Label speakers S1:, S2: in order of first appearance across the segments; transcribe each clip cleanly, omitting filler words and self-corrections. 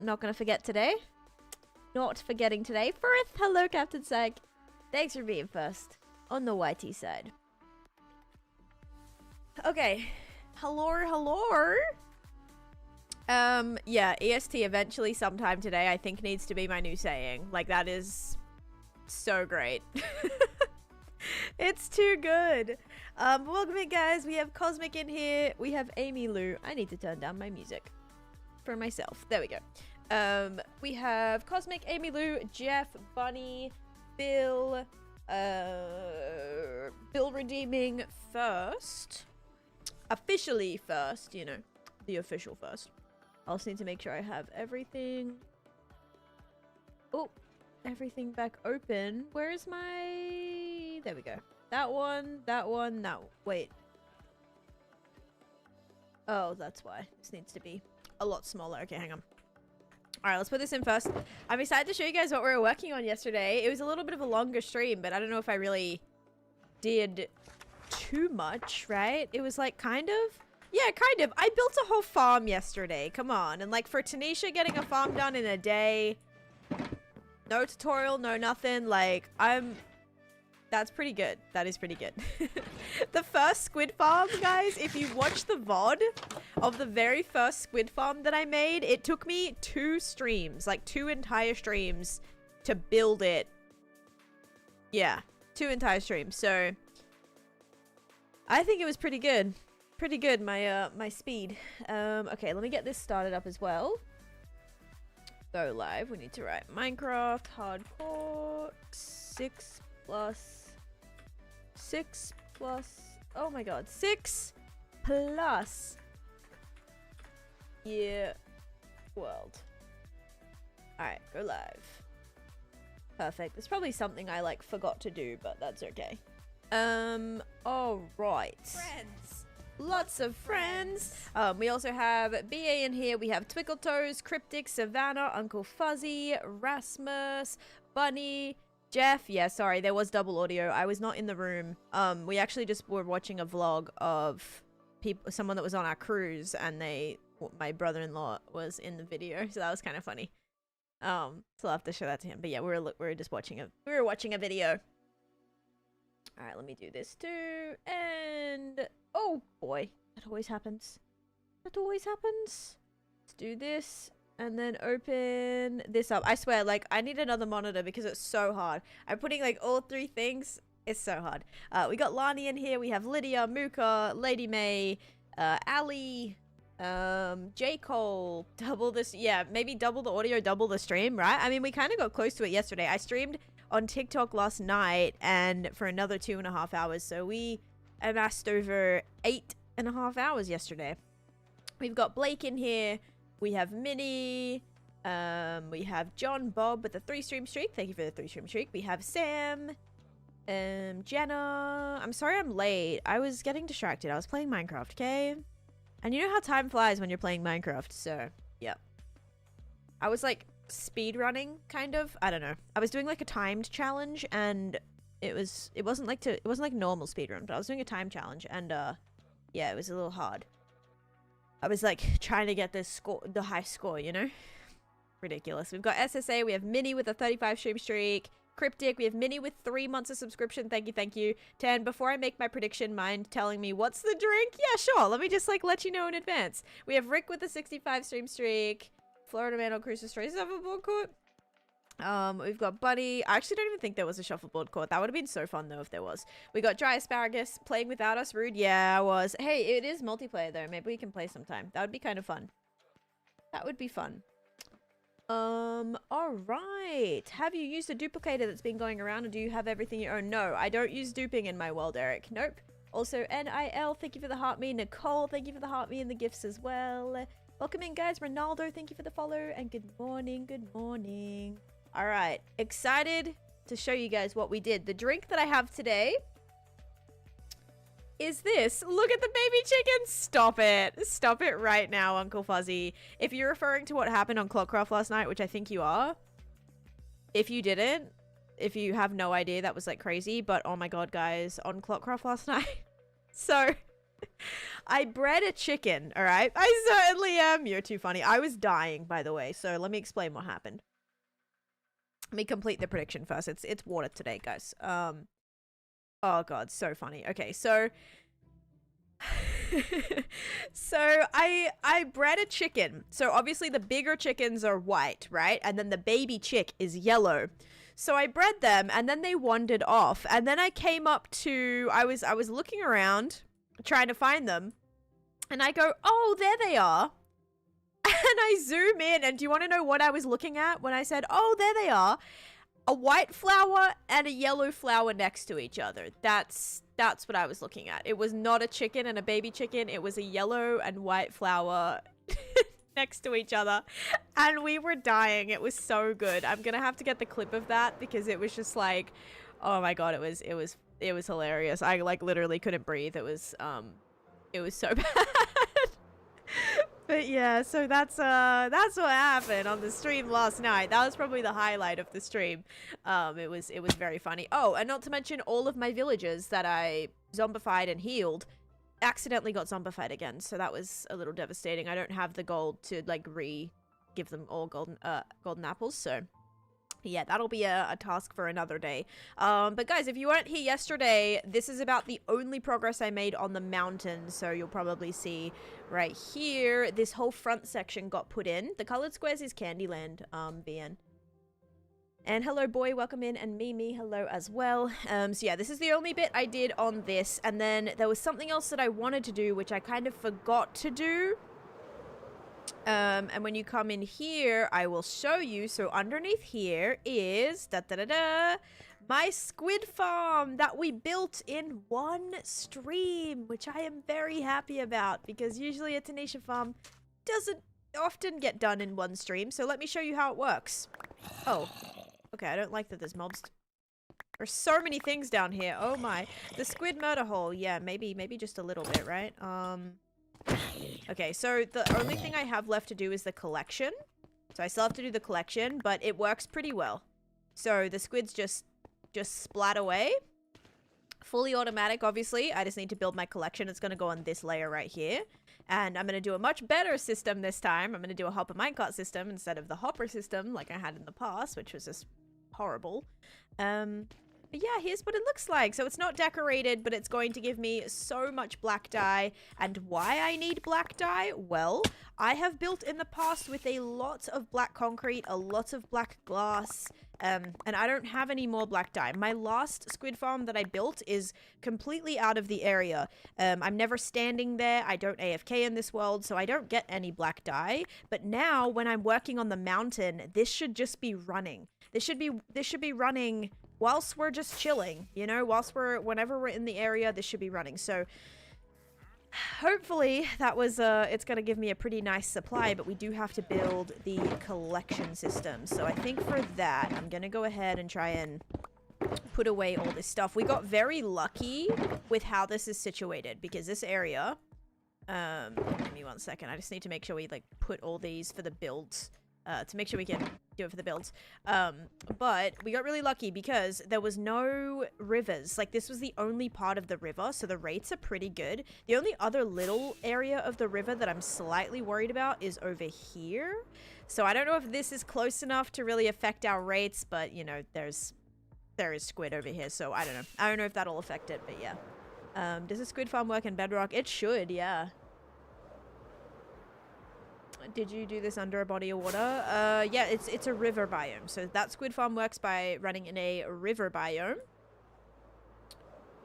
S1: not gonna forget today. Not forgetting today. Firth, hello, Captain Sag. Thanks for being first on the YT side. Okay. Hello. Yeah, EST eventually sometime today, I think needs to be my new saying. Like, that is so great. It's too good. Welcome in, guys. We have Cosmic in here. We have Amy Lou. I need to turn down my music for myself. There we go. We have Cosmic, Amy Lou, Jeff, Bunny, Bill, Bill redeeming first. Officially first, you know, the official first. I also need to make sure I have everything. Oh, everything back open. Where is my... There we go. That one, no. Wait. Oh, that's why. This needs to be a lot smaller. Okay, hang on. Alright, let's put this in first. I'm excited to show you guys what we were working on yesterday. It was a little bit of a longer stream, but I don't know if I really did too much, right? It was like kind of... Yeah, kind of. I built a whole farm yesterday. Come on. And like for Taneesha getting a farm done in a day... No tutorial, no nothing. Like, that's pretty good. That is pretty good. The first squid farm, guys, if you watch the VOD of the very first squid farm that I made, it took me 2 streams, like 2 entire streams to build it. Yeah, 2 entire streams. So, I think it was pretty good. Pretty good, my speed. Okay, let me get this started up as well. Go live. We need to write Minecraft hardcore 6 plus oh my god, 6 plus year world. Alright, go live. Perfect. There's probably something I like forgot to do, but that's okay. Alright.
S2: Friends.
S1: Lots of friends. We also have BA in here. We have Twickletoes, Cryptic, Savannah, Uncle Fuzzy, Rasmus, Bunny, Jeff. Yeah, sorry, there was double audio. I was not in the room. We actually just were watching a vlog of someone that was on our cruise, and my brother-in-law was in the video, so that was kind of funny. So I'll have to show that to him. But yeah, we were just watching a video. All right, let me do this too, and oh boy, that always happens. That always happens. Let's do this and then open this up. I swear, like, I need another monitor because it's so hard. I'm putting like all 3 things. It's so hard. We got Lani in here. We have Lydia, Mooka, Lady May, Ali, J. Cole. Double this. Yeah, maybe double the audio, double the stream, right? I mean, we kind of got close to it yesterday. I streamed on TikTok last night and for another 2.5 hours. So we amassed over 8.5 hours yesterday. We've got Blake in here. We have Minnie. We have John Bob with the 3-stream streak. Thank you for the 3-stream streak. We have Sam. Jenna. I'm sorry I'm late. I was getting distracted. I was playing Minecraft, okay? And you know how time flies when you're playing Minecraft, so yep. I was like speed running, kind of. I don't know. I was doing like a timed challenge, and it wasn't like normal speedrun, but I was doing a time challenge, and yeah, it was a little hard. I was like trying to get the high score, you know? Ridiculous. We've got SSA, we have Minnie with a 35 stream streak, Cryptic, we have Minnie with 3 months of subscription, thank you. 10, before I make my prediction, mind telling me what's the drink? Yeah, sure, let me just like let you know in advance. We have Rick with a 65 stream streak, Florida Man on Cruises Stories Shuffleboard Court. We've got Bunny. I actually don't even think there was a shuffleboard court. That would have been so fun though if there was. We got Dry Asparagus playing without us. Rude. Yeah, I was. Hey, it is multiplayer though. Maybe we can play sometime. That would be kind of fun. That would be fun. All right. Have you used a duplicator that's been going around, or do you have everything you own? No, I don't use duping in my world, Eric. Nope. Also, NIL, thank you for the heart me. Nicole, thank you for the heart me and the gifts as well. Welcome in, guys. Ronaldo, thank you for the follow, and good morning. Good morning. All right, excited to show you guys what we did. The drink that I have today is this. Look at the baby chicken. Stop it. Stop it right now, Uncle Fuzzy. If you're referring to what happened on Clockcraft last night, which I think you are, if you didn't, if you have no idea, that was like crazy. But oh my god, guys, on Clockcraft last night. So I bred a chicken, all right? I certainly am. You're too funny. I was dying, by the way, so let me explain what happened. Let me complete the prediction first. It's water today, guys. Oh god, so funny. Okay, so so I bred a chicken. So obviously the bigger chickens are white, right? And then the baby chick is yellow. So I bred them and then they wandered off. And then I came up to I was looking around trying to find them. And I go, "Oh, there they are." And I zoom in, and do you want to know what I was looking at when I said, "Oh, there they are"? A white flower and a yellow flower next to each other. That's what I was looking at. It was not a chicken and a baby chicken. It was a yellow and white flower next to each other. And we were dying. It was so good. I'm going to have to get the clip of that because it was just like, oh my god, it was hilarious. I like literally couldn't breathe. It was so bad. But yeah, so that's what happened on the stream last night. That was probably the highlight of the stream. It was very funny. Oh, and not to mention all of my villagers that I zombified and healed accidentally got zombified again. So that was a little devastating. I don't have the gold to like give them all golden apples, so yeah, that'll be a task for another day. But guys, if you weren't here yesterday, this is about the only progress I made on the mountain. So you'll probably see right here, this whole front section got put in. The colored squares is Candyland, BN. And hello, boy, welcome in, and Mimi, hello as well. So yeah, this is the only bit I did on this, and then there was something else that I wanted to do, which I kind of forgot to do. And when you come in here, I will show you. So underneath here is my squid farm that we built in one stream, which I am very happy about because usually a Taneesha farm doesn't often get done in one stream. So let me show you how it works. Oh, okay. I don't like that there's mobs. There's so many things down here. Oh my, the squid murder hole. Yeah, maybe just a little bit, right? Okay, so the only thing I have left to do is the collection. So I still have to do the collection, but it works pretty well. So the squids just splat away. Fully automatic, obviously. I just need to build my collection. It's going to go on this layer right here. And I'm going to do a much better system this time. I'm going to do a hopper minecart system instead of the hopper system like I had in the past, which was just horrible. But yeah, here's what it looks like. So it's not decorated, but it's going to give me so much black dye. And why I need black dye? Well, I have built in the past with a lot of black concrete, a lot of black glass, and I don't have any more black dye. My last squid farm that I built is completely out of the area. I'm never standing there. I don't AFK in this world, so I don't get any black dye. But now, when I'm working on the mountain, this should just be running. This should be running whilst we're just chilling, you know, whenever we're in the area, this should be running. So hopefully that was, it's going to give me a pretty nice supply, but we do have to build the collection system. So I think for that, I'm going to go ahead and try and put away all this stuff. We got very lucky with how this is situated because this area, give me 1 second. I just need to make sure we like put all these for the builds. To make sure we can do it for the builds. But we got really lucky because there was no rivers. Like, this was the only part of the river, so the rates are pretty good. The only other little area of the river that I'm slightly worried about is over here. So I don't know if this is close enough to really affect our rates, but, you know, there is squid over here, so I don't know. I don't know if that'll affect it, but yeah. Does a squid farm work in bedrock? It should, yeah. Did you do this under a body of water? Yeah, it's a river biome. So that squid farm works by running in a river biome.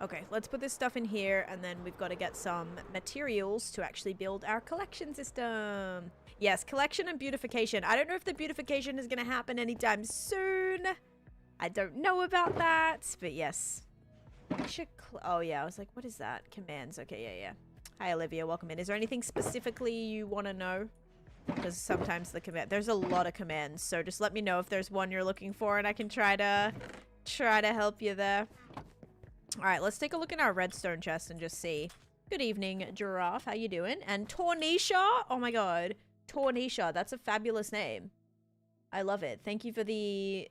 S1: Okay, let's put this stuff in here, and then we've got to get some materials to actually build our collection system. Yes, collection and beautification. I don't know if the beautification is going to happen anytime soon. I don't know about that, but yes. Oh yeah, I was like, what is that? Commands. Okay, yeah. Hi, Olivia. Welcome in. Is there anything specifically you want to know? Because sometimes there's a lot of commands, so just let me know if there's one you're looking for and I can try to help you there. All right, let's take a look in our redstone chest and just see. Good evening, Giraffe. How you doing? And Taneesha. Oh my god, Taneesha. That's a fabulous name. I love it. Thank you for the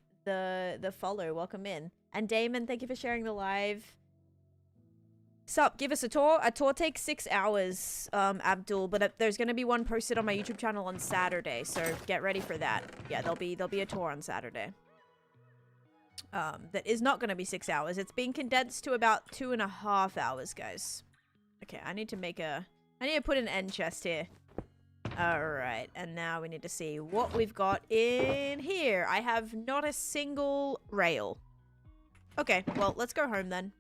S1: follow. Welcome in. And Damon, thank you for sharing the live. Sup, give us a tour. A tour takes 6 hours, Abdul, but there's gonna be one posted on my YouTube channel on Saturday, so get ready for that. Yeah, there'll be a tour on Saturday. That is not gonna be 6 hours. It's being condensed to about 2.5 hours, guys. Okay, I need to put an end chest here. Alright, and now we need to see what we've got in here. I have not a single rail. Okay, well, let's go home then.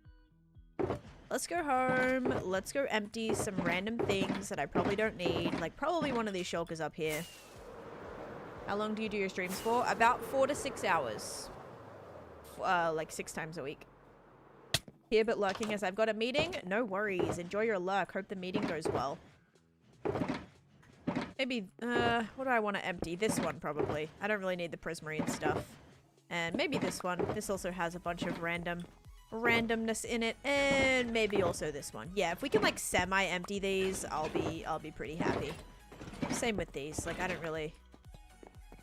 S1: Let's go home. Let's go empty some random things that I probably don't need. Like, probably one of these shulkers up here. How long do you do your streams for? About 4 to 6 hours. Like 6 times a week. Here but lurking as I've got a meeting. No worries. Enjoy your lurk. Hope the meeting goes well. Maybe, what do I want to empty? This one, probably. I don't really need the prismarine stuff. And maybe this one. This also has a bunch of randomness in it. And maybe also this one. Yeah, if we can, like, semi-empty these, I'll be pretty happy. Same with these. Like, I don't really...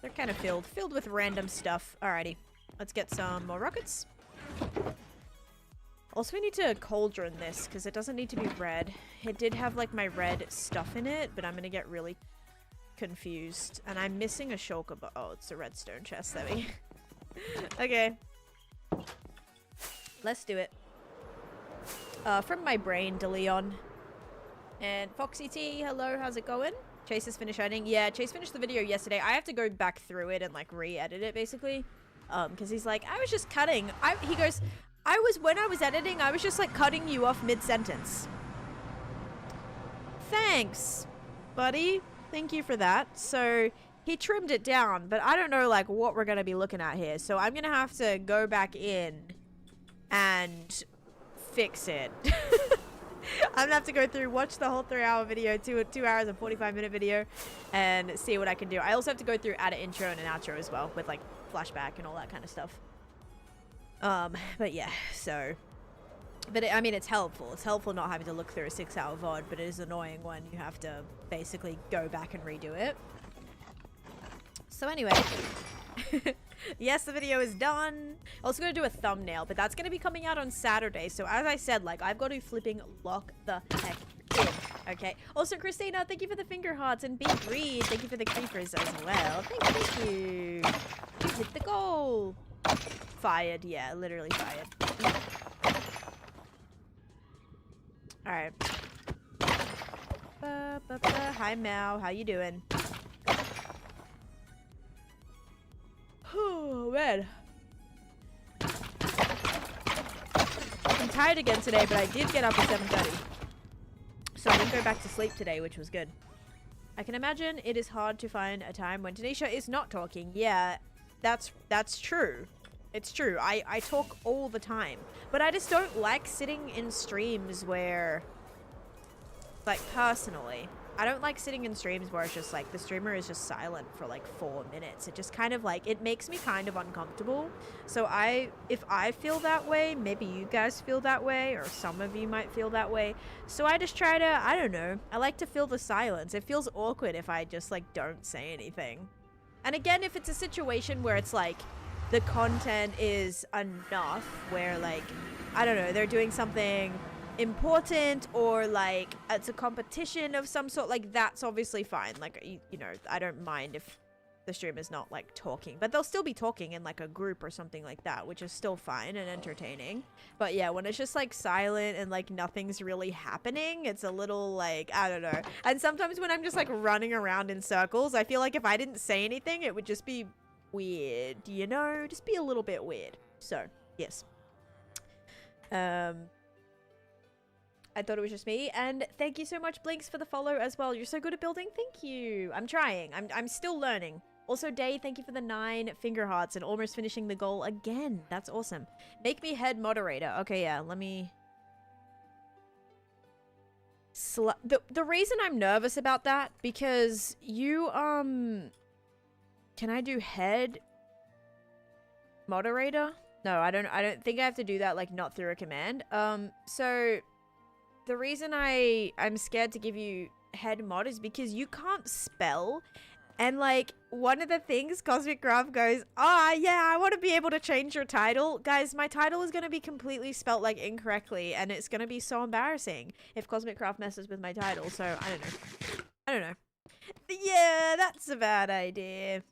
S1: They're kind of filled with random stuff. Alrighty. Let's get some more rockets. Also, we need to cauldron this, because it doesn't need to be red. It did have, like, my red stuff in it, but I'm going to get really confused. And I'm missing a shulker, but... Oh, it's a redstone chest. There we Okay. Let's do it. From my brain, DeLeon. And Foxy T, hello, how's it going? Chase has finished editing. Yeah, Chase finished the video yesterday. I have to go back through it and, like, re-edit it, basically. Because he's like, I was just cutting. He goes... when I was editing, I was just like cutting you off mid-sentence. Thanks, buddy. Thank you for that. So he trimmed it down, but I don't know like what we're going to be looking at here. So I'm going to have to go back in and fix it. I'm going to have to go through, watch the whole 3-hour video, 2 hours and 45-minute video, and see what I can do. I also have to go through add an intro and an outro as well with like flashback and all that kind of stuff. But yeah, so, but I mean, it's helpful. It's helpful not having to look through a 6-hour VOD, but it is annoying when you have to basically go back and redo it. So anyway, yes, the video is done. I was going to do a thumbnail, but that's going to be coming out on Saturday. So as I said, like, I've got to flipping lock the heck in. Okay. Also, Christina, thank you for the finger hearts, and Big Reed, thank you for the creepers as well. Thank you. You hit the goal. Fired, yeah, literally fired. Alright. Hi, Mao. How you doing? Oh, man. I'm tired again today, but I did get up at 7:30. So I didn't go back to sleep today, which was good. I can imagine it is hard to find a time when Taneesha is not talking. Yeah, that's true. It's true. I talk all the time. But I just don't like sitting in streams where... Like, personally, I don't like sitting in streams where it's just like, the streamer is just silent for like 4 minutes. It just kind of like, it makes me kind of uncomfortable. So if I feel that way, maybe you guys feel that way, or some of you might feel that way. So I just try to, I don't know, I like to feel the silence. It feels awkward if I just like don't say anything. And again, if it's a situation where it's like, the content is enough where like, I don't know, they're doing something important or like it's a competition of some sort, like that's obviously fine. Like, you know, I don't mind if the streamer's not like talking, but they'll still be talking in like a group or something like that, which is still fine and entertaining. But yeah, when it's just like silent and like nothing's really happening, it's a little like, I don't know. And sometimes when I'm just like running around in circles, I feel like if I didn't say anything, it would just be weird, you know, just be a little bit weird. So yes, I thought it was just me. And thank you so much, Blinks, for the follow as well. You're so good at building. Thank you. I'm trying. I'm still learning. Also, Day, thank you for the 9 finger hearts and almost finishing the goal again. That's awesome. Make me head moderator. Okay, yeah, let me the reason I'm nervous about that, because you can I do head moderator? No, I don't think I have to do that, like, not through a command. So the reason I'm scared to give you head mod is because you can't spell, and like one of the things Cosmic Graph goes, ah, yeah, I want to be able to change your title. Guys, my title is going to be completely spelt like incorrectly, and it's going to be so embarrassing if Cosmic Graph messes with my title. So I don't know. I don't know. Yeah, that's a bad idea.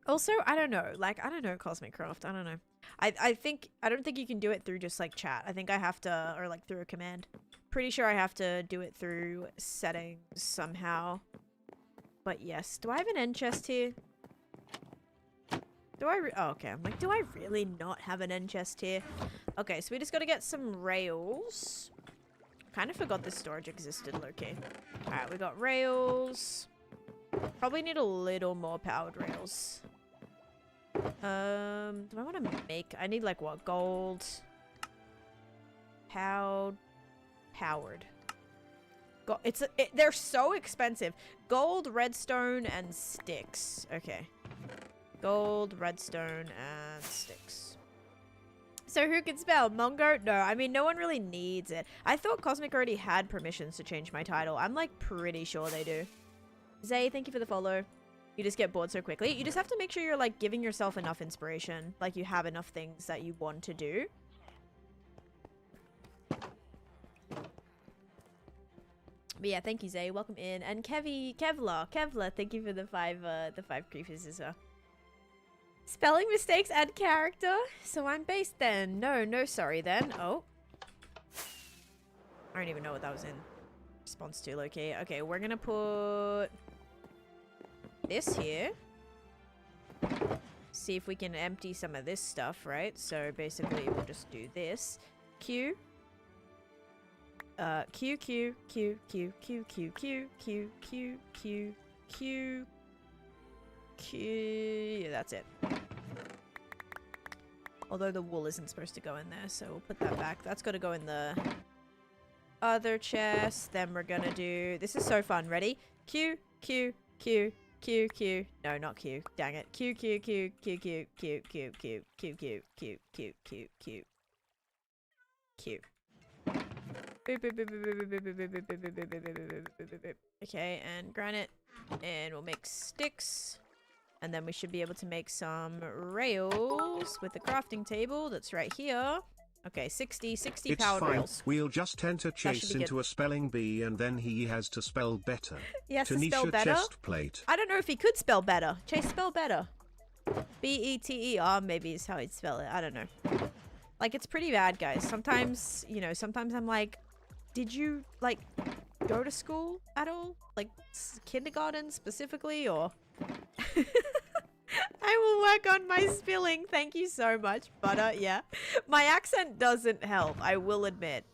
S1: Also, I don't know. Like, I don't know, Cosmic Craft. I don't know. I don't think you can do it through just like chat. I think I have to, or like through a command. Pretty sure I have to do it through settings somehow. But yes, do I have an end chest here? Do I oh, okay, I'm like, do I really not have an end chest here? Okay, so we just gotta get some rails. Kind of forgot this storage existed, low-key. Alright, we got rails. Probably need a little more powered rails. Do I want to make... I need, like, what? Gold. Powered. They're so expensive. Gold, redstone, and sticks. Okay. Gold, redstone, and sticks. So who can spell? Mongo? No, I mean, no one really needs it. I thought Cosmic already had permissions to change my title. I'm, like, pretty sure they do. Zay, thank you for the follow. You just get bored so quickly. You just have to make sure you're, like, giving yourself enough inspiration. Like, you have enough things that you want to do. But yeah, thank you, Zay. Welcome in. And Kevlar, thank you for the five creepers as well. Spelling mistakes add character. So I'm based then. No, sorry then. Oh. I don't even know what that was in response to, low-key. Okay, we're gonna put this here. See if we can empty some of this stuff, right? So basically we'll just do this. Q. Q, Q, Q, Q, Q, Q, Q, Q, Q, Q, Q, Q. Yeah, that's it. Although the wool isn't supposed to go in there, so we'll put that back. That's got to go in the other chest. Then we're gonna do... This is so fun. Ready? Q, Q, Q, Q, Q. No, not Q. Dang it. Q, Q, Q, Q, Q, Q, Q, Q, Q, Q, Q, Q, Q, Q, Q. Okay, and granite. And we'll make sticks. And then we should be able to make some rails with the crafting table that's right here. Okay, 60
S2: it's
S1: powered
S2: fine.
S1: rails.
S2: We'll just enter Chase into a spelling bee and then he has to spell better.
S1: He has
S2: Taneesha
S1: to spell better?
S2: chest plate.
S1: I don't know if he could spell better. Chase, spell better. B-E-T-E-R maybe is how he'd spell it. I don't know. Like, it's pretty bad, guys. Sometimes, you know, sometimes I'm like, did you, like, go to school at all? Like, kindergarten specifically, or... I will work on my spelling. Thank you so much, Butter. Yeah. My accent doesn't help, I will admit.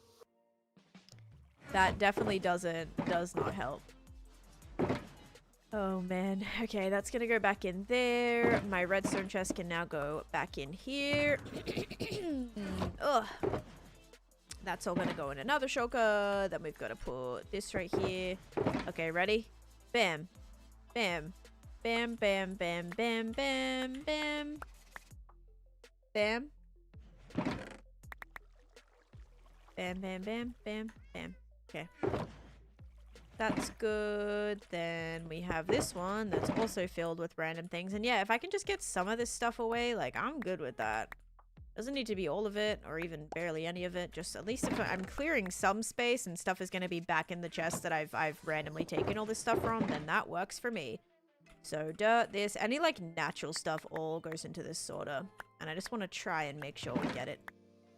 S1: That definitely does not help. Oh, man. Okay, that's gonna go back in there. My redstone chest can now go back in here. Ugh. That's all gonna go in another shulker. Then we've got to put this right here. Okay, ready? Bam. Bam. Bam, bam, bam, bam, bam, bam. Bam. Bam, bam, bam, bam, bam. Okay. That's good. Then we have this one that's also filled with random things. And yeah, if I can just get some of this stuff away, like, I'm good with that. Doesn't need to be all of it, or even barely any of it. Just at least if I'm clearing some space and stuff is going to be back in the chest that I've randomly taken all this stuff from, then that works for me. So dirt, this, any like natural stuff all goes into this sorter. And I just want to try and make sure we get it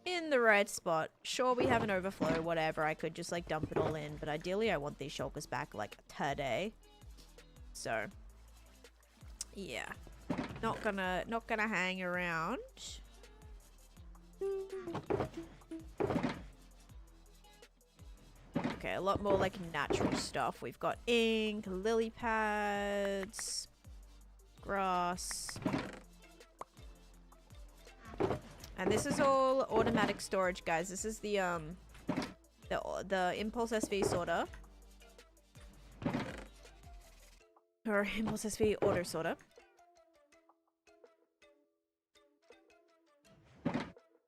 S1: in the right spot. Sure, we have an overflow, whatever. I could just like dump it all in, but ideally I want these shulkers back like today. So yeah, not gonna hang around. Okay, a lot more like natural stuff. We've got ink, lily pads, grass. And this is all automatic storage, guys. This is the Impulse SV sorter. Or Impulse SV auto sorter.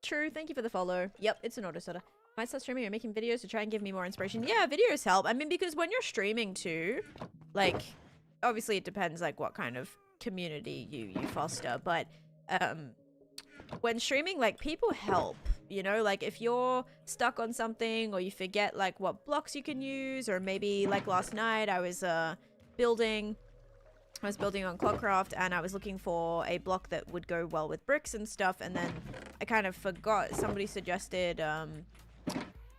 S1: True, thank you for the follow. Yep, it's an auto sorter. Might start streaming or making videos to try and give me more inspiration. Yeah, videos help. I mean, because when you're streaming too, like, obviously it depends like what kind of community you foster, but when streaming, like, people help, you know, like if you're stuck on something or you forget like what blocks you can use, or maybe like last night I was building on Clockcraft and I was looking for a block that would go well with bricks and stuff, and then I kind of forgot. Somebody suggested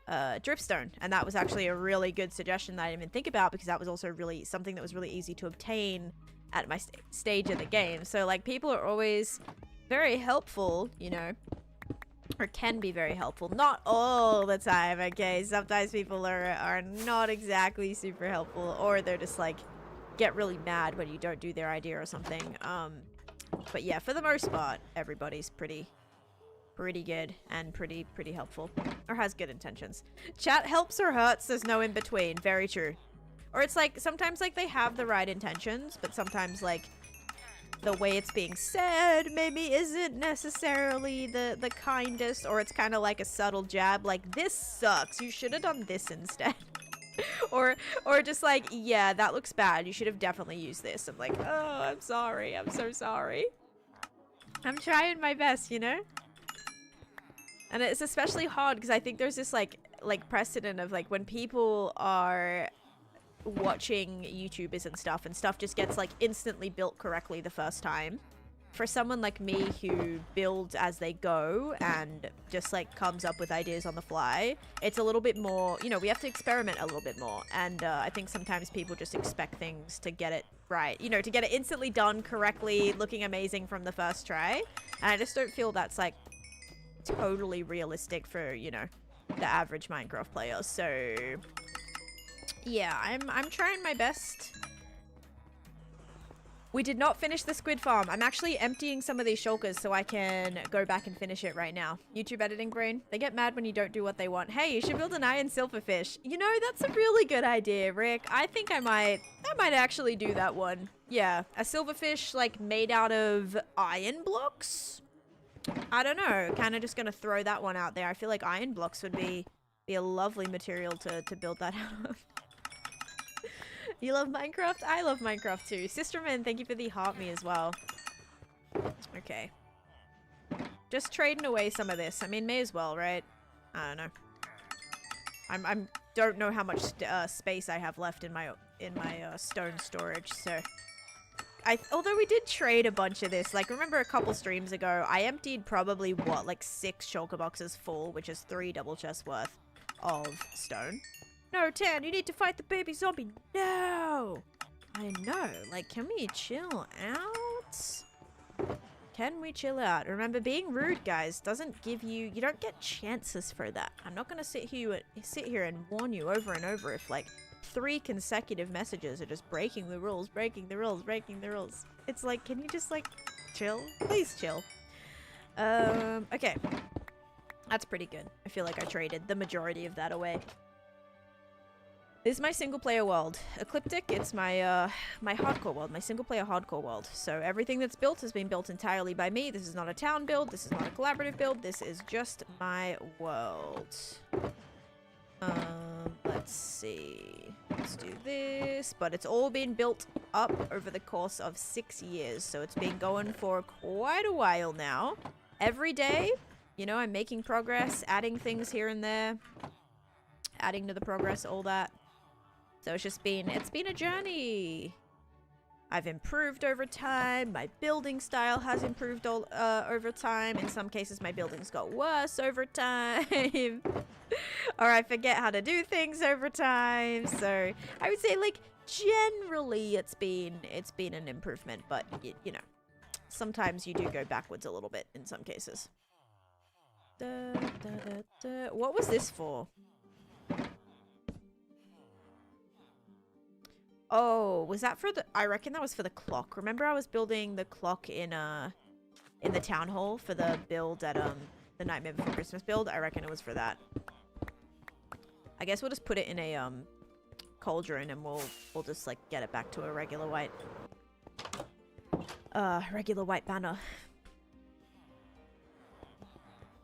S1: dripstone, and that was actually a really good suggestion that I didn't even think about, because that was also really something that was really easy to obtain at my stage of the game. So like people are always very helpful, you know, or can be very helpful. Not all the time, okay? Sometimes people are not exactly super helpful, or they're just like get really mad when you don't do their idea or something. But yeah, for the most part, everybody's pretty good and pretty helpful, or has good intentions. Chat helps or hurts, there's no in between. Very true. Or it's like sometimes like they have the right intentions, but sometimes like the way it's being said maybe isn't necessarily the kindest, or it's kind of like a subtle jab, like, this sucks, you should have done this instead. or just like, yeah, that looks bad, you should have definitely used this. I'm like, oh, I'm sorry, I'm so sorry. I'm trying my best, you know? And it's especially hard because I think there's this like precedent of like when people are watching YouTubers and stuff just gets like instantly built correctly the first time. For someone like me who builds as they go and just like comes up with ideas on the fly, it's a little bit more, you know, we have to experiment a little bit more. And I think sometimes people just expect things to get it right, you know, to get it instantly done correctly, looking amazing from the first try. And I just don't feel that's like totally realistic for, you know, the average Minecraft player. So yeah, I'm trying my best. We did not finish the squid farm. I'm actually emptying some of these shulkers so I can go back and finish it right now. YouTube editing brain, they get mad when you don't do what they want. Hey, you should build an iron silverfish. You know, that's a really good idea, Rick. I think I might actually do that one. Yeah, a silverfish like made out of iron blocks. I don't know, kind of just gonna throw that one out there. I feel like iron blocks would be a lovely material to build that out of. You love Minecraft? I love Minecraft too. Sisterman, thank you for the heart me as well. Okay. Just trading away some of this. I mean, may as well, right? I don't know. I'm don't know how much space I have left in my stone storage, so although we did trade a bunch of this, like remember a couple streams ago, I emptied probably what, like 6 shulker boxes full, which is 3 double chests worth of stone. No, Tan, you need to fight the baby zombie. No! I know. Like, can we chill out? Can we chill out? Remember, being rude, guys, doesn't give you... You don't get chances for that. I'm not gonna sit here and warn you over and over if, like, 3 consecutive messages are just breaking the rules, breaking the rules, breaking the rules. It's like, can you just, like, chill? Please chill. Okay. That's pretty good. I feel like I traded the majority of that away. This is my single-player world. Ecliptic, it's my my hardcore world, my single-player hardcore world. So everything that's built has been built entirely by me. This is not a town build. This is not a collaborative build. This is just my world. Let's see. Let's do this. But it's all been built up over the course of 6 years. So it's been going for quite a while now. Every day, you know, I'm making progress, adding things here and there. Adding to the progress, all that. So it's been a journey. I've improved over time. My building style has improved over time. In some cases, my buildings got worse over time. Or I forget how to do things over time. So I would say, like, generally it's been an improvement. But, you know, sometimes you do go backwards a little bit in some cases. What was this for? Oh, was that for the... I reckon that was for the clock. Remember I was building the clock in the town hall for the build at, the Nightmare Before Christmas build? I reckon it was for that. I guess we'll just put it in a, cauldron and we'll just, like, get it back to a regular white banner.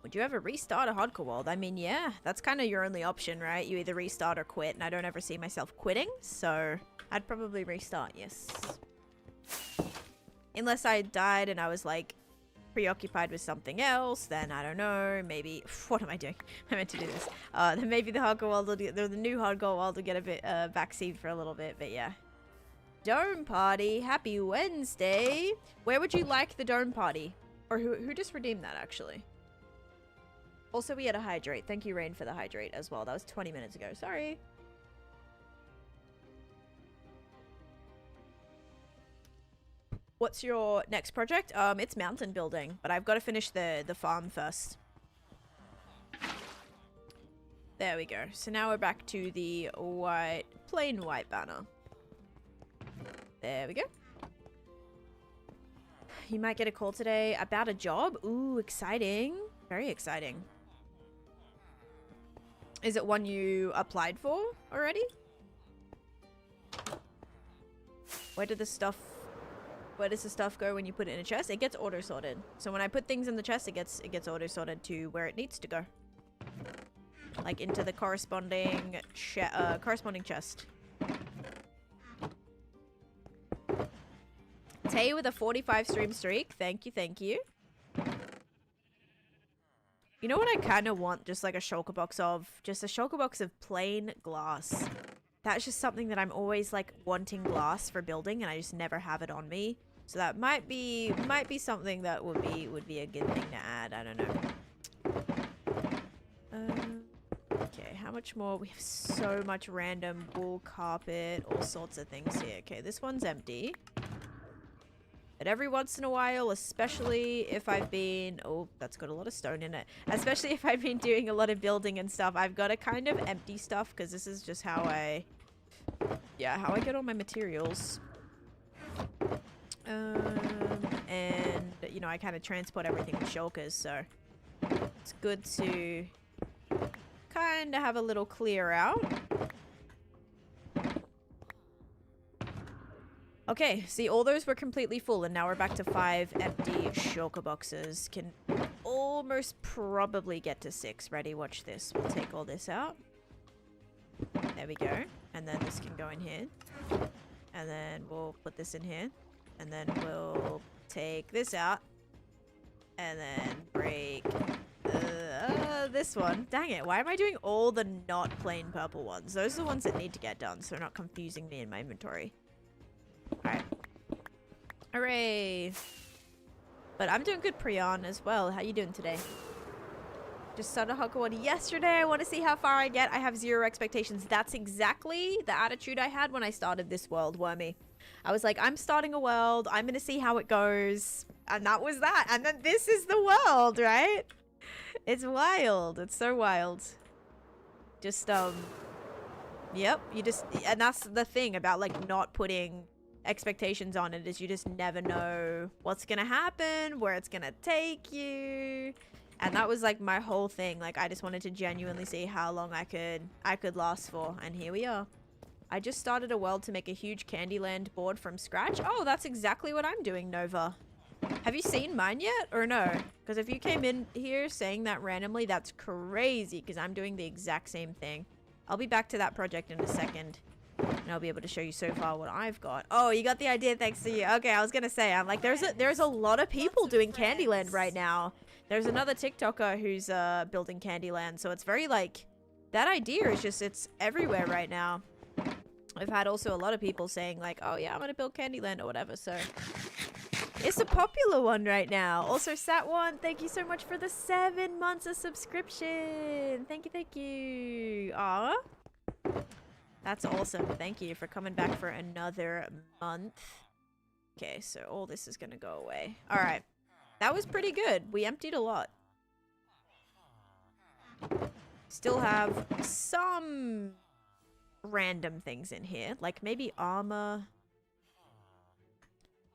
S1: Would you ever restart a hardcore world? I mean, yeah, that's kind of your only option, right? You either restart or quit, and I don't ever see myself quitting, so... I'd probably restart, yes. Unless I died and I was like preoccupied with something else, then I don't know, maybe what am I doing? I meant to do this. Then maybe the hardcore world will get, the new hardcore world will get a bit backseat for a little bit, but yeah. Dome party, happy Wednesday. Where would you like the dome party? Or who just redeemed that actually? Also, we had a hydrate. Thank you, Rain, for the hydrate as well. That was 20 minutes ago. Sorry. What's your next project? It's mountain building, but I've got to finish the farm first. There we go. So now we're back to the white, plain white banner. There we go. You might get a call today about a job. Ooh, exciting. Very exciting. Is it one you applied for already? Where does the stuff go when you put it in a chest? It gets auto sorted. So when I put things in the chest, it gets auto sorted to where it needs to go. Like into the corresponding chest. Tay with a 45 stream streak. Thank you, thank you. You know what I kind of want? Just like a shulker box of... Just a shulker box of plain glass. That's just something that I'm always like wanting glass for building, and I just never have it on me. So that might be something that would be a good thing to add. I don't know. Okay, how much more? We have so much random wool, carpet, all sorts of things here. Okay, this one's empty. But every once in a while, especially if I've been... Oh, that's got a lot of stone in it. Especially if I've been doing a lot of building and stuff, I've got to kind of empty stuff because this is just how I... Yeah, how I get all my materials. And, you know, I kind of transport everything with shulkers, so... It's good to kind of have a little clear out. Okay, see, all those were completely full, and now we're back to 5 empty shulker boxes. Can almost probably get to 6. Ready? Watch this. We'll take all this out. There we go. And then this can go in here. And then we'll put this in here. And then we'll take this out. And then break this one. Dang it, why am I doing all the not plain purple ones? Those are the ones that need to get done, so they're not confusing me in my inventory. Alright. Hooray! But I'm doing good, Priyan, as well. How you doing today? Just started Hogwarts yesterday. I want to see how far I get. I have 0 expectations. That's exactly the attitude I had when I started this world, Wormy. I was like, I'm starting a world. I'm going to see how it goes. And that was that. And then this is the world, right? It's wild. It's so wild. Just, yep. You just... And that's the thing about, like, not putting... expectations on it, is you just never know what's gonna happen, where it's gonna take you. And that was like my whole thing. Like, I just wanted to genuinely see how long I could last for, and here we are. I just started a world to make a huge Candyland board from scratch. Oh, that's exactly what I'm doing, Nova. Have you seen mine yet or no? Because if you came in here saying that randomly, that's crazy, because I'm doing the exact same thing. I'll be back to that project in a second. And I'll be able to show you so far what I've got. Oh, you got the idea thanks to you. Okay, I was gonna say, I'm like, there's a lot of people doing Candyland right now. There's another TikToker who's building Candyland, so it's very like, that idea is just, it's everywhere right now. I've had also a lot of people saying like, oh yeah, I'm gonna build Candyland or whatever, so. It's a popular one right now. Also, Sat1, thank you so much for the 7 months of subscription. Thank you, thank you. Aw. That's awesome. Thank you for coming back for another month. Okay, so all this is gonna go away. Alright. That was pretty good. We emptied a lot. Still have some random things in here. Like maybe armor.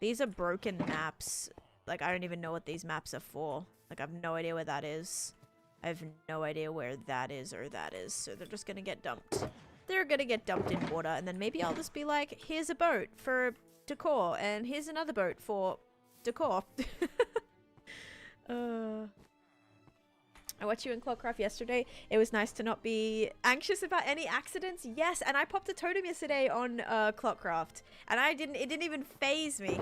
S1: These are broken maps. Like, I don't even know what these maps are for. Like, I have no idea where that is. I have no idea where that is or that is. So they're just gonna get dumped. They're gonna get dumped in water, and then maybe I'll just be like, here's a boat for decor, and here's another boat for decor. I watched you in Clockcraft yesterday. It was nice to not be anxious about any accidents. Yes, and I popped a totem yesterday on Clockcraft, and it didn't even phase me.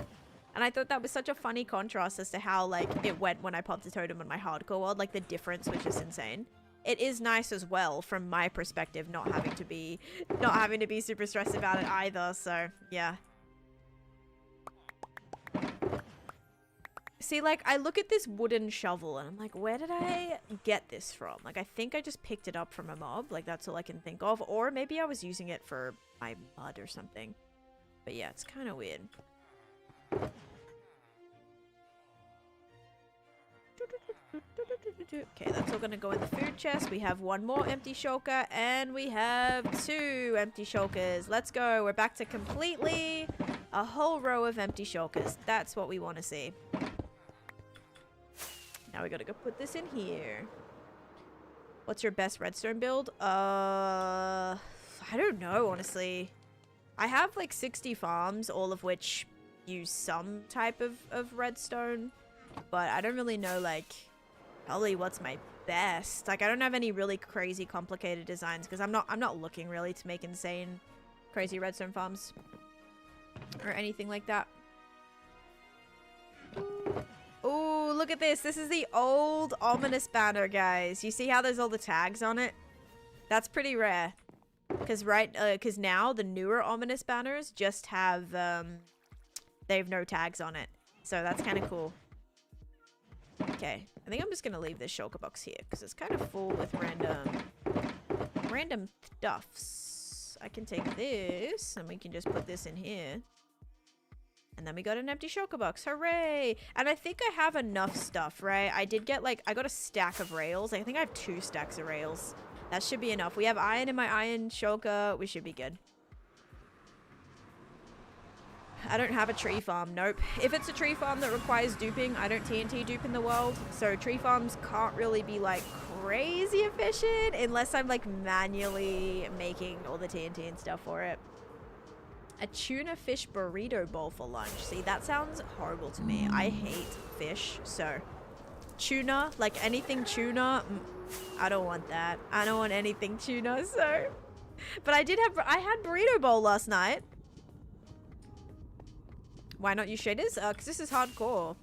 S1: And I thought that was such a funny contrast as to how like it went when I popped a totem on my hardcore world. Like the difference was just insane. It is nice as well from my perspective, not having to be super stressed about it either. So yeah. See, like, I look at this wooden shovel and I'm like, where did I get this from? Like, I think I just picked it up from a mob. Like, that's all I can think of. Or maybe I was using it for my mud or something. But yeah, it's kind of weird. Okay, that's all going to go in the food chest. We have one more empty shulker and we have 2 empty shulkers. Let's go. We're back to completely a whole row of empty shulkers. That's what we want to see. Now we gotta go put this in here. What's your best redstone build? I don't know, honestly. I have like 60 farms, all of which use some type of redstone. But I don't really know, like, probably what's my best. Like, I don't have any really crazy complicated designs because I'm not looking really to make insane crazy redstone farms or anything like that. Oh, look at this. This is the old ominous banner, guys. You see how there's all the tags on it? That's pretty rare. Because now the newer ominous banners just have, they have no tags on it. So that's kind of cool. Okay. I think I'm just going to leave this shulker box here because it's kind of full with random stuffs. I can take this and we can just put this in here. And then we got an empty shulker box. Hooray! And I think I have enough stuff, right? I did get, like, I got a stack of rails. I think I have 2 stacks of rails. That should be enough. We have iron in my iron shulker. We should be good. I don't have a tree farm. Nope. If it's a tree farm that requires duping, I don't TNT dupe in the world. So tree farms can't really be, like, crazy efficient unless I'm, like, manually making all the TNT and stuff for it. A tuna fish burrito bowl for lunch. See, that sounds horrible to me. I hate fish, so tuna, like anything tuna, I don't want that. I don't want anything tuna, so. But I had burrito bowl last night. Why not use shaders? Because this is hardcore.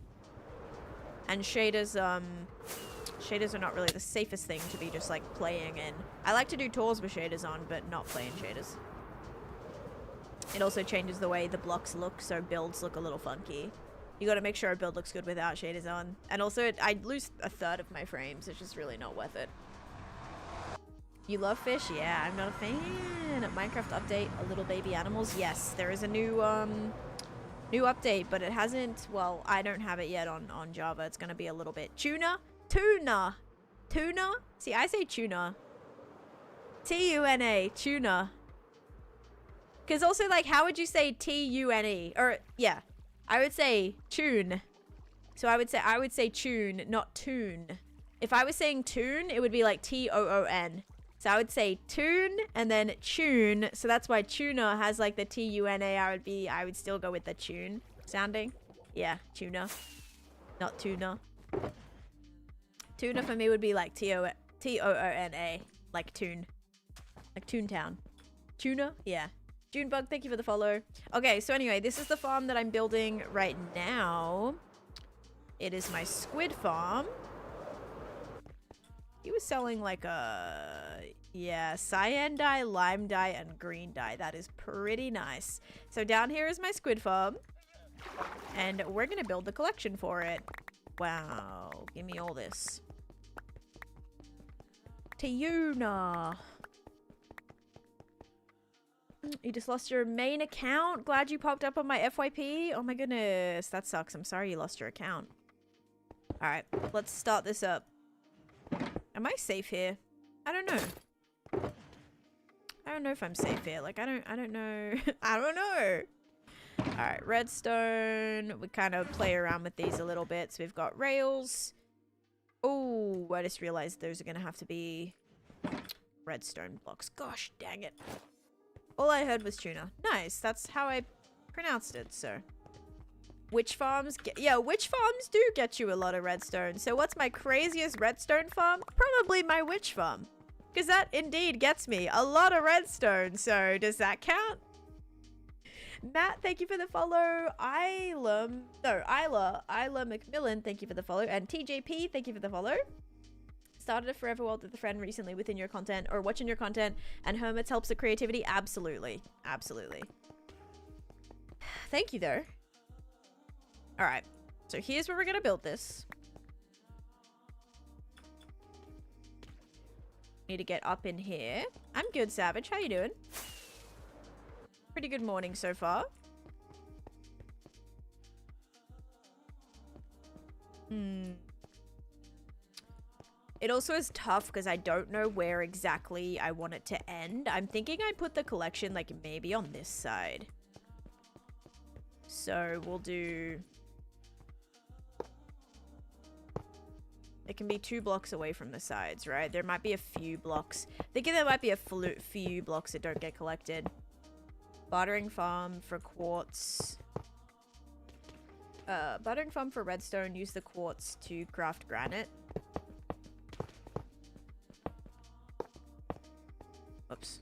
S1: And shaders are not really the safest thing to be just like playing in. I like to do tours with shaders on, but not playing shaders. It also changes the way the blocks look, so builds look a little funky. You gotta make sure a build looks good without shaders on. And also, I lose a third of my frames. It's just really not worth it. You love fish? Yeah, I'm not a fan. Minecraft update, a little baby animals. Yes, there is a new update, but it hasn't, well, I don't have it yet on Java. It's gonna be a little bit. Tuna? Tuna? Tuna? See, I say tuna. T-U-N-A, tuna. Because also, like, how would you say T-U-N-E? Or, yeah, I would say tune. So I would say tune, not tune. If I was saying tune, it would be like T-O-O-N. So I would say tune and then tune. So that's why tuna has like the T-U-N-A. I would still go with the tune sounding. Yeah, tuna, not tuna. Tuna for me would be like T-O-O-N-A, like tune, like Toontown. Tuna, yeah. Junebug, thank you for the follow. Okay, so anyway, this is the farm that I'm building right now. It is my squid farm. He was selling like a, yeah, cyan dye, lime dye, and green dye. That is pretty nice. So down here is my squid farm. And we're going to build the collection for it. Wow, give me all this. Tuna. You just lost your main account? Glad you popped up on my FYP? Oh my goodness, that sucks. I'm sorry you lost your account. Alright, let's start this up. Am I safe here? I don't know. I don't know if I'm safe here. Like, I don't know. I don't know. Alright, redstone. We kind of play around with these a little bit. So we've got rails. Oh, I just realized those are going to have to be redstone blocks. Gosh, dang it. All I heard was tuna. Nice. That's how I pronounced it, so. Witch farms, witch farms do get you a lot of redstone. So what's my craziest redstone farm? Probably my witch farm. Because that indeed gets me a lot of redstone. So does that count? Matt, thank you for the follow. Isla McMillan, thank you for the follow. And TJP, thank you for the follow. Started a forever world with a friend recently within your content or watching your content, and hermits helps the creativity. Absolutely. Absolutely. Thank you though. All right. So here's where we're going to build this. Need to get up in here. I'm good, Savage. How you doing? Pretty good morning so far. It also is tough because I don't know where exactly I want it to end. I'm thinking I'd put the collection like maybe on this side. So we'll do... It can be 2 blocks away from the sides, right? There might be a few blocks. Thinking there might be a few blocks that don't get collected. Bartering farm for quartz. Bartering farm for redstone. Use the quartz to craft granite. Oops.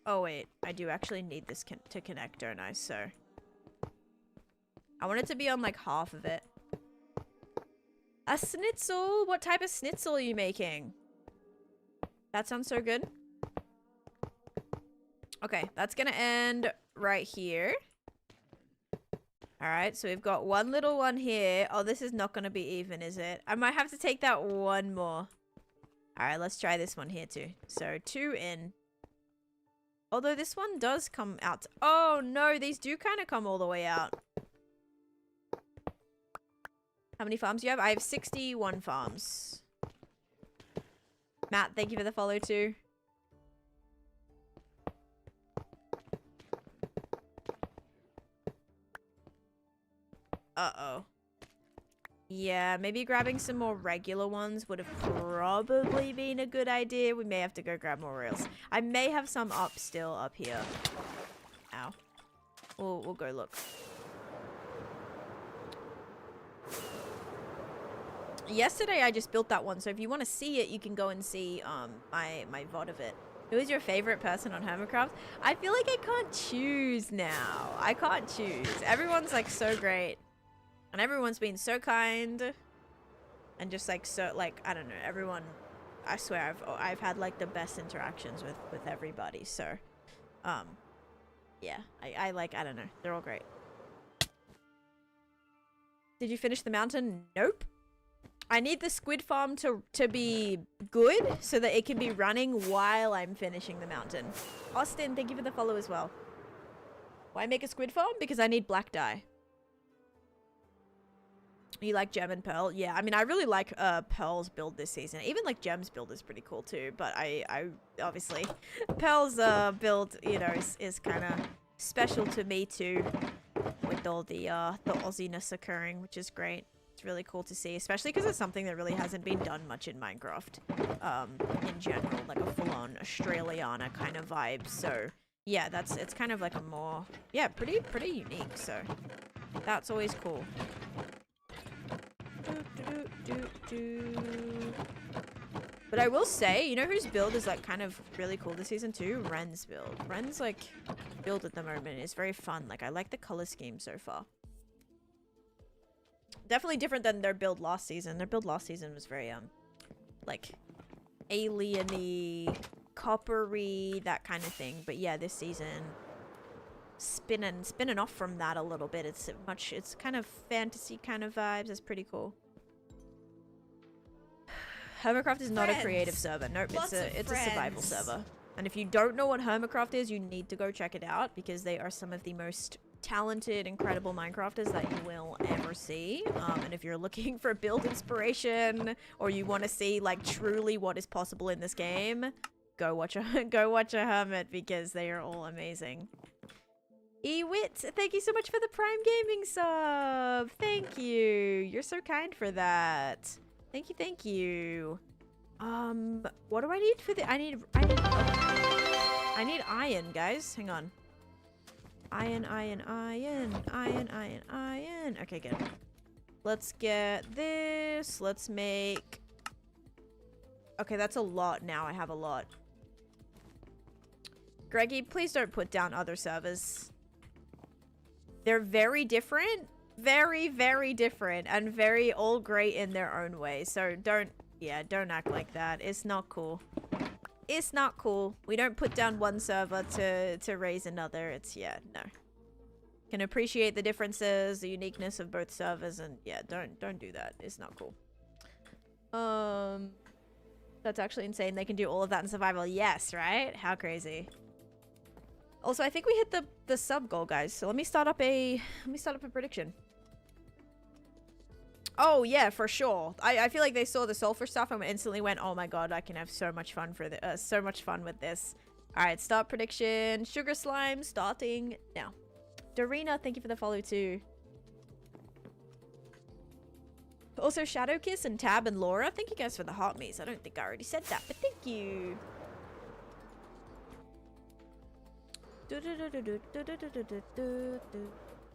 S1: Oh wait, I do actually need this to connect, don't I? So I want it to be on like half of it. A schnitzel? What type of schnitzel are you making? That sounds so good. Okay, that's gonna end right here. Alright, so we've got one little one here. Oh, this is not gonna be even, is it? I might have to take that one more. Alright, let's try this one here too. So 2 in. Although this one does come out. Oh no, these do kind of come all the way out. How many farms do you have? I have 61 farms. Matt, thank you for the follow too. Uh-oh. Yeah, maybe grabbing some more regular ones would have probably been a good idea. We may have to go grab more rails. I may have some still up here. Ow. We'll go look. Yesterday I just built that one, so if you want to see it, you can go and see my VOD of it. Who is your favorite person on Hermitcraft? I feel like I can't choose now. I can't choose. Everyone's like so great. And everyone's been so kind. And just like so, like, I don't know, everyone, I swear I've had like the best interactions with everybody. So, yeah, I don't know. They're all great. Did you finish the mountain? Nope. I need the squid farm to be good so that it can be running while I'm finishing the mountain. Austin, thank you for the follow as well. Why make a squid farm? Because I need black dye. You like Gem and Pearl? Yeah, I mean, I really like Pearl's build this season. Even like Gem's build is pretty cool too. But I obviously, Pearl's build, you know, is kind of special to me too. With all the Aussiness occurring, which is great. It's really cool to see, especially because it's something that really hasn't been done much in Minecraft in general, like a full-on Australiana kind of vibe. So yeah, it's kind of like a more, yeah, pretty unique. So that's always cool. But I will say, you know whose build is like kind of really cool this season too? Ren's build. Ren's like build at the moment is very fun. Like I like the color scheme so far. Definitely different than their build last season. Their build last season was very like alien-y, coppery, that kind of thing. But yeah, this season spinning off from that a little bit. It's kind of fantasy kind of vibes. It's pretty cool. Hermitcraft is not a creative server. Nope, it's a survival server. And if you don't know what Hermitcraft is, you need to go check it out because they are some of the most talented, incredible Minecrafters that you will ever see. And if you're looking for build inspiration or you want to see like truly what is possible in this game, go watch a Hermit because they are all amazing. Ewit, thank you so much for the Prime Gaming sub. Thank you. You're so kind for that. Thank you, thank you. What do I need for the? I need. Oh, I need iron, guys. Hang on. Iron, iron, iron, iron, iron, iron. Okay, good. Let's get this. Let's make... Okay, that's a lot now. I have a lot. Greggy, please don't put down other servers. They're very different. Very, very different. And very all great in their own way. So don't... Yeah, don't act like that. It's not cool. It's not cool. We don't put down one server to raise another. It's, yeah, no. Can appreciate the differences, the uniqueness of both servers, and yeah, don't do that. It's not cool. That's actually insane. They can do all of that in survival. Yes, right? How crazy. Also, I think we hit the sub goal, guys. So let me start up a prediction. Oh yeah, for sure. I feel like they saw the sulfur stuff and instantly went, "Oh my god, I can have so much fun so much fun with this." All right, start prediction. Sugar slime starting now. Dorina, thank you for the follow too. Also, Shadowkiss and Tab and Laura, thank you guys for the hot meats. I don't think I already said that, but thank you.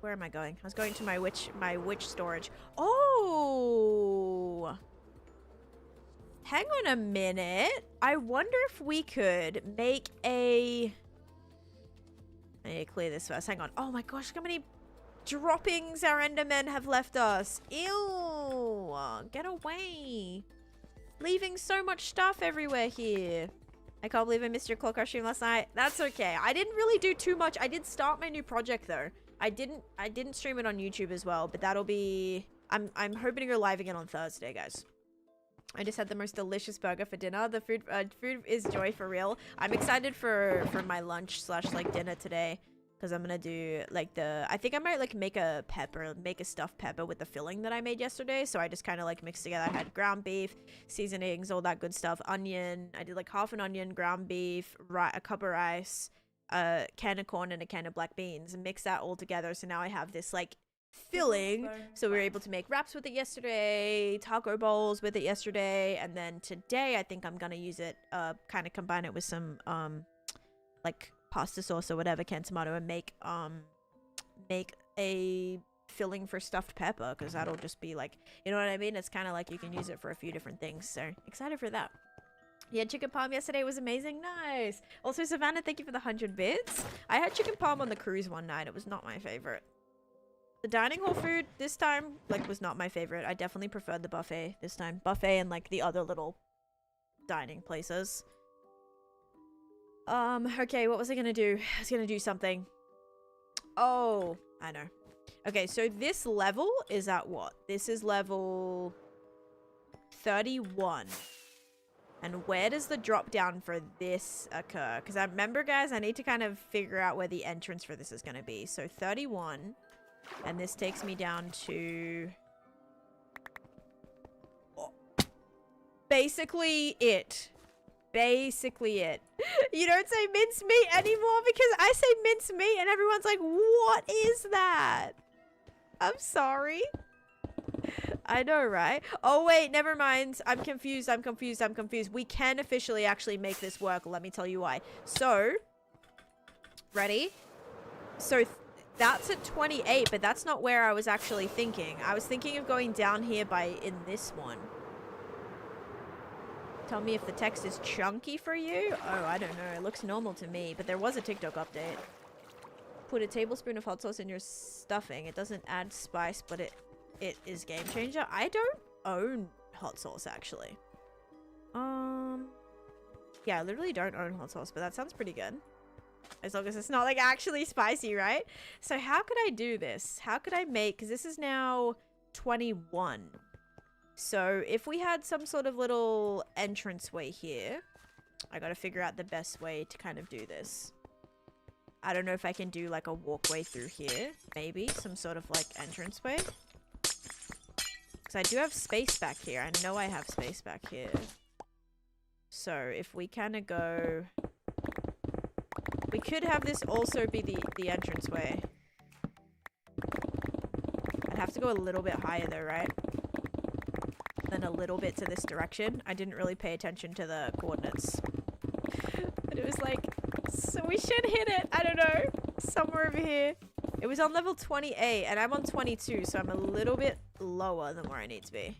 S1: Where am I going? I was going to my witch storage. Oh! Hang on a minute. I wonder if we could make a... I need to clear this first. Hang on. Oh my gosh, look how many droppings our endermen have left us. Ew! Get away. Leaving so much stuff everywhere here. I can't believe I missed your clock stream last night. That's okay. I didn't really do too much. I did start my new project though. I didn't stream it on YouTube as well, but that'll be... I'm hoping to go live again on Thursday, guys. I just had the most delicious burger for dinner. The food is joy for real. I'm excited for my lunch / like dinner today, because I'm gonna do like I think I might like make a stuffed pepper with the filling that I made yesterday. So I just kind of like mixed together. I had ground beef, seasonings, all that good stuff, onion. I did like half an onion, ground beef, a cup of rice, a can of corn, and a can of black beans, and mix that all together. So now I have this like filling. So we were able to make wraps with it yesterday, taco bowls with it yesterday, and then today I think I'm gonna use it, kind of combine it with some like pasta sauce or whatever, canned tomato, and make a filling for stuffed pepper, because that'll just be like, you know what I mean? It's kind of like you can use it for a few different things. So excited for that. Yeah, chicken palm yesterday was amazing. Nice. Also, Savannah, thank you for the 100 bits. I had chicken palm on the cruise one night. It was not my favorite. The dining hall food this time, like, was not my favorite. I definitely preferred the buffet this time. Buffet and, like, the other little dining places. Okay, what was I gonna do? I was gonna do something. Oh, I know. Okay, so this level is at what? This is level 31. And where does the drop down for this occur? Because I remember, guys, I need to kind of figure out where the entrance for this is going to be. So 31. And this takes me down to... Oh. Basically it. Basically it. You don't say mincemeat anymore because I say mincemeat and everyone's like, what is that? I'm sorry. I know, right? Oh, wait, never mind. I'm confused. We can officially actually make this work. Let me tell you why. So, ready? So, that's at 28, but that's not where I was actually thinking. I was thinking of going down here in this one. Tell me if the text is chunky for you. Oh, I don't know. It looks normal to me, but there was a TikTok update. Put a tablespoon of hot sauce in your stuffing. It doesn't add spice, but it is game changer. I don't own hot sauce, actually. Yeah, I literally don't own hot sauce, but that sounds pretty good. As long as it's not, like, actually spicy, right? So how could I do this? How could I make... Because this is now 21. So if we had some sort of little entranceway here... I gotta figure out the best way to kind of do this. I don't know if I can do, like, a walkway through here. Maybe. Some sort of, like, entranceway. Because I do have space back here. I know I have space back here. So, if we kind of go... We could have this also be the entranceway. I'd have to go a little bit higher though, right? Then a little bit to this direction. I didn't really pay attention to the coordinates. But it was like so We should hit it. I don't know. Somewhere over here. It was on level 28 and I'm on 22, so I'm a little bit lower than where I need to be.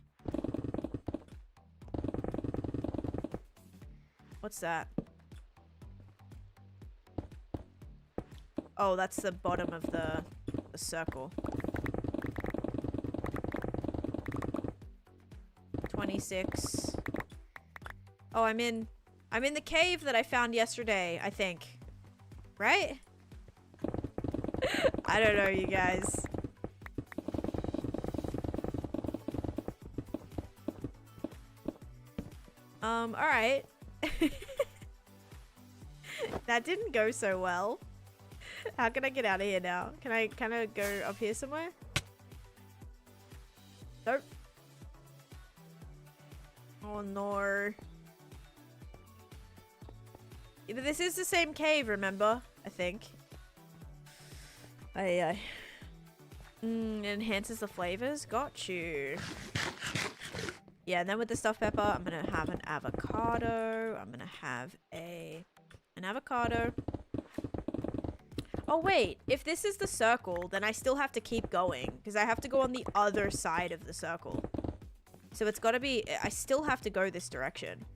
S1: What's that? Oh, that's the bottom of the circle. 26. Oh, I'm in the cave that I found yesterday, I think. Right? I don't know, you guys. Alright. That didn't go so well. How can I get out of here now? Can I kind of go up here somewhere? Nope. Oh no. This is the same cave, remember? I think. It enhances the flavors. Got you. Yeah, and then with the stuffed pepper, I'm gonna have an avocado. I'm gonna have an avocado. Oh wait, if this is the circle, then I still have to keep going because I have to go on the other side of the circle. So it's gotta be, I still have to go this direction.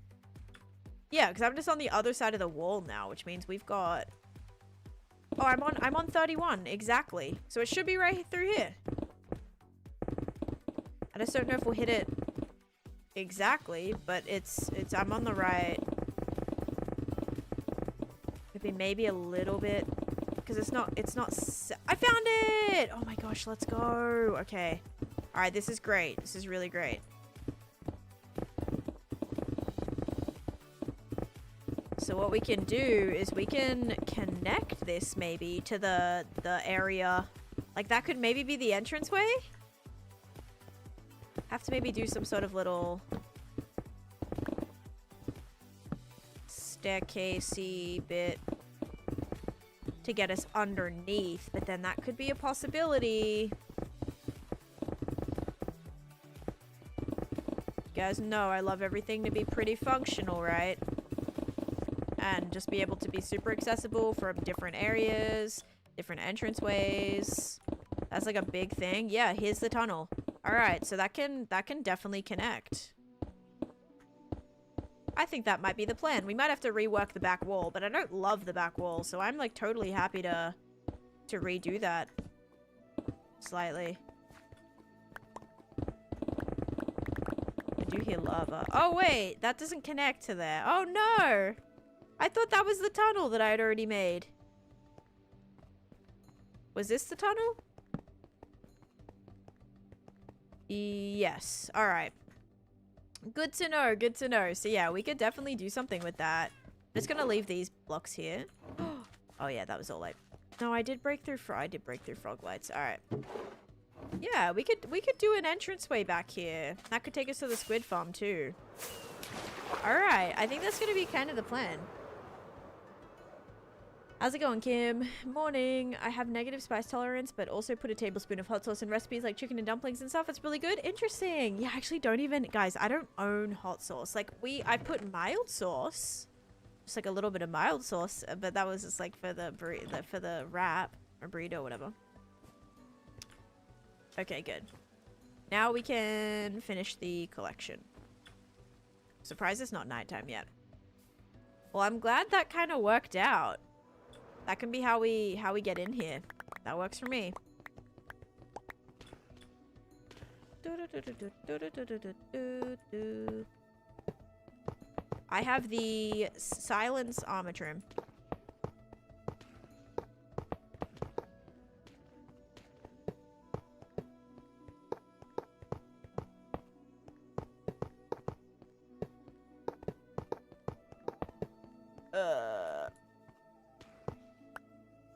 S1: Yeah, because I'm just on the other side of the wall now, which means we've got... Oh, I'm on 31, exactly. So it should be right through here. I just don't know if we'll hit it exactly, but I'm on the right. Maybe a little bit, because it's not, I found it! Oh my gosh, let's go. Okay. All right, this is great. This is really great. So what we can do is we can connect this maybe to the area. Like that could maybe be the entranceway? Have to maybe do some sort of little staircasey bit to get us underneath, but then that could be a possibility. You guys know I love everything to be pretty functional, right? And just be able to be super accessible from different areas, different entranceways. That's like a big thing. Yeah, here's the tunnel. All right, so that can definitely connect. I think that might be the plan. We might have to rework the back wall, but I don't love the back wall, so I'm like totally happy to redo that slightly. I do hear lava. Oh wait, that doesn't connect to there. Oh no! I thought that was the tunnel that I had already made. Was this the tunnel? Yes. All right. Good to know. Good to know. So yeah, we could definitely do something with that. I'm just gonna leave these blocks here. Oh yeah, that was all like... No, I did break through frog lights. All right. Yeah, we could do an entranceway back here. That could take us to the squid farm too. All right. I think that's gonna be kind of the plan. How's it going, Kim? Morning. I have negative spice tolerance, but also put a tablespoon of hot sauce in recipes like chicken and dumplings and stuff. It's really good. Interesting. Yeah, I actually don't even... Guys, I don't own hot sauce. Like, I put mild sauce. Just like a little bit of mild sauce, but that was just like for the wrap or burrito, whatever. Okay, good. Now we can finish the collection. Surprised it's not nighttime yet. Well, I'm glad that kind of worked out. That can be how we get in here. That works for me. I have the silence armor trim.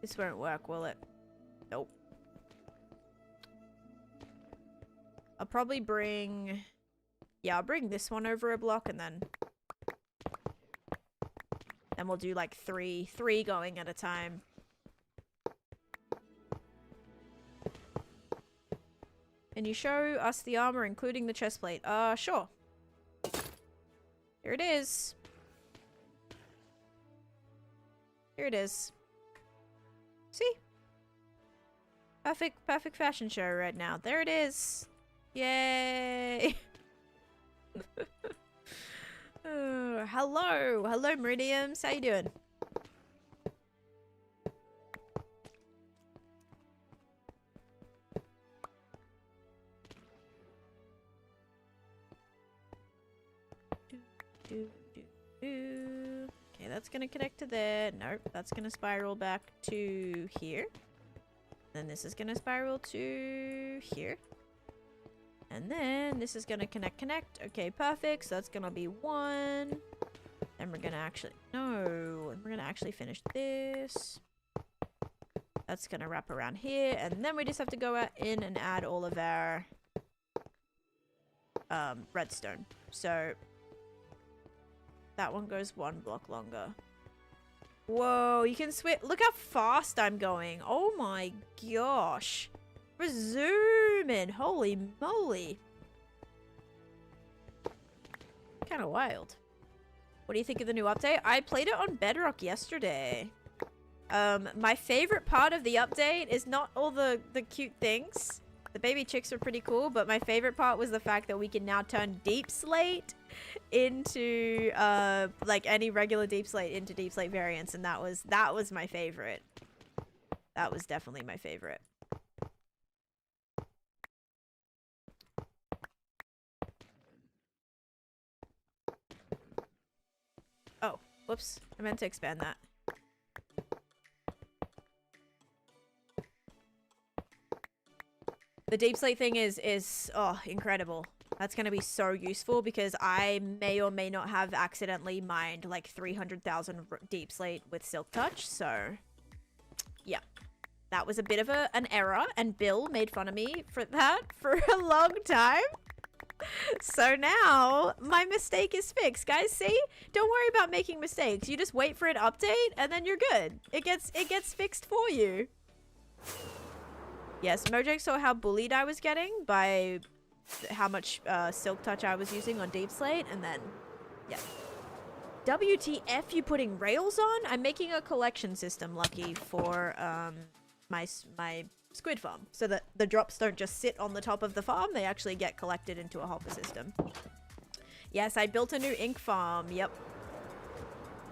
S1: This won't work, will it? Nope. I'll probably bring... Yeah, I'll bring this one over a block and then we'll do like three going at a time. Can you show us the armor, including the chest plate? Sure. Here it is. Here it is. See? Perfect fashion show right now. There it is. Yay! Oh, hello! Hello, Meridiums. How you doing? Okay, that's gonna connect to there. Nope, that's gonna spiral back to here. Then this is gonna spiral to here. And then this is gonna connect. Okay, perfect. So that's gonna be 1. And we're gonna actually... No. And we're gonna actually finish this. That's gonna wrap around here. And then we just have to go out in and add all of our... redstone. So... that one goes 1 block longer. Whoa, you can switch. Look how fast I'm going. Oh my gosh. We're zooming. Holy moly. Kind of wild. What do you think of the new update? I played it on Bedrock yesterday. My favorite part of the update is not all the cute things. The baby chicks are pretty cool, but my favorite part was the fact that we can now turn deep slate into like any regular deep slate into deep slate variants, and that was my favorite. That was definitely my favorite. Oh, whoops. I meant to expand that. The deep slate thing is oh, incredible. That's going to be so useful because I may or may not have accidentally mined like 300,000 deep slate with Silk Touch. So, yeah. That was a bit of an error, and Bill made fun of me for that for a long time. So now my mistake is fixed, guys. See? Don't worry about making mistakes. You just wait for an update and then you're good. It gets fixed for you. Yes, Mojang saw how bullied I was getting by how much Silk Touch I was using on Deep Slate, and then, yeah. WTF, you putting rails on? I'm making a collection system, Lucky, for my squid farm, so that the drops don't just sit on the top of the farm, they actually get collected into a hopper system. Yes, I built a new ink farm, yep.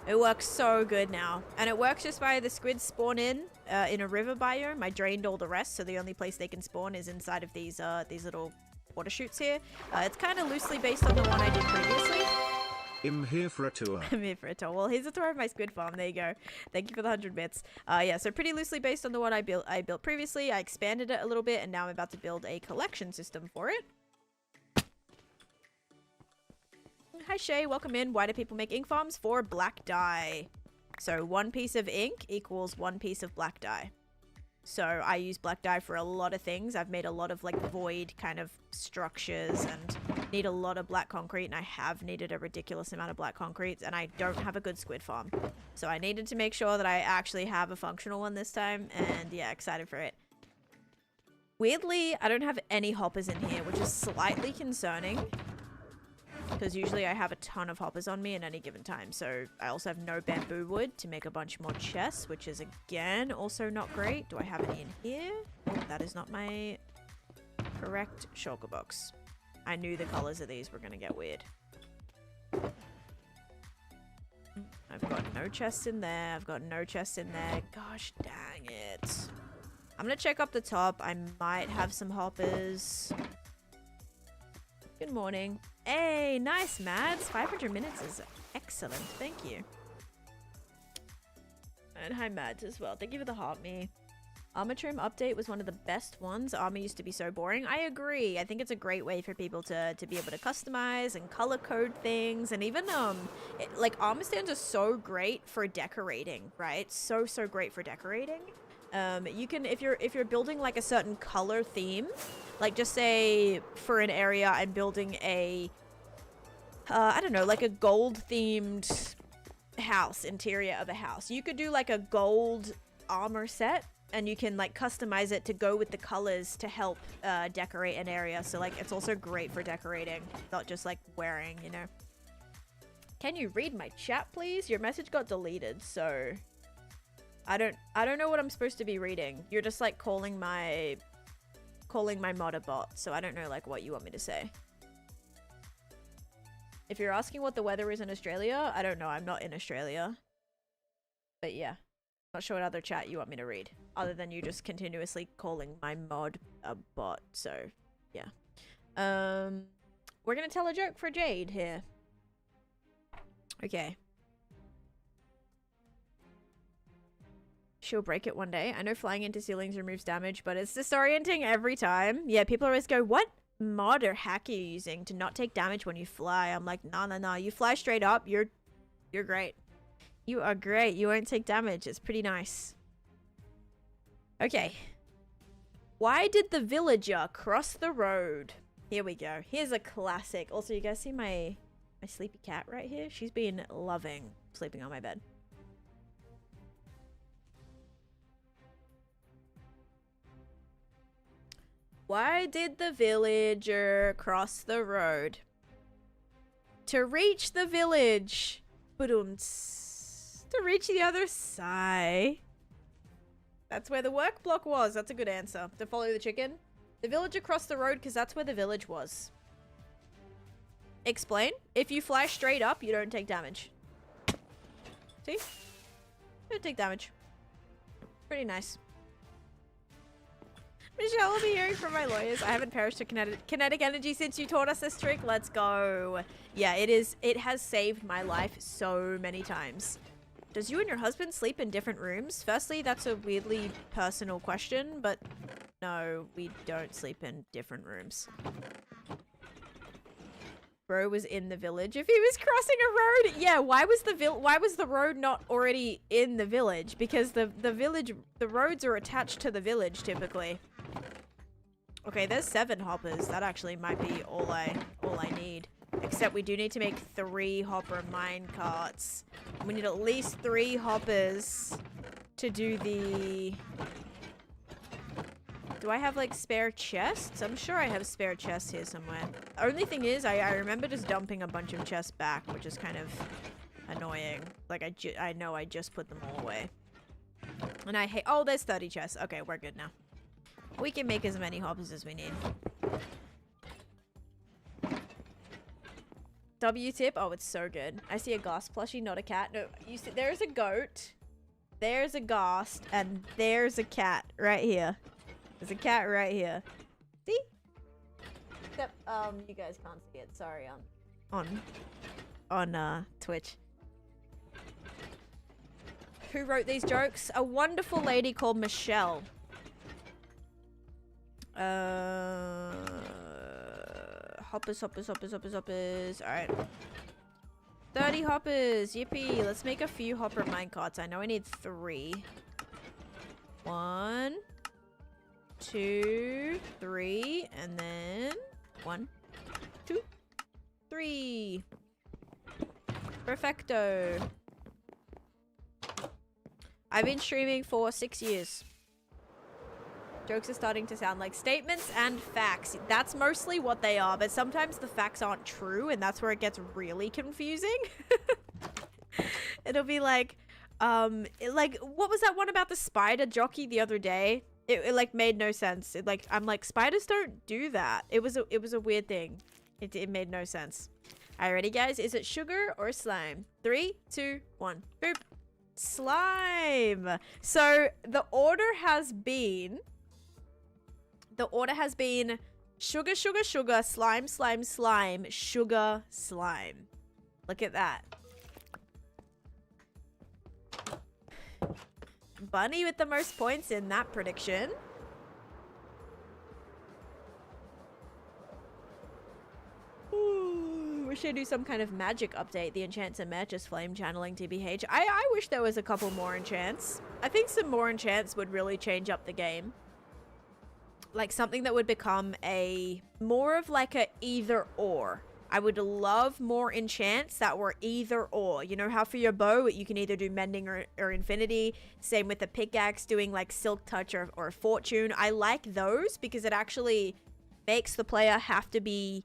S1: It works so good now. And it works just by the squids spawn in a river biome. I drained all the rest, so the only place they can spawn is inside of these little water chutes here. It's kind of loosely based on the one I did previously.
S2: I'm here for a tour.
S1: I'm here for a tour. Well, here's a tour of my squid farm. There you go. Thank you for the 100 bits. Yeah, so pretty loosely based on the one I built previously. I expanded it a little bit, and now I'm about to build a collection system for it. Hi Shay, welcome in. Why do people make ink farms? For black dye. So 1 piece of ink equals 1 piece of black dye. So I use black dye for a lot of things. I've made a lot of like void kind of structures and need a lot of black concrete, and I have needed a ridiculous amount of black concrete, and I don't have a good squid farm. So I needed to make sure that I actually have a functional one this time, and yeah, excited for it. Weirdly, I don't have any hoppers in here, which is slightly concerning. Because usually I have a ton of hoppers on me at any given time. So I also have no bamboo wood to make a bunch more chests, which is again also not great. Do I have any in here? Oh, that is not my correct shulker box. I knew the colors of these were going to get weird. I've got no chests in there. I've got no chests in there. Gosh dang it. I'm going to check up the top. I might have some hoppers. Good morning. Hey, nice, Mads. 500 minutes is excellent. Thank you. And hi, Mads, as well. Thank you for the heart me. Armor trim update was one of the best ones. Armor used to be so boring. I agree. I think it's a great way for people to be able to customize and color code things. And even, like, armor stands are so great for decorating, right? So great for decorating. You can, if you're building like a certain color theme, like just say for an area I'm building a, I don't know, like a gold themed house, interior of a house. You could do like a gold armor set, and you can like customize it to go with the colors to help decorate an area. So like it's also great for decorating, not just like wearing, you know. Can you read my chat, please? Your message got deleted, so I don't know what I'm supposed to be reading. You're just like calling my mod a bot, so I don't know like what you want me to say. If you're asking what the weather is in Australia, I don't know. I'm not in Australia. But yeah, not sure what other chat you want me to read, other than you just continuously calling my mod a bot. So yeah, we're gonna tell a joke for Jade here. Okay. She'll break it one day. I know flying into ceilings removes damage, but it's disorienting every time. Yeah, people always go, what mod or hack are you using to not take damage when you fly? I'm like, nah. You fly straight up, you're great. You are great. You won't take damage. It's pretty nice. Okay. Why did the villager cross the road? Here we go. Here's a classic. Also, you guys see my sleepy cat right here? She's been loving sleeping on my bed. Why did the villager cross the road? To reach the village. To reach the other side. That's where the work block was. That's a good answer. To follow the chicken. The villager crossed the road because that's where the village was. Explain. If you fly straight up, you don't take damage. See? You don't take damage. Pretty nice. Michelle will be hearing from my lawyers. I haven't perished to kinetic energy since you taught us this trick. Let's go. Yeah, it has saved my life so many times. Does you and your husband sleep in different rooms? Firstly, that's a weirdly personal question, but no, we don't sleep in different rooms. Bro was in the village. If he was crossing a road, yeah, why was the road not already in the village? Because the roads are attached to the village typically. Okay, there's 7 hoppers. That actually might be all I need. Except we do need to make 3 hopper mine carts. We need at least 3 hoppers to do the... Do I have like spare chests? I'm sure I have spare chests here somewhere. Only thing is, I remember just dumping a bunch of chests back, which is kind of annoying. Like I know I just put them all away. And I hate... Oh, there's 30 chests. Okay, we're good now. We can make as many hoppers as we need. W-tip. Oh, it's so good. I see a ghast plushie, not a cat. No, you see, there's a goat. There's a ghast. And there's a cat right here. There's a cat right here. See? Except, you guys can't see it. Sorry, on Twitch. Who wrote these jokes? A wonderful lady called Michelle. Hoppers. Alright. 30 hoppers. Yippee. Let's make a few hopper minecarts. I know I need 3. 1, 2, 3, and then 1, 2, 3. Perfecto. I've been streaming for 6 years. Jokes are starting to sound like statements and facts. That's mostly what they are, but sometimes the facts aren't true, and that's where it gets really confusing. It'll be like, what was that one about the spider jockey the other day? It like made no sense. I'm like, spiders don't do that. It was a weird thing. It made no sense. Alrighty, guys. Is it sugar or slime? 3, 2, 1. Boop. Slime. So the order has been sugar, sugar, sugar, slime, slime, slime, sugar, slime. Look at that. Bunny with the most points in that prediction. Ooh, wish I do some kind of magic update. The enchants and matches flame channeling TBH. I wish there was a couple more enchants. I think some more enchants would really change up the game. Like something that would become more of like a either or. I would love more enchants that were either or. You know how for your bow, you can either do mending or infinity. Same with the pickaxe, doing like silk touch or fortune. I like those because it actually makes the player have to be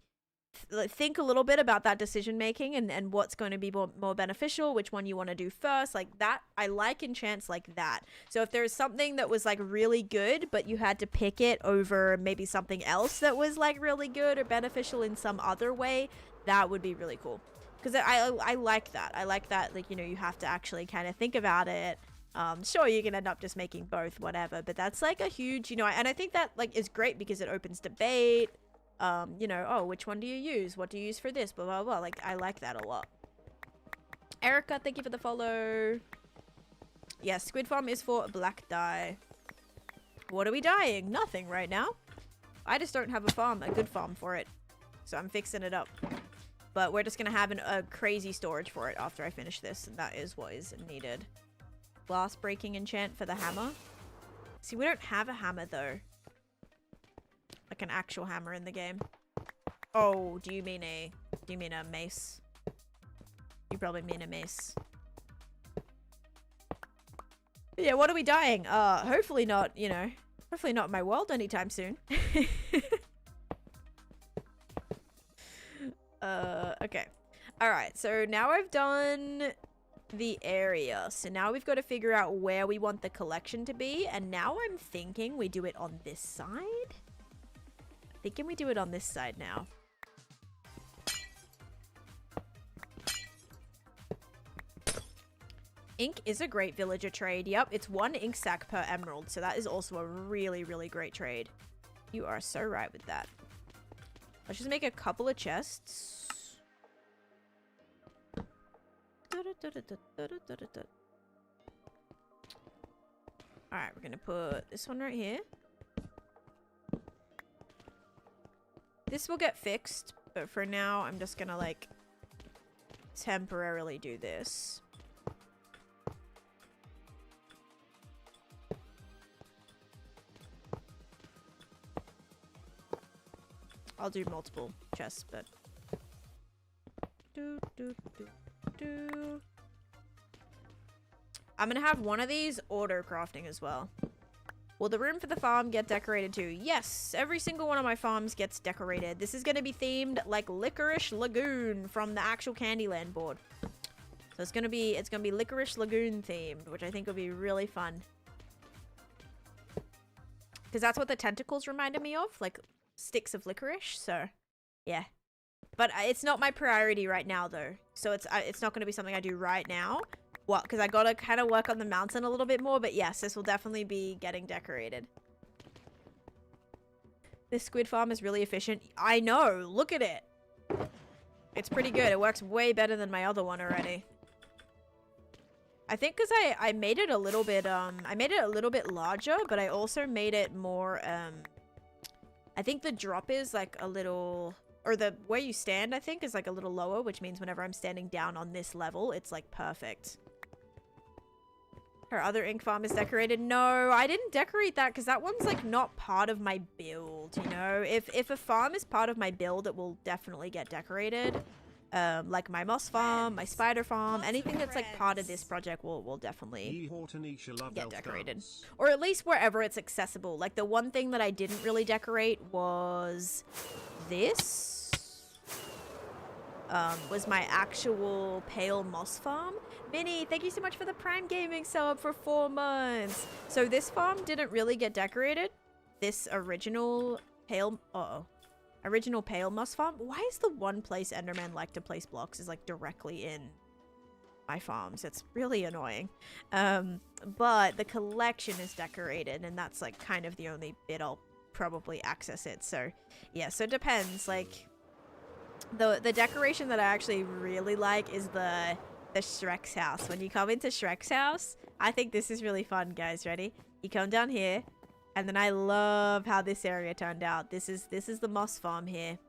S1: think a little bit about that decision making and what's going to be more beneficial, which one you want to do first, like that. I like enchants like that. So if there's something that was like really good, but you had to pick it over maybe something else that was like really good or beneficial in some other way, that would be really cool. Because I like that. I like that, like, you know, you have to actually kind of think about it. Sure, you can end up just making both, whatever, but that's like a huge, you know, and I think that like is great because it opens debate. You know, oh, which one do you use? What do you use for this? Blah, blah, blah. Like, I like that a lot. Erica, thank you for the follow. Yeah, Squid Farm is for black dye. What are we dyeing? Nothing right now. I just don't have a good farm for it. So I'm fixing it up. But we're just going to have a crazy storage for it after I finish this. And that is what is needed. Glass breaking enchant for the hammer. See, we don't have a hammer though. Like an actual hammer in the game. Oh, do you mean a mace? You probably mean a mace. But yeah, what are we dying? Hopefully not, you know, hopefully not my world anytime soon. Okay. Alright, so now I've done the area. So now we've got to figure out where we want the collection to be. And now I'm thinking we do it on this side. Thinking we do it on this side now. Ink is a great villager trade. Yep, it's 1 ink sack per emerald. So that is also a really, really great trade. You are so right with that. Let's just make a couple of chests. Alright, we're gonna put this one right here. This will get fixed, but for now, I'm just gonna, like, temporarily do this. I'll do multiple chests, but... I'm gonna have one of these auto-crafting as well. Will the room for the farm get decorated too? Yes, every single one of my farms gets decorated. This is going to be themed like Licorice Lagoon from the actual Candyland board. So it's going to be Licorice Lagoon themed, which I think will be really fun. Because that's what the tentacles reminded me of, like sticks of licorice. So, yeah. But it's not my priority right now though. So it's not going to be something I do right now. Well, because I gotta kind of work on the mountain a little bit more, but yes, this will definitely be getting decorated. This squid farm is really efficient. I know, look at it. It's pretty good. It works way better than my other one already. I think because I made it a little bit, I made it a little bit larger, but I also made it more, I think the drop is like a little, or the where you stand, I think, is like a little lower, which means whenever I'm standing down on this level, it's like perfect. Her other ink farm is decorated. No, I didn't decorate that because that one's like not part of my build, you know? If a farm is part of my build, it will definitely get decorated. Like my moss farm, my spider farm, anything that's like part of this project will definitely get decorated. Or at least wherever it's accessible. Like the one thing that I didn't really decorate was this. Was my actual pale moss farm. Minnie, thank you so much for the Prime Gaming sub for 4 months. So this farm didn't really get decorated. This original pale... original pale moss farm. Why is the one place Enderman like to place blocks is like directly in my farms? It's really annoying. But the collection is decorated, and that's like kind of the only bit I'll probably access it. So yeah, so it depends. Like the decoration that I actually really like is the Shrek's house. When you come into Shrek's house, I think this is really fun, guys. Ready? You come down here. And then I love how this area turned out. This is the moss farm here.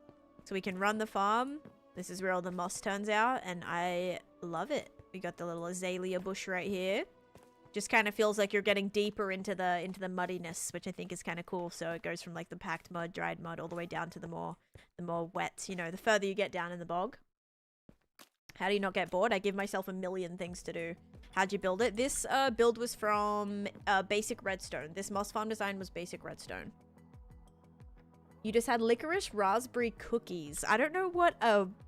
S1: So we can run the farm. This is where all the moss turns out. And I love it. We got the little azalea bush right here. Just kind of feels like you're getting deeper into the muddiness, which I think is kind of cool. So it goes from like the packed mud, dried mud, all the way down to the more wet, you know, the further you get down in the bog. How do you not get bored? I give myself a million things to do. How'd you build it? This build was from basic redstone. This moss farm design was basic redstone. You just had licorice raspberry cookies. I don't know what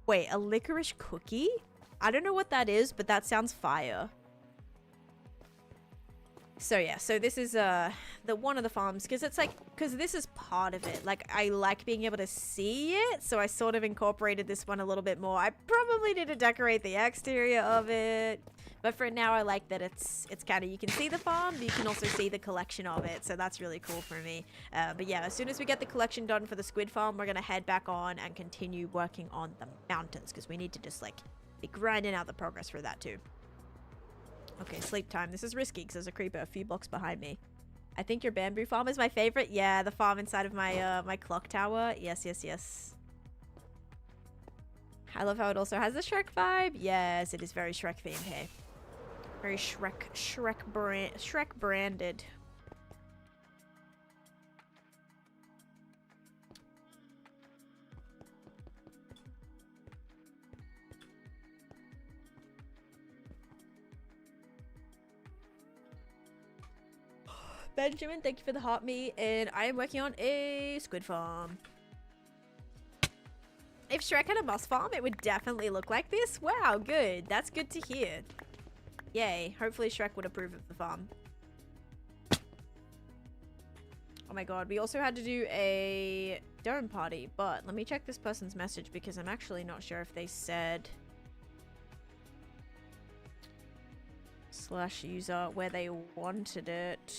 S1: wait, a licorice cookie? I don't know what that is, but that sounds fire. So yeah, so this is the one of the farms, because it's like, because this is part of it. Like, I like being able to see it, so I sort of incorporated this one a little bit more. I probably need to decorate the exterior of it, but for now I like that it's kind of, you can see the farm, but you can also see the collection of it, so that's really cool for me. But yeah, as soon as we get the collection done for the squid farm, we're gonna head back on and continue working on the mountains, because we need to just like be grinding out the progress for that too. Okay, sleep time. This is risky because there's a creeper a few blocks behind me. I think your bamboo farm is my favorite. Yeah, the farm inside of my my clock tower. Yes, yes, yes. I love how it also has the Shrek vibe. Yes, it is very Shrek themed here. Very Shrek branded. Benjamin, thank you for the hot meat, and I am working on a squid farm. If Shrek had a moss farm, it would definitely look like this. Wow, good. That's good to hear. Yay. Hopefully Shrek would approve of the farm. Oh my god, we also had to do a dome party, but let me check this person's message because I'm actually not sure if they said /user where they wanted it.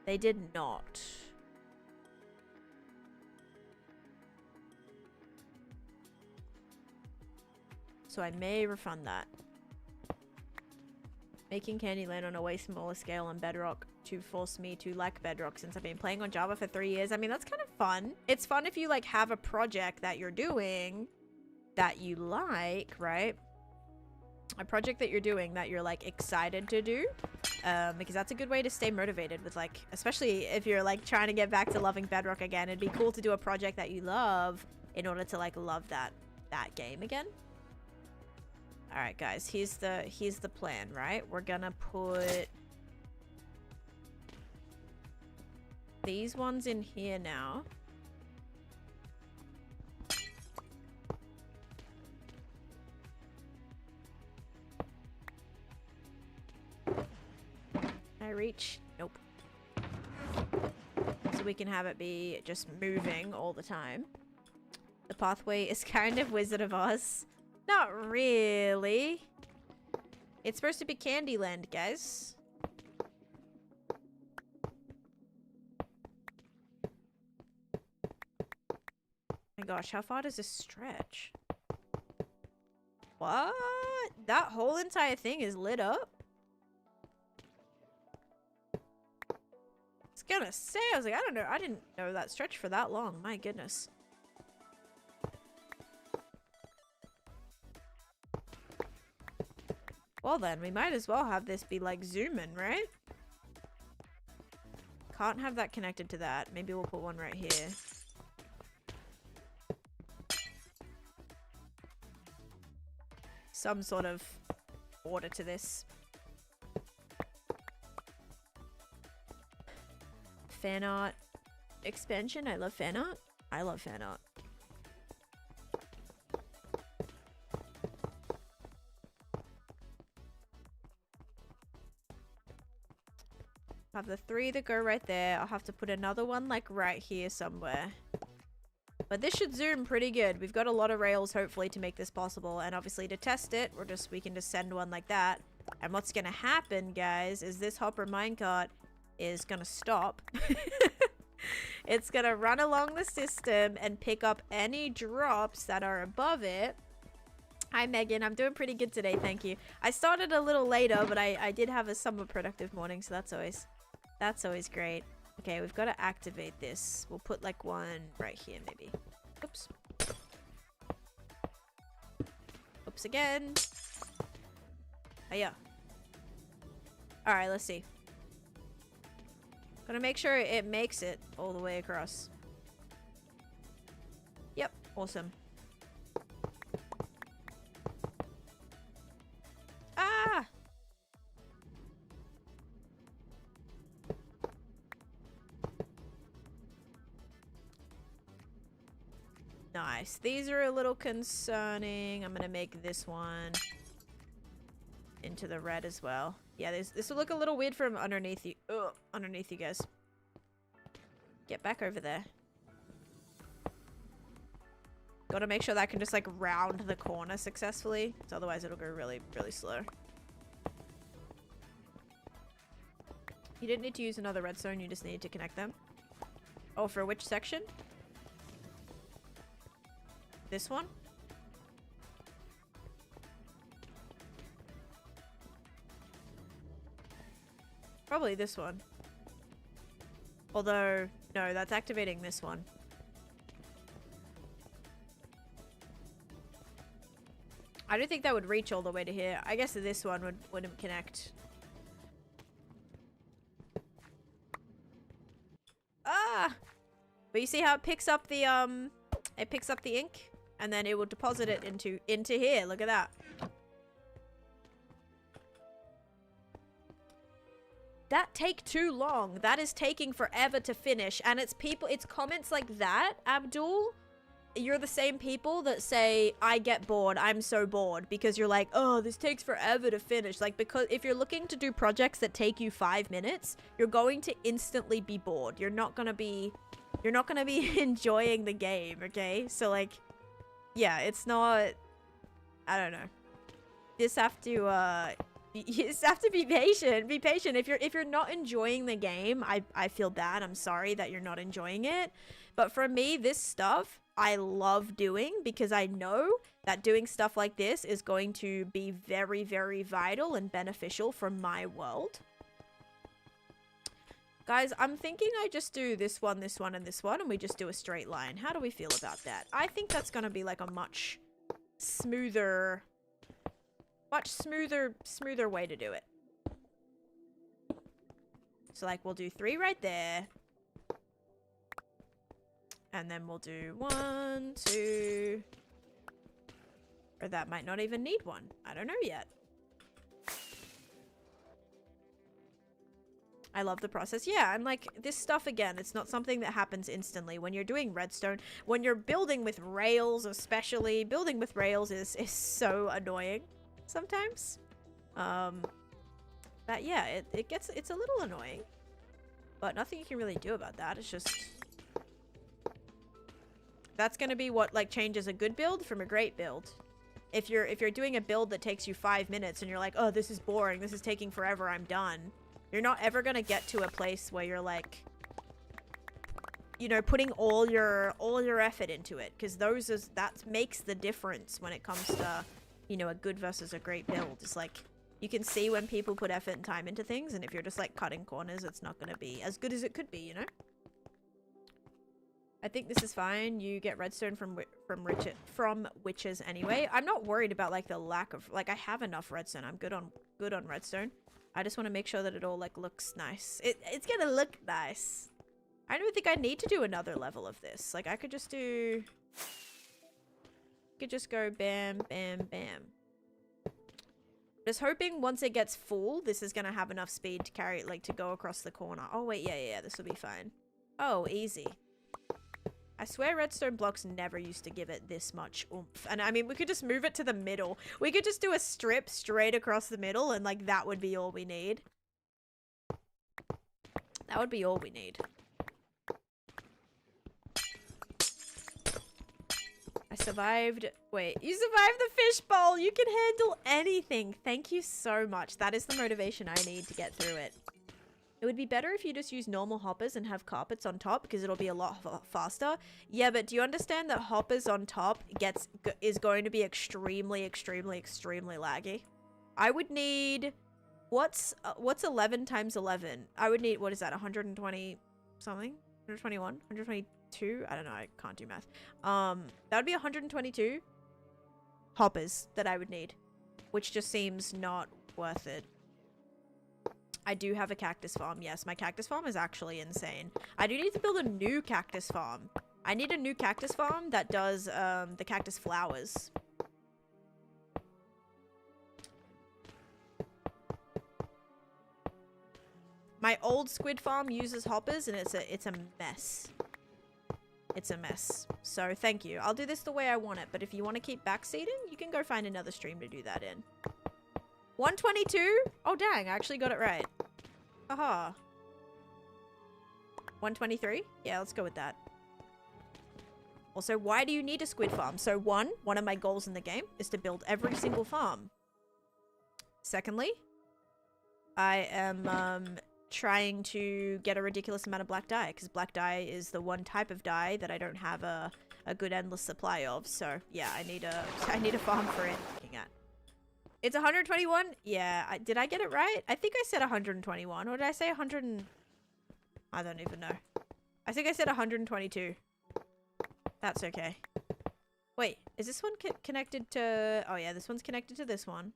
S1: They did not. So I may refund that. Making Candyland on a way smaller scale on Bedrock to force me to like Bedrock since I've been playing on Java for 3 years. I mean, that's kind of fun. It's fun if you like have a project that you're doing that you like, right? A project that you're doing that you're like excited to do. Because that's a good way to stay motivated with like, especially if you're like trying to get back to loving Bedrock again. It'd be cool to do a project that you love in order to like love that game again. All right, guys, here's the plan, right? We're gonna put these ones in here now. Can I reach? Nope. So we can have it be just moving all the time. The pathway is kind of Wizard of Oz. Not really. It's supposed to be Candyland, guys. My gosh, how far does this stretch? What? That whole entire thing is lit up? I was gonna say, I was like, I don't know. I didn't know that stretched for that long. My goodness. Well then, we might as well have this be like zooming, right? Can't have that connected to that. Maybe we'll put one right here. Some sort of order to this. Fan art expansion. I love fan art. I love fan art. I have the 3 that go right there. I'll have to put another one like right here somewhere. But this should zoom pretty good. We've got a lot of rails hopefully to make this possible, and obviously to test it, we can just send one like that. And what's gonna happen, guys, is this hopper minecart is gonna stop. It's gonna run along the system and pick up any drops that are above it. Hi Megan, I'm doing pretty good today, thank you. I started a little later, but I did have a somewhat productive morning, so that's always great. Okay, we've got to activate this. We'll put like one right here maybe. Oops. Oops again. Oh yeah. Alright, let's see. Gotta make sure it makes it all the way across. Yep, awesome. Ah! Nice. These are a little concerning. I'm gonna make this one into the red as well. Yeah, this will look a little weird from underneath you. Ugh, underneath you guys. Get back over there. Gotta make sure that I can just like round the corner successfully. So otherwise it'll go really, really slow. You didn't need to use another redstone, you just needed to connect them. Oh, for which section? This one? Probably this one. Although, no, that's activating this one. I don't think that would reach all the way to here. I guess this one wouldn't connect. Ah! But you see how it picks up the ink? And then it will deposit it into here. Look at that. That take too long. That is taking forever to finish. And it's comments like that, Abdul. You're the same people that say, I get bored, I'm so bored. Because you're like, oh, this takes forever to finish. Like, because if you're looking to do projects that take you 5 minutes, you're going to instantly be bored. You're not gonna be enjoying the game, okay? So like, yeah, it's not, I don't know. You just have to be patient. Be patient. If you're not enjoying the game, I feel bad. I'm sorry that you're not enjoying it. But for me, this stuff I love doing because I know that doing stuff like this is going to be very, very vital and beneficial for my world. Guys, I'm thinking I just do this one, and this one, and we just do a straight line. How do we feel about that? I think that's gonna be like a much smoother way to do it. So like we'll do 3 right there. And then we'll do 1, 2. Or that might not even need 1. I don't know yet. I love the process. Yeah, and like this stuff again, it's not something that happens instantly. When you're doing redstone, when you're building with rails especially, building with rails is so annoying sometimes. But yeah, it's a little annoying. But nothing you can really do about that. It's just... That's gonna be what like changes a good build from a great build. If you're doing a build that takes you 5 minutes and you're like, oh, this is boring, this is taking forever, I'm done. You're not ever gonna get to a place where you're like, you know, putting all your effort into it, because that makes the difference when it comes to, you know, a good versus a great build. It's like you can see when people put effort and time into things, and if you're just like cutting corners, it's not gonna be as good as it could be, you know. I think this is fine. You get redstone from witches anyway. I'm not worried about like the lack of, like, I have enough redstone. I'm good on redstone. I just want to make sure that it all like looks nice. It's gonna look nice. I don't think I need to do another level of this. Like I could just do, go bam, bam, bam. Just hoping once it gets full, this is gonna have enough speed to carry it, like to go across the corner. Oh wait, yeah, this will be fine. Oh, easy. I swear redstone blocks never used to give it this much oomph. And I mean, we could just move it to the middle. We could just do a strip straight across the middle and like that would be all we need. That would be all we need. I survived. Wait, you survived the fishbowl. You can handle anything. Thank you so much. That is the motivation I need to get through it. It would be better if you just use normal hoppers and have carpets on top because it'll be a lot faster. Yeah, but do you understand that hoppers on top is going to be extremely, extremely, extremely laggy? I would need... What's 11 times 11? I would need... What is that? 120 something? 121? 122? I don't know. I can't do math. That would be 122 hoppers that I would need, which just seems not worth it. I do have a cactus farm. Yes, my cactus farm is actually insane. I do need to build a new cactus farm. I need a new cactus farm that does the cactus flowers. My old squid farm uses hoppers and it's a mess. it's a mess. So thank you. I'll do this the way I want it, but if you want to keep backseating, you can go find another stream to do that in. 122? Oh dang, I actually got it right. Aha. 123? Yeah, let's go with that. Also, why do you need a squid farm? So one of my goals in the game is to build every single farm. Secondly, I am trying to get a ridiculous amount of black dye, because black dye is the one type of dye that I don't have a good endless supply of. So yeah, I need a farm for it. Looking at. It's 121? Yeah, did I get it right? I think I said 121, or did I say 100 and... I don't even know. I think I said 122. That's okay. Wait, is this one connected to... Oh yeah, this one's connected to this one.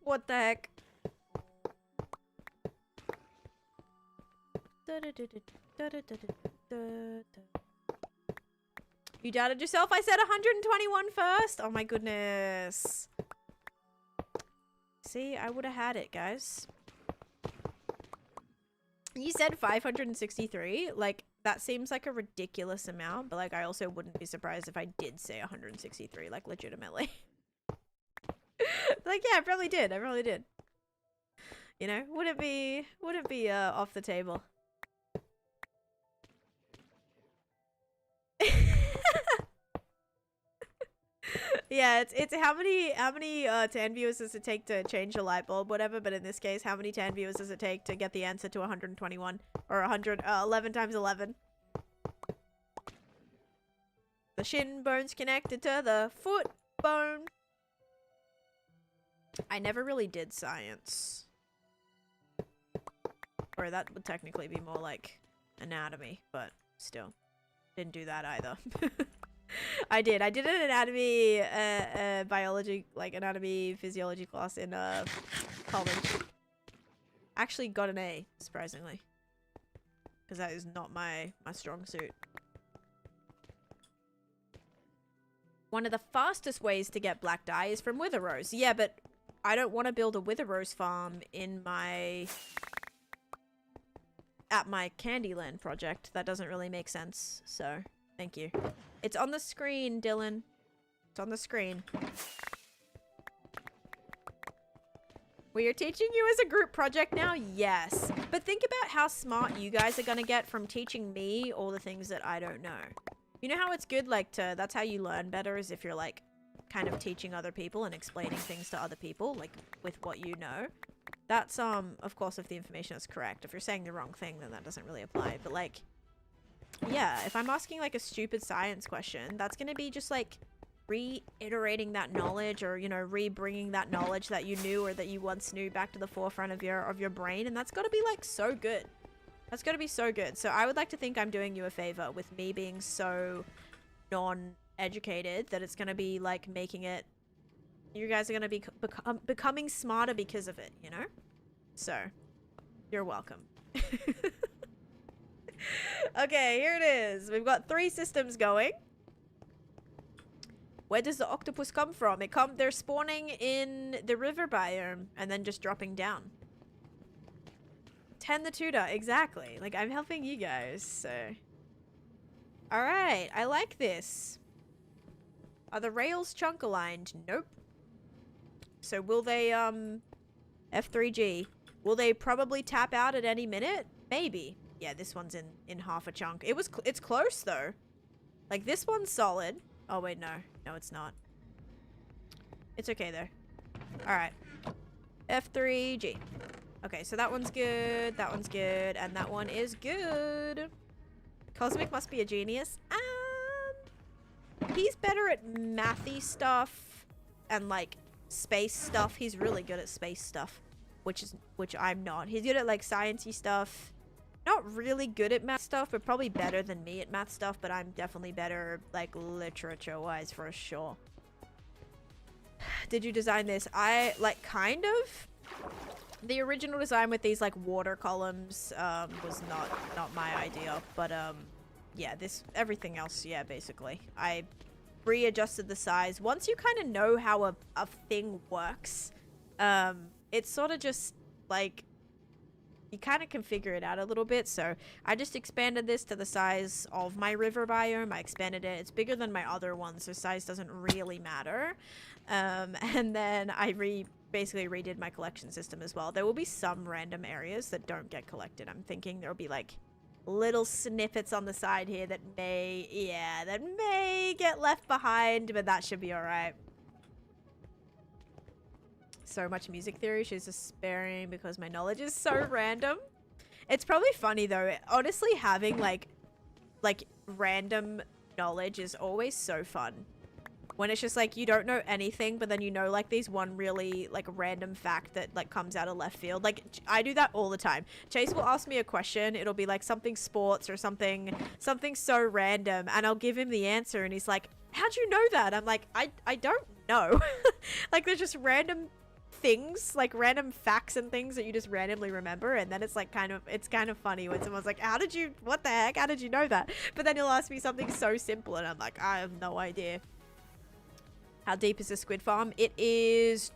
S1: What the heck? You doubted yourself? I said 121 first? Oh my goodness. See, I would have had it, guys. You said 563? Like, that seems like a ridiculous amount, but like, I also wouldn't be surprised if I did say 163, like, legitimately. Like, yeah, I probably did. I probably did. You know, would it be off the table? Yeah, it's how many tan viewers does it take to change a light bulb, whatever, but in this case, how many tan viewers does it take to get the answer to 121 or 11 times 11? The shin bone's connected to the foot bone. I never really did science. Or that would technically be more like anatomy, but still. Didn't do that either. I did an anatomy, biology, like anatomy, physiology class in, college. Actually got an A, surprisingly. Because that is not my strong suit. One of the fastest ways to get black dye is from wither rose. Yeah, but I don't want to build a wither rose farm in my... at my Candyland project. That doesn't really make sense, so thank you. It's on the screen, Dylan. It's on the screen. We are teaching you as a group project now? Yes. But think about how smart you guys are gonna get from teaching me all the things that I don't know. You know how it's good, like, that's how you learn better, is if you're, like, kind of teaching other people and explaining things to other people, like, with what you know. That's, of course, if the information is correct. If you're saying the wrong thing, then that doesn't really apply. But, like, yeah, if I'm asking, like, a stupid science question, that's gonna be just, like, reiterating that knowledge, or, you know, re-bringing that knowledge that you knew or that you once knew back to the forefront of your brain, and that's gotta be, like, so good. That's gotta be so good. So I would like to think I'm doing you a favor with me being so non-educated that it's gonna be, like, making it... You guys are gonna be becoming smarter because of it, you know? So, you're welcome. Okay, here it is. We've got 3 systems going. Where does the octopus come from? They're spawning in the river biome and then just dropping down. 10 the tutor, exactly. Like, I'm helping you guys, so. Alright, I like this. Are the rails chunk aligned? Nope. So will they, F3G, will they probably tap out at any minute? Maybe. Yeah, this one's in half a chunk. It's close, though. Like, this one's solid. Oh, wait, no. No, it's not. It's okay, though. Alright. F3G. Okay, so that one's good, and that one is good. Cosmic must be a genius. He's better at mathy stuff and, like, space stuff. He's really good at space stuff, which I'm not. He's good at, like, sciencey stuff. Not really good at math stuff, but probably better than me at math stuff, but I'm definitely better, like, literature-wise, for sure. Did you design this? Like, kind of. The original design with these, like, water columns, was not my idea, but, yeah, everything else, yeah, basically. I readjusted the size. Once you kind of know how a thing works, it's sort of just, like, you kind of can figure it out a little bit. So I just expanded this to the size of my river biome. I expanded it. It's bigger than my other one, so size doesn't really matter. And then I basically redid my collection system as well. There will be some random areas that don't get collected. I'm thinking there'll be like little snippets on the side here that may get left behind, but that should be all right. So much music theory. She's despairing because my knowledge is so random. It's probably funny though. Honestly, having like random knowledge is always so fun. When it's just like you don't know anything, but then you know like these one really like random fact that like comes out of left field. Like I do that all the time. Chase will ask me a question. It'll be like something sports or something so random, and I'll give him the answer, and he's like, "How'd you know that?" I'm like, I don't know. Like there's just random things, like random facts and things that you just randomly remember, and then it's like it's kind of funny when someone's like, what the heck, how did you know that? But then he'll ask me something so simple and I'm like, I have no idea. How deep is the squid farm? It is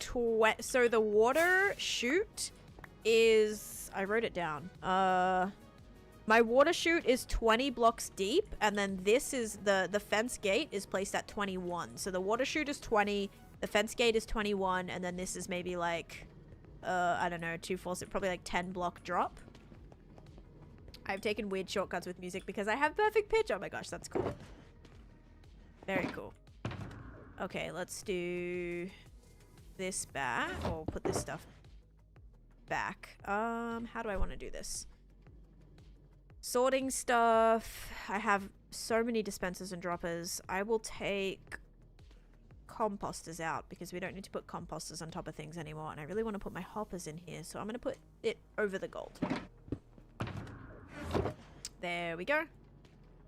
S1: so the water chute is, I wrote it down, my water chute is 20 blocks deep, and then this is the fence gate is placed at 21. So the water chute is 20, the fence gate is 21, and then this is maybe like, I don't know, 2 4, probably like 10 block drop. I've taken weird shortcuts with music because I have perfect pitch. Oh my gosh, that's cool. Very cool. Okay, let's do this back, or put this stuff back. How do I want to do this? Sorting stuff. I have so many dispensers and droppers. I will take composters out because we don't need to put composters on top of things anymore, and I really want to put my hoppers in here, so I'm going to put it over the gold. There we go.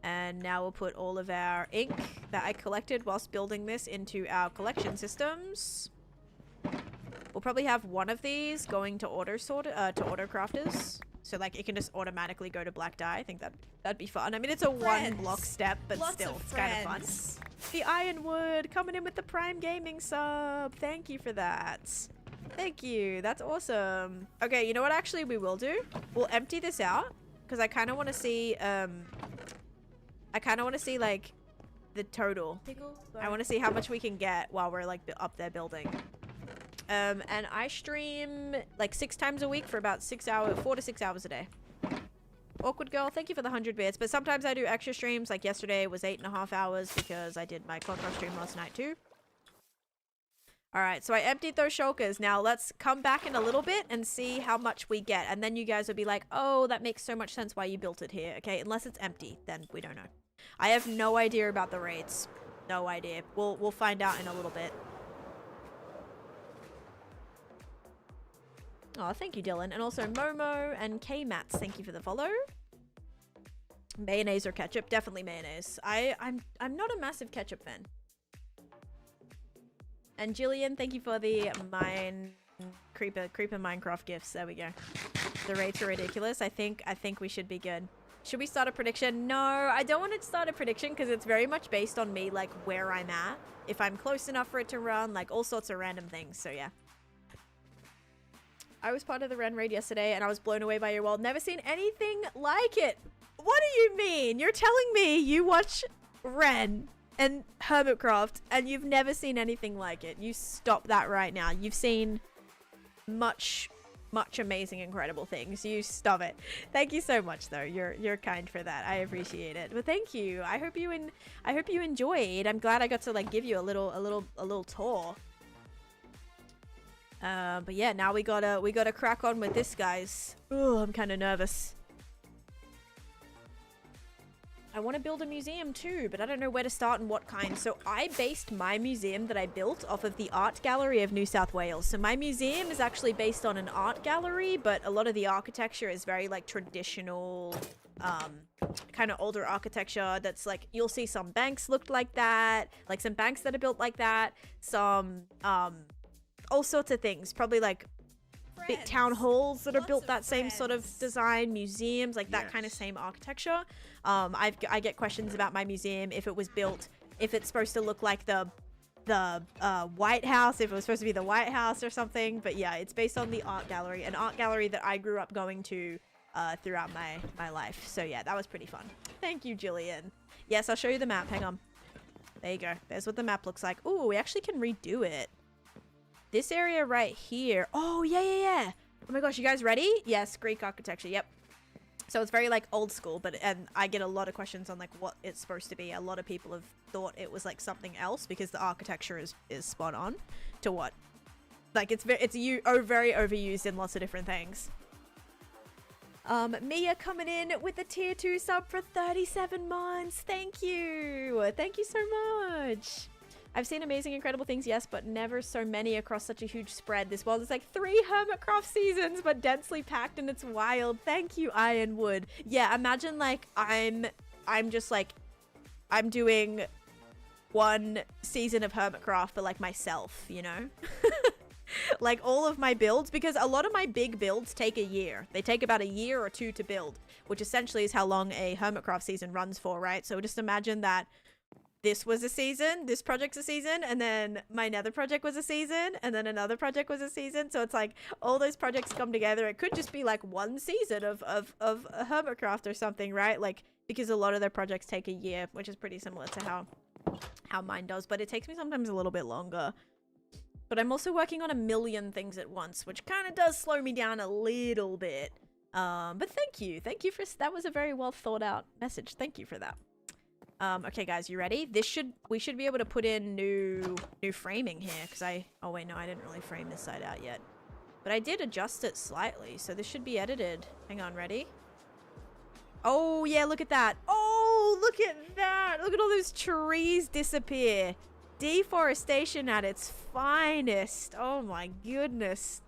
S1: And now we'll put all of our ink that I collected whilst building this into our collection systems. We'll probably have one of these going to auto crafters. So like it can just automatically go to black dye. I think that'd be fun. I mean, it's a one block step, but still, it's kind of fun. The Ironwood coming in with the Prime Gaming sub. Thank you for that. Thank you. That's awesome. Okay, you know what actually we will do? We'll empty this out because I kind of want to see like the total. I want to see how much we can get while we're like up there building. And I stream like 6 times a week for about 4 to 6 hours a day. Awkward girl, thank you for the 100 bits. But sometimes I do extra streams. Like yesterday was 8.5 hours because I did my Clockrock stream last night too. All right, so I emptied those shulkers. Now let's come back in a little bit and see how much we get. And then you guys will be like, oh, that makes so much sense why you built it here. Okay, unless it's empty, then we don't know. I have no idea about the raids. No idea. We'll find out in a little bit. Oh, thank you, Dylan. And also Momo and K-Mats, thank you for the follow. Mayonnaise or ketchup? Definitely mayonnaise. I'm not a massive ketchup fan. And Jillian, thank you for the creeper Minecraft gifts. There we go. The rates are ridiculous. I think we should be good. Should we start a prediction? No, I don't want to start a prediction because it's very much based on me, like where I'm at. If I'm close enough for it to run, like all sorts of random things. So yeah. I was part of the Ren raid yesterday and I was blown away by your world. Never seen anything like it. What do you mean? You're telling me you watch Ren and Hermitcraft and you've never seen anything like it. You stop that right now. You've seen much amazing, incredible things. You stop it. Thank you so much though. You're kind for that. I appreciate it. But thank you. I hope you enjoyed. I'm glad I got to like give you a little tour. But yeah, now we gotta crack on with this, guys. Oh, I'm kind of nervous. I want to build a museum too, but I don't know where to start and what kind. So I based my museum that I built off of the Art Gallery of New South Wales. So my museum is actually based on an art gallery, but a lot of the architecture is very like traditional, kind of older architecture that's like, you'll see some banks looked like that, like some banks that are built like that, some, all sorts of things, probably like big town halls that are built that same sort of design, museums, like that kind of same architecture. I get questions about my museum, if it was built, if it's supposed to look like the the White House, if it was supposed to be the White House or something. But yeah, it's based on the art gallery, an art gallery that I grew up going to throughout my life. So yeah, that was pretty fun. Thank you, Jillian. Yes, I'll show you the map. Hang on. There you go. There's what the map looks like. Ooh, we actually can redo it. This area right here. Oh, yeah. Oh my gosh, you guys ready? Yes, Greek architecture. Yep. So it's very like old school, and I get a lot of questions on like what it's supposed to be. A lot of people have thought it was like something else because the architecture is spot on to what, like it's very overused in lots of different things. Mia coming in with the tier 2 sub for 37 months. Thank you so much. I've seen amazing, incredible things, yes, but never so many across such a huge spread. This world is like 3 Hermitcraft seasons, but densely packed and it's wild. Thank you, Ironwood. Yeah, imagine like I'm just like, I'm doing 1 season of Hermitcraft for like myself, you know? Like all of my builds, because a lot of my big builds take a year. They take about a year or 2 to build, which essentially is how long a Hermitcraft season runs for, right? So just imagine that this was a season, this project's a season, and then my nether project was a season, and then another project was a season. So it's like all those projects come together. It could just be like 1 season of Hermitcraft or something, right? Like, because a lot of their projects take a year, which is pretty similar to how mine does, but it takes me sometimes a little bit longer. But I'm also working on a million things at once, which kind of does slow me down a little bit. But thank you for that. Was a very well thought out message. Thank you for that. Okay guys, you ready? We should be able to put in new framing here, because oh wait, no, I didn't really frame this side out yet. But I did adjust it slightly, so this should be edited. Hang on, ready? Oh yeah, look at that. Oh, look at that. Look at all those trees disappear. Deforestation at its finest. Oh my goodness.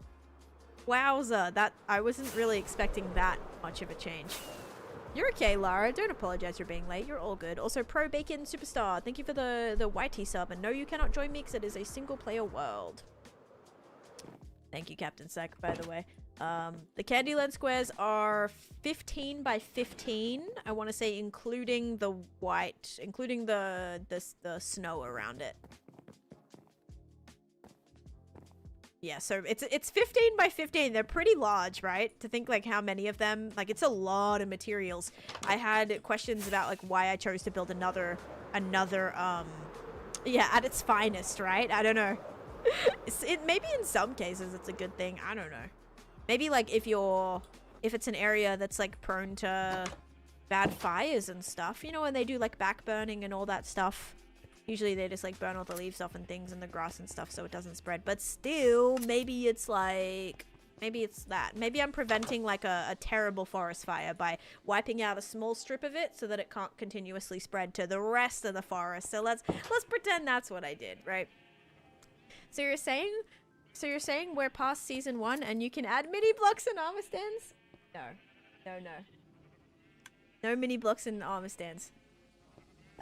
S1: Wowza, I wasn't really expecting that much of a change. You're okay, Lara. Don't apologize for being late. You're all good. Also, Pro Bacon Superstar, thank you for the YT sub. And no, you cannot join me because it is a single-player world. Thank you, Captain Sec, by the way. The Candyland squares are 15 by 15. I want to say including the white, including the snow around it. Yeah, so it's 15 by 15. They're pretty large, right? To think like how many of them, like it's a lot of materials. I had questions about like why I chose to build another yeah, at its finest, right? I don't know. Maybe in some cases it's a good thing. I don't know. Maybe like if it's an area that's like prone to bad fires and stuff, you know, when they do like back burning and all that stuff. Usually they just like burn all the leaves off and things and the grass and stuff so it doesn't spread. But still, maybe it's like, maybe it's that. Maybe I'm preventing like a terrible forest fire by wiping out a small strip of it so that it can't continuously spread to the rest of the forest. So let's pretend that's what I did, right? So you're saying we're past season 1 and you can add mini blocks and armor stands? No. No mini blocks and armor stands.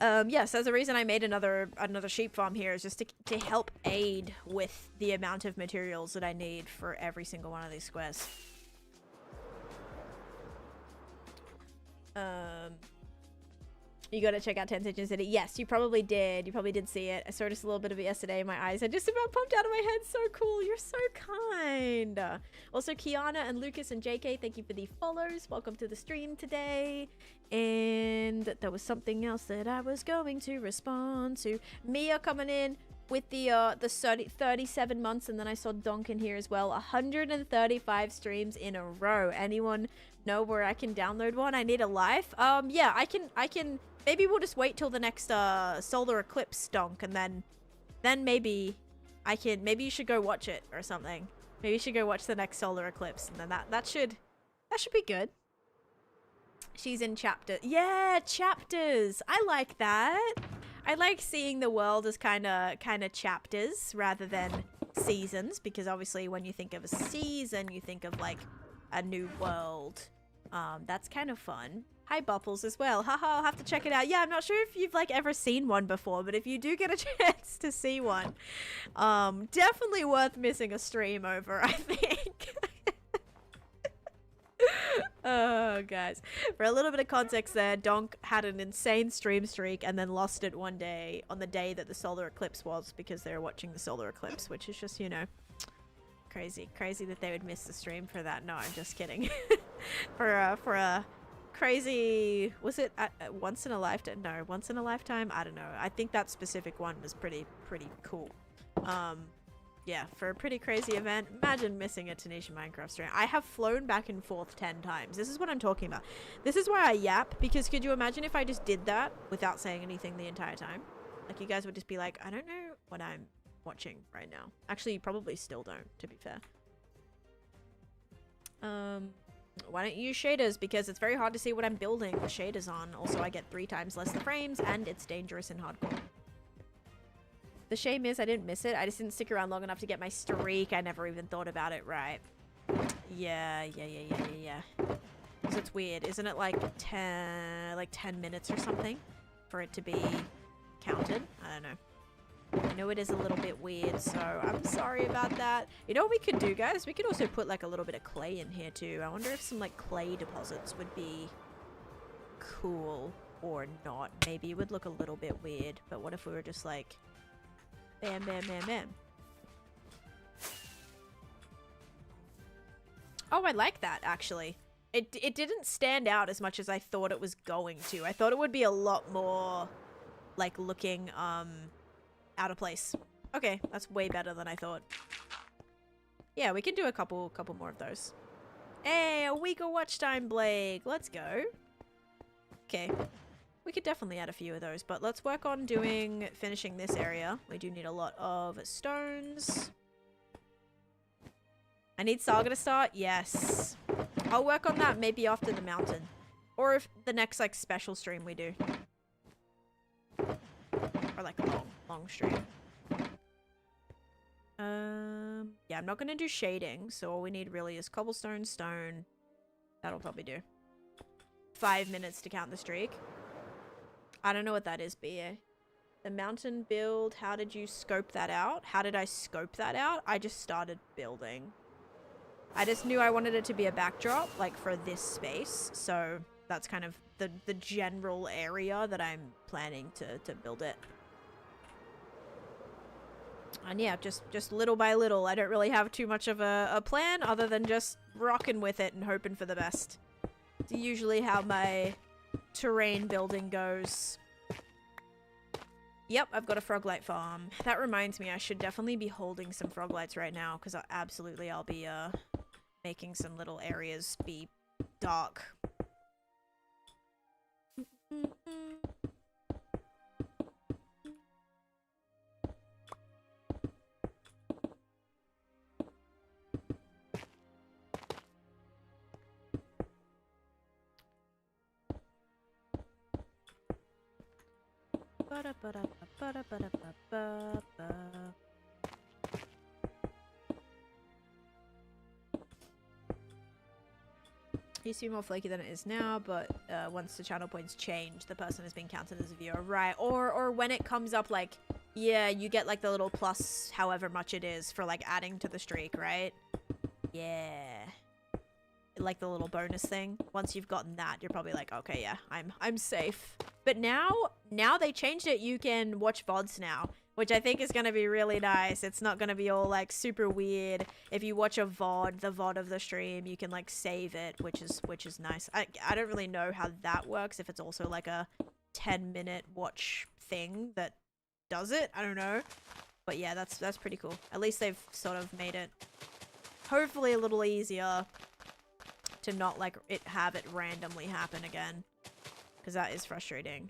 S1: Yes, there's a reason I made another sheep farm here, is just to help aid with the amount of materials that I need for every single one of these squares. You gotta check out 10 City City. Yes, you probably did. You probably did see it. I saw just a little bit of it yesterday. My eyes had just about pumped out of my head. So cool. You're so kind. Also, Kiana and Lucas and JK, thank you for the follows. Welcome to the stream today. And there was something else that I was going to respond to. Mia coming in with the 37 months, and then I saw Donk in here as well. 135 streams in a row. Anyone know where I can download one? I need a life. Yeah, I can. Maybe we'll just wait till the next solar eclipse, Donk, and then maybe I can. Maybe you should go watch it or something. Maybe you should go watch the next solar eclipse, and then that should be good. She's in chapter. Yeah, chapters. I like that. I like seeing the world as kind of chapters rather than seasons, because obviously when you think of a season, you think of like a new world. That's kind of fun. Hi, Bupples as well. Haha, I'll have to check it out. Yeah, I'm not sure if you've like ever seen one before, but if you do get a chance to see one, definitely worth missing a stream over, I think. Oh, guys. For a little bit of context there, Donk had an insane stream streak and then lost it one day on the day that the solar eclipse was because they were watching the solar eclipse, which is just, you know, crazy. Crazy that they would miss the stream for that. No, I'm just kidding. for a crazy... Was it once in a lifetime? No, once in a lifetime? I don't know. I think that specific one was pretty cool. Yeah, for a pretty crazy event. Imagine missing a Taneesha Minecraft stream. I have flown back and forth 10 times. This is what I'm talking about. This is why I yap, because could you imagine if I just did that without saying anything the entire time? Like, you guys would just be like, I don't know what I'm watching right now. Actually, you probably still don't, to be fair. Why don't you use shaders? Because it's very hard to see what I'm building with shaders on. Also, I get 3 times less the frames, and it's dangerous in hardcore. The shame is I didn't miss it. I just didn't stick around long enough to get my streak. I never even thought about it, right? Yeah. Because it's weird. Isn't it like 10 minutes or something for it to be counted? I don't know. I know it is a little bit weird, so I'm sorry about that. You know what we could do, guys? We could also put like a little bit of clay in here too. I wonder if some like clay deposits would be cool or not. Maybe it would look a little bit weird, but what if we were just like... Bam, bam, bam, bam. Oh, I like that, actually. It didn't stand out as much as I thought it was going to. I thought it would be a lot more, like, looking, out of place. Okay, that's way better than I thought. Yeah, we can do a couple more of those. Hey, a week of watch time, Blake. Let's go. Okay. We could definitely add a few of those, but let's work on finishing this area. We do need a lot of stones. I need Saga to start? Yes. I'll work on that maybe after the mountain. Or if the next, like, special stream we do. Or, like, a long stream. Yeah, I'm not gonna do shading, so all we need really is cobblestone, stone. That'll probably do. 5 minutes to count the streak. I don't know what that is, BA. The mountain build, how did you scope that out? How did I scope that out? I just started building. I just knew I wanted it to be a backdrop, like for this space. So that's kind of the general area that I'm planning to build it. And yeah, just little by little. I don't really have too much of a plan other than just rocking with it and hoping for the best. It's usually how my terrain building goes. Yep, I've got a frog light farm. That reminds me, I should definitely be holding some frog lights right now, because I'll be making some little areas be dark. It used to be more flaky than it is now, but once the channel points change, the person is being counted as a viewer, right? Or when it comes up, like, yeah, you get like the little plus, however much it is for like adding to the streak, right? Yeah, like the little bonus thing. Once you've gotten that, you're probably like, okay, yeah, I'm safe. But now they changed it. You can watch VODs now, which I think is going to be really nice. It's not going to be all like super weird. If you watch a VOD, the VOD of the stream, you can like save it, which is nice. I don't really know how that works. If it's also like a 10-minute watch thing that does it, I don't know. But yeah, that's pretty cool. At least they've sort of made it hopefully a little easier to not like have it randomly happen again, because that is frustrating.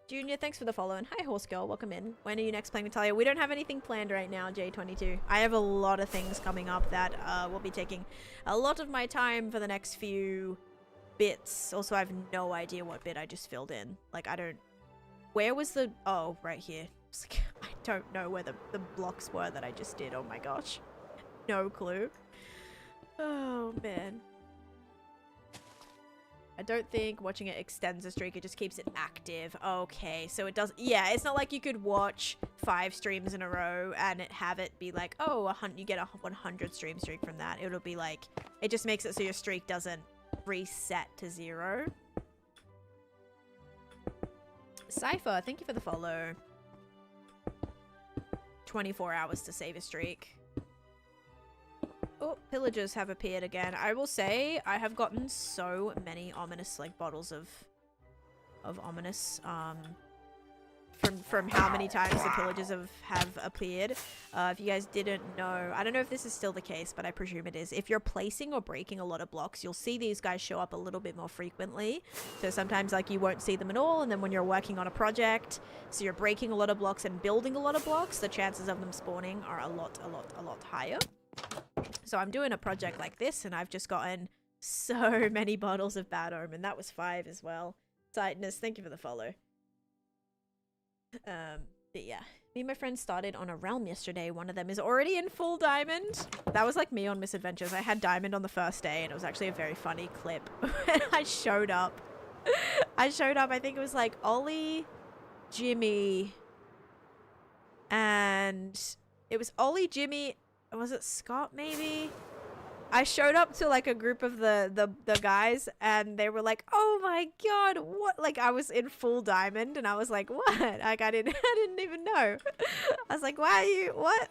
S1: Junior, thanks for the follow, and hi horse girl, welcome in. When are you next playing Natalia? We don't have anything planned right now, J22. I have a lot of things coming up that will be taking a lot of my time for the next few bits. Also, I have no idea what bit I just filled in. Like, I don't... Where was the... Oh, right here. Like, I don't know where the blocks were that I just did. Oh my gosh. No clue. Oh, man. I don't think watching it extends the streak. It just keeps it active. Okay, so it does... Yeah, it's not like you could watch 5 streams in a row and have it be like, oh, you get a 100 stream streak from that. It'll be like... It just makes it so your streak doesn't reset to 0. Cypher, thank you for the follow. 24 hours to save a streak. Oh, pillagers have appeared again. I will say I have gotten so many ominous like bottles of ominous from how many times the pillagers have appeared. If you guys didn't know, I don't know if this is still the case, but I presume it is. If you're placing or breaking a lot of blocks, you'll see these guys show up a little bit more frequently. So sometimes like you won't see them at all, and then when you're working on a project, so you're breaking a lot of blocks and building a lot of blocks, the chances of them spawning are a lot higher. So I'm doing a project like this, and I've just gotten so many bottles of Bad Omen. That was 5 as well. Titanus, thank you for the follow. But yeah, me and my friends started on a realm yesterday. One of them is already in full diamond. That was like me on Misadventures. I had diamond on the first day, and it was actually a very funny clip when I showed up. I think it was like Ollie, Jimmy, and it was Ollie, Jimmy, was it Scott maybe? I showed up to like a group of the guys, and they were like, "Oh my god, what?" Like I was in full diamond, and I was like, "What?" Like I didn't even know. I was like, "Why are you? What?"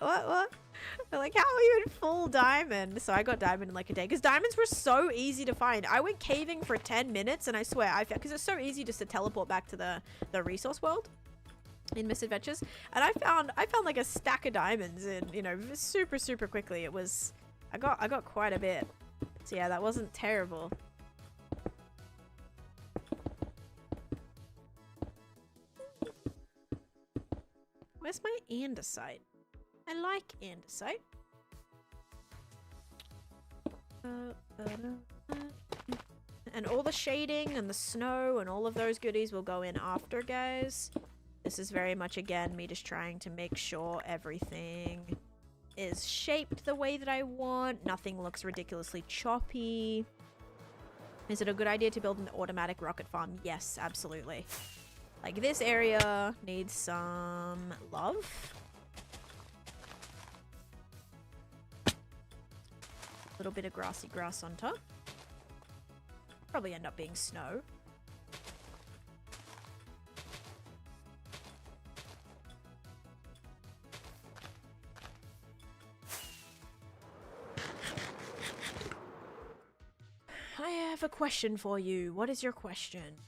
S1: They're like, "How are you in full diamond?" So I got diamond in like a day because diamonds were so easy to find. I went caving for 10 minutes, and I swear because it's so easy just to teleport back to the resource world in Misadventures, and I found like a stack of diamonds in, you know, super quickly. It was. I got quite a bit. So yeah, that wasn't terrible. Where's my andesite? I like andesite. And all the shading and the snow and all of those goodies will go in after, guys. This is very much, again, me just trying to make sure everything is shaped the way that I want. Nothing looks ridiculously choppy. Is it a good idea to build an automatic rocket farm? Yes, absolutely. Like this area needs some love. A little bit of grassy grass on top. Probably end up being snow. I have a question for you. What is your question?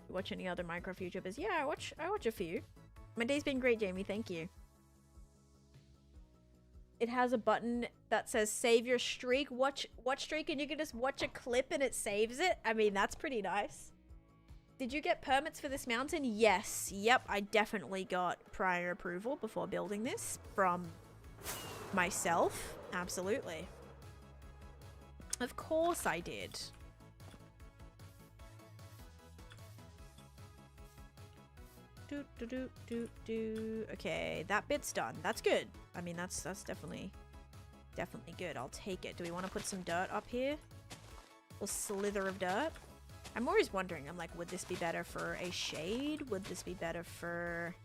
S1: You watch any other Minecraft YouTubers? Yeah, I watch a few. My day's been great, Jamie. Thank you. It has a button that says save your streak. Watch streak, and you can just watch a clip and it saves it. I mean, that's pretty nice. Did you get permits for this mountain? Yes. Yep, I definitely got prior approval before building this from myself. Absolutely. Of course I did. Okay, that bit's done. That's good. I mean, that's definitely good. I'll take it. Do we want to put some dirt up here? A slither of dirt? I'm always wondering, I'm like, would this be better for a shade? Would this be better for,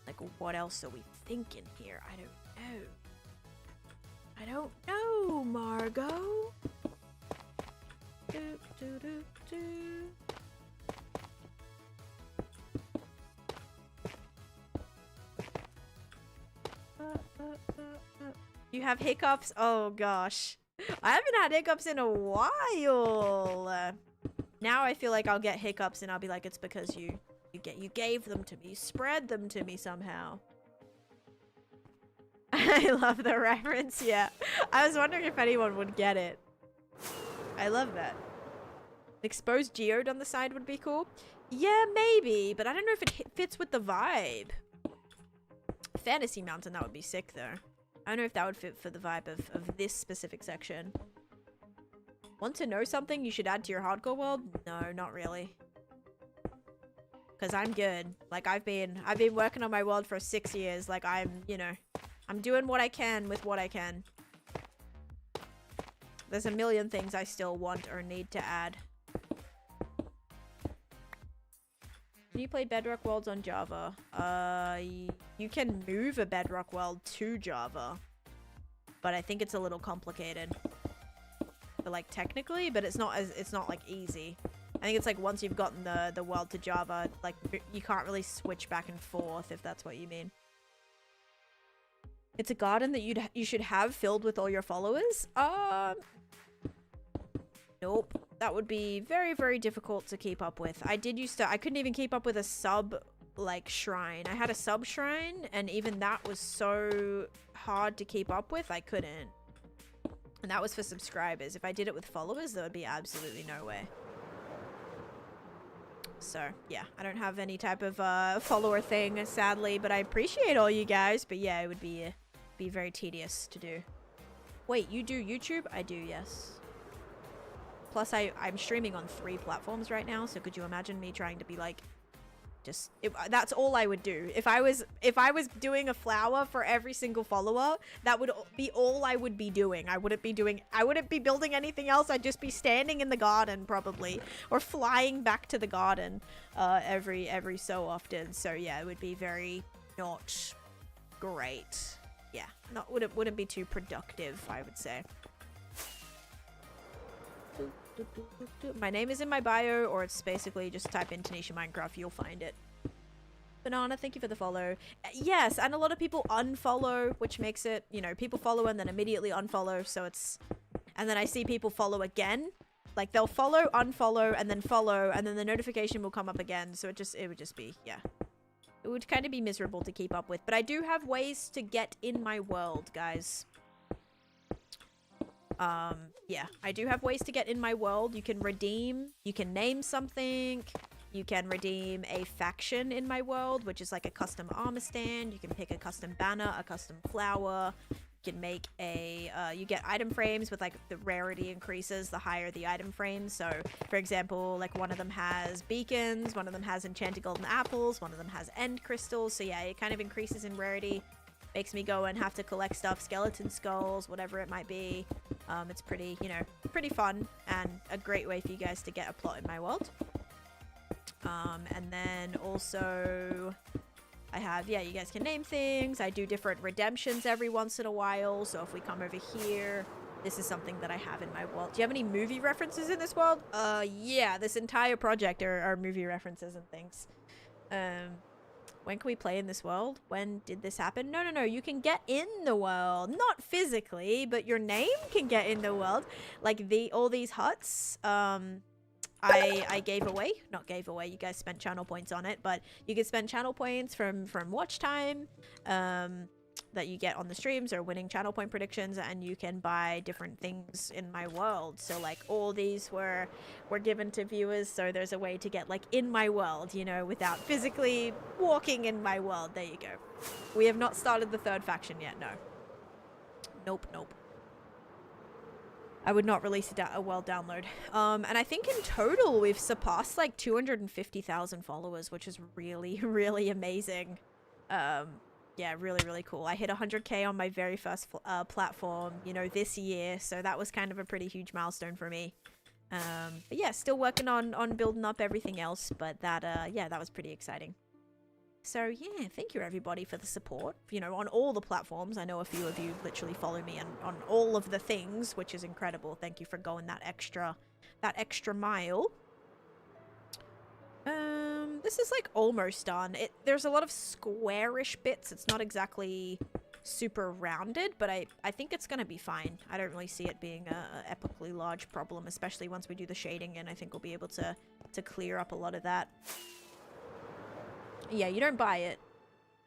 S1: like, what else are we thinking here? I don't know, Margot. You have hiccups? Oh gosh. I haven't had hiccups in a while. Now I feel like I'll get hiccups and I'll be like, it's because you gave them to me. You spread them to me somehow. I love the reference, yeah. I was wondering if anyone would get it. I love that. Exposed geode on the side would be cool. Yeah, maybe, but I don't know if it fits with the vibe. Fantasy Mountain, that would be sick though. I don't know if that would fit for the vibe of this specific section. Want to know something you should add to your hardcore world? No, not really. Because I'm good. Like, I've been working on my world for 6 years. Like, you know, I'm doing what I can with what I can. There's a million things I still want or need to add. Can you play Bedrock Worlds on Java? You can move a Bedrock World to Java. But I think it's a little complicated. subscriber, like, technically, but it's not like easy. I think it's like once you've gotten the world to Java, like, you can't really switch back and forth, if that's what you mean. It's a garden that you should have filled with all your followers? Nope. That would be very, very difficult to keep up with. I couldn't even keep up with a sub, like, shrine. I had a sub shrine, and even that was so hard to keep up with, I couldn't. And that was for subscribers. If I did it with followers, there would be absolutely no way. So, yeah, I don't have any type of follower thing, sadly, but I appreciate all you guys. But yeah, it would be very tedious to do. Wait, you do YouTube? I do, yes. Plus, I'm streaming on 3 platforms right now, so could you imagine me trying to be like, that's all I would do. If I was doing a flower for every single follower, that would be all I would be doing. I wouldn't be building anything else. I'd just be standing in the garden probably, or flying back to the garden every so often. So yeah, it would be very not great. Yeah, wouldn't be too productive, I would say. My name is in my bio, or it's basically just type in Taneesha Minecraft, you'll find it. Banana, thank you for the follow. Yes, and a lot of people unfollow, which makes it, you know, people follow and then immediately unfollow, so it's... And then I see people follow again. Like, they'll follow, unfollow, and then the notification will come up again, so it would just be, yeah. It would kind of be miserable to keep up with, but I do have ways to get in my world, guys. Yeah, I do have ways to get in my world. You can redeem, you can name something, you can redeem a faction in my world, which is like a custom armor stand. You can pick a custom banner, a custom flower. You can make a, you get item frames with like the rarity increases the higher the item frames. So, for example, like one of them has beacons, one of them has enchanted golden apples, one of them has end crystals. So yeah, it kind of increases in rarity. Makes me go and have to collect stuff, skeleton skulls, whatever it might be. It's pretty, you know, pretty fun and a great way for you guys to get a plot in my world. And then also I have, yeah, you guys can name things. I do different redemptions every once in a while. So if we come over here, this is something that I have in my world. Do you have any movie references in this world? Yeah, this entire project are movie references and things. When can we play in this world? When did this happen? No. You can get in the world. Not physically, but your name can get in the world. Like all these huts, I gave away. Not gave away. You guys spent channel points on it, but you can spend channel points from watch time that you get on the streams or winning channel point predictions, and you can buy different things in my world. So like all these were given to viewers, so there's a way to get like in my world, you know, without physically walking in my world. There you go. We have not started the 3rd faction yet. No. Nope. I would not release a world download. And I think in total we've surpassed like 250,000 followers, which is really, really amazing. Yeah, really, really cool. I hit 100K on my very first platform, you know, this year. So that was kind of a pretty huge milestone for me. But yeah, still working on building up everything else. But that, yeah, that was pretty exciting. So yeah, thank you everybody for the support, you know, on all the platforms. I know a few of you literally follow me on all of the things, which is incredible. Thank you for going that extra mile. This is like almost done. There's a lot of squarish bits. It's not exactly super rounded, but I think it's gonna be fine. I don't really see it being a epically large problem, especially once we do the shading, and I think we'll be able to clear up a lot of that. Yeah, you don't buy it.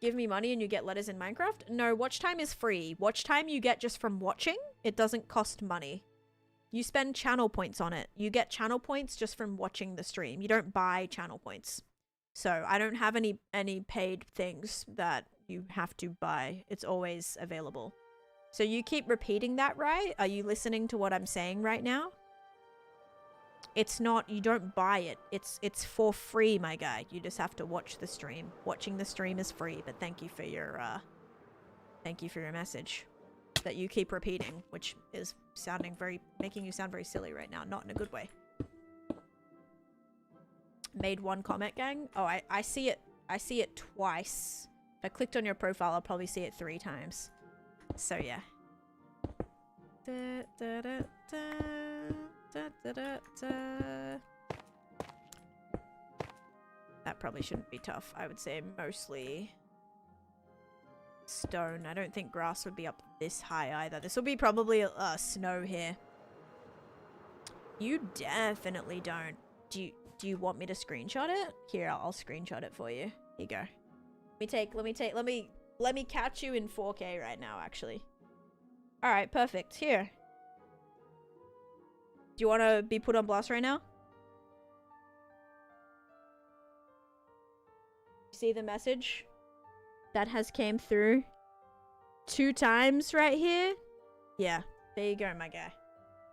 S1: Give me money and you get letters in Minecraft? No, watch time is free. Watch time you get just from watching. It doesn't cost money. You spend channel points on it. You get channel points just from watching the stream. You don't buy channel points. So I don't have any paid things that you have to buy. It's always available. So you keep repeating that, right? Are you listening to what I'm saying right now? It's not, you don't buy it. It's for free, my guy. You just have to watch the stream. Watching the stream is free, but thank you for your message that you keep repeating, which is making you sound very silly right now. Not in a good way. Made one comment, gang. Oh, I see it twice. If I clicked on your profile, I'll probably see it 3 times. So yeah. That probably shouldn't be tough. I would say mostly stone. I don't think grass would be up this high either. This will be probably snow here. You definitely don't. Do you want me to screenshot it? Here, I'll screenshot it for you. Here you go. Let me catch you in 4K right now, actually. All right, perfect. Here. Do you want to be put on blast right now? See the message that has came through 2 times right here? Yeah, there you go, my guy.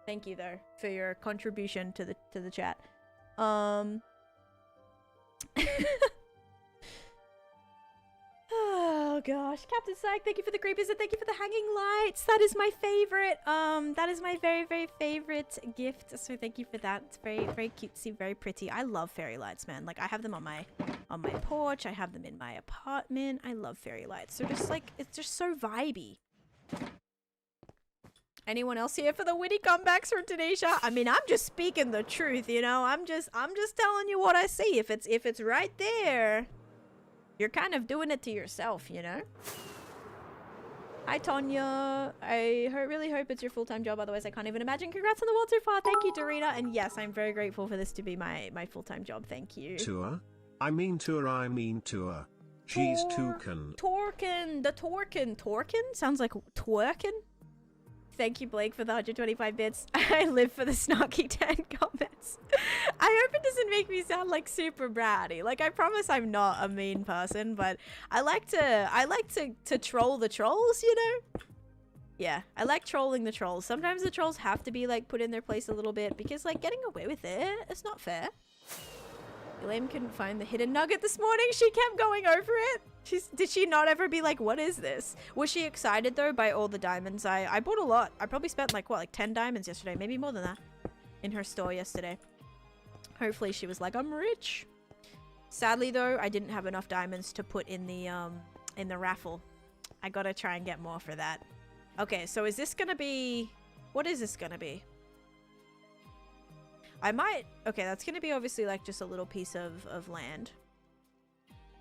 S1: Thank you though for your contribution to the chat. Oh gosh, Captain Psych, thank you for the creepers and thank you for the hanging lights. That is my favorite. That is my very, very favorite gift. So thank you for that. It's very, very cutesy, very pretty. I love fairy lights, man. Like I have them on my porch. I have them in my apartment. I love fairy lights. They're just like, it's just so vibey. Anyone else here for the witty comebacks from Taneesha? I mean, I'm just speaking the truth, you know. I'm just telling you what I see. If it's right there, you're kind of doing it to yourself, you know? Hi, Tonya. I really hope it's your full-time job. Otherwise, I can't even imagine. Congrats on the world so far. Thank you, Dorina. And yes, I'm very grateful for this to be my full-time job. Thank you.
S2: Tour? I mean tour. She's Toucan.
S1: Torkin. The Torkin. Torkin? Sounds like twerkin. Thank you, Blake, for the 125 bits. I live for the snarky 10 comments. I hope it doesn't make me sound like super bratty. Like, I promise I'm not a mean person, but I like to troll the trolls, you know? Yeah, I like trolling the trolls. Sometimes the trolls have to be, like, put in their place a little bit because, like, getting away with it's not fair. Elaine couldn't find the hidden nugget this morning. She kept going over it. Did she not ever be like, what is this? Was she excited though by all the diamonds? I bought a lot. I probably spent like, what, like 10 diamonds yesterday. Maybe more than that in her store yesterday. Hopefully she was like, I'm rich. Sadly though, I didn't have enough diamonds to put in the raffle. I gotta try and get more for that. Okay, so is this gonna be... What is this gonna be? I might... Okay, that's gonna be obviously like just a little piece of land.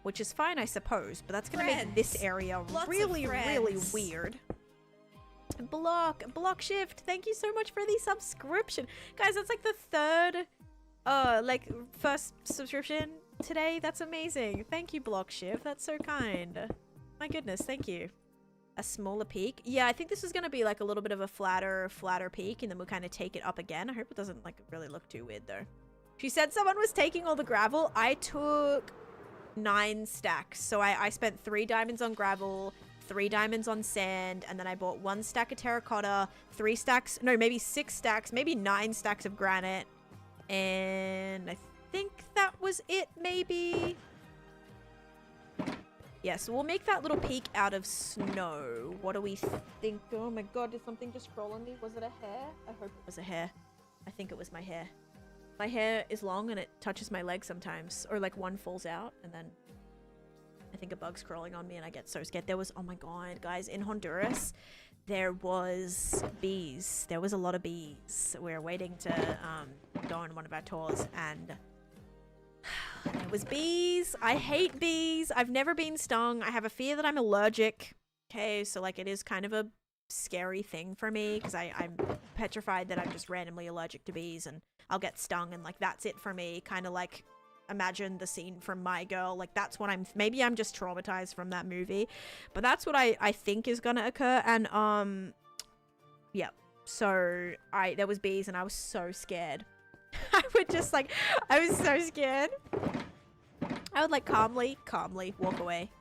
S1: Which is fine, I suppose, but that's gonna make this area really weird. Block shift, thank you so much for the subscription. Guys, that's like the third, first subscription today. That's amazing. Thank you, Block Shift. That's so kind. My goodness, thank you. A smaller peak. Yeah, I think this is gonna be like a little bit of a flatter peak, and then we'll kind of take it up again. I hope it doesn't like really look too weird though. She said someone was taking all the gravel. I took 9 stacks. So I spent 3 diamonds on gravel, 3 diamonds on sand, and then I bought 1 stack of terracotta, 3 stacks, no, maybe 6 stacks, maybe 9 stacks of granite. And I think that was it, maybe. Yeah, so we'll make that little peak out of snow. What do we think? Oh my god, did something just crawl on me? Was it a hair? I hope it was a hair. I think it was my hair. My hair is long and it touches my leg sometimes. Or like one falls out and then I think a bug's crawling on me and I get so scared. There was, oh my god, guys, in Honduras, there was bees. There was a lot of bees. We were waiting to go on one of our tours and there was bees. I hate bees. I've never been stung. I have a fear that I'm allergic. Okay, so like it is kind of a scary thing for me because I'm petrified that I'm just randomly allergic to bees and I'll get stung and like that's it for me. Kind of like imagine the scene from My Girl. Like that's what maybe I'm just traumatized from that movie, but that's what I think is gonna occur. And yeah, so there was bees and I was so scared. I was so scared. I would like calmly walk away,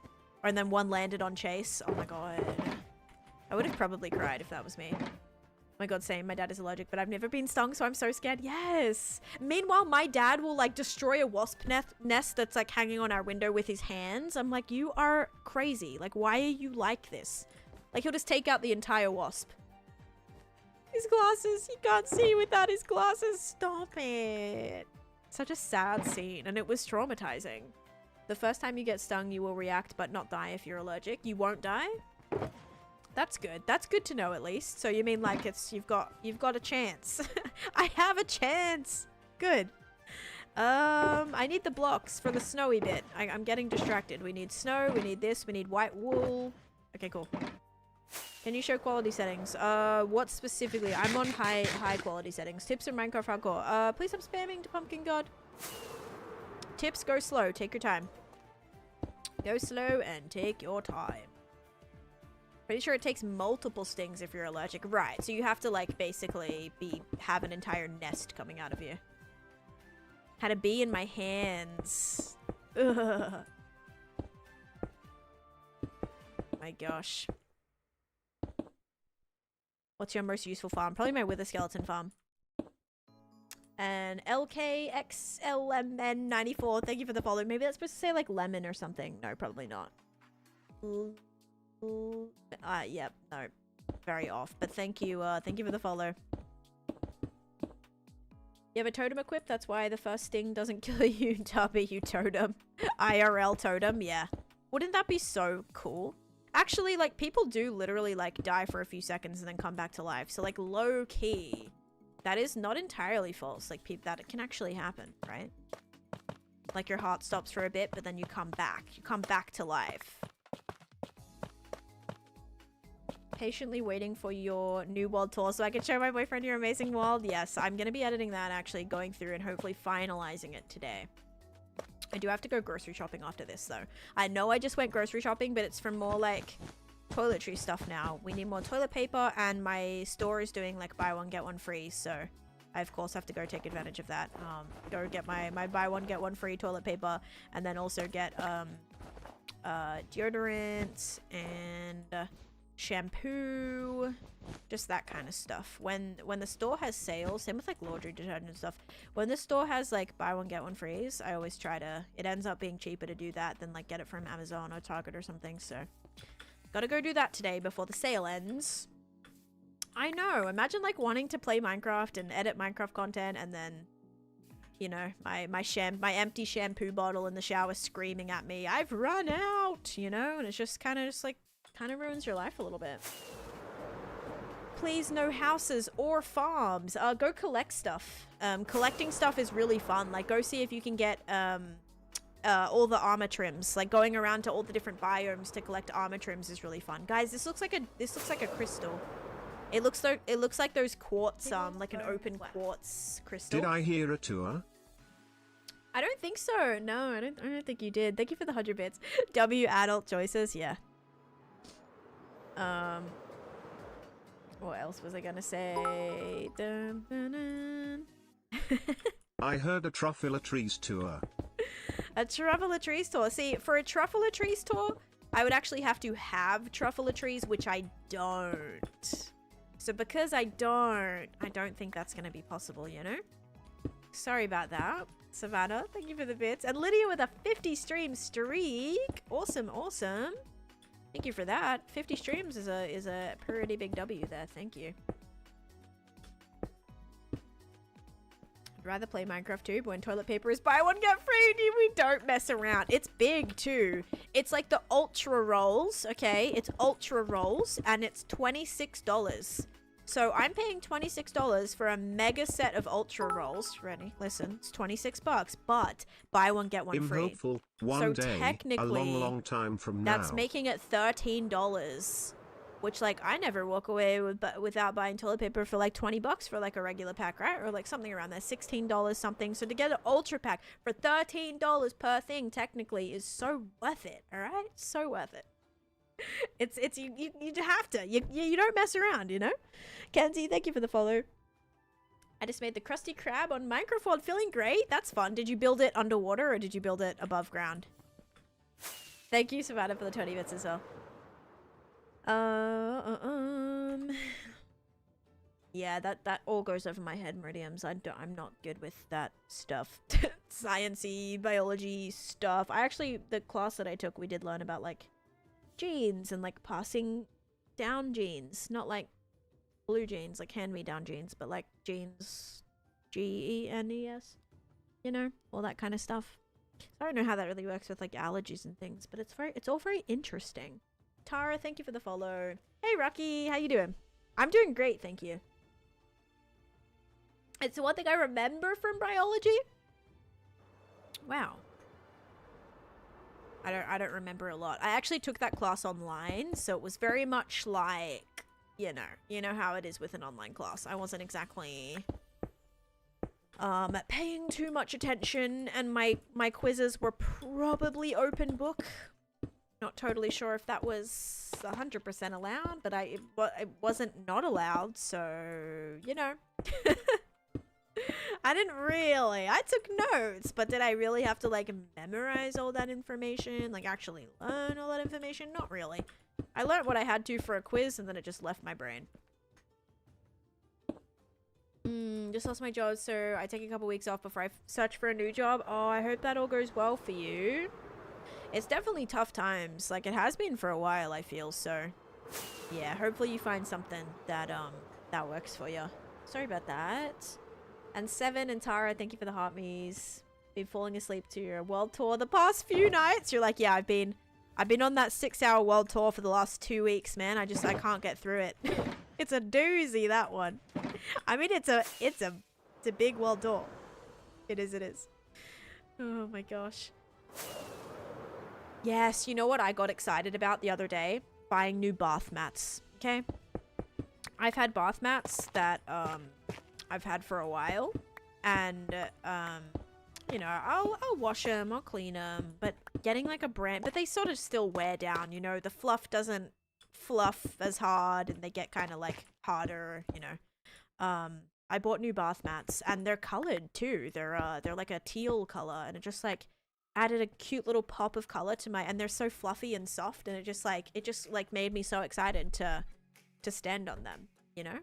S1: and then one landed on Chase. Oh my god, I would have probably cried if that was me. Oh my god, same. My dad is allergic, but I've never been stung, so I'm so scared. Yes. Meanwhile, my dad will like destroy a wasp nest that's like hanging on our window with his hands. I'm like, you are crazy. Like, why are you like this? Like, he'll just take out the entire wasp. His glasses. He can't see without his glasses. Stop it. Such a sad scene, and it was traumatizing. The first time you get stung, you will react but not die if you're allergic. You won't die. That's good. That's good to know at least. So you mean like you've got a chance. I have a chance. Good. I need the blocks for the snowy bit. I'm getting distracted. We need snow, we need this, we need white wool. Okay, cool. Can you show quality settings? What specifically? I'm on high quality settings. Tips in Minecraft Hardcore. Please stop spamming to Pumpkin God. Tips, go slow. Take your time. Go slow and take your time. Pretty sure it takes multiple stings if you're allergic. Right, so you have to like basically have an entire nest coming out of you. Had a bee in my hands. Ugh. My gosh. What's your most useful farm? Probably my wither skeleton farm. And LKXLMN94, thank you for the follow. Maybe that's supposed to say like lemon or something. No, probably not. Yep, no. Very off. But thank you for the follow. You have a totem equipped? That's why the first sting doesn't kill you. W totem. IRL totem, yeah. Wouldn't that be so cool? Actually, like, people do literally, like, die for a few seconds and then come back to life. So, like, low-key, that is not entirely false. Like, that can actually happen, right? Like, your heart stops for a bit, but then you come back. You come back to life. Patiently waiting for your new world tour so I can show my boyfriend your amazing world. Yes, I'm gonna be editing that, actually, going through and hopefully finalizing it today. I do have to go grocery shopping after this, though. I know I just went grocery shopping, but it's for more, like, toiletry stuff now. We need more toilet paper, and my store is doing, like, buy one, get one free, so I, of course, have to go take advantage of that. Go get my buy one, get one free toilet paper, and then also get, deodorant and shampoo, just that kind of stuff. When the store has sales, same with like laundry detergent and stuff, when the store has like buy one get one frees, I always try to, it ends up being cheaper to do that than like get it from Amazon or Target or something. So gotta go do that today before the sale ends. I know, imagine like wanting to play Minecraft and edit Minecraft content, and then, you know, my empty shampoo bottle in the shower screaming at me, I've run out, you know, and it's just kind of ruins your life a little bit. Please, no houses or farms. Go collect stuff. Collecting stuff is really fun. Like, go see if you can get all the armor trims. Like, going around to all the different biomes to collect armor trims is really fun. Guys, this looks like a crystal. It looks like those quartz, like an open quartz crystal.
S2: Did I hear a tour?
S1: I don't think so. No, I don't think you did. Thank you for the 100 bits. W adult choices, yeah. What else was I gonna say? Dun, dun, dun.
S2: I heard a truffle trees tour.
S1: A truffle trees tour. See, for a truffle trees tour, I would actually have to have truffle trees, which I don't. So because I don't think that's gonna be possible, you know? Sorry about that. Savannah, thank you for the bits. And Lydia with a 50 stream streak. Awesome, awesome. Thank you for that. 50 streams is a pretty big W there. Thank you. I'd rather play Minecraft too, but when toilet paper is buy one get free, we don't mess around. It's big too. It's like the ultra rolls, okay? It's ultra rolls, and it's $26. So I'm paying $26 for a mega set of ultra rolls. Ready? Listen, it's 26 bucks, but buy one get one free.
S2: Hopeful one
S1: so
S2: day,
S1: technically,
S2: a long time from now.
S1: That's making it $13, which like I never walk away without buying toilet paper for like 20 bucks for like a regular pack, right? Or like something around there, $16 something. So to get an ultra pack for $13 per thing technically is so worth it. All right, so worth it. It's you have to. You don't mess around, you know? Kenzie, thank you for the follow. I just made the Krusty Krab on Minecraft World. Feeling great. That's fun. Did you build it underwater or did you build it above ground? Thank you, Savannah, for the 20 bits as well. Yeah, that all goes over my head, Meridiums. I'm not good with that stuff. Science-y, biology stuff. The class that I took, we did learn about like genes and like passing down genes, not like blue genes, like hand-me-down genes, but like genes, Genes, you know, all that kind of stuff. I don't know how that really works with like allergies and things, but it's all very interesting. Tara, thank you for the follow. Hey, Rocky. How you doing? I'm doing great, thank you. It's the one thing I remember from biology. Wow. I don't remember a lot. I actually took that class online, so it was very much like, you know how it is with an online class. I wasn't exactly paying too much attention, and my quizzes were probably open book. Not totally sure if that was 100% allowed, but it wasn't not allowed, so, you know. I took notes, but did I really have to, like, memorize all that information? Like, actually learn all that information? Not really. I learned what I had to for a quiz, and then it just left my brain. Just lost my job, so I take a couple weeks off before I search for a new job. Oh, I hope that all goes well for you. It's definitely tough times. Like, it has been for a while, I feel, so... yeah, hopefully you find something that, that works for you. Sorry about that. And Seven and Tara, thank you for the heart me's. Been falling asleep to your world tour the past few nights. You're like, yeah, I've been on that 6-hour world tour for the last 2 weeks, man. I can't get through it. It's a doozy, that one. I mean, it's a big world tour. It is. Oh my gosh. Yes, you know what I got excited about the other day? Buying new bath mats. Okay, I've had bath mats that I've had for a while, and you know, I'll wash them, I'll clean them, but getting like a brand, but they sort of still wear down, you know, the fluff doesn't fluff as hard, and they get kind of like harder, you know. I bought new bath mats, and they're colored too. They're like a teal color, and it just like added a cute little pop of color to my, and they're so fluffy and soft, and it just like made me so excited to stand on them, you know.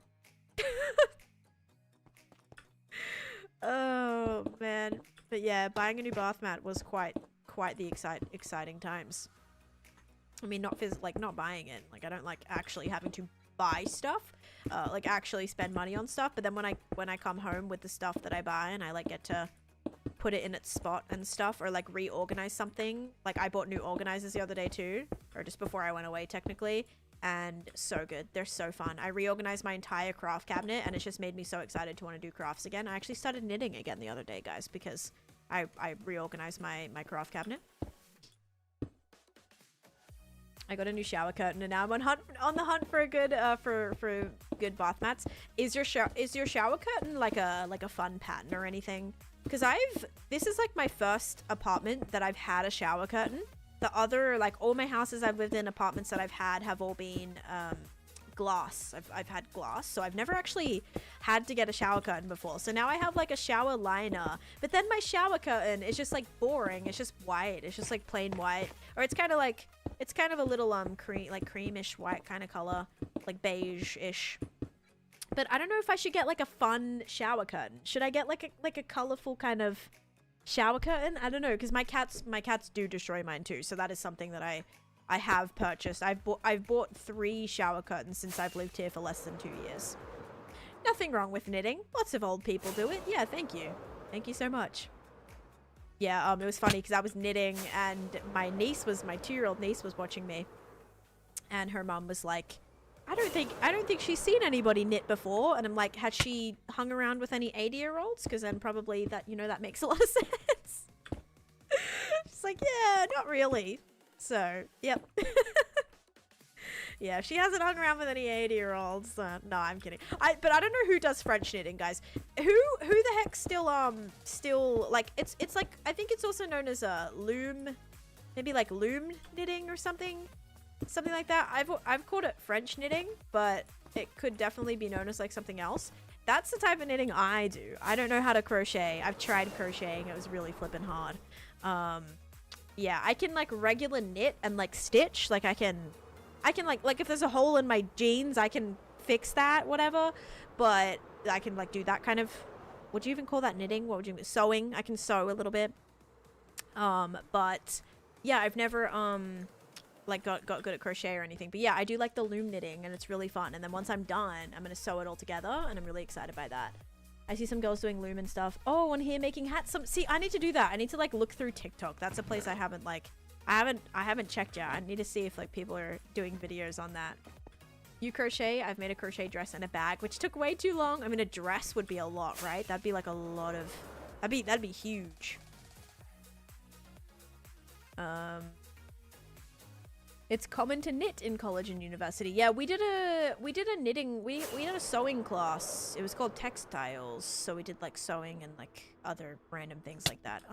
S1: Oh man, but yeah, buying a new bath mat was quite the exciting times. I mean, not buying it, like I don't like actually having to buy stuff, like actually spend money on stuff, but then when I come home with the stuff that I buy and I like get to put it in its spot and stuff, or like reorganize something. Like I bought new organizers the other day too, or just before I went away technically, and so good. They're so fun. I reorganized my entire craft cabinet, and it's just made me so excited to want to do crafts again. I actually started knitting again the other day, guys, because I reorganized my craft cabinet. I got a new shower curtain, and now I'm on the hunt for a good for good bath mats. Is your shower curtain like a fun pattern or anything? Because this is like my first apartment that I've had a shower curtain. The other, like all my houses I've lived in, apartments that I've had have all been glass. I've had glass, so I've never actually had to get a shower curtain before. So now I have like a shower liner, but then my shower curtain is just like boring. It's just white. It's just like plain white, or it's kind of a little creamish white kind of color, like beige-ish. But I don't know if I should get like a fun shower curtain. Should I get like a colorful kind of shower curtain? I don't know, because my cats do destroy mine too. So that is something that I have purchased. I've bought 3 shower curtains since I've lived here for less than 2 years. Nothing wrong with knitting. Lots of old people do it. Yeah, thank you so much. Yeah, it was funny because I was knitting, and my 2-year-old niece was watching me, and her mom was like, I don't think she's seen anybody knit before. And I'm like, had she hung around with any 80-year-olds? Because then probably that, you know, that makes a lot of sense. She's like, yeah, not really. So, yep. Yeah, she hasn't hung around with any 80-year-olds. No, I'm kidding. But I don't know who does French knitting, guys. Who the heck still like, it's like, I think it's also known as a loom, maybe like loom knitting or something like that. I've called it French knitting, but it could definitely be known as like something else. That's the type of knitting I do. I don't know how to crochet. I've tried crocheting. It was really flipping hard. Yeah, I can like regular knit and like stitch. Like I can like if there's a hole in my jeans, I can fix that, whatever. But I can like do that kind of, would you even call that knitting? What would you, sewing? I can sew a little bit. But yeah, I've never like got good at crochet or anything. But yeah, I do like the loom knitting, and it's really fun. And then once I'm done, I'm gonna sew it all together, and I'm really excited by that. I see some girls doing loom and stuff. Oh, on here making hats. See, I need to do that. I need to like look through TikTok. That's a place I haven't checked yet. I need to see if like people are doing videos on that. You crochet. I've made a crochet dress and a bag, which took way too long. I mean, a dress would be a lot, right? That'd be like a lot of... That'd be huge. It's common to knit in college and university. Yeah, we did a knitting, we did a sewing class. It was called textiles. So we did like sewing and like other random things like that.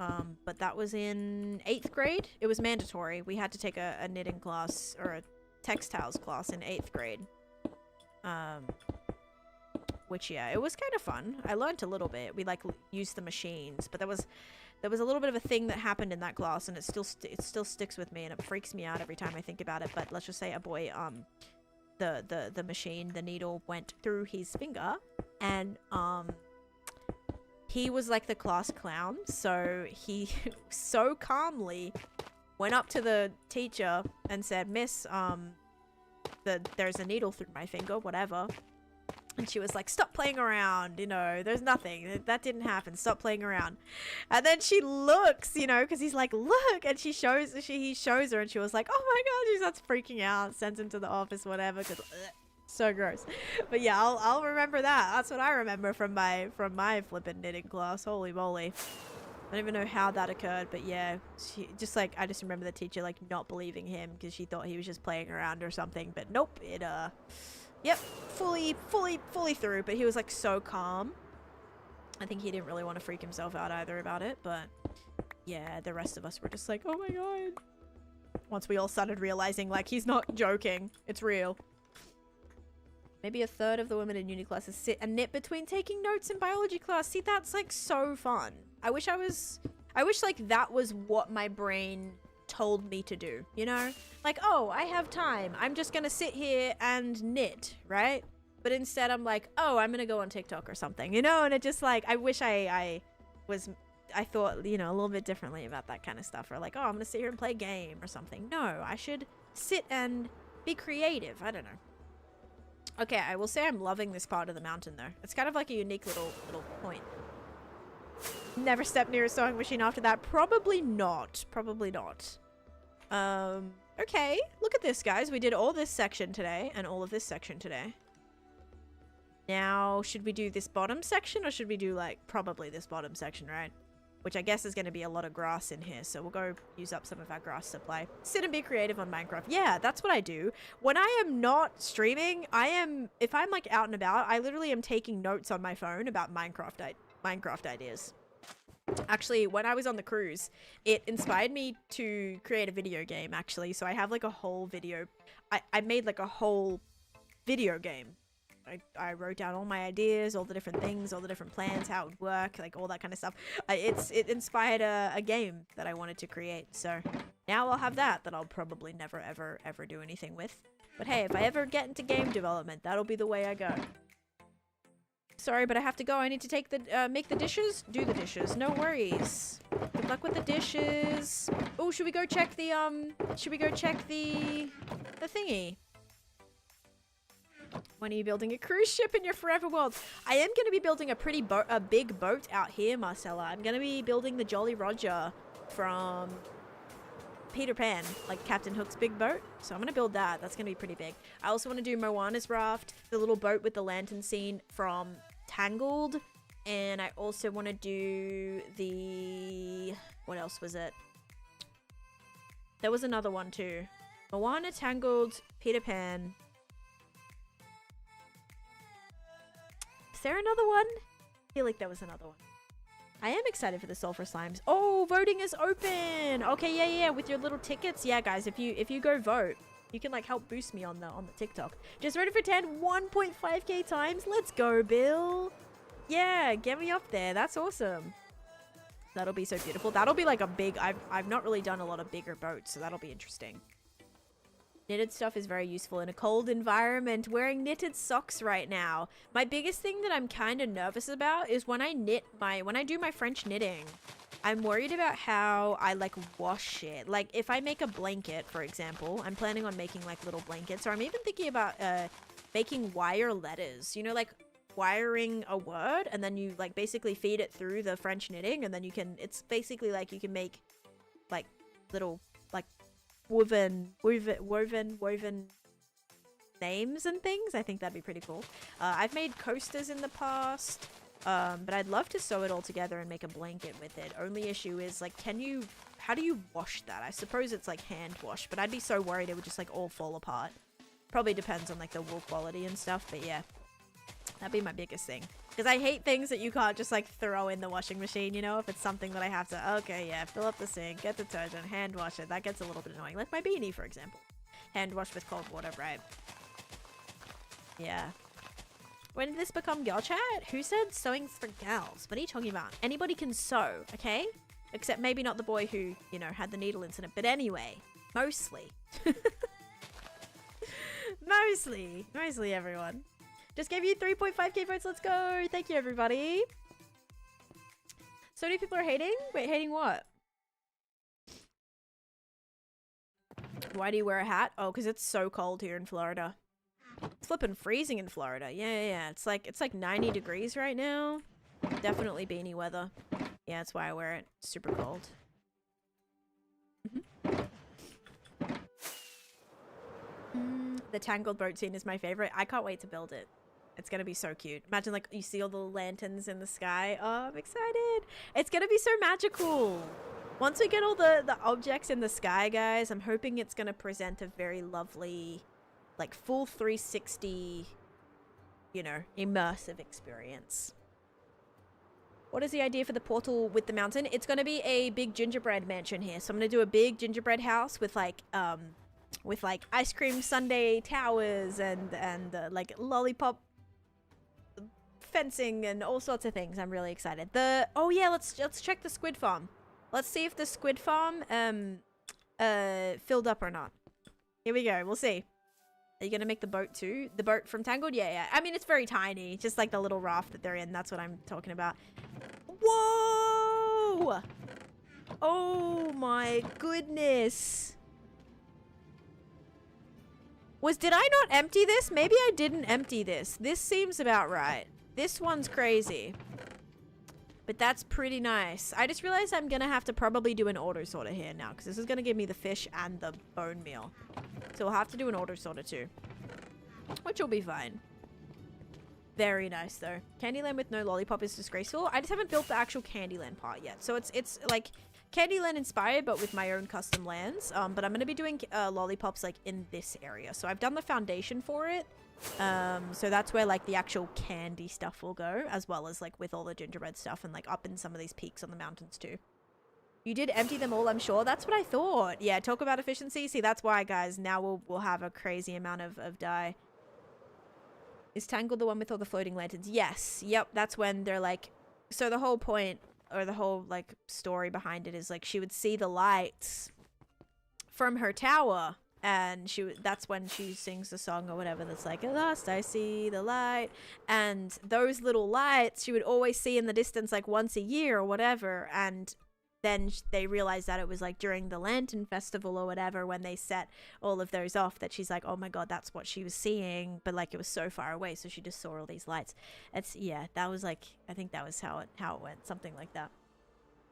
S1: But that was in 8th grade. It was mandatory. We had to take a knitting class or a textiles class in 8th grade. Which, yeah, it was kind of fun. I learned a little bit. We like used the machines, but there was a little bit of a thing that happened in that class, and it still sticks with me, and it freaks me out every time I think about it. But let's just say a boy, the machine, the needle went through his finger, and he was like the class clown, so he so calmly went up to the teacher and said, "Miss, there's a needle through my finger, whatever." And she was like, "Stop playing around, you know, there's nothing. That didn't happen. Stop playing around." And then she looks, you know, because he's like, "Look," and he shows her, and she was like, "Oh my god," she starts freaking out, sends him to the office, whatever, because so gross. But yeah, I'll remember that. That's what I remember from my flippin' knitting class. Holy moly. I don't even know how that occurred, but yeah, I just remember the teacher like not believing him because she thought he was just playing around or something, but nope, yep, fully through, but he was like so calm. I think he didn't really want to freak himself out either about it, but yeah, the rest of us were just like, "Oh my god." Once we all started realizing like he's not joking, it's real. Maybe a third of the women in uni classes sit and knit between taking notes in biology class. See, that's like so fun. I wish like that was what my brain told me to do, you know? Like, oh, I have time. I'm just gonna sit here and knit, right? But instead I'm like, oh, I'm gonna go on TikTok or something, you know? And it just like, I wish I thought, you know, a little bit differently about that kind of stuff. Or like, oh, I'm gonna sit here and play a game or something. No, I should sit and be creative. I don't know. Okay, I will say I'm loving this part of the mountain though. It's kind of like a unique little point. Never step near a sewing machine after that. Probably not. Probably not. Okay. Look at this, guys. We did all this section today and all of this section today. Now, should we do this bottom section or should we do, like, probably this bottom section, right? Which I guess is going to be a lot of grass in here. So we'll go use up some of our grass supply. Sit and be creative on Minecraft. Yeah, that's what I do. When I am not streaming, if I'm, like, out and about, I literally am taking notes on my phone about Minecraft ideas. Actually, when I was on the cruise, it inspired me to create a video game, actually. So I have like a whole video. I made like a whole video game. I wrote down all my ideas, all the different things, all the different plans, how it would work, like all that kind of stuff. It inspired a game that I wanted to create. So now I'll have that I'll probably never, ever do anything with. But hey, if I ever get into game development, that'll be the way I go. Sorry, but I have to go. I need to take the, make the dishes? Do the dishes. No worries. Good luck with the dishes. Oh, should we go check the, thingy? When are you building a cruise ship in your forever world? I am going to be building a big boat out here, Marcella. I'm going to be building the Jolly Roger from Peter Pan, like Captain Hook's big boat. So I'm going to build that. That's going to be pretty big. I also want to do Moana's raft, the little boat with the lantern scene from Tangled. And I also want to do the... What else was it? There was another one too. Moana, Tangled, Peter Pan. Is there another one? I feel like there was another one. I am excited for the sulfur slimes. Oh, voting is open. Okay, yeah, with your little tickets. Yeah, guys, if you go vote, you can like help boost me on the TikTok. Just ready for 10, 1.5k times. Let's go, Bill. Yeah, get me up there. That's awesome. That'll be so beautiful. That'll be like a big... I've not really done a lot of bigger boats, so that'll be interesting. Knitted stuff is very useful in a cold environment. Wearing knitted socks right now. My biggest thing that I'm kind of nervous about is when I do my French knitting, I'm worried about how I like wash it. Like if I make a blanket, for example, I'm planning on making like little blankets, or I'm even thinking about making wire letters, you know, like wiring a word and then you like basically feed it through the French knitting and then you can, it's basically like you can make like little like woven names and things. I think that'd be pretty cool. I've made coasters in the past, but I'd love to sew it all together and make a blanket with it. Only issue is, like, how do you wash that? I suppose it's like hand wash, but I'd be so worried it would just like all fall apart. Probably depends on like the wool quality and stuff, but yeah. That'd be my biggest thing. Because I hate things that you can't just like throw in the washing machine, you know? If it's something that I have to, okay, yeah, fill up the sink, get detergent, hand wash it. That gets a little bit annoying. Like my beanie, for example. Hand wash with cold water, right? Yeah. When did this become girl chat? Who said sewing's for gals? What are you talking about? Anybody can sew, okay? Except maybe not the boy who, you know, had the needle incident. But anyway, mostly. Mostly everyone. Just gave you 3.5k votes. Let's go. Thank you, everybody. So many people are hating? Wait, hating what? Why do you wear a hat? Oh, because it's so cold here in Florida. It's flipping freezing in Florida. Yeah. It's like 90 degrees right now. Definitely beanie weather. Yeah, that's why I wear it. Super cold. The tangled boat scene is my favorite. I can't wait to build it. It's gonna be so cute. Imagine like you see all the lanterns in the sky. Oh, I'm excited. It's gonna be so magical. Once we get all the objects in the sky, guys, I'm hoping it's gonna present a very lovely, like full 360, you know, immersive experience. What is the idea for the portal with the mountain? It's gonna be a big gingerbread mansion here. So I'm gonna do a big gingerbread house with like ice cream sundae towers and like lollipop fencing and all sorts of things. I'm really excited. Oh yeah, let's check the squid farm. Let's see if the squid farm filled up or not. Here we go. We'll see. Are you gonna make the boat too? The boat from Tangled? Yeah. I mean, it's very tiny. Just like the little raft that they're in. That's what I'm talking about. Whoa! Oh my goodness. Did I not empty this? Maybe I didn't empty this. This seems about right. This one's crazy. But that's pretty nice. I just realized I'm gonna have to probably do an auto sorter here now, because this is gonna give me the fish and the bone meal. So we'll have to do an auto sorter too. Which will be fine. Very nice though. Candyland with no lollipop is disgraceful. I just haven't built the actual Candyland part yet. So it's like Candyland inspired, but with my own custom lands. But I'm going to be doing lollipops like in this area. So I've done the foundation for it. So that's where like the actual candy stuff will go, as well as like with all the gingerbread stuff and like up in some of these peaks on the mountains too. You did empty them all, I'm sure. That's what I thought. Yeah, talk about efficiency. See, that's why, guys. Now we'll have a crazy amount of dye. Is Tangled the one with all the floating lanterns? Yes. Yep. That's when they're like... So the whole point, or the whole like story behind it is like she would see the lights from her tower, and that's when she sings the song or whatever that's like, at last I see the light. And those little lights she would always see in the distance like once a year or whatever. And then they realized that it was like during the Lantern Festival or whatever when they set all of those off, that she's like, oh my god, that's what she was seeing, but like it was so far away, so she just saw all these lights. Yeah, that was like, I think that was how it went, something like that.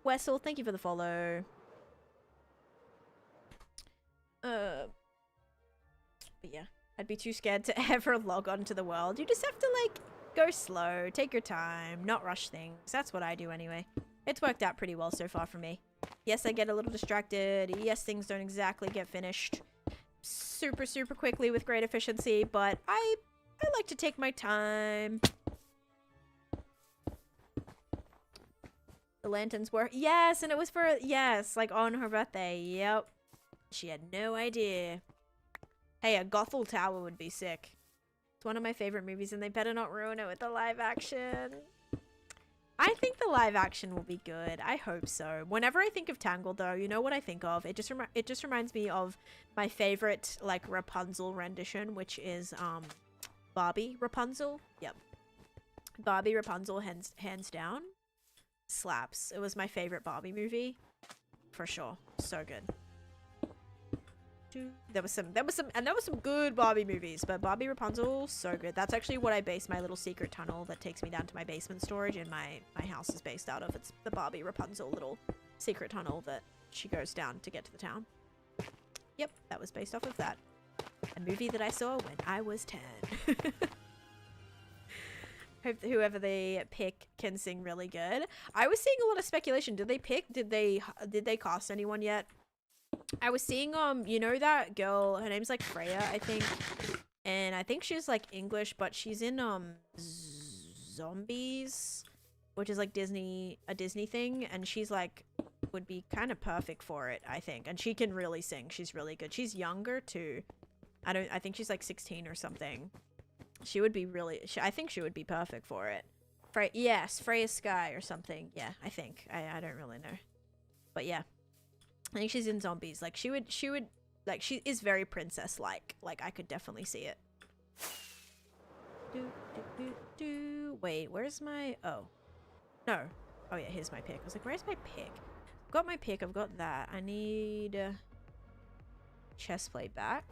S1: Wessel, thank you for the follow. But yeah, I'd be too scared to ever log on to the world. You just have to like go slow, take your time, not rush things. That's what I do anyway. It's worked out pretty well so far for me. Yes, I get a little distracted. Yes, things don't exactly get finished super quickly with great efficiency, but I like to take my time. The lanterns were... Yes, and it was for... Yes, like on her birthday. Yep. She had no idea. Hey, a Gothel Tower would be sick. It's one of my favorite movies, and they better not ruin it with the live action. I think the live action will be good. I hope so. Whenever I think of Tangled, though, you know what I think of? It just reminds me of my favorite, like, Rapunzel rendition, which is, Barbie Rapunzel. Yep. Barbie Rapunzel, hands down. Slaps. It was my favorite Barbie movie. For sure. So good. There was some good Barbie movies, but Barbie Rapunzel, so good. That's actually what I base my little secret tunnel that takes me down to my basement storage and my house is based out of. It's the Barbie Rapunzel little secret tunnel that she goes down to get to the town. Yep, that was based off of that. A movie that I saw when I was 10. Hope that whoever they pick can sing really good. I was seeing a lot of speculation. Did they cast anyone yet? I was seeing you know that girl, her name's like Freya, I think. And I think she's like English, but she's in Zombies, which is like a Disney thing, and she's like would be kind of perfect for it, I think. And she can really sing. She's really good. She's younger too. I think she's like 16 or something. She would be really I think she would be perfect for it. Yes, Freya Sky or something. Yeah, I think. I don't really know. But yeah. I think she's in Zombies. Like she would like she is very princess like I could definitely see it. Wait, where's my no. Oh yeah, here's my pick. I was like, where's my pick? I've got my pick, I've got that. I need chess play back.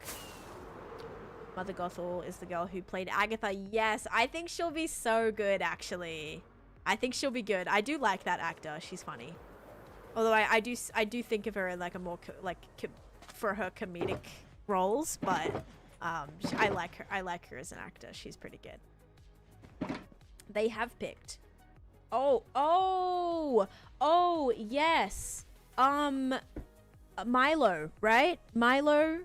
S1: Mother Gothel is the girl who played Agatha. Yes, I think she'll be so good actually. I think she'll be good. I do like that actor. She's funny. Although I do think of her in like a more for her comedic roles, but I like her. I like her as an actor. She's pretty good. They have picked. Oh, yes. Milo, right? Milo,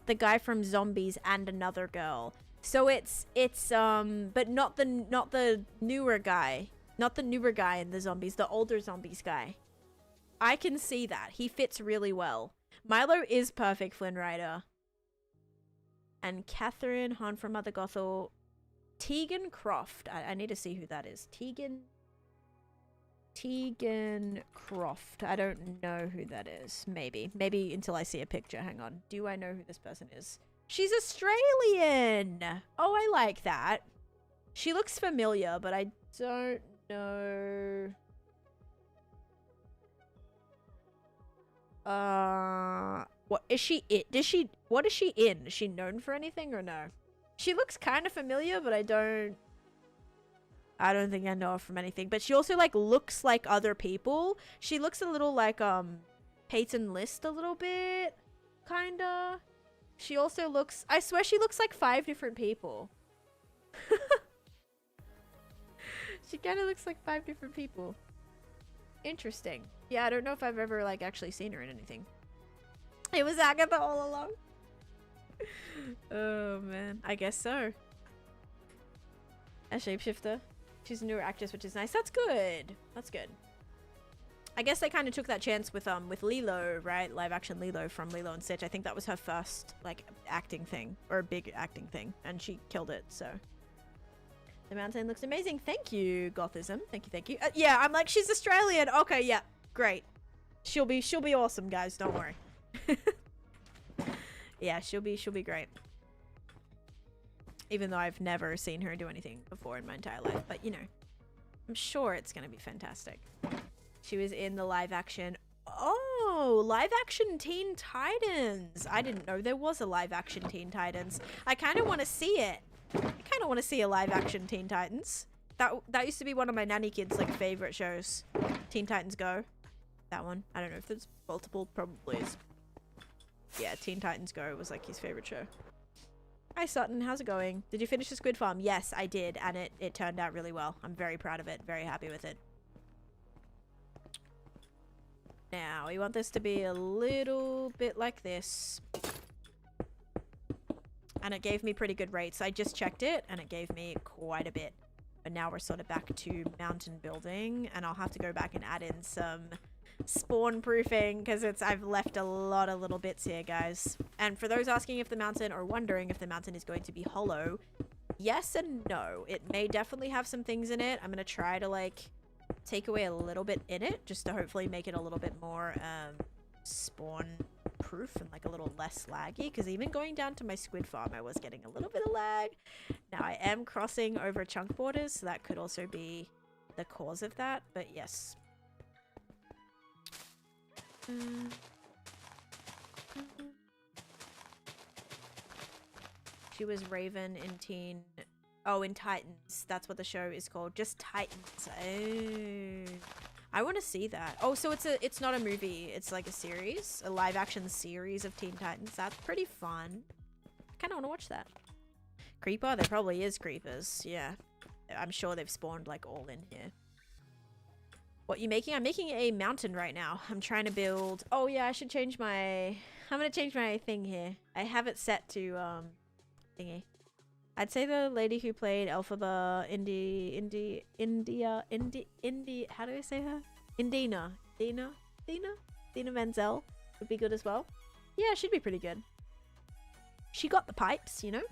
S1: the guy from Zombies, and another girl. So it's but not the newer guy. Not the newer guy in the Zombies, the older Zombies guy. I can see that. He fits really well. Milo is perfect Flynn Rider. And Catherine Hahn from Mother Gothel. Tegan Croft. I need to see who that is. Tegan Croft. I don't know who that is. Maybe until I see a picture. Hang on. Do I know who this person is? She's Australian. Oh, I like that. She looks familiar, but I don't know. What is she in? What is she in? Is she known for anything or no? She looks kind of familiar, but I don't think I know her from anything. But she also like looks like other people. She looks a little like Peyton List a little bit, kinda. She also looks, I swear she looks like 5 different people. She kind of looks like 5 different people. Interesting. Yeah, I don't know if I've ever like actually seen her in anything. It was Agatha all along. Oh man, I guess so. A shapeshifter. She's a newer actress, which is nice. That's good. That's good. I guess they kind of took that chance with Lilo, right? Live action Lilo from Lilo and Stitch. I think that was her first like acting thing, or big acting thing, and she killed it. So the mountain looks amazing. Thank you, Gothism. Thank you. Yeah, I'm like, she's Australian. Okay, yeah, great. She'll be awesome, guys. Don't worry. Yeah, she'll be great. Even though I've never seen her do anything before in my entire life, but you know, I'm sure it's gonna be fantastic. She was in the live action. Oh, live action Teen Titans. I didn't know there was a live action Teen Titans. I kind of want to see it. I kind of want to see a live action Teen Titans. That used to be one of my nanny kids' like favorite shows. Teen Titans Go. That one. I don't know if there's multiple. Probably is. Yeah, Teen Titans Go was like his favorite show. Hi Sutton, how's it going? Did you finish the Squid Farm? Yes, I did, and it turned out really well. I'm very proud of it. Very happy with it. Now, we want this to be a little bit like this. And it gave me pretty good rates. I just checked it, and it gave me quite a bit. But now we're sort of back to mountain building, and I'll have to go back and add in some spawn proofing, because I've left a lot of little bits here, guys. And for those asking if the mountain, or wondering if the mountain is going to be hollow, yes and no. It may definitely have some things in it. I'm going to try to, like, take away a little bit in it, just to hopefully make it a little bit more spawn proof and like a little less laggy, because even going down to my squid farm I was getting a little bit of lag. Now I am crossing over chunk borders, so that could also be the cause of that, but yes. She was Raven in in Titans. That's what the show is called. Just Titans. Oh. I want to see that. Oh, so it's not a movie. It's like a series, a live action series of Teen Titans. That's pretty fun. Kind of want to watch that. Creeper? There probably is creepers. Yeah. I'm sure they've spawned like all in here. What you making? I'm making a mountain right now. I'm trying to build. Oh yeah, I should change my. I'm gonna change my thing here. I have it set to thingy. I'd say the lady who played Elphaba, how do I say her? Dina Menzel would be good as well. Yeah, she'd be pretty good. She got the pipes, you know?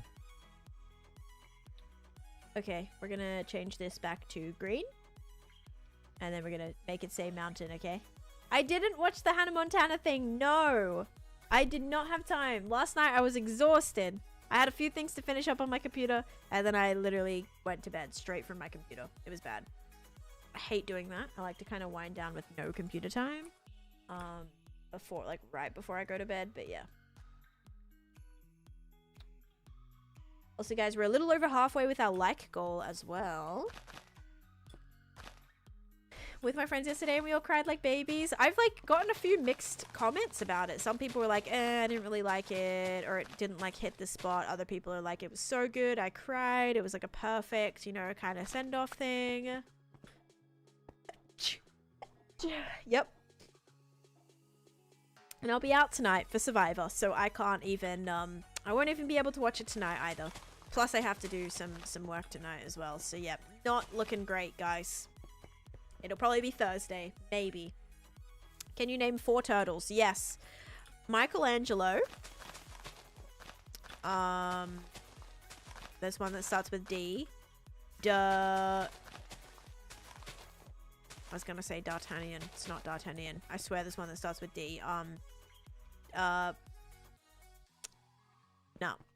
S1: Okay, we're gonna change this back to green. And then we're gonna make it say mountain, okay? I didn't watch the Hannah Montana thing, no! I did not have time. Last night I was exhausted. I had a few things to finish up on my computer, and then I literally went to bed straight from my computer. It was bad. I hate doing that. I like to kind of wind down with no computer time. Before, like, right before I go to bed, but yeah. Also, guys, we're a little over halfway with our like goal as well. With my friends yesterday, and we all cried like babies. I've like gotten a few mixed comments about it. Some people were like, I didn't really like it, or it didn't like hit the spot. Other people are like, it was so good, I cried. It was like a perfect, you know, kind of send-off thing. Yep. And I'll be out tonight for Survivor, so I can't even, I won't even be able to watch it tonight either. Plus, I have to do some work tonight as well. So, yep, not looking great, guys. It'll probably be Thursday. Maybe. Can you name 4 turtles? Yes. Michelangelo. There's one that starts with D. I was gonna say D'Artagnan. It's not D'Artagnan. I swear there's one that starts with D. No,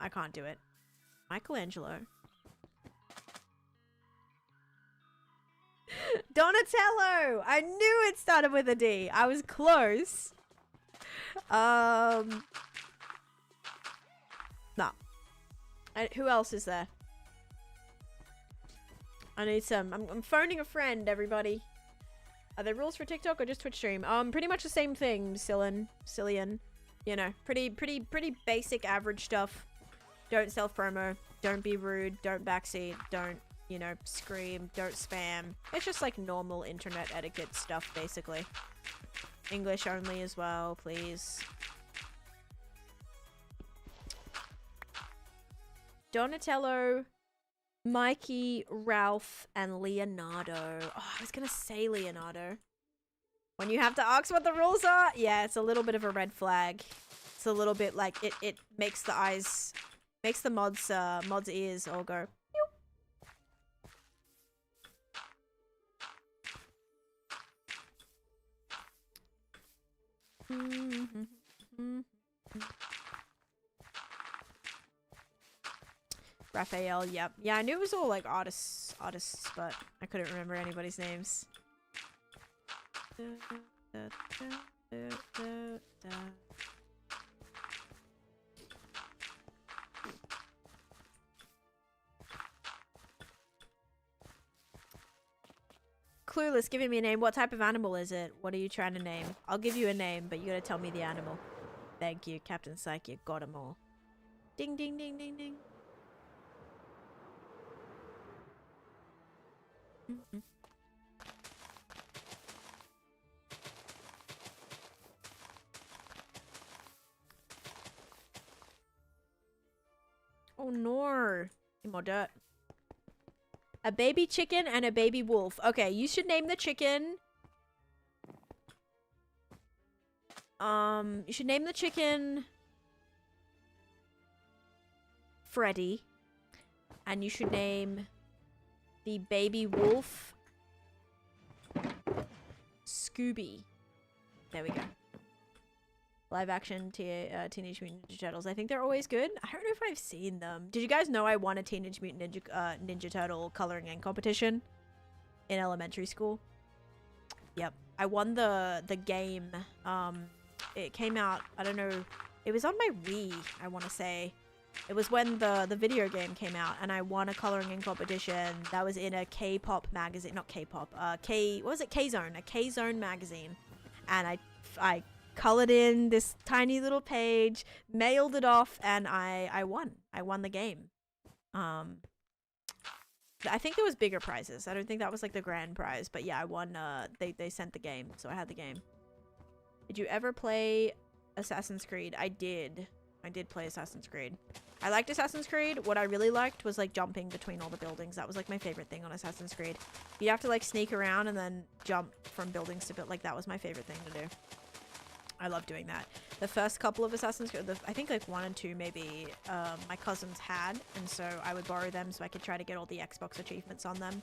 S1: I can't do it. Michelangelo. Donatello! I knew it started with a D. I was close. No. Who else is there? I need some. I'm phoning a friend, everybody. Are there rules for TikTok or just Twitch stream? Pretty much the same thing, Cillian. You know, pretty basic average stuff. Don't self-promo. Don't be rude. Don't backseat. Don't, you know, scream. Don't spam. It's just like normal internet etiquette stuff, basically. English only as well, please. Donatello, Mikey, Ralph, and Leonardo. Oh, I was gonna say Leonardo. When you have to ask what the rules are, yeah, it's a little bit of a red flag. It's a little bit like it makes the eyes, makes the mods ears all go. Raphael, yep. Yeah, I knew it was all like artists, but I couldn't remember anybody's names. Clueless, giving me a name. What type of animal is it? What are you trying to name? I'll give you a name, but you gotta tell me the animal. Thank you, Captain Psyche. You got 'em all. Ding, ding, ding, ding, ding. Oh no. Need more dirt. A baby chicken and a baby wolf. Okay, you should name the chicken. You should name the chicken Freddy. And you should name the baby wolf Scooby. There we go. Live action Teenage Mutant Ninja Turtles. I think they're always good. I don't know if I've seen them. Did you guys know I won a Teenage Mutant Ninja Turtle coloring in competition in elementary school? Yep. I won the game. It came out, I don't know. It was on my Wii, I want to say. It was when the video game came out, and I won a coloring in competition that was in a K-pop magazine. Not K-pop. What was it? K-Zone. A K-Zone magazine. And I colored in this tiny little page, mailed it off, and I won. I won the game. I think there was bigger prizes. I don't think that was like the grand prize, but yeah, I won. They sent the game, so I had the game. Did you ever play Assassin's Creed? I did play Assassin's Creed. I liked Assassin's Creed. What I really liked was like jumping between all the buildings. That was like my favorite thing on Assassin's Creed. You'd have to like sneak around and then jump from buildings to build. Like that was my favorite thing to do. I love doing that. The first couple of Assassin's Creed, I think like 1 and 2 maybe, my cousins had, and so I would borrow them so I could try to get all the Xbox achievements on them.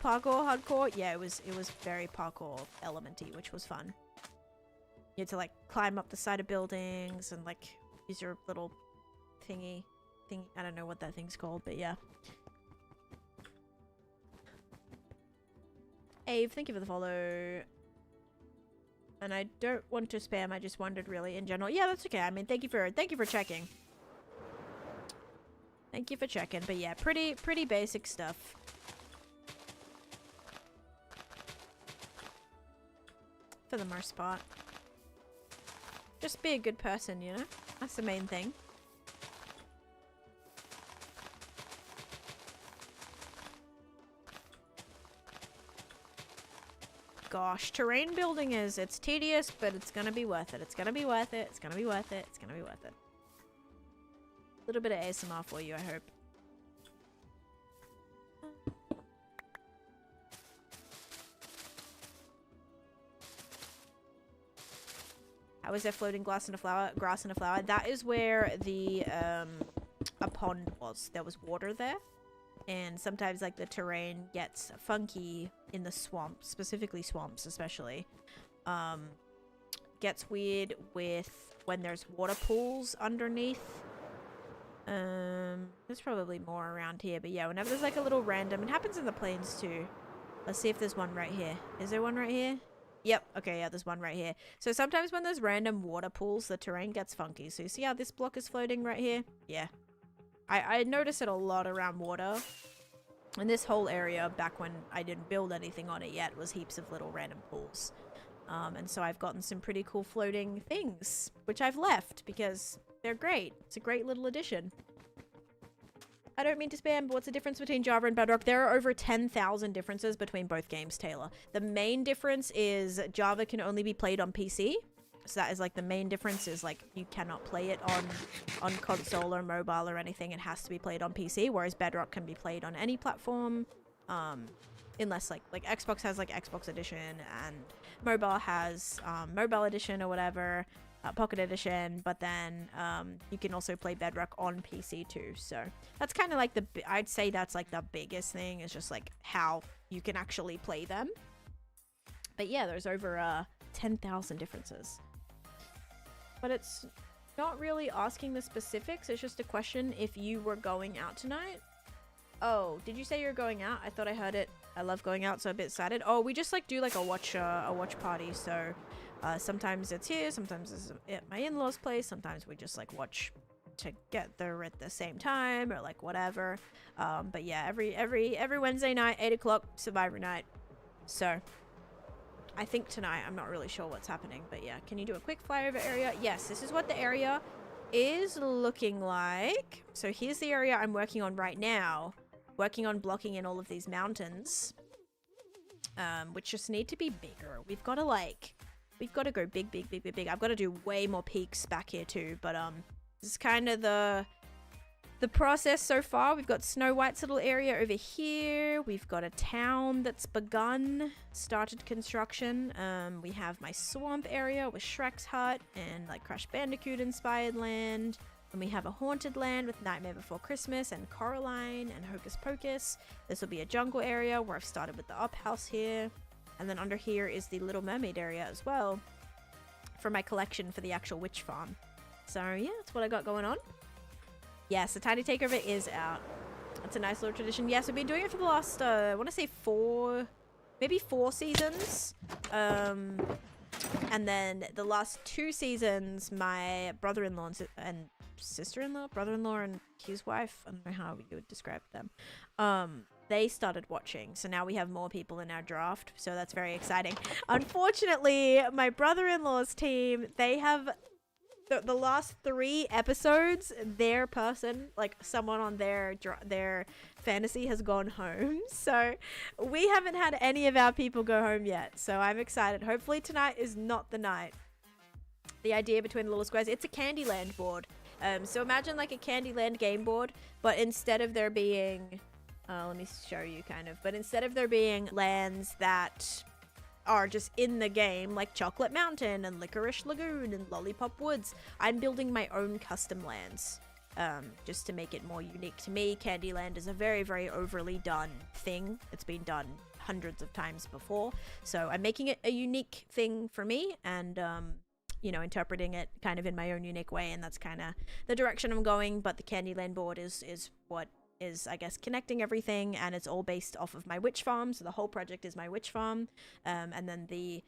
S1: Parkour, hardcore, yeah, it was very parkour elementy, which was fun. You had to like climb up the side of buildings and like use your little thingy. I don't know what that thing's called, but yeah. Ave, thank you for the follow. And I don't want to spam, I just wondered really in general. Yeah, that's okay. I mean, thank you for checking. Thank you for checking. But yeah, pretty basic stuff. For the most part. Just be a good person, you know? That's the main thing. Gosh, terrain building it's tedious, but it's gonna be worth it. It's gonna be worth it. It's gonna be worth it. It's gonna be worth it. A little bit of ASMR for you, I hope. How is there floating grass in a flower? That is where the a pond was. There was water there. And sometimes like the terrain gets funky in the swamps, specifically swamps especially. Gets weird with when there's water pools underneath. There's probably more around here, but yeah, whenever there's like a little random, it happens in the plains too. Let's see if there's one right here. Is there one right here? Yep, okay, yeah, there's one right here. So sometimes when there's random water pools, the terrain gets funky. So you see how this block is floating right here? Yeah. I notice it a lot around water. And this whole area, back when I didn't build anything on it yet, was heaps of little random pools. And so I've gotten some pretty cool floating things, which I've left because they're great. It's a great little addition. I don't mean to spam, but what's the difference between Java and Bedrock? There are over 10,000 differences between both games, Taylor. The main difference is Java can only be played on PC. So that is like the main difference is like you cannot play it on console or mobile or anything. It has to be played on PC, whereas Bedrock can be played on any platform, unless like Xbox has like Xbox Edition and mobile has mobile edition or whatever, Pocket Edition. But then you can also play Bedrock on PC too. So that's kind of like I'd say that's like the biggest thing is just like how you can actually play them. But yeah, there's over 10,000 differences. But it's not really asking the specifics. It's just a question if you were going out tonight. Oh, did you say you're going out? I thought I heard it. I love going out, so I'm a bit excited. Oh, we just like do like a watch party. So sometimes it's here, sometimes it's at my in-laws' place. Sometimes we just like watch together at the same time or like whatever. But yeah, every Wednesday night, 8 o'clock, Survivor night. So I think tonight, I'm not really sure what's happening, but yeah. Can you do a quick flyover area? Yes, this is what the area is looking like. So here's the area I'm working on right now. Working on blocking in all of these mountains. Which just need to be bigger. We've got to go big. I've got to do way more peaks back here too, but this is kind of the process so far. We've got Snow White's little area over here. We've got a town that's started construction. We have my swamp area with Shrek's hut and like Crash Bandicoot inspired land. And we have a haunted land with Nightmare Before Christmas and Coraline and Hocus Pocus. This will be a jungle area where I've started with the up house here. And then under here is the Little Mermaid area as well for my collection for the actual witch farm. So yeah, that's what I got going on. Yes, the Tiny Takeover is out. It's a nice little tradition. Yes, we've been doing it for the last, I want to say maybe four seasons. And then the last 2 seasons, my brother-in-law and sister-in-law, brother-in-law and his wife, I don't know how you would describe them, they started watching. So now we have more people in our draft. So that's very exciting. Unfortunately, my brother-in-law's team, they have the last 3 episodes, their person, like someone on their fantasy has gone home. So we haven't had any of our people go home yet. So I'm excited. Hopefully tonight is not the night. The idea between the little squares, it's a Candyland board. So imagine like a Candyland game board, but instead of there being, let me show you kind of, but instead of there being lands that are just in the game, like Chocolate Mountain and Licorice Lagoon and Lollipop Woods, I'm building my own custom lands, just to make it more unique to me. Candyland is a very, very overly done thing. It's been done hundreds of times before, so I'm making it a unique thing for me, and you know, interpreting it kind of in my own unique way, and that's kind of the direction I'm going. But the Candyland board is what is, I guess, connecting everything, and it's all based off of my witch farm. So the whole project is my witch farm, and then the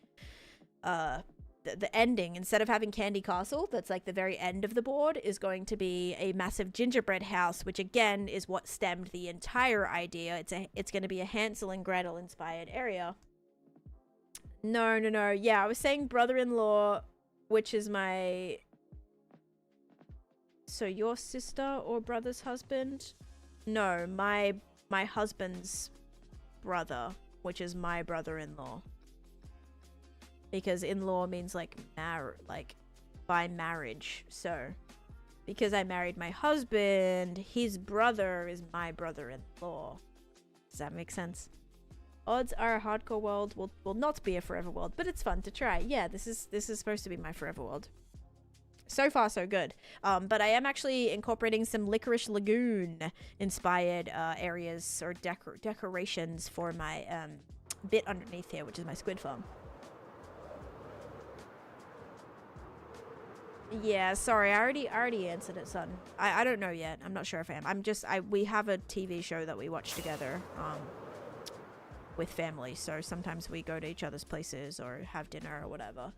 S1: ending, instead of having Candy Castle, that's like the very end of the board, is going to be a massive gingerbread house, which again is what stemmed the entire idea. It's going to be a Hansel and Gretel inspired area. No, yeah, I was saying brother-in-law, which is my, so your sister or brother's husband? No, my husband's brother, which is my brother-in-law. Because in-law means like by marriage. So because I married my husband, his brother is my brother-in-law. Does that make sense? Odds are a hardcore world will not be a forever world, but it's fun to try. Yeah, this is supposed to be my forever world. So far, so good. But I am actually incorporating some Licorice Lagoon inspired areas or decorations for my bit underneath here, which is my squid farm. Yeah, sorry, I already answered it, son. I don't know yet. I'm not sure if I am. We have a TV show that we watch together. With family, so sometimes we go to each other's places or have dinner or whatever.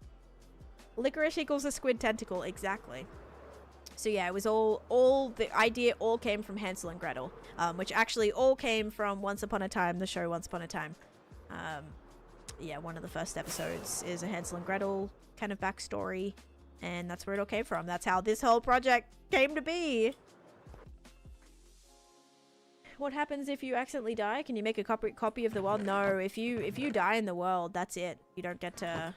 S1: Licorice equals a squid tentacle, exactly. So yeah, it was all the idea all came from Hansel and Gretel, which actually all came from Once Upon a Time, the show Once Upon a Time. Yeah, one of the first episodes is a Hansel and Gretel kind of backstory, and that's where it all came from. That's how this whole project came to be. What happens if you accidentally die? Can you make a copy of the world? No, if you die in the world, that's it. You don't get to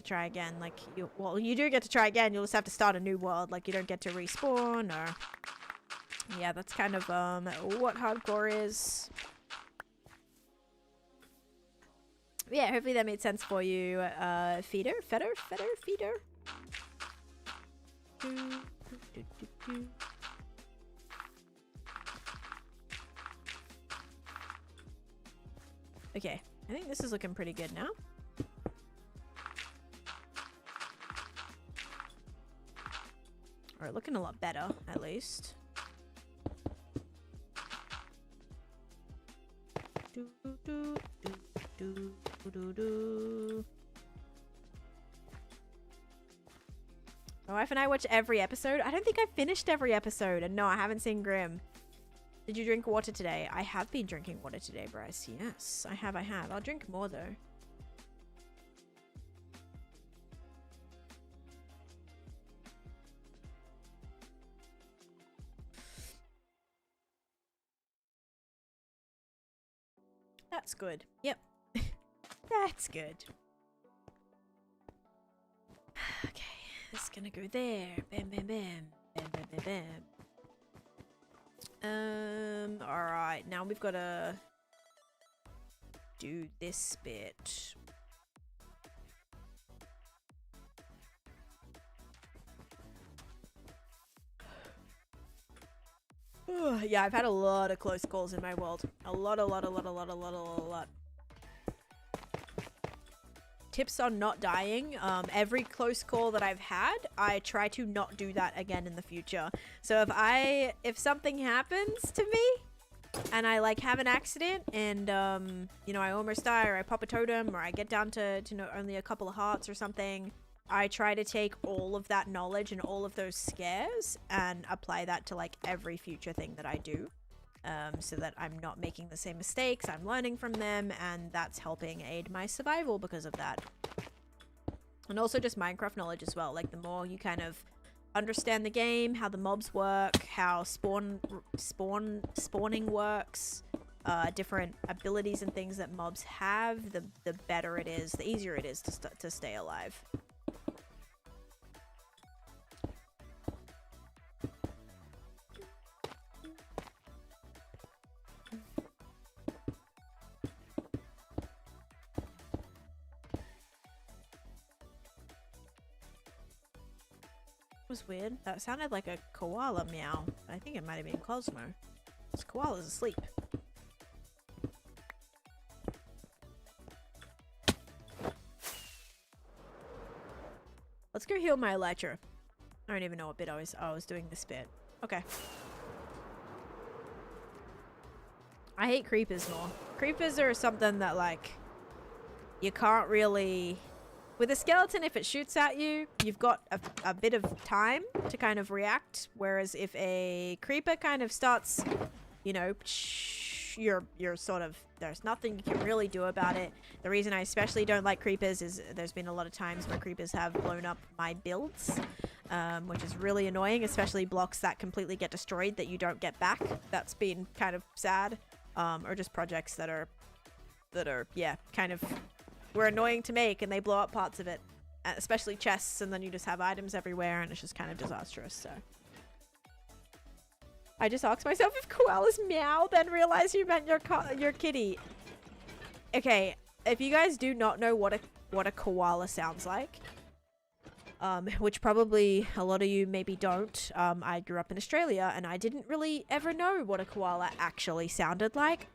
S1: try again. Like you do get to try again. You'll just have to start a new world. Like you don't get to respawn or yeah, that's kind of what hardcore is. Yeah, hopefully that made sense for you, feeder. Okay, I think this is looking pretty good now. Or looking a lot better, at least. My wife and I watch every episode. I don't think I've finished every episode, and no, I haven't seen Grimm. Did you drink water today? I have been drinking water today, Bryce. Yes, I have. I'll drink more, though. That's good. Yep. That's good. Okay, it's gonna go there. Bam, bam, bam. Bam, bam, bam, bam. Alright, now we've got to do this bit. Yeah, I've had a lot of close calls in my world. A lot. Tips on not dying. Every close call that I've had, I try to not do that again in the future. So if something happens to me, and I like have an accident and you know, I almost die, or I pop a totem, or I get down to only a couple of hearts or something, I try to take all of that knowledge and all of those scares and apply that to like every future thing that I do, so that I'm not making the same mistakes, I'm learning from them, and that's helping aid my survival because of that. And also just Minecraft knowledge as well. Like the more you kind of understand the game, how the mobs work, how spawning works, different abilities and things that mobs have, the better it is, the easier it is to stay alive. Was weird. That sounded like a koala meow. I think it might have been Cosmo. This koala's asleep. Let's go heal my Elytra. I don't even know what bit I was doing this bit. Okay. I hate creepers more. Creepers are something that like you can't really... With a skeleton, if it shoots at you, you've got a bit of time to kind of react. Whereas if a creeper kind of starts, you know, you're sort of, there's nothing you can really do about it. The reason I especially don't like creepers is there's been a lot of times where creepers have blown up my builds, which is really annoying, especially blocks that completely get destroyed that you don't get back. That's been kind of sad. Or just projects that are, yeah, kind of... were annoying to make, and they blow up parts of it, especially chests, and then you just have items everywhere, and it's just kind of disastrous. So I just asked myself if koalas meow, then realized you meant your kitty. Okay, if you guys do not know what a koala sounds like, which probably a lot of you maybe don't, I grew up in Australia and I didn't really ever know what a koala actually sounded like.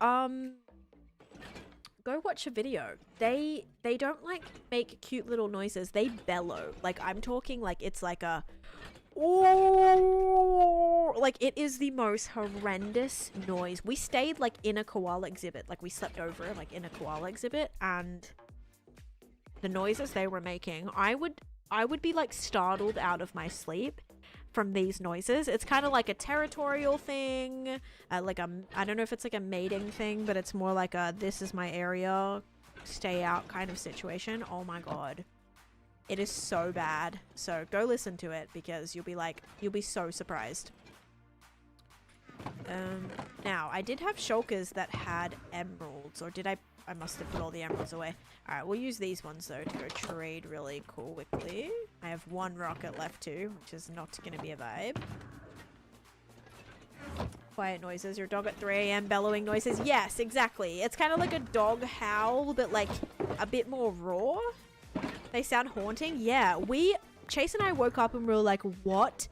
S1: Go watch a video. They don't like make cute little noises. They bellow. Like I'm talking like it's like a like it is the most horrendous noise. We stayed like in a koala exhibit. Like we slept over like in a koala exhibit, and the noises they were making, I would be like startled out of my sleep from these noises. It's kind of like a territorial thing, like I don't know if it's like a mating thing, but it's more like a this is my area, stay out kind of situation. Oh my god, it is so bad. So go listen to it because you'll be so surprised. Now I did have shulkers that had emeralds, or did I must have put all the emeralds away. Alright, we'll use these ones though to go trade really quickly. I have one rocket left too, which is not going to be a vibe. Quiet noises. Your dog at 3 AM bellowing noises. Yes, exactly. It's kind of like a dog howl, but like a bit more raw. They sound haunting. Yeah, Chase and I woke up and we were like, what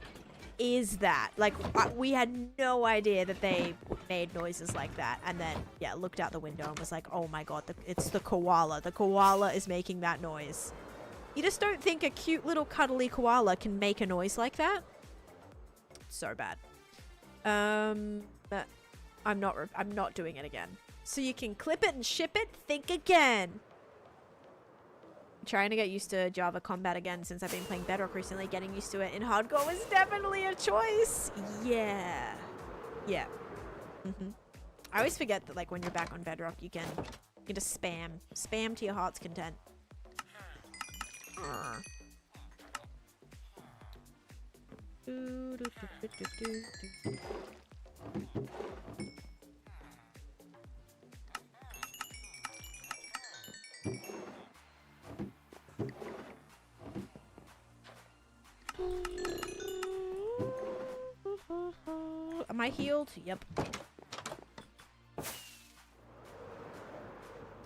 S1: is that? Like, we had no idea that they made noises like that. And then, yeah, looked out the window and was like, oh my god, it's the koala. The koala is making that noise. You just don't think a cute little cuddly koala can make a noise like that? So bad. But I'm not doing it again. So you can clip it and ship it? Think again. Trying to get used to Java combat again since I've been playing Bedrock recently. Getting used to it in hardcore was definitely a choice. Yeah. Yeah. I always forget that like when you're back on Bedrock you can just spam to your heart's content. Am I healed? Yep.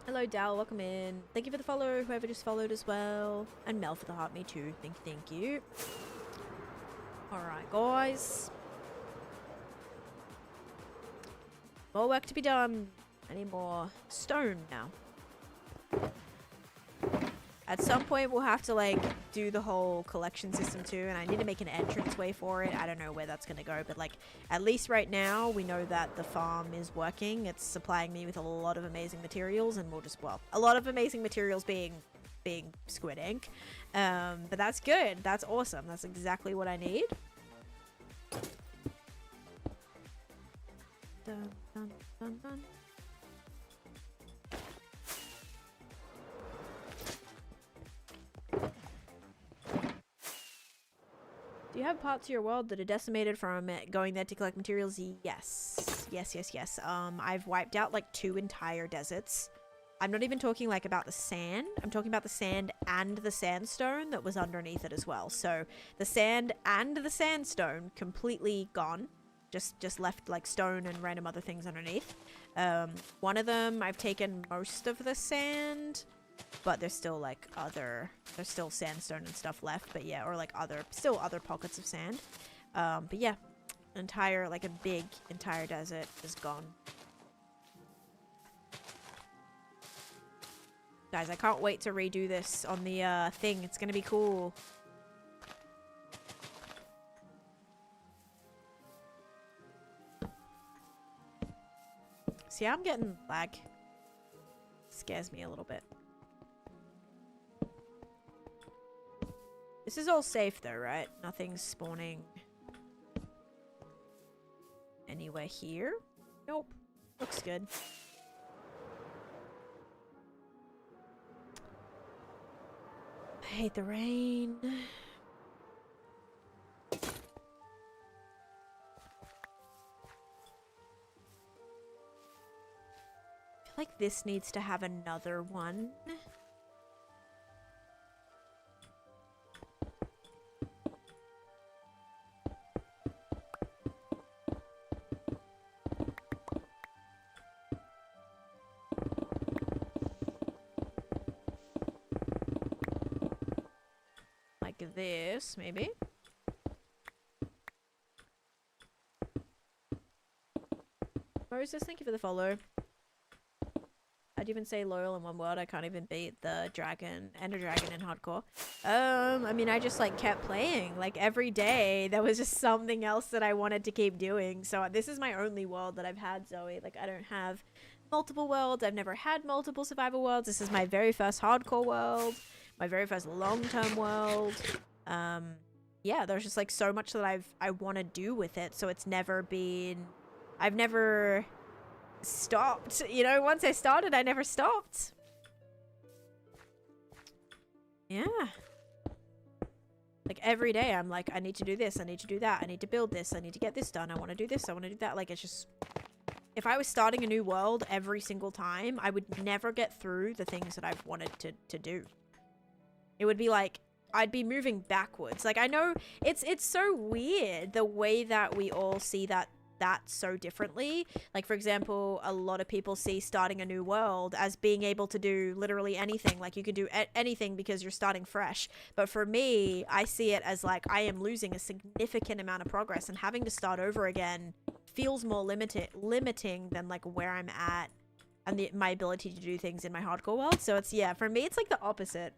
S1: Hello Dal, welcome in. Thank you for the follow, whoever just followed as well. And Mel for the heart, me too. Thank you. Alright guys. More work to be done. I need more stone now. At some point, we'll have to, like, do the whole collection system too, and I need to make an entranceway for it. I don't know where that's going to go, but, like, at least right now, we know that the farm is working. It's supplying me with a lot of amazing materials, and we'll just, well, a lot of amazing materials being Squid ink. But that's good. That's awesome. That's exactly what I need. Dun, dun, dun, dun. Do you have parts of your world that are decimated from going there to collect materials? Yes. Yes. I've wiped out like 2 entire deserts. I'm not even talking like about the sand. I'm talking about the sand and the sandstone that was underneath it as well. So the sand and the sandstone completely gone. Just left like stone and random other things underneath. One of them, I've taken most of the sand. But there's still like there's still sandstone and stuff left, but yeah, or like still other pockets of sand. But yeah, like a big entire desert is gone. Guys, I can't wait to redo this on the thing. It's gonna be cool. See, I'm getting lag. Scares me a little bit. This is all safe though, right? Nothing's spawning anywhere here. Nope. Looks good. I hate the rain. I feel like this needs to have another one. This, maybe. Moses, thank you for the follow. I'd even say loyal in one word. I can't even beat the dragon, Ender Dragon in hardcore. I mean, I just like kept playing. Like every day, there was just something else that I wanted to keep doing. So this is my only world that I've had, Zoe. Like I don't have multiple worlds. I've never had multiple survival worlds. This is my very first hardcore world. My very first long-term world. Yeah, there's just like so much that I want to do with it, so it's never been, I've never stopped, you know. Once I started, I never stopped. Yeah, like every day I'm like, I need to do this, I need to do that, I need to build this, I need to get this done, I want to do this, I want to do that. Like it's just, if I was starting a new world every single time, I would never get through the things that I've wanted to do. It would be like I'd be moving backwards. Like I know it's so weird the way that we all see that so differently. Like for example, a lot of people see starting a new world as being able to do literally anything. Like you could do anything because you're starting fresh. But for me, I see it as like I am losing a significant amount of progress, and having to start over again feels more limiting than like where I'm at and my ability to do things in my hardcore world. So it's, yeah, for me it's like the opposite.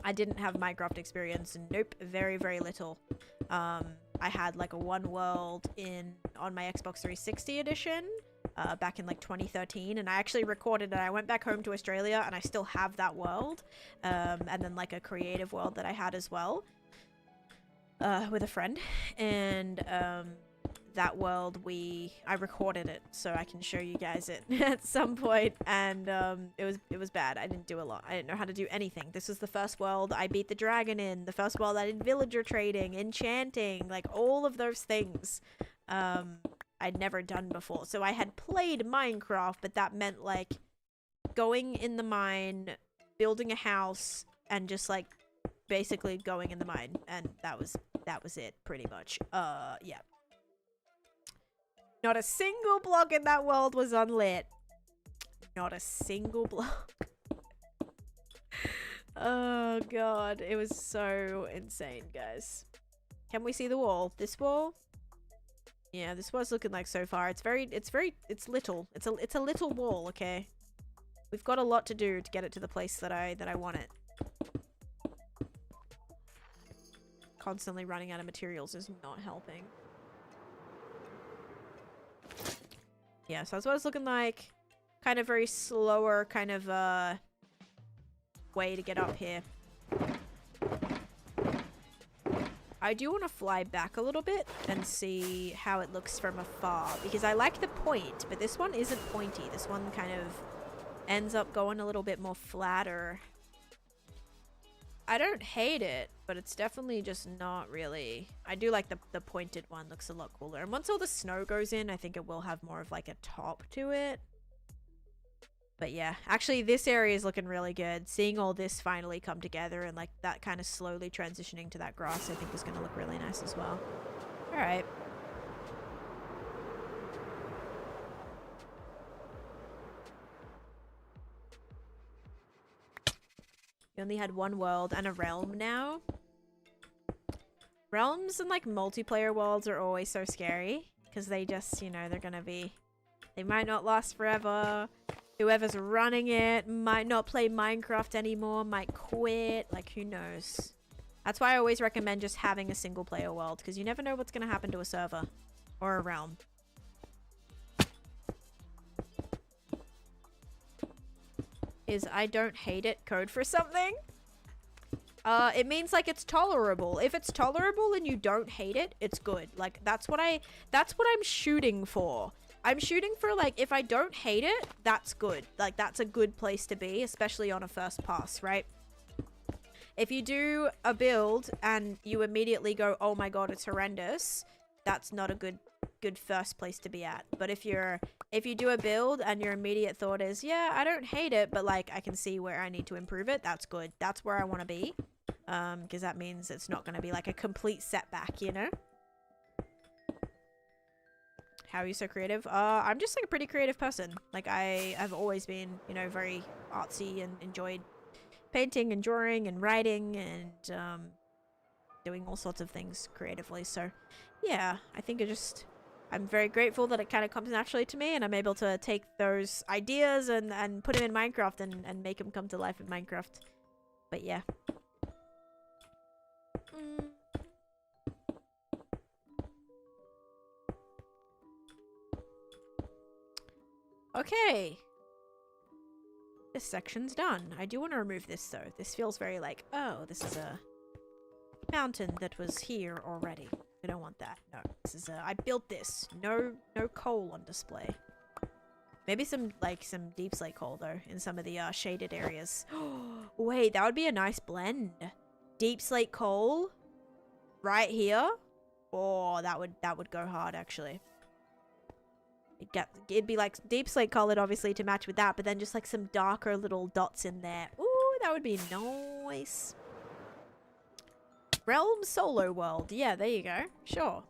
S1: I didn't have Minecraft experience. Nope, very, very little. I had like a one world on my Xbox 360 edition back in like 2013, and I actually recorded it. I went back home to Australia and I still have that world. And then like a creative world that I had as well with a friend. And that world I recorded it so I can show you guys it at some point, and it was bad. I didn't do a lot. I didn't know how to do anything. This was the first world I beat the dragon in, the first world I did villager trading, enchanting, like all of those things I'd never done before. So I had played Minecraft, but that meant like going in the mine, building a house, and just like basically going in the mine, and that was it pretty much. Yeah. Not a single block in that world was unlit. Not a single block. Oh god, it was so insane, guys. Can we see the wall? This wall? Yeah, this was looking like so far. It's little. It's a little wall, okay? We've got a lot to do to get it to the place that I want it. Constantly running out of materials is not helping. Yeah, so that's what it's looking like. Kind of very slower kind of way to get up here. I do want to fly back a little bit and see how it looks from afar, because I like the point, but this one isn't pointy. This one kind of ends up going a little bit more flatter. I don't hate it, but it's definitely just not really. I do like the pointed one. Looks a lot cooler. And once all the snow goes in, I think it will have more of like a top to it. But yeah, actually this area is looking really good. Seeing all this finally come together and like that kind of slowly transitioning to that grass, I think is going to look really nice as well. All right. We only had one world and a realm now. Realms and like multiplayer worlds are always so scary because they just, you know, they're going to be, they might not last forever. Whoever's running it might not play Minecraft anymore, might quit, like who knows. That's why I always recommend just having a single player world, because you never know what's going to happen to a server or a realm. Is I don't hate it code for something? It means like it's tolerable. If it's tolerable and you don't hate it, it's good. Like that's what I'm shooting for. I'm shooting for, like, if I don't hate it, that's good. Like, that's a good place to be, especially on a first pass, right? If you do a build and you immediately go, oh my god, it's horrendous, that's not a good first place to be at. But if you do a build and your immediate thought is, yeah, I don't hate it, but, like, I can see where I need to improve it, that's good. That's where I want to be. Because that means it's not going to be, like, a complete setback, you know? How are you so creative? I'm just like a pretty creative person. Like I've always been, you know, very artsy and enjoyed painting and drawing and writing and doing all sorts of things creatively. So yeah, I think I'm very grateful that it kind of comes naturally to me and I'm able to take those ideas and put them in Minecraft and make them come to life in Minecraft. But yeah. Okay. This section's done. I do want to remove this though. This feels very like, oh, this is a mountain that was here already. I don't want that. No, this is I built this. No coal on display. Maybe some deep slate coal though in some of the shaded areas. Wait, that would be a nice blend. Deep slate coal right here. Oh, that would go hard actually. It'd be like deep slate colored obviously to match with that, but then just like some darker little dots in there. Ooh, that would be nice. Realm solo world. Yeah, there you go. Sure.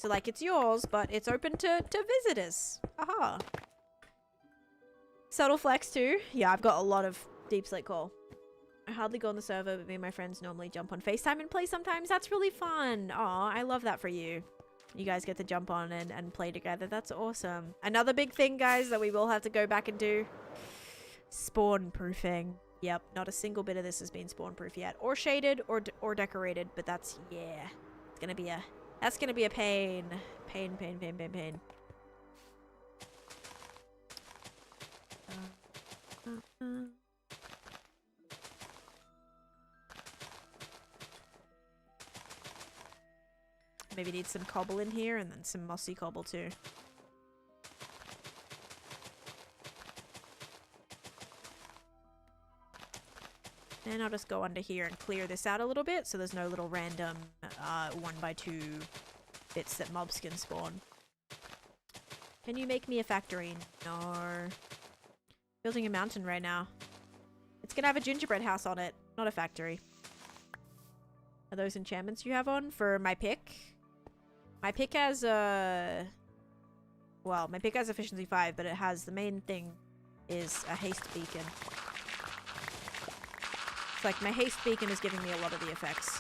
S1: So like it's yours, but it's open to visitors. Aha. Subtle flex too. Yeah, I've got a lot of deep slate coal. I hardly go on the server, but me and my friends normally jump on FaceTime and play sometimes. That's really fun. Aw, I love that for you. You guys get to jump on and play together. That's awesome. Another big thing, guys, that we will have to go back and do. Spawn proofing. Yep, not a single bit of this has been spawn proof yet. Or shaded or decorated, but that's, yeah. It's gonna be that's gonna be a pain. Pain. Maybe need some cobble in here and then some mossy cobble too. And I'll just go under here and clear this out a little bit so there's no little random 1x2 bits that mobs can spawn. Can you make me a factory? No. Building a mountain right now. It's gonna have a gingerbread house on it, not a factory. Are those enchantments you have on for my pick? My pick has well, my pick has efficiency 5, but it has the main thing is a haste beacon. It's like my haste beacon is giving me a lot of the effects.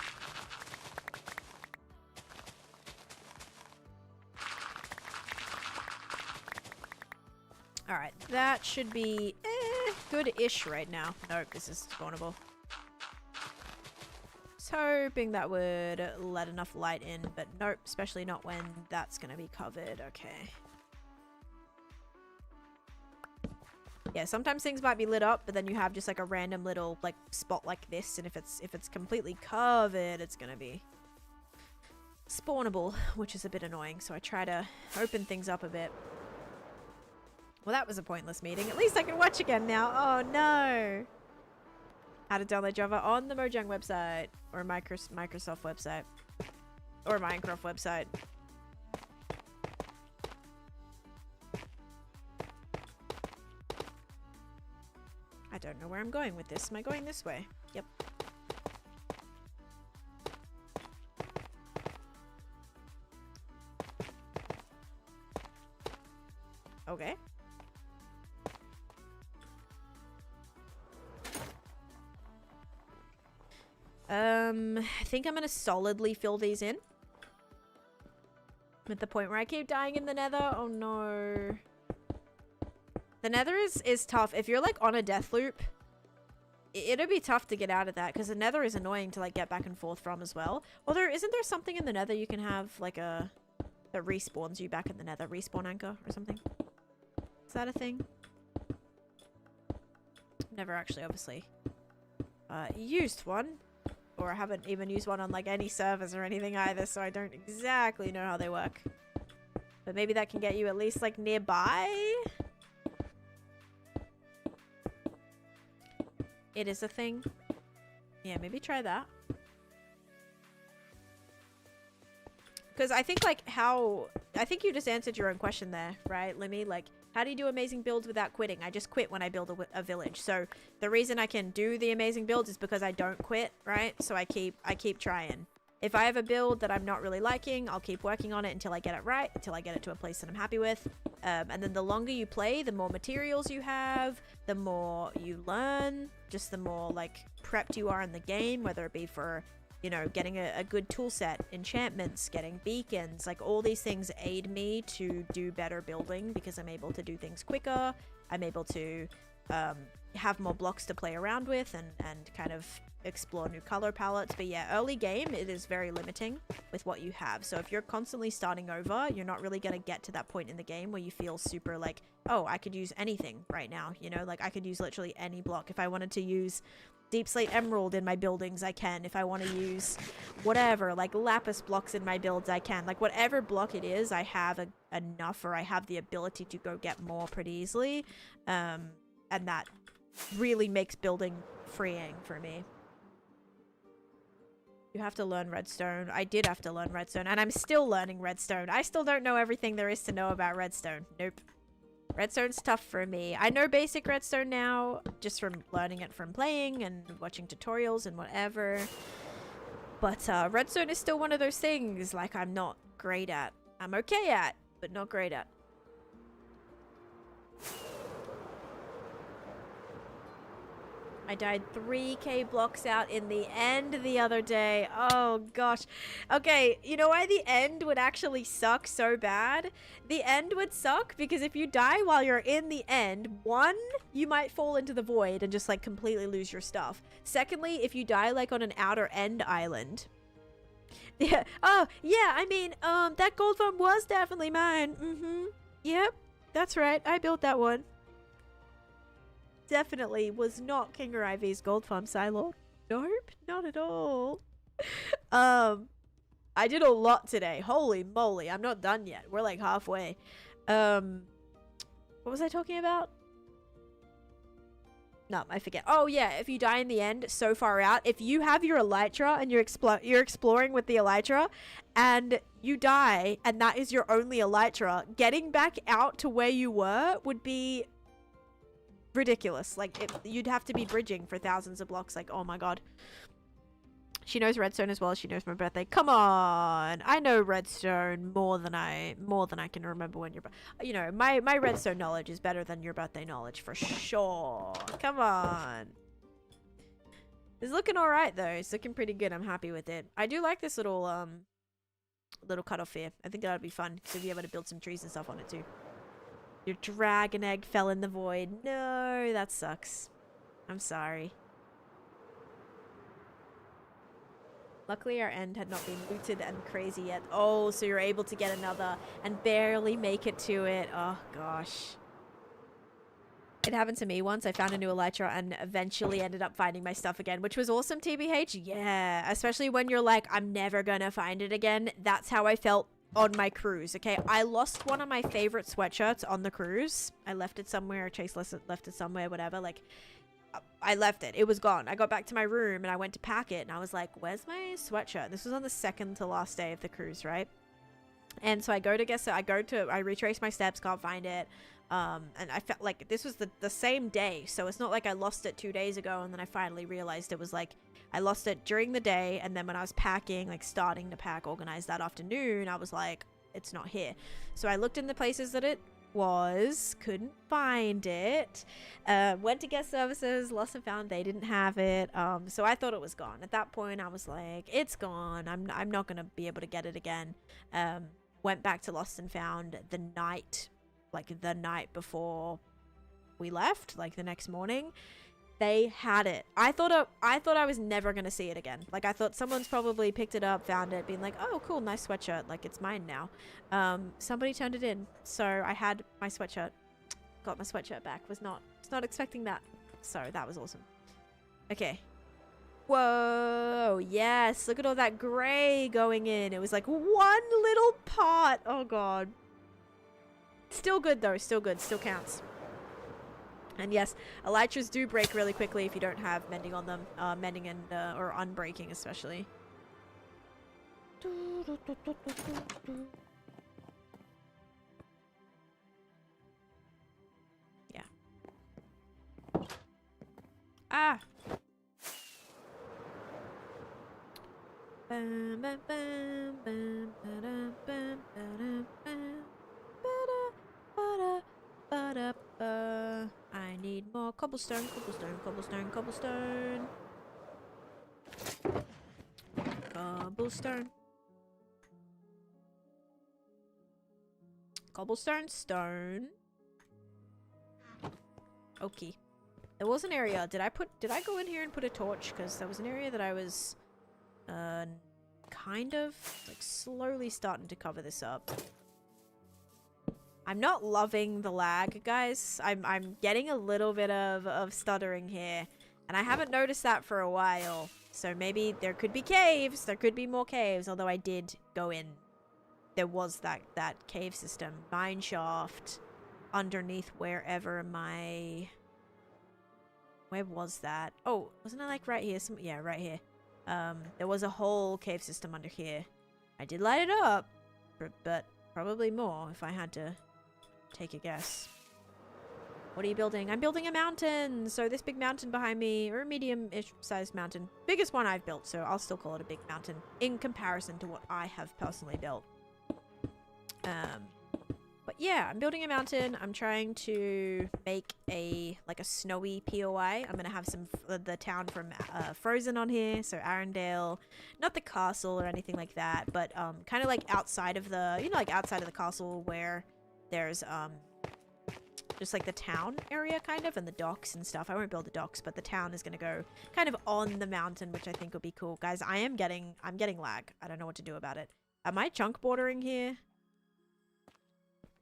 S1: Alright, That should be good-ish right now. Nope, this is spawnable. Was hoping that would let enough light in, but nope, especially not when that's gonna be covered. Okay. Yeah, sometimes things might be lit up, but then you have just like a random little like spot like this, and if it's completely covered, it's gonna be spawnable, which is a bit annoying. So I try to open things up a bit. Well, that was a pointless meeting. At least I can watch again now. Oh no! How to download Java on the Mojang website or Microsoft website or Minecraft website. I don't know where I'm going with this. Am I going this way? Yep. Okay. I think I'm gonna solidly fill these in. I'm at the point where I keep dying in the nether. Oh no. The nether is tough. If you're like on a death loop, it'll be tough to get out of that because the nether is annoying to like get back and forth from as well. Although, isn't there something in the nether you can have like that respawns you back in the nether? Respawn anchor or something? Is that a thing? Never actually, obviously, used one. Or I haven't even used one on like any servers or anything either, so I don't exactly know how they work. But maybe that can get you at least like nearby? It is a thing. Yeah, maybe try that. Because I think like I think you just answered your own question there, right, Limmy? Like, how do you do amazing builds without quitting? I just quit when I build a village. So the reason I can do the amazing builds is because I don't quit, right? So I keep trying. If I have a build that I'm not really liking, I'll keep working on it until I get it right, until I get it to a place that I'm happy with. And then the longer you play, the more materials you have, the more you learn, just the more like prepped you are in the game, whether it be for, you know, getting a good tool set, enchantments, getting beacons, like all these things aid me to do better building because I'm able to do things quicker. I'm able to have more blocks to play around with and kind of explore new color palettes. But yeah, early game, it is very limiting with what you have. So if you're constantly starting over, you're not really going to get to that point in the game where you feel super like, oh, I could use anything right now. You know, like I could use literally any block. If I wanted to use Deep Slate Emerald in my buildings, I can. If I want to use whatever, like lapis blocks in my builds, I can. Like whatever block it is, I have enough, or I have the ability to go get more pretty easily. And that really makes building freeing for me. You have to learn Redstone. I did have to learn Redstone, and I'm still learning Redstone. I still don't know everything there is to know about Redstone. Nope. Redstone's tough for me. I know basic Redstone now, just from learning it from playing and watching tutorials and whatever. But Redstone is still one of those things, like, I'm not great at. I'm okay at, but not great at. I died 3k blocks out in the end the other day. Oh gosh. Okay, you know why the end would actually suck so bad? The end would suck because if you die while you're in the end, one, you might fall into the void and just like completely lose your stuff. Secondly, if you die like on an outer end island. Yeah. Oh, yeah, I mean, that gold farm was definitely mine. Mm-hmm. Yep, that's right. I built that one. Definitely was not King or Ivy's gold farm silo. Nope, not at all. I did a lot today. Holy moly, I'm not done yet. We're like halfway. What was I talking about? No, I forget. Oh yeah, if you die in the end so far out, if you have your elytra and you're exploring with the elytra and you die and that is your only elytra, getting back out to where you were would be ridiculous. Like you'd have to be bridging for thousands of blocks. Like, oh my god. She knows Redstone as well as she knows my birthday. Come on, I know Redstone more than I can remember when you know, my Redstone knowledge is better than your birthday knowledge for sure. Come on. It's looking all right though. It's looking pretty good. I'm happy with it. I do like this little cutoff here. I think that'll be fun to be able to build some trees and stuff on it too. Your dragon egg fell in the void. No, that sucks. I'm sorry. Luckily, our end had not been looted and crazy yet. Oh, so you're able to get another and barely make it to it. Oh, gosh. It happened to me once. I found a new elytra and eventually ended up finding my stuff again, which was awesome, TBH. Yeah, especially when you're like, I'm never gonna find it again. That's how I felt on my cruise, okay? I lost one of my favorite sweatshirts on the cruise. I left it somewhere. Chase left it somewhere, whatever. Like, I left it. It was gone. I got back to my room and I went to pack it and I was like, where's my sweatshirt? This was on the second to last day of the cruise, right? And so I retrace my steps, can't find it. And I felt like this was the same day. So it's not like I lost it 2 days ago and then I finally realized it was like, I lost it during the day. And then when I was packing, like starting to pack, organize that afternoon, I was like, it's not here. So I looked in the places that it was, couldn't find it, went to guest services, lost and found they didn't have it. So I thought it was gone. At that point, I was like, it's gone. I'm not gonna be able to get it again. Went back to lost and found the night before we left, like the next morning. They had it. I thought I was never gonna see it again. Like, I thought someone's probably picked it up, found it, been like, oh cool, nice sweatshirt, like it's mine now. Somebody turned it in, so I had my sweatshirt. Got my sweatshirt back. Was not expecting that. So that was awesome. Okay. Whoa, yes, look at all that gray going in. It was like one little part. Oh god. Still good though, still good, still counts. And yes, elytras do break really quickly if you don't have mending on them. Mending and or unbreaking especially. Yeah. Ah. Bam, bam, bam, bam, ba-da, bam, ba-da, bam, ba-da, ba-da, ba-da. I need more cobblestone, cobblestone, cobblestone, cobblestone. Cobblestone. Cobblestone, stone. Okay. There was an area. Did I go in here and put a torch? Because there was an area that I was kind of like slowly starting to cover this up. I'm not loving the lag, guys. I'm getting a little bit of stuttering here. And I haven't noticed that for a while. So maybe there could be caves. There could be more caves. Although I did go in. There was that cave system. Mine shaft. Underneath wherever my... Where was that? Oh, wasn't it like right here? Yeah, right here. There was a whole cave system under here. I did light it up. But probably more if I had to... take a guess. What are you building? I'm building a mountain. So this big mountain behind me, or a medium-ish sized mountain. Biggest one I've built, so I'll still call it a big mountain in comparison to what I have personally built. But yeah, I'm building a mountain. I'm trying to make a snowy POI. I'm gonna have some the town from Frozen on here, so Arendelle, not the castle or anything like that, but kind of like outside of the, you know, like outside of the castle where there's just like the town area kind of, and the docks and stuff. I won't build the docks, but the town is gonna go kind of on the mountain, which I think will be cool. Guys, I'm getting lag. I don't know what to do about it. Am I chunk bordering here?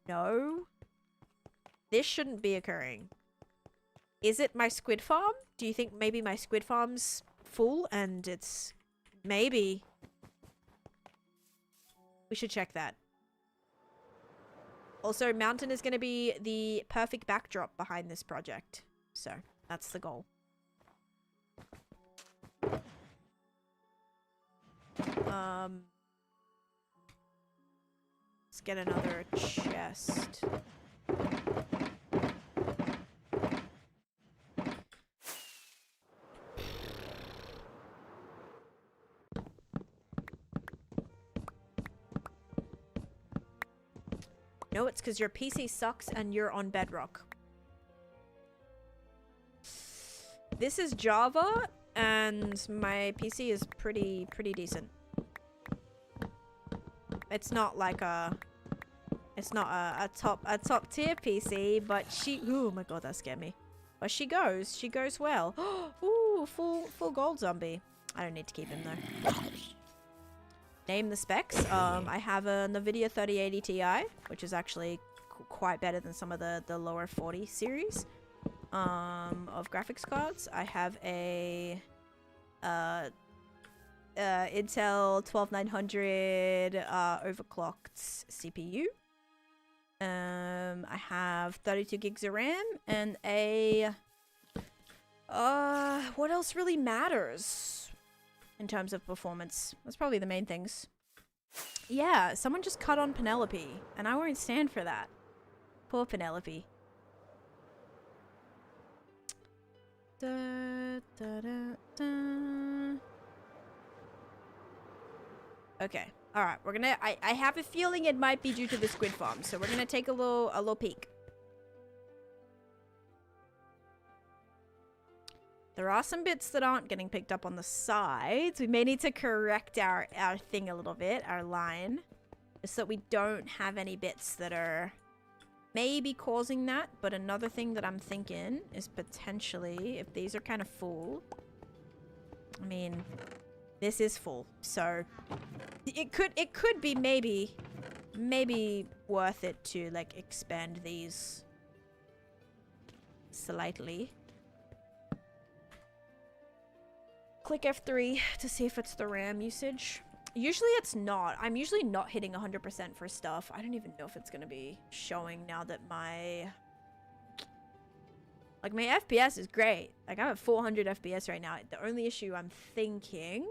S1: No. This shouldn't be occurring. Is it my squid farm? Do you think maybe my squid farm's full and it's... Maybe. We should check that. Also, mountain is going to be the perfect backdrop behind this project. So, that's the goal. Let's get another chest. No, it's because your PC sucks and you're on Bedrock. This is Java, and my PC is pretty decent. It's not like a... It's not a top tier PC, but she... Oh my god, that scared me. But she goes well. Ooh, full gold zombie. I don't need to keep him though. Name the specs. I have a NVIDIA 3080 Ti, which is actually quite better than some of the lower 40 series of graphics cards. I have a Intel 12900 overclocked CPU. I have 32 gigs of RAM and a what else really matters in terms of performance? That's probably the main things. Yeah, someone just cut on Penelope, and I won't stand for that. Poor Penelope. Da, da, da, da. Okay. Alright, we're gonna... I have a feeling it might be due to the squid farm, so we're gonna take a little peek. There are some bits that aren't getting picked up on the sides. We may need to correct our thing a little bit, our line. Just so that we don't have any bits that are maybe causing that. But another thing that I'm thinking is potentially, if these are kind of full... I mean... This is full, so it could be maybe worth it to like expand these slightly. Click F3 to see if it's the RAM usage. Usually it's not. I'm usually not hitting 100% for stuff. I don't even know if it's gonna be showing now that my FPS is great. Like I'm at 400 FPS right now. The only issue I'm thinking...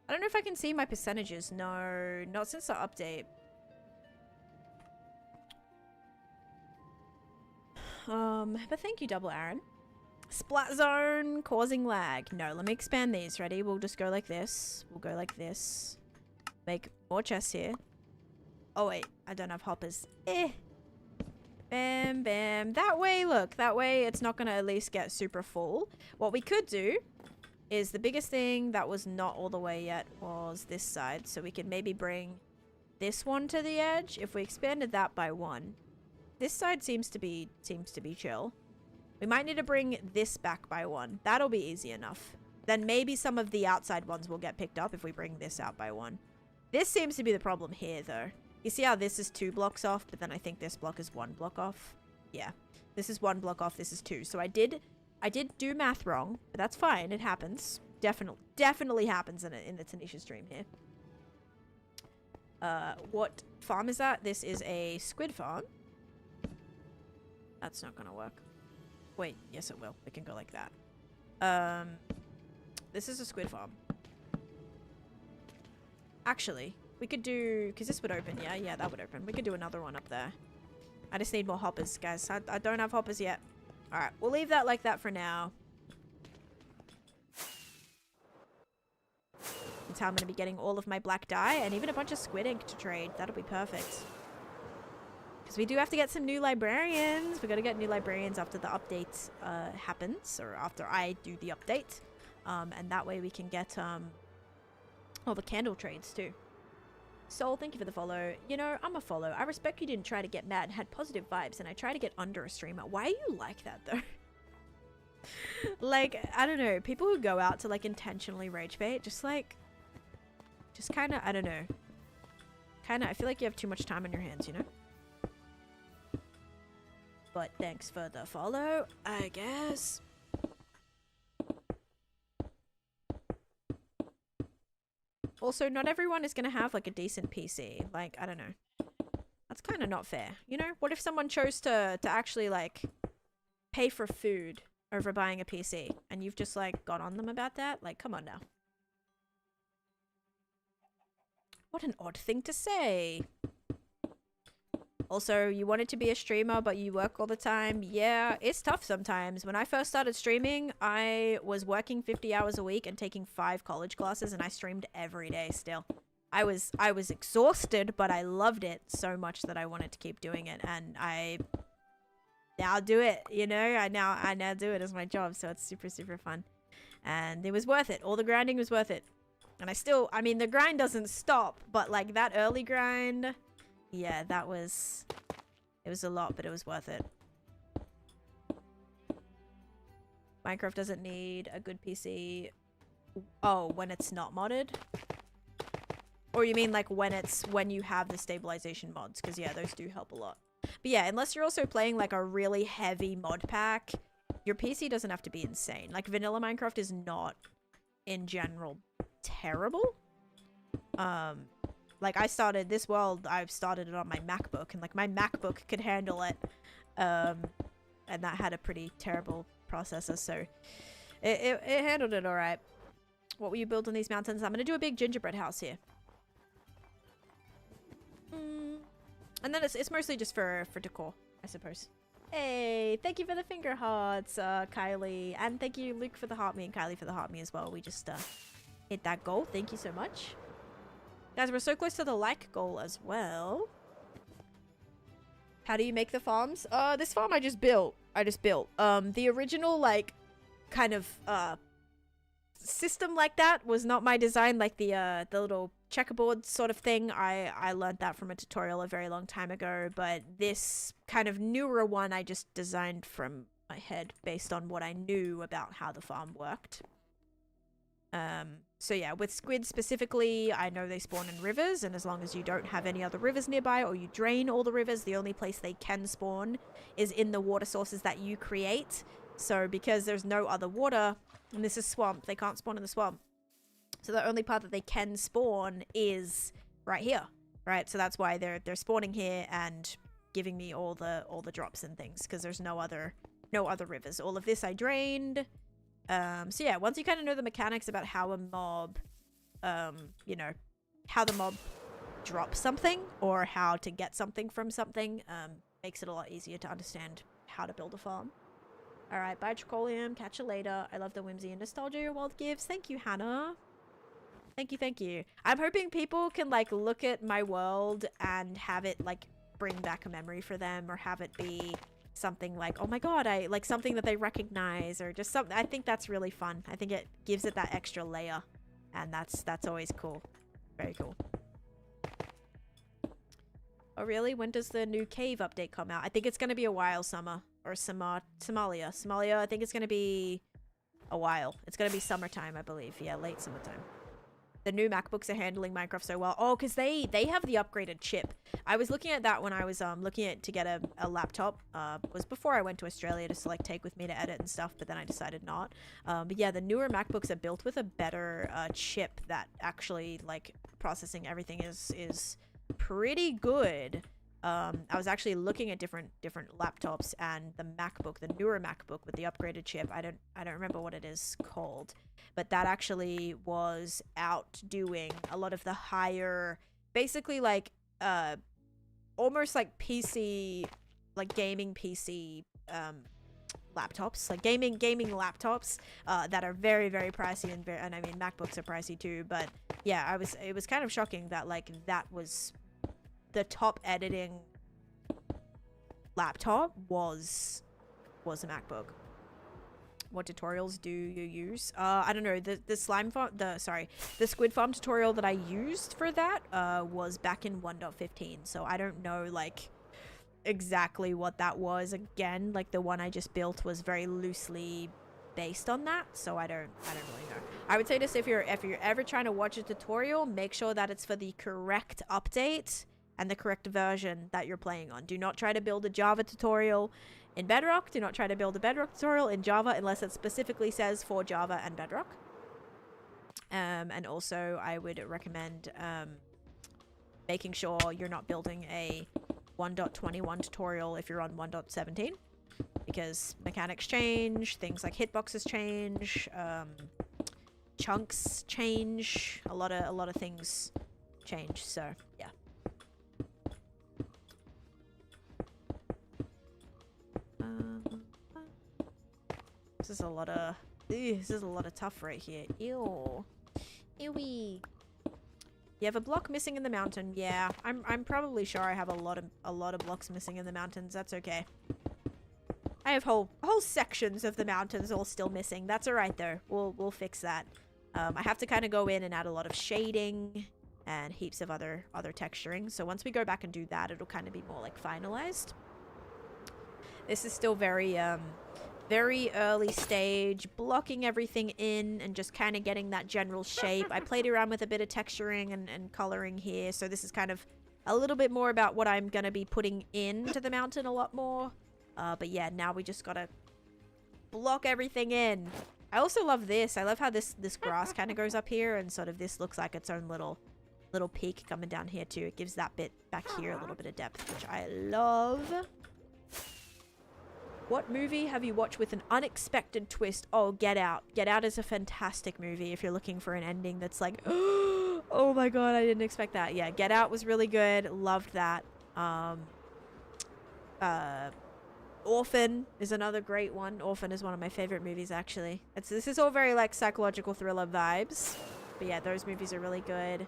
S1: I don't know if I can see my percentages. No, not since the update. But thank you, Double Aaron. Splat zone causing lag. No, let me expand these. Ready? We'll just go like this. We'll go like this. Make more chests here. Oh wait, I don't have hoppers. Bam, bam. That way, look. That way it's not gonna at least get super full. What we could do is the biggest thing that was not all the way yet was this side. So we could maybe bring this one to the edge. If we expanded that by 1. This side seems to be chill. We might need to bring this back by 1. That'll be easy enough. Then maybe some of the outside ones will get picked up if we bring this out by 1. This seems to be the problem here though. You see how this is 2 blocks off, but then I think this block is 1 block off? Yeah. This is 1 block off, this is 2. So I did do math wrong, but that's fine. It happens. Definitely happens in the Taneesha stream here. What farm is that? This is a squid farm. That's not gonna work. Wait, yes it will. It can go like that. This is a squid farm. Actually, we could do... Because this would open, yeah? Yeah, that would open. We could do another one up there. I just need more hoppers, guys. I don't have hoppers yet. Alright, we'll leave that like that for now. That's how I'm going to be getting all of my black dye and even a bunch of squid ink to trade. That'll be perfect. Because we do have to get some new librarians. We got to get new librarians after the update happens. Or after I do the update. And that way we can get all the candle trades too. Soul, thank you for the follow. You know, I'm a follow. I respect you didn't try to get mad and had positive vibes, and I try to get under a streamer. Why are you like that, though? Like, I don't know. People who go out to, like, intentionally rage bait, just kind of, I don't know. Kind of, I feel like you have too much time on your hands, you know? But thanks for the follow, I guess. Also, not everyone is going to have, like, a decent PC. Like, I don't know. That's kind of not fair. You know? What if someone chose to actually, like, pay for food over buying a PC? And you've just, like, got on them about that? Like, come on now. What an odd thing to say. Also, you wanted to be a streamer, but you work all the time. Yeah, it's tough sometimes. When I first started streaming, I was working 50 hours a week and taking 5 college classes, and I streamed every day still. I was exhausted, but I loved it so much that I wanted to keep doing it, and I now do it, you know? I now do it as my job, so it's super, super fun. And it was worth it. All the grinding was worth it. And I mean, the grind doesn't stop, but like that early grind... yeah, that was... It was a lot, but it was worth it. Minecraft doesn't need a good PC. Oh, when it's not modded? Or you mean like when you have the stabilization mods? Because yeah, those do help a lot. But yeah, unless you're also playing like a really heavy mod pack, your PC doesn't have to be insane. Like vanilla Minecraft is not, in general, terrible. Like I started this world, I've started it on my MacBook, and like my MacBook could handle it. And that had a pretty terrible processor, so it handled it alright. What will you build on these mountains? I'm gonna do a big gingerbread house here. And then it's mostly just for decor, I suppose. Hey, thank you for the finger hearts, Kylie. And thank you, Luke, for the heart me, and Kylie for the heart me as well. We just hit that goal. Thank you so much. Guys, we're so close to the like goal as well. How do you make the farms? This farm I just built. The original, like, kind of, system like that was not my design. Like the little checkerboard sort of thing. I learned that from a tutorial a very long time ago. But this kind of newer one I just designed from my head based on what I knew about how the farm worked. So yeah, with squid specifically, I know they spawn in rivers, and as long as you don't have any other rivers nearby or you drain all the rivers, the only place they can spawn is in the water sources that you create. So because there's no other water, and this is swamp, they can't spawn in the swamp. So the only part that they can spawn is right here, right? So that's why they're spawning here and giving me all the drops and things, because there's no other rivers. All of this I drained. So yeah, once you kind of know the mechanics about how a mob, you know, how the mob drops something or how to get something from something, makes it a lot easier to understand how to build a farm. All right, bye Tricolium, catch you later. I love the whimsy and nostalgia your world gives. Thank you, Hannah. Thank you. I'm hoping people can like look at my world and have it like bring back a memory for them, or have it be something like, oh my god, I like something that they recognize, or just something. I think that's really fun. I think it gives it that extra layer, and that's always cool. Very cool. Oh really? When does the new cave update come out? I think it's gonna be a while, Summer. Or Somalia. I think it's gonna be a while. It's gonna be summertime, I believe. Yeah, late summertime. The new MacBooks are handling Minecraft so well. Oh, because they have the upgraded chip. I was looking at that when I was looking at to get a laptop. It was before I went to Australia to like take with me to edit and stuff, but then I decided not. But yeah, the newer MacBooks are built with a better chip that actually like processing everything is pretty good. I was actually looking at different laptops, and the MacBook, the newer MacBook with the upgraded chip, I don't remember what it is called, but that actually was outdoing a lot of the higher, basically like almost like PC, like gaming PC laptops, like gaming laptops that are very, very pricey, and I mean MacBooks are pricey too, but yeah, it was kind of shocking that like that was the top editing laptop was a MacBook. What tutorials do you use? I don't know. The slime farm, the squid farm tutorial that I used for that was back in 1.15. So I don't know like exactly what that was. Again, like the one I just built was very loosely based on that, so I don't really know. I would say this: if you're ever trying to watch a tutorial, make sure that it's for the correct update and the correct version that you're playing on. Do not try to build a Java tutorial in Bedrock. Do not try to build a Bedrock tutorial in Java unless it specifically says for Java and Bedrock. And also, I would recommend making sure you're not building a 1.21 tutorial if you're on 1.17, because mechanics change, things like hitboxes change, chunks change, a lot of things change. So yeah. This is a lot of tough right here. Ew. Ewy. You have a block missing in the mountain. Yeah, I'm probably sure I have a lot of blocks missing in the mountains. That's okay. I have whole sections of the mountains all still missing. That's all right though. We'll fix that. I have to kind of go in and add a lot of shading and heaps of other texturing. So once we go back and do that, it'll kind of be more like finalized. This is still very very early stage, blocking everything in and just kind of getting that general shape. I played around with a bit of texturing and coloring here, so this is kind of a little bit more about what I'm gonna be putting into the mountain a lot more. But yeah, now we just gotta block everything in. I also love this. I love how this grass kind of goes up here, and sort of this looks like its own little peak coming down here too. It gives that bit back here a little bit of depth, which I love. What movie have you watched with an unexpected twist? Oh, Get Out. Get Out is a fantastic movie if you're looking for an ending that's like, oh my god, I didn't expect that. Yeah, Get Out was really good. Loved that. Orphan is another great one. Orphan is one of my favorite movies, actually. This is all very like psychological thriller vibes. But yeah, those movies are really good.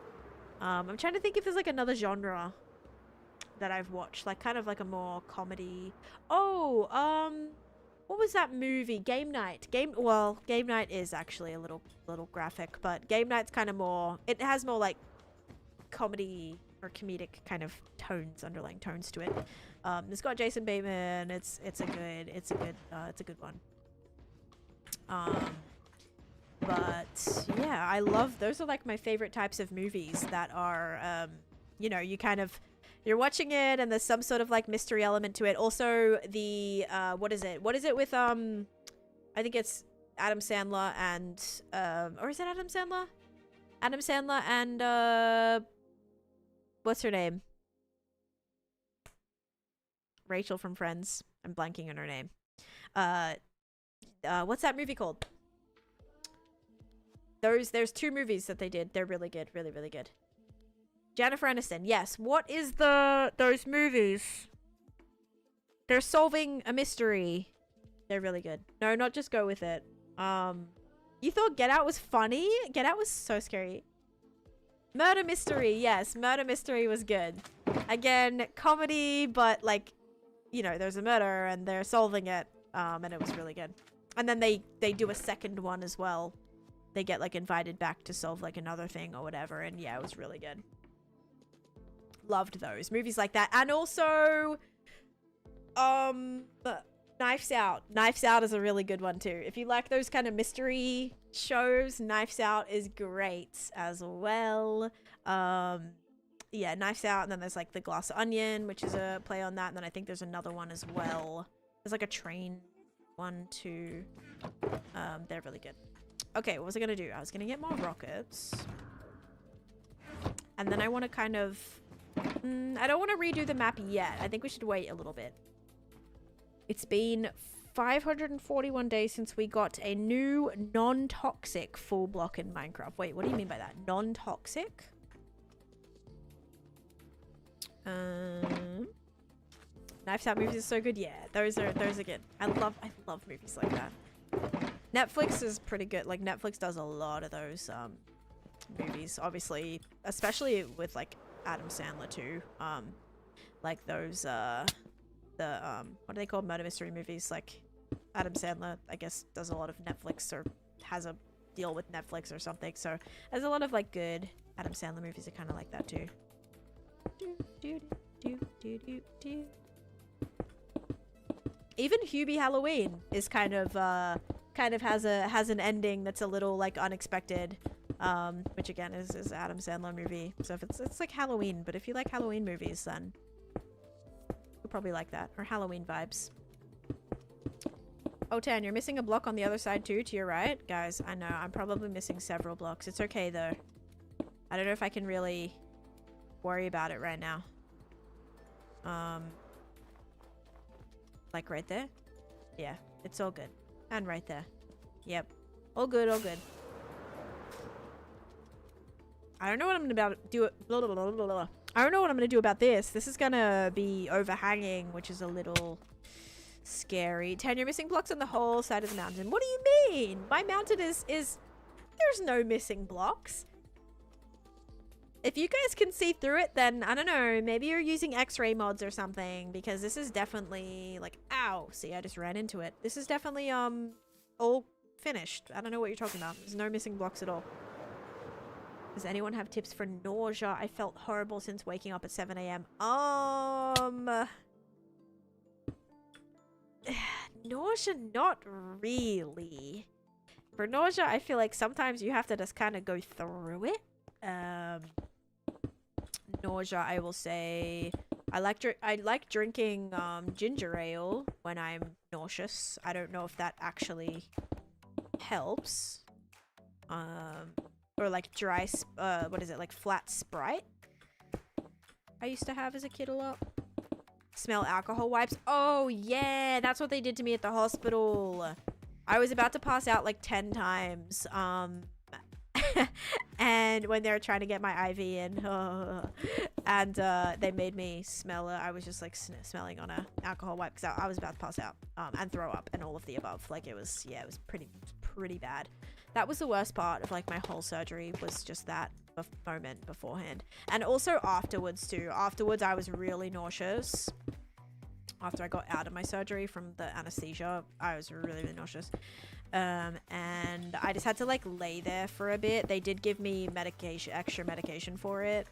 S1: I'm trying to think if there's like another genre that I've watched, like kind of like a more comedy. Oh, what was that movie? Game Night. Game Night is actually a little graphic, but Game Night's kind of more, it has more like comedy or comedic kind of tones, underlying tones to it. It's got Jason Bateman. It's a good one. But yeah, I love, those are like my favorite types of movies that are you know, you're watching it and there's some sort of like mystery element to it. Also the what is it with I think it's Adam Sandler and or is it Adam Sandler? Adam Sandler and what's her name? Rachel from Friends. I'm blanking on her name. What's that movie called? There's two movies that they did. They're really good, really good. Jennifer Aniston, yes. What is those movies? They're solving a mystery. They're really good. No, not just go with it. You thought Get Out was funny? Get Out was so scary. Murder Mystery, yes. Murder Mystery was good. Again, comedy, but like, you know, there's a murder and they're solving it. And it was really good. And then they do a second one as well. They get like invited back to solve like another thing or whatever. And yeah, it was really good. Loved those movies like that. And also Knives Out. Knives Out is a really good one too. If you like those kind of mystery shows, Knives Out is great as well. Yeah, Knives Out, and then there's like The Glass Onion, which is a play on that, and then I think there's another one as well. There's like a train one too. They're really good. Okay, what was I gonna do? I was gonna get more rockets. And then I want to kind of I don't want to redo the map yet. I think we should wait a little bit. It's been 541 days since we got a new non-toxic full block in Minecraft. Wait, what do you mean by that? Non-toxic? Knives Out movies are so good. Yeah, those are good. I love movies like that. Netflix is pretty good. Like Netflix does a lot of those movies, obviously, especially with like Adam Sandler too. Like those what are they called? Murder mystery movies. Like Adam Sandler, I guess, does a lot of Netflix or has a deal with Netflix or something. So there's a lot of like good Adam Sandler movies that kind of like that too. Even Hubie Halloween is kind of has an ending that's a little like unexpected. Which again is Adam Sandler movie. So if it's like Halloween, but if you like Halloween movies, then you'll probably like that. Or Halloween vibes. Oh, Tan, you're missing a block on the other side too, to your right. Guys, I know, I'm probably missing several blocks. It's okay though. I don't know if I can really worry about it right now. Like right there? Yeah, it's all good. And right there. Yep. All good, all good. I don't know what I'm gonna do. I don't know what I'm gonna do about this. This is gonna be overhanging, which is a little scary. Tan, you're missing blocks on the whole side of the mountain. What do you mean? My mountain is there's no missing blocks. If you guys can see through it, then I don't know, maybe you're using X-ray mods or something, because this is definitely like, ow, see, I just ran into it. This is definitely all finished. I don't know what you're talking about. There's no missing blocks at all. Does anyone have tips for nausea? I felt horrible since waking up at 7 a.m. Nausea, not really. For nausea, I feel like sometimes you have to just kind of go through it. Nausea, I will say, I like drinking ginger ale when I'm nauseous. I don't know if that actually helps. Or like dry, what is it, like flat Sprite? I used to have as a kid a lot. Smell alcohol wipes. Oh yeah, that's what they did to me at the hospital. I was about to pass out like 10 times. And when they were trying to get my IV in, and they made me smell it. I was just like smelling on a alcohol wipe because I was about to pass out and throw up and all of the above. Like it was pretty bad. That was the worst part of like my whole surgery, was just that moment beforehand. And also afterwards too. Afterwards I was really nauseous. After I got out of my surgery from the anesthesia, I was really nauseous. And I just had to like lay there for a bit. They did give me extra medication for it.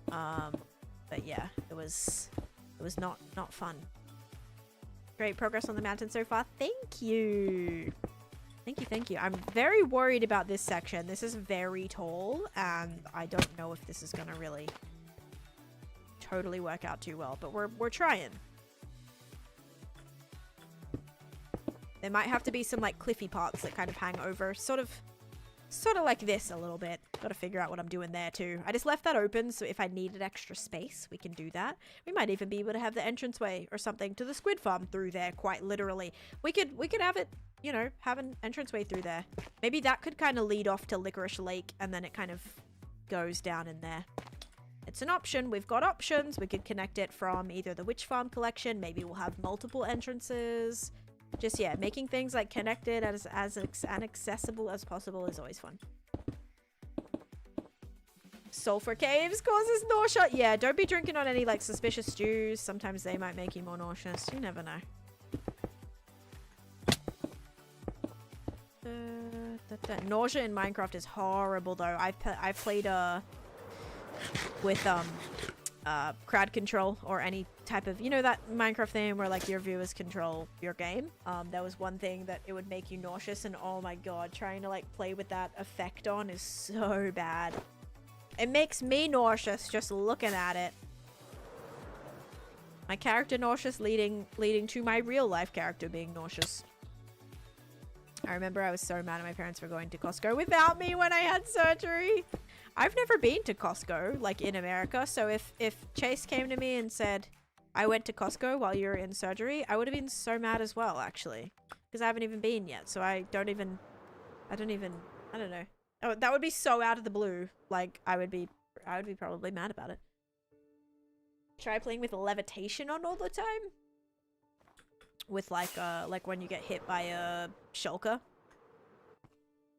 S1: But yeah, it was not fun. Great progress on the mountain so far. Thank you. Thank you. I'm very worried about this section. This is very tall, and I don't know if this is gonna really totally work out too well, but we're trying. There might have to be some like cliffy parts that kind of hang over, sort of like this a little bit. Gotta figure out what I'm doing there too. I just left that open, so if I needed extra space, we can do that. We might even be able to have the entranceway or something to the squid farm through there, quite literally. We could have it, you know, have an entranceway through there. Maybe that could kind of lead off to Licorice Lake, and then it kind of goes down in there. It's an option. We've got options. We could connect it from either the witch farm collection. Maybe we'll have multiple entrances. Just, yeah, making things like connected as accessible as possible is always fun. Sulfur caves causes nausea. Yeah, don't be drinking on any like suspicious stews. Sometimes they might make you more nauseous. You never know. Nausea in Minecraft is horrible though. I've played with crowd control or any type of, you know, that Minecraft thing where like your viewers control your game. There was one thing that it would make you nauseous, and oh my god, trying to like play with that effect on is so bad. It makes me nauseous just looking at it. My character nauseous leading to my real life character being nauseous. I remember I was so mad at my parents for going to Costco without me when I had surgery. I've never been to Costco, like in America, so if Chase came to me and said, I went to Costco while you were in surgery, I would have been so mad as well, actually. Because I haven't even been yet, so I don't know. Oh, that would be so out of the blue. Like, I would be probably mad about it. Try playing with levitation on all the time? With like when you get hit by a shulker.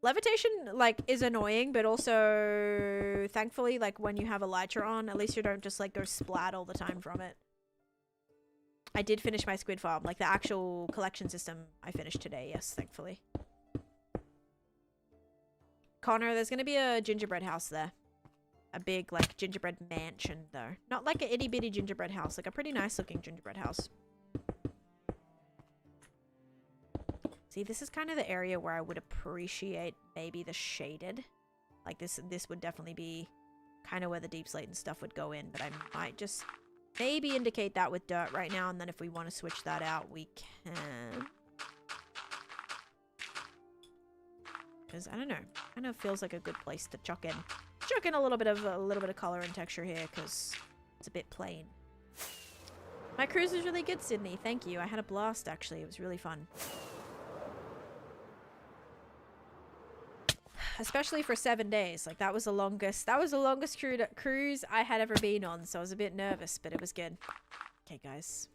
S1: Levitation, like, is annoying, but also, thankfully, like, when you have Elytra on, at least you don't just, like, go splat all the time from it. I did finish my squid farm. Like, the actual collection system I finished today, yes, thankfully. Connor, there's gonna be a gingerbread house there. A big, like, gingerbread mansion, though. Not like an itty-bitty gingerbread house, like a pretty nice-looking gingerbread house. See, this is kind of the area where I would appreciate maybe the shaded. Like, this would definitely be kind of where the deep slate and stuff would go in, but I might just maybe indicate that with dirt right now, and then if we want to switch that out, we can. Because, I don't know, kind of feels like a good place to chuck in a little bit of color and texture here, because it's a bit plain. My cruise was really good, Sydney. Thank you. I had a blast, actually. It was really fun. Especially for 7 days. Like, that was the longest cruise I had ever been on, so I was a bit nervous, but it was good. Okay, guys.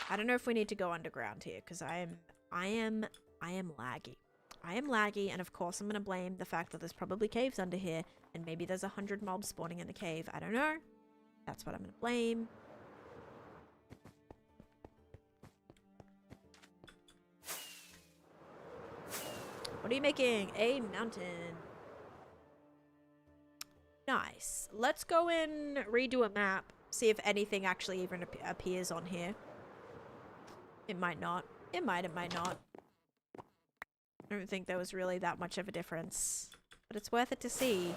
S1: I don't know if we need to go underground here, because I am laggy. I am laggy, and of course I'm gonna blame the fact that there's probably caves under here, and maybe there's 100 mobs spawning in the cave. I don't know. That's what I'm gonna blame. What are you making? A mountain. Nice. Let's go and redo a map. See if anything actually even appears on here. It might not. It might not. I don't think there was really that much of a difference. But it's worth it to see.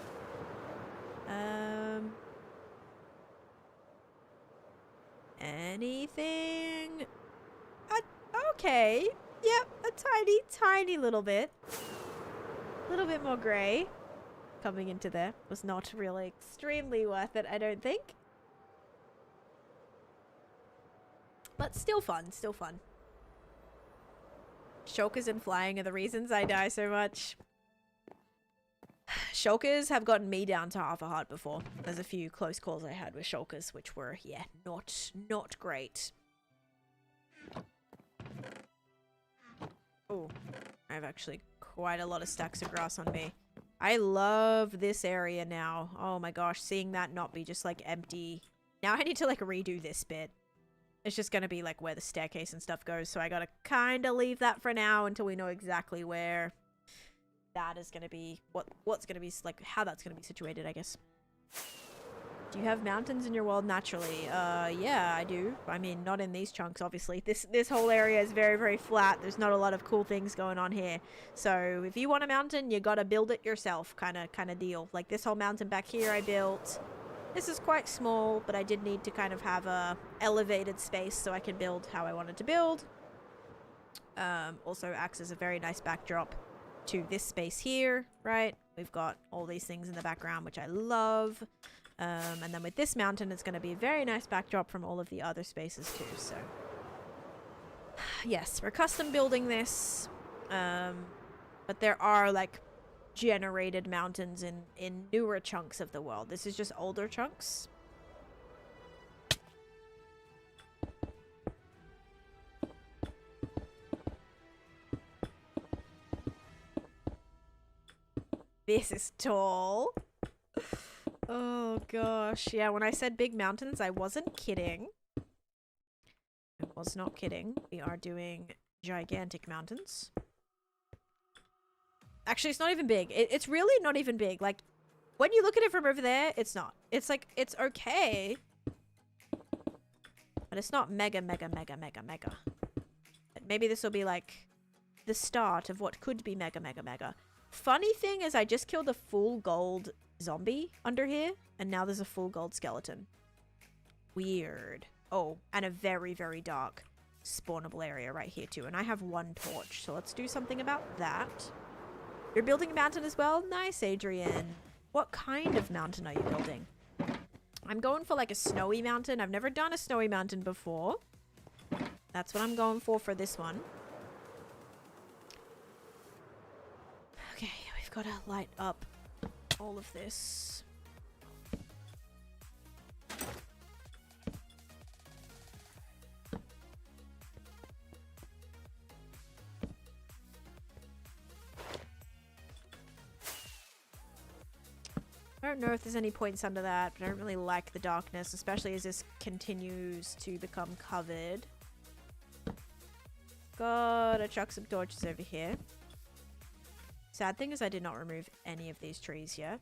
S1: Anything? Okay. Yep, a tiny little bit. A little bit more grey. Coming into there was not really extremely worth it, I don't think. But still fun, still fun. Shulkers and flying are the reasons I die so much. Shulkers have gotten me down to half a heart before. There's a few close calls I had with shulkers, which were, yeah, not great. Oh, I have actually quite a lot of stacks of grass on me. I love this area now. Oh my gosh, seeing that not be just like empty. Now I need to like redo this bit. It's just gonna be like where the staircase and stuff goes, so I gotta kind of leave that for now until we know exactly where that is gonna be, what's gonna be, like how that's gonna be situated, I guess. Do you have mountains in your world naturally? Yeah, I do. I mean, not in these chunks, obviously. This whole area is very, very flat. There's not a lot of cool things going on here. So if you want a mountain, you gotta build it yourself, kind of deal. Like this whole mountain back here I built. This is quite small, but I did need to kind of have a elevated space so I can build how I wanted to build. Also acts as a very nice backdrop to this space here, right? We've got all these things in the background, which I love. And then with this mountain, it's going to be a very nice backdrop from all of the other spaces too, so. Yes, we're custom building this. But there are, like, generated mountains in newer chunks of the world. This is just older chunks. This is tall. Oh gosh. Yeah, when I said big mountains, I wasn't kidding. I was not kidding. We are doing gigantic mountains. Actually, it's not even big. It's really not even big. Like, when you look at it from over there, it's not. It's like, it's okay. But it's not mega. But maybe this will be like the start of what could be mega. Funny thing is I just killed a full gold zombie under here, and now there's a full gold skeleton. Weird. Oh, and a very, very dark spawnable area right here too. And I have one torch, so let's do something about that. You're building a mountain as well? Nice, Adrian. What kind of mountain are you building? I'm going for like a snowy mountain. I've never done a snowy mountain before. That's what I'm going for this one. Okay, we've got to light up all of this. I don't know if there's any points under that, but I don't really like the darkness, especially as this continues to become covered. Gotta chuck some torches over here. Sad thing is I did not remove any of these trees yet.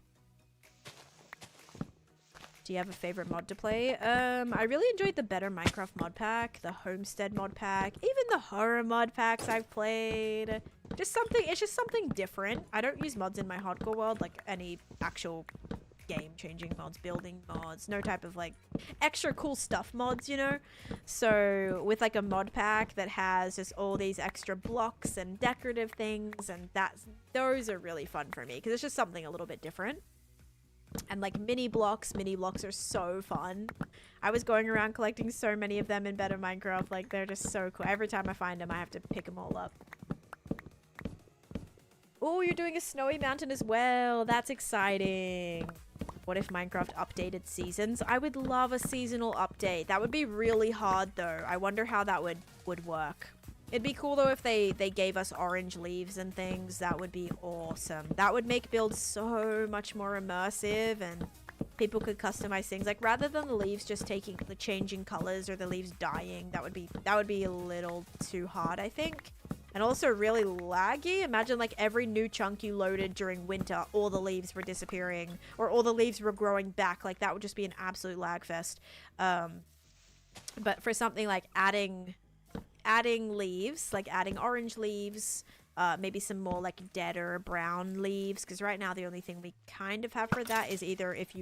S1: Do you have a favorite mod to play? I really enjoyed the Better Minecraft mod pack, the Homestead mod pack, even the horror mod packs I've played. Just something, it's just something different. I don't use mods in my hardcore world, like any actual game-changing mods, building mods, no type of like extra cool stuff mods, you know? So with like a mod pack that has just all these extra blocks and decorative things, and those are really fun for me because it's just something a little bit different. And like mini blocks are so fun. I was going around collecting so many of them in Better Minecraft, like they're just so cool. Every time I find them I have to pick them all up. Oh, you're doing a snowy mountain as well. That's exciting. What if Minecraft updated seasons? I would love a seasonal update. That would be really hard though. I wonder how that would work. It'd be cool though if they gave us orange leaves and things. That would be awesome. That would make builds so much more immersive, and people could customize things. Like rather than the leaves just changing colors or the leaves dying, that would be a little too hard, I think. And also really laggy. Imagine like every new chunk you loaded during winter, all the leaves were disappearing or all the leaves were growing back. Like that would just be an absolute lag fest. But for something like adding leaves, like adding orange leaves, maybe some more like dead or brown leaves, because right now the only thing we kind of have for that is either if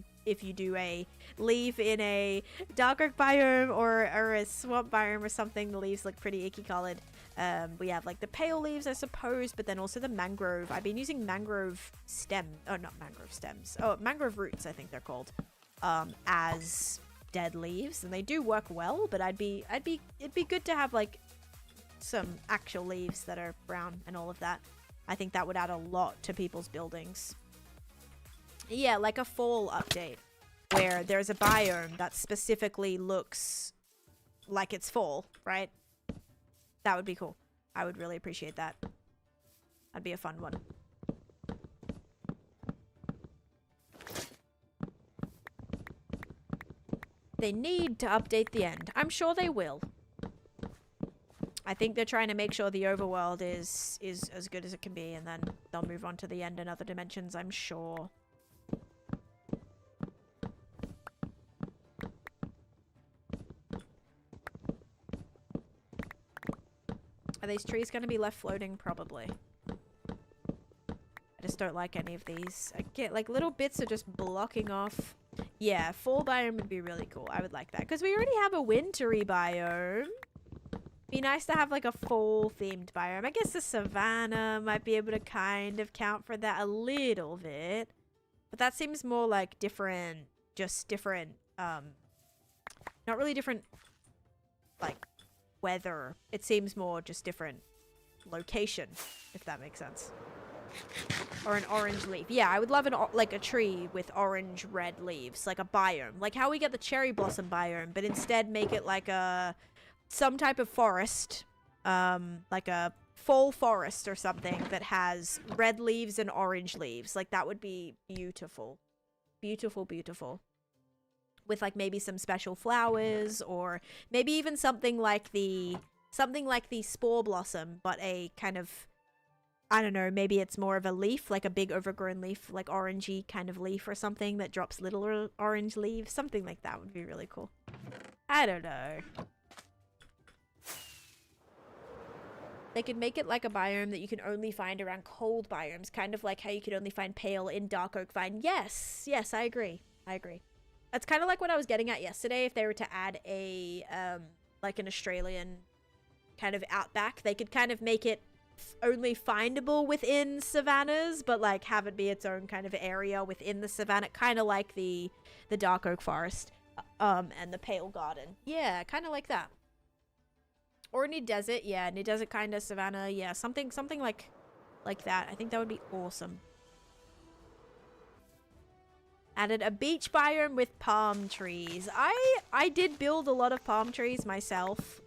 S1: you do a leaf in a dark oak biome or a swamp biome or something, the leaves look pretty icky colored. We have like the pale leaves, I suppose, but then also the mangrove. I've been using mangrove mangrove roots, I think they're called, as dead leaves, and they do work well, but it'd be good to have like some actual leaves that are brown and all of that. I think that would add a lot to people's buildings. Yeah, like a fall update where there's a biome that specifically looks like it's fall, right? That would be cool. I would really appreciate that. That'd be a fun one. They need to update the end. I'm sure they will. I think they're trying to make sure the overworld is as good as it can be, and then they'll move on to the end and other dimensions, I'm sure. Are these trees going to be left floating? Probably. I just don't like any of these. I get like little bits are just blocking off. Yeah, fall biome would be really cool. I would like that because we already have a wintry biome. Be nice to have like a fall themed biome. I guess the savannah might be able to kind of count for that a little bit, but that seems more like different, just different, not really different like weather. It seems more just different location, if that makes sense. Or an orange leaf. Yeah, I would love like a tree with orange red leaves, like a biome, like how we get the cherry blossom biome, but instead make it like some type of forest, like a fall forest or something that has red leaves and orange leaves. Like that would be beautiful. Beautiful, beautiful. With like maybe some special flowers, or maybe even something like the spore blossom, but a kind of, I don't know, maybe it's more of a leaf, like a big overgrown leaf, like orangey kind of leaf or something that drops little orange leaves. Something like that would be really cool. I don't know. They could make it like a biome that you can only find around cold biomes, kind of like how you could only find pale in dark oak vine. Yes, I agree. That's kind of like what I was getting at yesterday. If they were to add a, like an Australian kind of outback, they could kind of make it only findable within savannas, but like have it be its own kind of area within the savannah, kind of like the dark oak forest, and the pale garden. Yeah, kind of like that. Or near desert, yeah, near desert kind of savannah, yeah, something like that. I think that would be awesome. Added a beach biome with palm trees. I did build a lot of palm trees myself.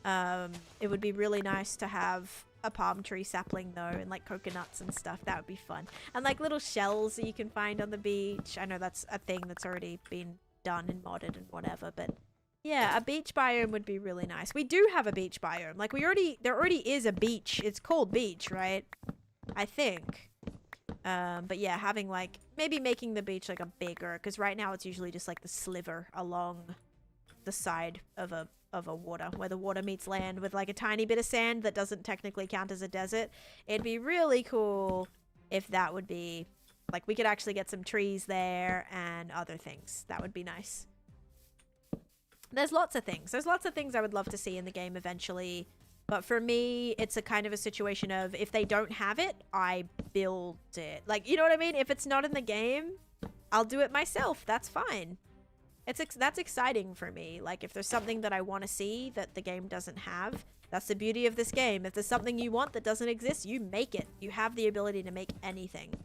S1: It would be really nice to have a palm tree sapling though, and like coconuts and stuff. That would be fun. And like little shells that you can find on the beach. I know that's a thing that's already been done and modded and whatever, but yeah, a beach biome would be really nice. We do have a beach biome. Like there already is a beach. It's called beach, right? I think. But yeah, having like, maybe making the beach like a bigger, because right now it's usually just like the sliver along the side of a water, where the water meets land with like a tiny bit of sand that doesn't technically count as a desert. It'd be really cool if that would be, like we could actually get some trees there and other things. That would be nice. There's lots of things. There's lots of things I would love to see in the game eventually. But for me, it's a kind of a situation of, if they don't have it, I build it. Like, you know what I mean? If it's not in the game, I'll do it myself. That's fine. That's exciting for me. Like, if there's something that I want to see that the game doesn't have, that's the beauty of this game. If there's something you want that doesn't exist, you make it. You have the ability to make anything.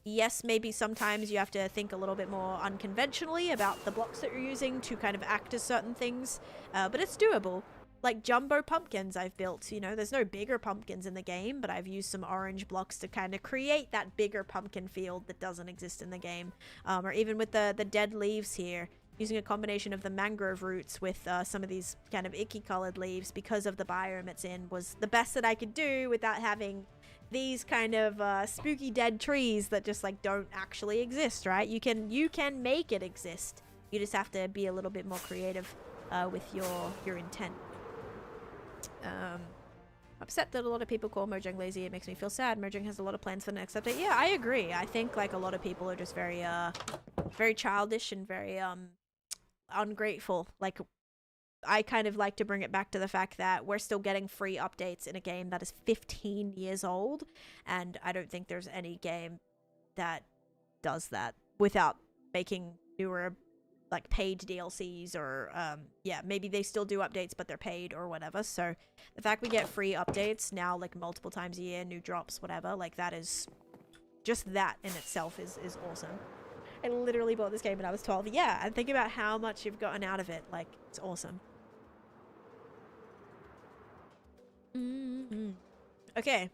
S1: Yes, maybe sometimes you have to think a little bit more unconventionally about the blocks that you're using to kind of act as certain things, but it's doable. Like jumbo pumpkins I've built, you know, there's no bigger pumpkins in the game, but I've used some orange blocks to kind of create that bigger pumpkin field that doesn't exist in the game. Or even with the dead leaves here, using a combination of the mangrove roots with some of these kind of icky colored leaves because of the biome it's in was the best that I could do without having these kind of spooky dead trees that just like don't actually exist, right? You can make it exist. You just have to be a little bit more creative with your intent. Upset that a lot of people call Mojang lazy. It makes me feel sad. Mojang has a lot of plans for the next update. Yeah, I agree. I think like a lot of people are just very very childish and very ungrateful. Like, I kind of like to bring it back to the fact that we're still getting free updates in a game that is 15 years old, and I don't think there's any game that does that without making newer like paid DLCs or yeah, maybe they still do updates but they're paid or whatever. So the fact we get free updates now like multiple times a year, new drops, whatever, like that is just that in itself is awesome. I literally bought this game when I was 12. Yeah, and think about how much you've gotten out of it. Like, it's awesome. Okay.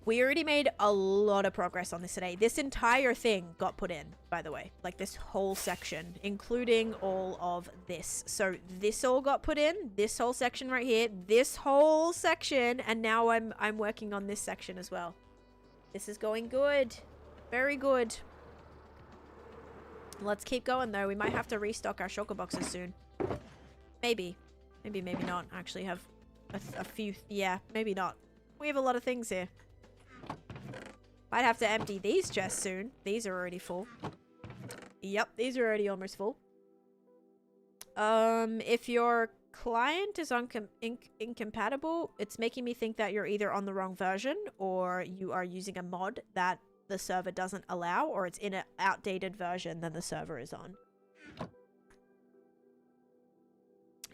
S1: We already made a lot of progress on this today. This entire thing got put in, by the way. Like, this whole section, including all of this. So, this all got put in. This whole section right here. This whole section. And now I'm working on this section as well. This is going good. Very good. Let's keep going, though. We might have to restock our shulker boxes soon. Maybe. Maybe not. Actually have a few... Yeah, maybe not. We have a lot of things here. Might have to empty these chests soon. These are already full. Yep, these are already almost full. If your client is incompatible, it's making me think that you're either on the wrong version or you are using a mod that the server doesn't allow, or it's in an outdated version than the server is on.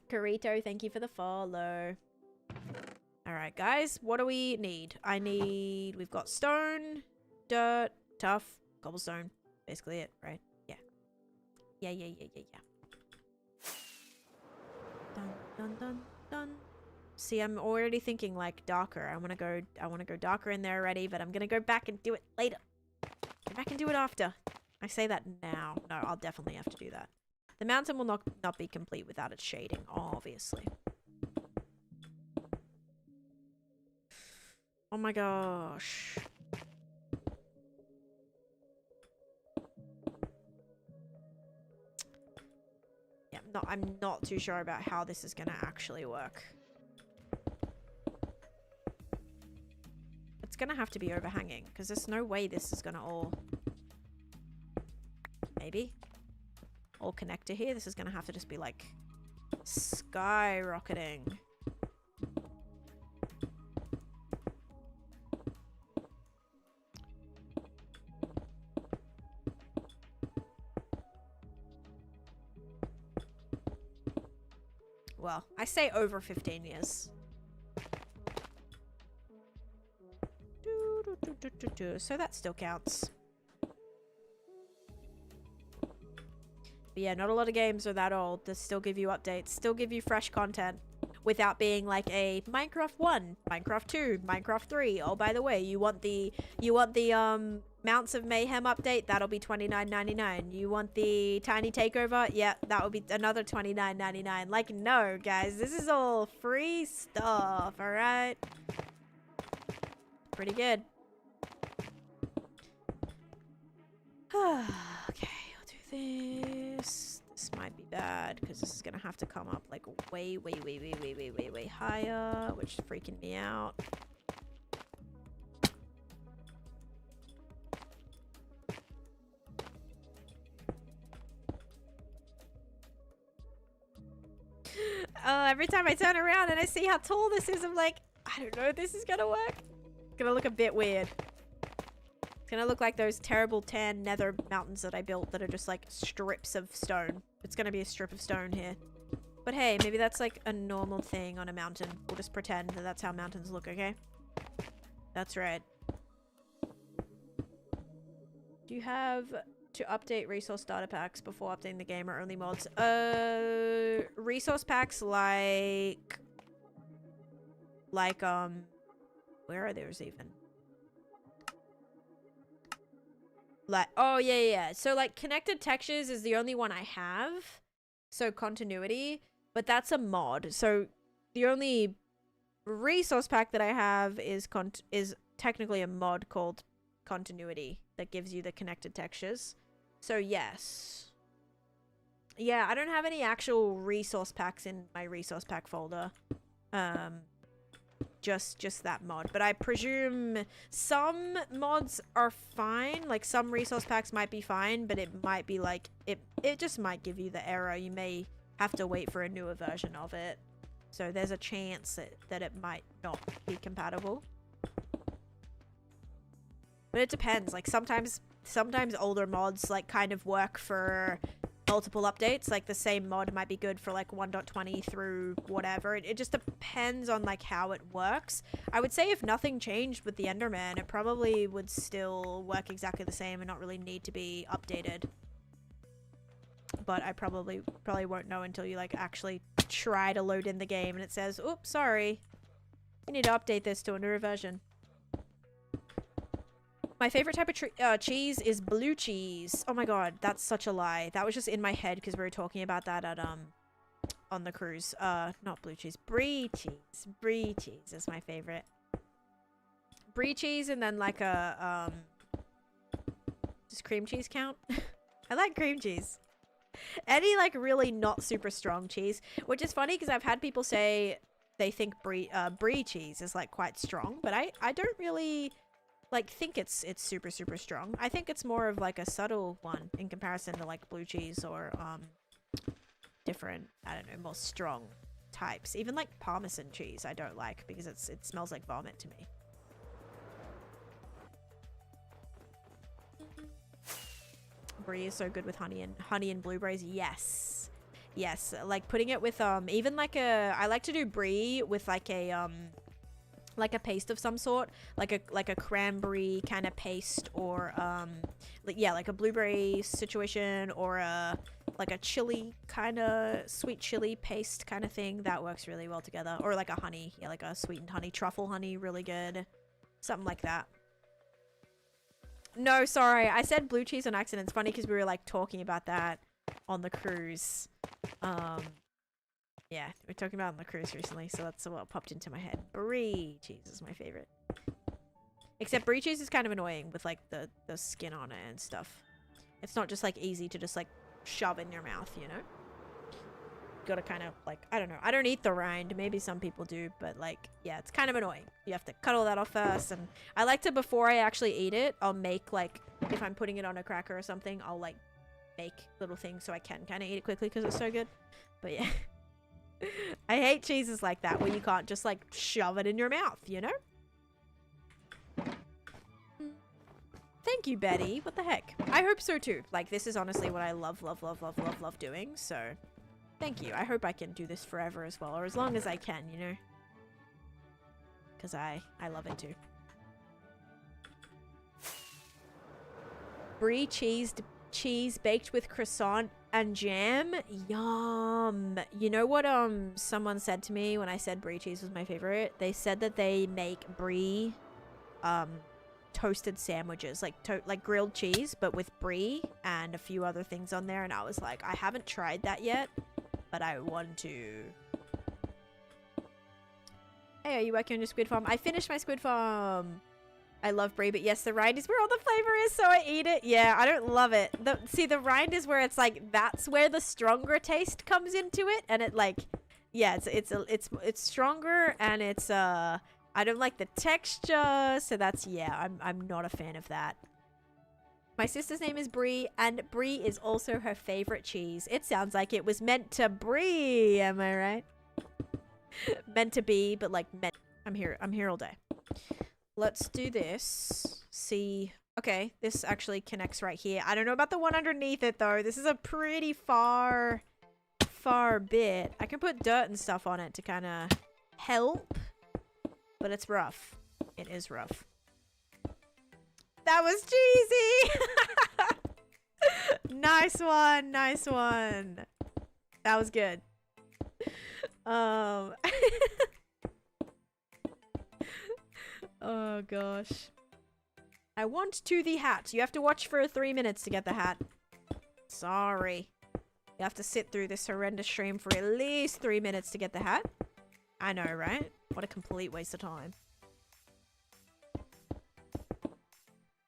S1: Carito, thank you for the follow. Alright, guys, what do we need? We've got stone, dirt, tough, cobblestone. Basically it, right? Yeah. Yeah. Dun. See, I'm already thinking like darker. I wanna go darker in there already, but I'm gonna go back and do it later. Go back and do it after. I say that now. No, I'll definitely have to do that. The mountain will not be complete without its shading, obviously. Oh my gosh. Yeah, I'm not too sure about how this is gonna actually work. It's gonna have to be overhanging, because there's no way this is gonna all... Maybe? All connect to here. This is gonna have to just be like... skyrocketing. Well, I say over 15 years. So that still counts. But yeah, not a lot of games are that old to still give you updates, still give you fresh content without being like a Minecraft 1, Minecraft 2, Minecraft 3. Oh, by the way, you want the Mounts of Mayhem update? That'll be $29.99. You want the Tiny Takeover? Yeah, that will be another $29.99. Like, no, guys, this is all free stuff, alright? Pretty good. Okay, I'll do this. This might be bad, because this is gonna have to come up like way higher, which is freaking me out. Every time I turn around and I see how tall this is, I'm like, I don't know if this is gonna work. It's gonna look a bit weird. It's gonna look like those terrible tan nether mountains that I built that are just like strips of stone. It's gonna be a strip of stone here. But hey, maybe that's like a normal thing on a mountain. We'll just pretend that that's how mountains look, okay? That's right. Do you have to update resource starter packs before updating the game, or only mods? Resource packs like where are those even? Like, oh yeah. So like connected textures is the only one I have. So continuity, but that's a mod. So the only resource pack that I have is technically a mod called continuity that gives you the connected textures. So yes. Yeah, I don't have any actual resource packs in my resource pack folder. Just that mod, but I presume some mods are fine. Like some resource packs might be fine, but it might be like it just might give you the error. You may have to wait for a newer version of it, so there's a chance that it might not be compatible. But it depends. Like sometimes older mods like kind of work for multiple updates. Like the same mod might be good for like 1.20 through whatever. It just depends on like how it works. I would say if nothing changed with the Enderman, it probably would still work exactly the same and not really need to be updated. But I probably won't know until you like actually try to load in the game and it says, oops, sorry, you need to update this to a newer version. My favorite type of cheese is blue cheese. Oh my god, that's such a lie. That was just in my head because we were talking about that at on the cruise. Not blue cheese, brie cheese. Brie cheese is my favorite. Brie cheese and then like a does cream cheese count? I like cream cheese. Any like really not super strong cheese, which is funny because I've had people say they think brie cheese is like quite strong, but I don't really like think it's super strong. I think it's more of like a subtle one in comparison to like blue cheese or different, I don't know, more strong types. Even like Parmesan cheese I don't like because it smells like vomit to me. Brie is so good with honey and blueberries. Yes, like putting it with even like I like to do brie with like a paste of some sort, like a cranberry kind of paste, or like a blueberry situation, or like a chili kind of sweet chili paste kind of thing. That works really well together. Or like a honey, yeah, like a sweetened honey, truffle honey, really good, something like that. No, sorry, I said blue cheese on accident. It's funny because we were like talking about that on the cruise. Yeah, we were talking about it on the cruise recently, so that's what popped into my head. Brie cheese is my favorite. Except brie cheese is kind of annoying with like the skin on it and stuff. It's not just like easy to just like shove in your mouth, you know? Gotta kind of like, I don't know. I don't eat the rind. Maybe some people do, but like, yeah, it's kind of annoying. You have to cut all that off first, and I like to, before I actually eat it, I'll make like, if I'm putting it on a cracker or something, I'll like make little things so I can kind of eat it quickly because it's so good. But yeah. I hate cheeses like that where you can't just like shove it in your mouth, you know? Thank you, Betty. What the heck? I hope so too. Like, this is honestly what I love doing, so thank you. I hope I can do this forever as well, or as long as I can, you know? Because I love it too. Brie cheese baked with croissant and jam. Yum. You know what someone said to me when I said brie cheese was my favorite? They said that they make brie toasted sandwiches, like grilled cheese but with brie and a few other things on there, and I was like, I haven't tried that yet, but I want to. Hey, are you working on your squid farm? I finished my squid farm. I love brie, but yes, the rind is where all the flavor is, so I eat it. Yeah, I don't love it. See, the rind is where it's like, that's where the stronger taste comes into it, and it like, yeah, it's stronger, and it's I don't like the texture, so that's, yeah, I'm not a fan of that. My sister's name is Brie, and Brie is also her favorite cheese. It sounds like it was meant to brie, am I right? Meant to be, but like meant. I'm here all day. Let's do this. See. Okay, this actually connects right here. I don't know about the one underneath it, though. This is a pretty far bit. I can put dirt and stuff on it to kind of help, but it's rough. It is rough. That was cheesy! Nice one, nice one. That was good. Oh gosh. I want to the hat. You have to watch for 3 minutes to get the hat. Sorry. You have to sit through this horrendous stream for at least 3 minutes to get the hat. I know, right? What a complete waste of time.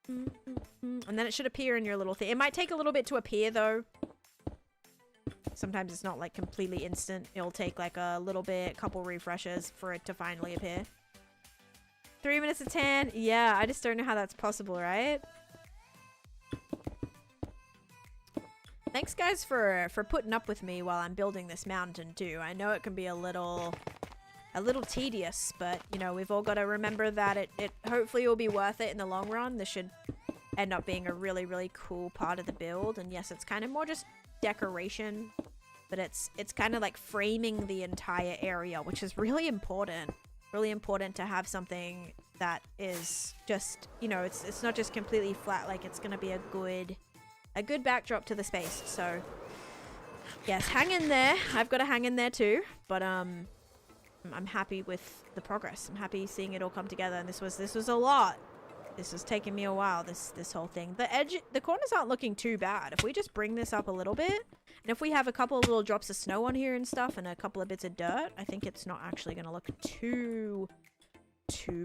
S1: And then it should appear in your little thing. It might take a little bit to appear, though. Sometimes it's not, like, completely instant. It'll take, like, a little bit, couple refreshes for it to finally appear. 3 minutes to 10? Yeah, I just don't know how that's possible, right? Thanks, guys, for putting up with me while I'm building this mountain, too. I know it can be a little tedious, but, you know, we've all got to remember that it hopefully will be worth it in the long run. This should end up being a really, really cool part of the build. And yes, it's kind of more just decoration, but it's kind of like framing the entire area, which is really important to have something that is just, you know, it's not just completely flat, like it's gonna be a good backdrop to the space. So yes, hang in there. I've got to hang in there too, but I'm happy with the progress. I'm happy seeing it all come together, and this was a lot. This has taken me a while, this whole thing. The corners aren't looking too bad. If we just bring this up a little bit, and if we have a couple of little drops of snow on here and stuff, and a couple of bits of dirt, I think it's not actually going to look too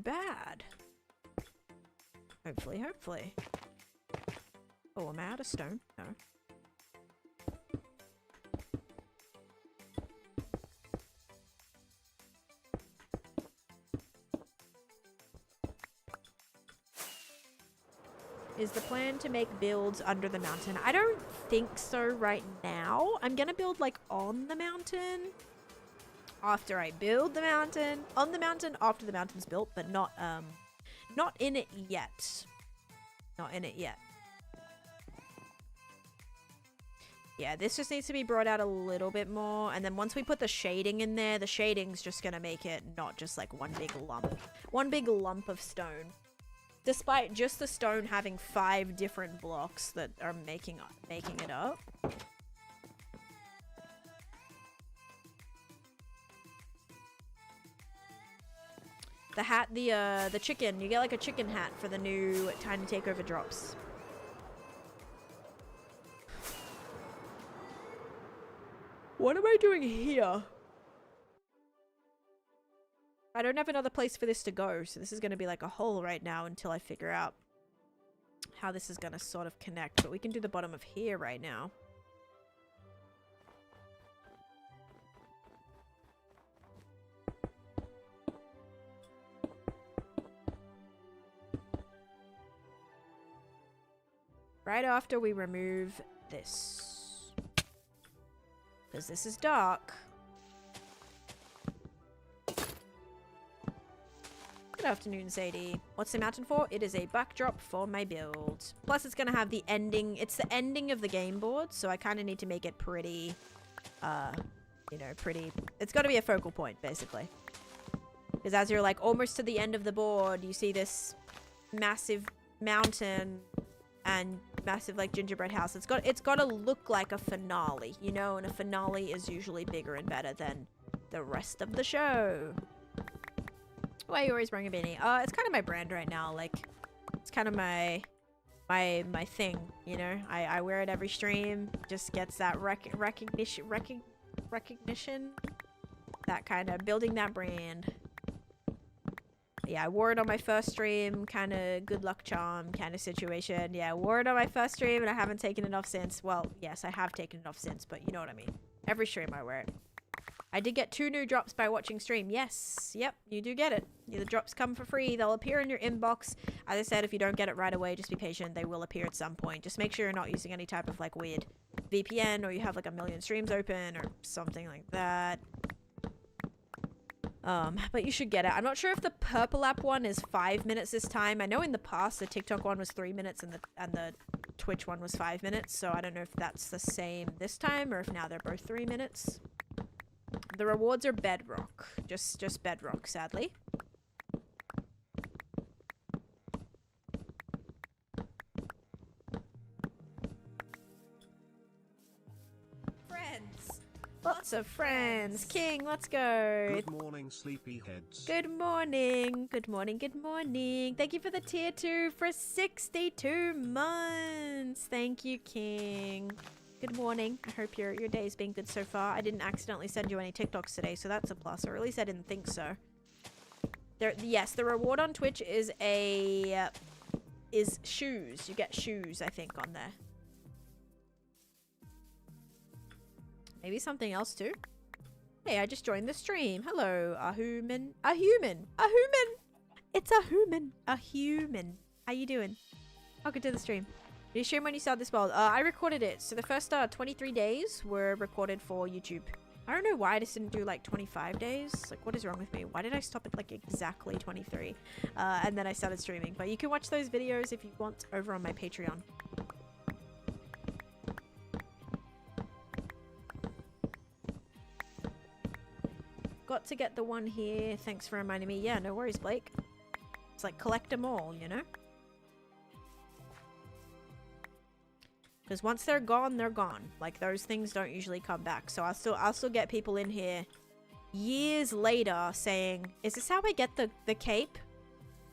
S1: bad. Hopefully. Oh, am I out of stone? No. Is the plan to make builds under the mountain? I don't think so right now. I'm gonna build like on the mountain after I build the mountain. On the mountain after the mountain's built, but not in it yet. Not in it yet. Yeah, this just needs to be brought out a little bit more. And then once we put the shading in there, the shading's just gonna make it not just like one big lump. One big lump of stone. Despite just the stone having 5 different blocks that are making it up. The hat, the chicken. You get like a chicken hat for the new Tiny Takeover drops. What am I doing here? I don't have another place for this to go, so this is going to be like a hole right now until I figure out how this is going to sort of connect. But we can do the bottom of here right now. Right after we remove this. Because this is dark. Good afternoon, Sadie. What's the mountain for? It is a backdrop for my build. Plus, it's going to have the ending. It's the ending of the game board, so I kind of need to make it pretty, you know, pretty. It's got to be a focal point, basically. Because as you're, like, almost to the end of the board, you see this massive mountain and massive, like, gingerbread house. It's got to look like a finale, you know? And a finale is usually bigger and better than the rest of the show. Why are you always wearing a beanie? It's kind of my brand right now. Like, it's kind of my thing, you know? I wear it every stream. Just gets that recognition. That kind of building that brand. Yeah, I wore it on my first stream. Kind of good luck charm kind of situation. Yeah, I wore it on my first stream and I haven't taken it off since. Well, yes, I have taken it off since, but you know what I mean. Every stream I wear it. I did get 2 new drops by watching stream. Yes. Yep, you do get it. The drops come for free. They'll appear in your inbox. As I said, if you don't get it right away, just be patient. They will appear at some point. Just make sure you're not using any type of like weird VPN or you have like a million streams open or something like that. But you should get it. I'm not sure if the purple app one is 5 minutes this time. I know in the past the TikTok one was 3 minutes and the Twitch one was 5 minutes. So I don't know if that's the same this time or if now they're both 3 minutes. The rewards are bedrock. Just bedrock, sadly. Friends, Lots of friends. King, let's go.
S2: Good morning, sleepyheads.
S1: Good morning. Good morning. Good morning. Thank you for the tier 2 for 62 months. Thank you, King. Good morning. I hope your day's been good so far. I didn't accidentally send you any TikToks today, so that's a plus, or at least I didn't think so. Yes, the reward on Twitch is shoes. You get shoes, I think, on there. Maybe something else too. Hey, I just joined the stream. Hello, a human. A human. A human. It's a human. A human. How you doing? Welcome to the stream. Did you stream when you started this world? I recorded it. So the first 23 days were recorded for YouTube. I don't know why I just didn't do like 25 days. Like, what is wrong with me? Why did I stop at like exactly 23? And then I started streaming. But you can watch those videos if you want over on my Patreon. Got to get the one here. Thanks for reminding me. Yeah, no worries, Blake. It's like collect them all, you know? Because once they're gone, they're gone. Like, those things don't usually come back. So I'll still get people in here years later saying, is this how I get the cape?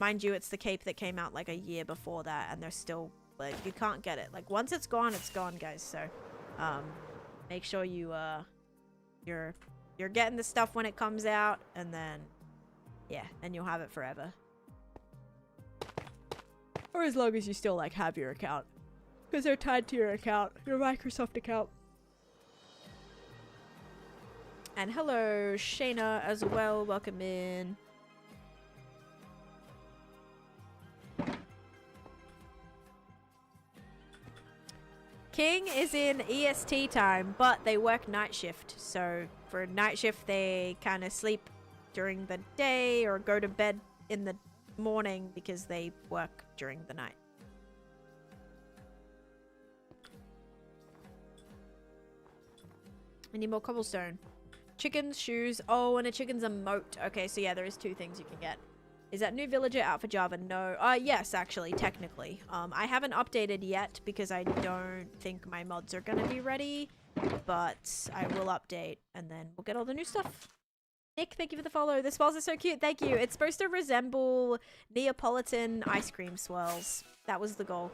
S1: Mind you, it's the cape that came out like a year before that, and they're still, like, you can't get it. Like, once it's gone, guys. So, make sure you're getting the stuff when it comes out, and then, yeah, and you'll have it forever. Or as long as you still, like, have your account. Because they're tied to your account, your Microsoft account. And hello, Shayna, as well. Welcome in. King is in EST time, but they work night shift. So for night shift, they kind of sleep during the day or go to bed in the morning because they work during the night. I need more cobblestone. Chickens, shoes. Oh, and a chicken's a moat. Okay, so yeah, there is 2 things you can get. Is that new villager out for Java? No. Yes, actually, technically. I haven't updated yet because I don't think my mods are gonna be ready. But I will update and then we'll get all the new stuff. Nick, thank you for the follow. The swirls are so cute. Thank you. It's supposed to resemble Neapolitan ice cream swirls. That was the goal.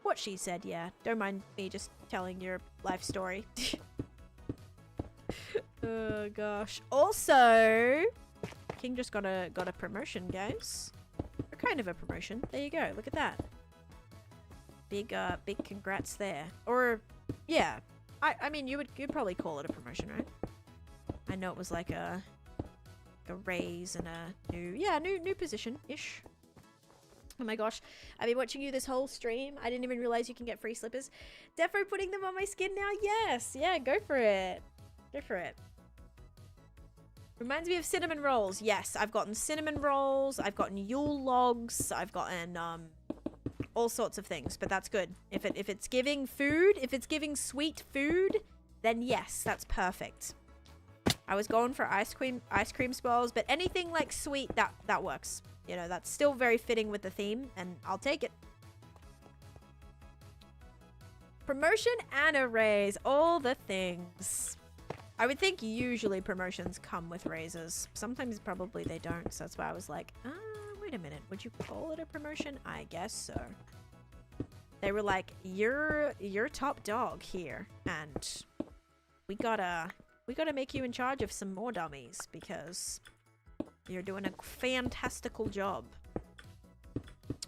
S1: What she said, yeah. Don't mind me just telling your life story. Oh gosh. Also, King just got a promotion, guys. Or kind of a promotion. There you go. Look at that. Big congrats there. Or yeah. I mean you'd probably call it a promotion, right? I know it was like a raise and a new position-ish. Oh my gosh, I've been watching you this whole stream. I didn't even realize you can get free slippers. Defo putting them on my skin now? Yes! Yeah, go for it. Go for it. Reminds me of cinnamon rolls. Yes, I've gotten cinnamon rolls. I've gotten Yule logs. I've gotten all sorts of things, but that's good. If it's giving food, if it's giving sweet food, then yes, that's perfect. I was going for ice cream swirls, but anything like sweet, that works. You know, that's still very fitting with the theme, and I'll take it. Promotion and a raise. All the things. I would think usually promotions come with raises. Sometimes probably they don't, so that's why I was like, wait a minute. Would you call it a promotion? I guess so. They were like, you're top dog here, and we gotta make you in charge of some more dummies, because you're doing a fantastical job.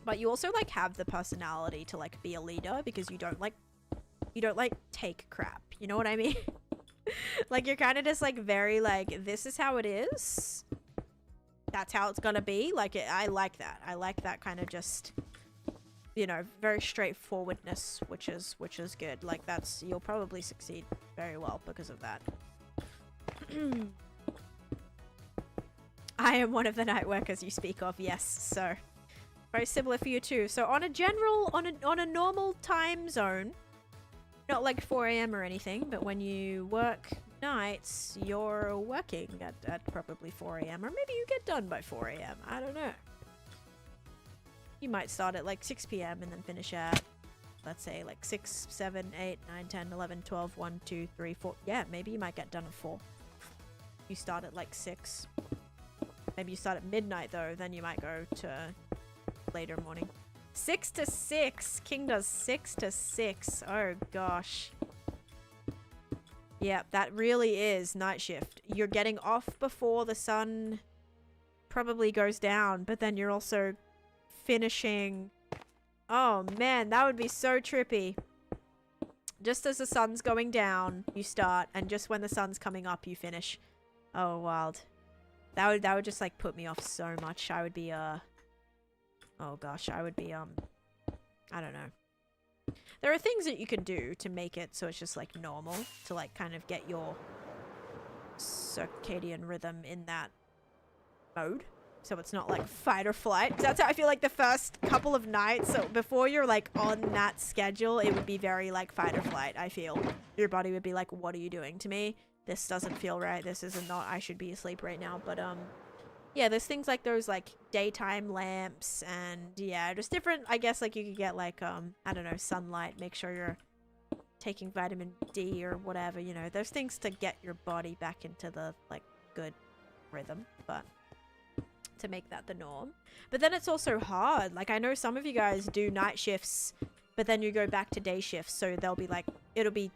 S1: But you also like have the personality to like be a leader, because you don't like take crap. You know what I mean? Like you're kind of just like very like, this is how it is. That's how it's gonna be. Like I like that. I like that kind of just, you know, very straightforwardness, which is good. Like you'll probably succeed very well because of that. I am one of the night workers you speak of, yes, so very similar for you too. So on a normal time zone, not like 4 AM or anything, but when you work nights, you're working at probably 4 AM, or maybe you get done by 4 AM, I don't know. You might start at like 6 PM and then finish at let's say like 6, 7, 8, 9, 10, 11, 12, 1, 2, 3, 4. Yeah, maybe you might get done at 4. You start at like 6. Maybe you start at midnight though, then you might go to later morning. 6 to 6. King does 6 to 6. Oh gosh. Yeah, that really is night shift. You're getting off before the sun probably goes down, but then you're also finishing. Oh man, that would be so trippy. Just as the sun's going down, you start, and just when the sun's coming up, you finish. Oh, wild. That would just like put me off so much. I would be oh gosh, I would be I don't know. There are things that you can do to make it so it's just like normal, to like kind of get your circadian rhythm in that mode. So it's not like fight or flight. That's how I feel like the first couple of nights. So before you're like on that schedule, it would be very like fight or flight, I feel. Your body would be like, what are you doing to me? This doesn't feel right. This isn't not, I should be asleep right now. But yeah, there's things like those like daytime lamps and yeah, just different, I guess like you could get like, I don't know, sunlight, make sure you're taking vitamin D or whatever, you know, there's things to get your body back into the like good rhythm, but to make that the norm. But then it's also hard. Like I know some of you guys do night shifts, but then you go back to day shifts, so they'll be like, it'll be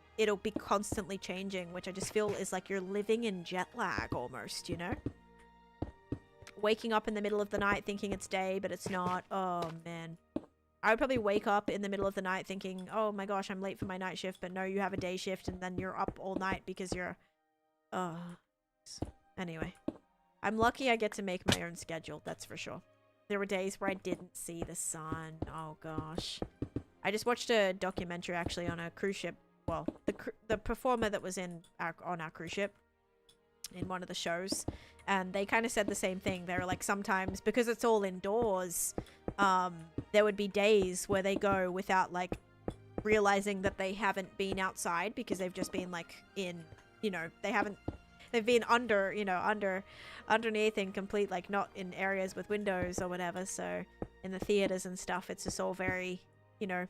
S1: constantly changing, which I just feel is like you're living in jet lag almost, you know? Waking up in the middle of the night thinking it's day, but it's not. Oh man. I would probably wake up in the middle of the night thinking, oh my gosh, I'm late for my night shift, but no, you have a day shift and then you're up all night because you're anyway. I'm lucky I get to make my own schedule, that's for sure. There were days where I didn't see the sun. Oh gosh. I just watched a documentary actually on a cruise ship. Well, the performer that was on our cruise ship in one of the shows, and they kind of said the same thing. They were like, sometimes because it's all indoors, there would be days where they go without like realizing that they haven't been outside because they've just been like in, you know, they've been under, you know, underneath in complete, like not in areas with windows or whatever. So in the theaters and stuff, it's just all very, you know,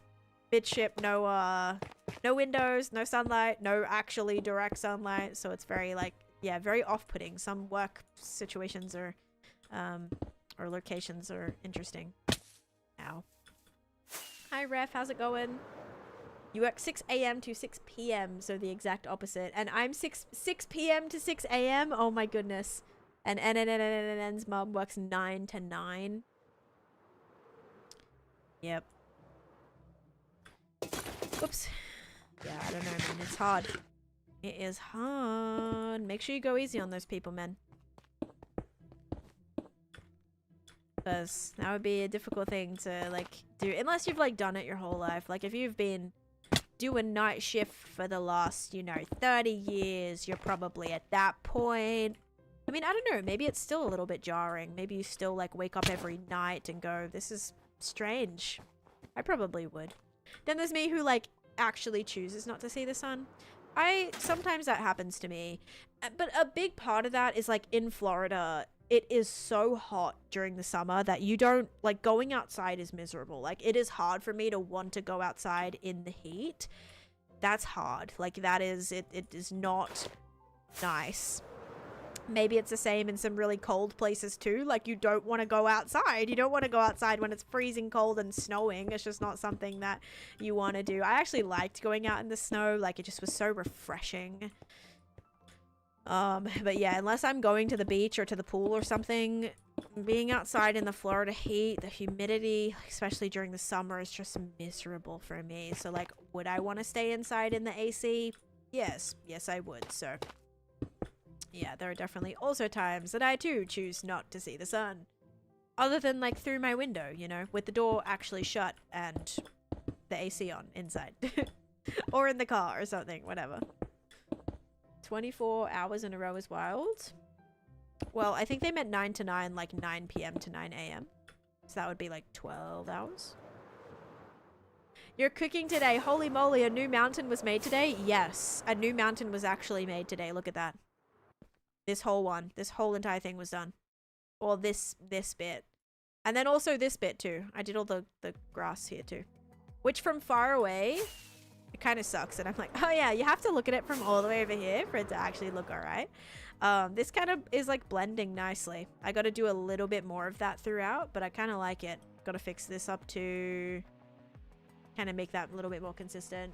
S1: midship, no windows, no sunlight, no actually direct sunlight. So it's very like, yeah, very off-putting. Some work situations or locations are interesting. Ow. Hi Ref, how's it going? You work 6 a.m. to 6 p.m, so the exact opposite. And I'm 6 p.m. to 6 a.m? Oh my goodness. And NNNNN's mom works 9 to 9. Yep. Whoops. Yeah, I don't know, man. It's hard. It is hard. Make sure you go easy on those people, man. Because that would be a difficult thing to, like, do. Unless you've, like, done it your whole life. Like, if you've been doing night shift for the last, you know, 30 years, you're probably at that point. I mean, I don't know. Maybe it's still a little bit jarring. Maybe you still, like, wake up every night and go, this is strange. I probably would. Then there's me who, like, actually chooses not to see the sun. Sometimes that happens to me. But a big part of that is, like, in Florida, it is so hot during the summer that you don't, like, going outside is miserable. Like, it is hard for me to want to go outside in the heat. That's hard. Like, that is, it is not nice. Maybe it's the same in some really cold places too. Like, you don't want to go outside. You don't want to go outside when it's freezing cold and snowing. It's just not something that you want to do. I actually liked going out in the snow. Like, it just was so refreshing. But yeah, unless I'm going to the beach or to the pool or something, being outside in the Florida heat, the humidity, especially during the summer, is just miserable for me. So, like, would I want to stay inside in the AC? Yes. Yes, I would. So yeah, there are definitely also times that I too choose not to see the sun. Other than, like, through my window, you know, with the door actually shut and the AC on inside. Or in the car or something, whatever. 24 hours in a row is wild. Well, I think they meant 9 to 9, like 9 p.m. to 9 a.m. So that would be like 12 hours. You're cooking today. Holy moly, a new mountain was made today? Yes, a new mountain was actually made today. Look at that. This whole one. This whole entire thing was done. Or this bit. And then also this bit too. I did all the grass here too. which from far away, it kind of sucks. And I'm like, oh yeah, you have to look at it from all the way over here for it to actually look all right. This kind of is like blending nicely. I got to do a little bit more of that throughout, but I kind of like it. Got to fix this up to kind of make that a little bit more consistent.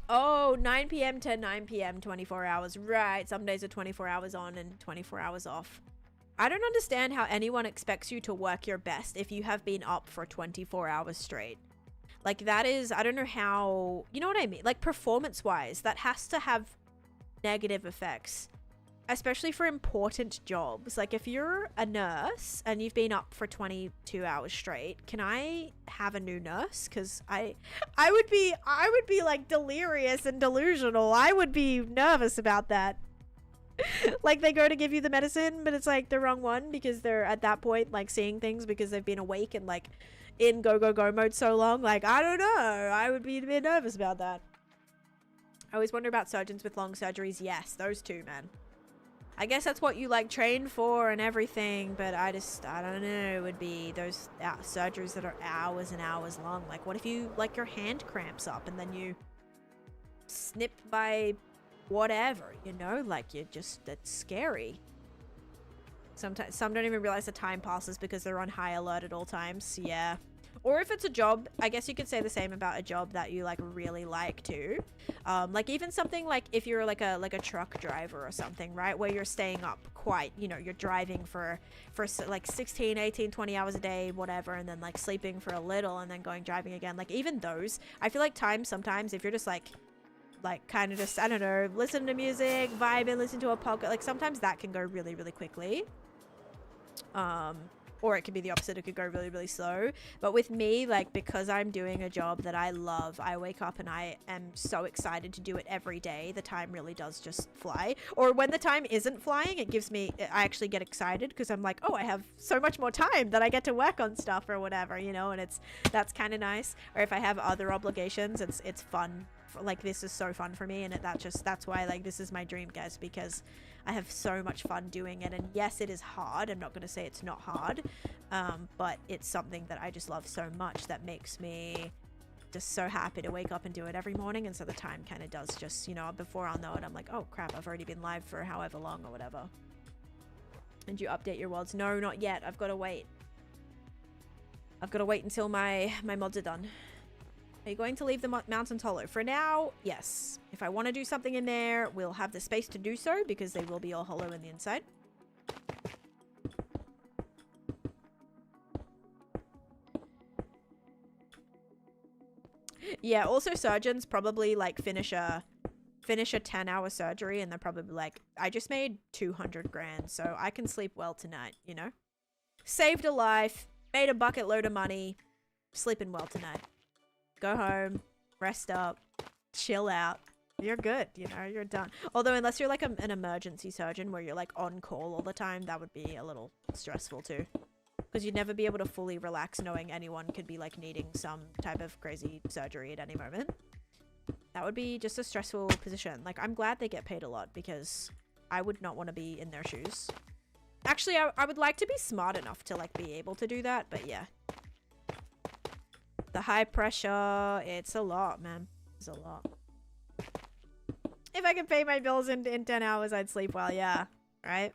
S1: Oh, 9 p.m. to 9 p.m. 24 hours. Right. Some days are 24 hours on and 24 hours off. I don't understand how anyone expects you to work your best if you have been up for 24 hours straight. Like, that is, I don't know how, you know what I mean? Like, performance-wise, that has to have negative effects, especially for important jobs. Like, if you're a nurse and you've been up for 22 hours straight, can I have a new nurse? Because I would be like delirious and delusional. I would be nervous about that. Like, they go to give you the medicine, but it's like the wrong one because they're at that point like seeing things because they've been awake and like in go mode so long. Like, I don't know, I would be a bit nervous about that. I always wonder about surgeons with long surgeries. Yes, those two, man. I guess that's what you like train for and everything, but I don't know, it would be those surgeries that are hours and hours long. Like, what if you like your hand cramps up and then you snipped by whatever, you know? Like, you just, that's scary. Sometimes some don't even realize the time passes because they're on high alert at all times. Yeah. Or if it's a job, I guess you could say the same about a job that you like really like too. Like even something like if you're like a truck driver or something, right? Where you're staying up quite, you know, you're driving for like 16, 18, 20 hours a day, whatever. And then like sleeping for a little and then going driving again. Like even those, I feel like time sometimes if you're just like kind of just, I don't know, listen to music, vibe and listen to a podcast, like sometimes that can go really, really quickly. Or it could be the opposite, it could go really, really slow. But with me, like, because I'm doing a job that I love, I wake up and I am so excited to do it every day. The time really does just fly. Or when the time isn't flying, it gives me, I actually get excited because I'm like, oh, I have so much more time that I get to work on stuff or whatever, you know, and that's kind of nice. Or if I have other obligations, it's fun. Like, this is so fun for me, and that's why, like, this is my dream, guys, because I have so much fun doing it. And yes, it is hard. I'm not going to say it's not hard, but it's something that I just love so much that makes me just so happy to wake up and do it every morning. And so the time kind of does just, you know, before I'll know it, I'm like, oh crap, I've already been live for however long or whatever. And you update your mods? No, not yet. I've got to wait. I've got to wait until my mods are done. Are you going to leave the mountains hollow? For now, yes. If I want to do something in there, we'll have the space to do so because they will be all hollow in the inside. Yeah, also surgeons probably like finish a 10-hour surgery and they're probably like, I just made 200 grand, so I can sleep well tonight, you know? Saved a life, made a bucket load of money, sleeping well tonight. Go home, rest up, chill out. You're good, you know, you're done. Although unless you're like an emergency surgeon where you're like on call all the time, that would be a little stressful too. Because you'd never be able to fully relax knowing anyone could be like needing some type of crazy surgery at any moment. That would be just a stressful position. Like, I'm glad they get paid a lot because I would not want to be in their shoes. Actually, I would like to be smart enough to like be able to do that, but yeah. The high pressure, it's a lot, man. It's a lot. If I could pay my bills in 10 hours, I'd sleep well, yeah. Right?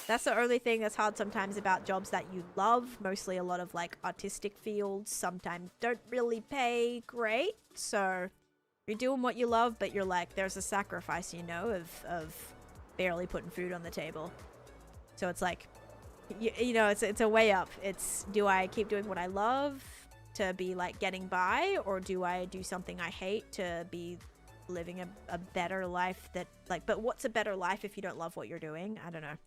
S1: That's the only thing that's hard sometimes about jobs that you love. Mostly a lot of like artistic fields sometimes don't really pay great. So you're doing what you love, but you're like, there's a sacrifice, you know, of barely putting food on the table. So it's like, you know, it's a way up. It's, do I keep doing what I love to be like getting by, or do I do something I hate to be living a better life that like, but what's a better life if you don't love what you're doing? I don't know.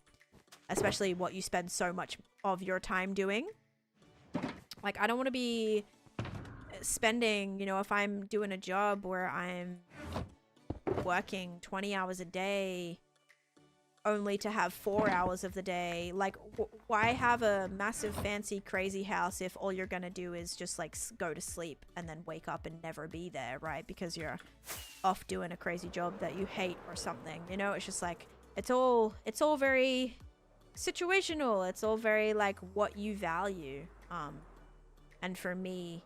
S1: Especially what you spend so much of your time doing. Like, I don't want to be spending, you know, if I'm doing a job where I'm working 20 hours a day only to have 4 hours of the day, like why have a massive fancy crazy house if all you're gonna do is just like go to sleep and then wake up and never be there, right? Because you're off doing a crazy job that you hate or something, you know? It's just like, it's all very situational. It's all very like what you value. And for me,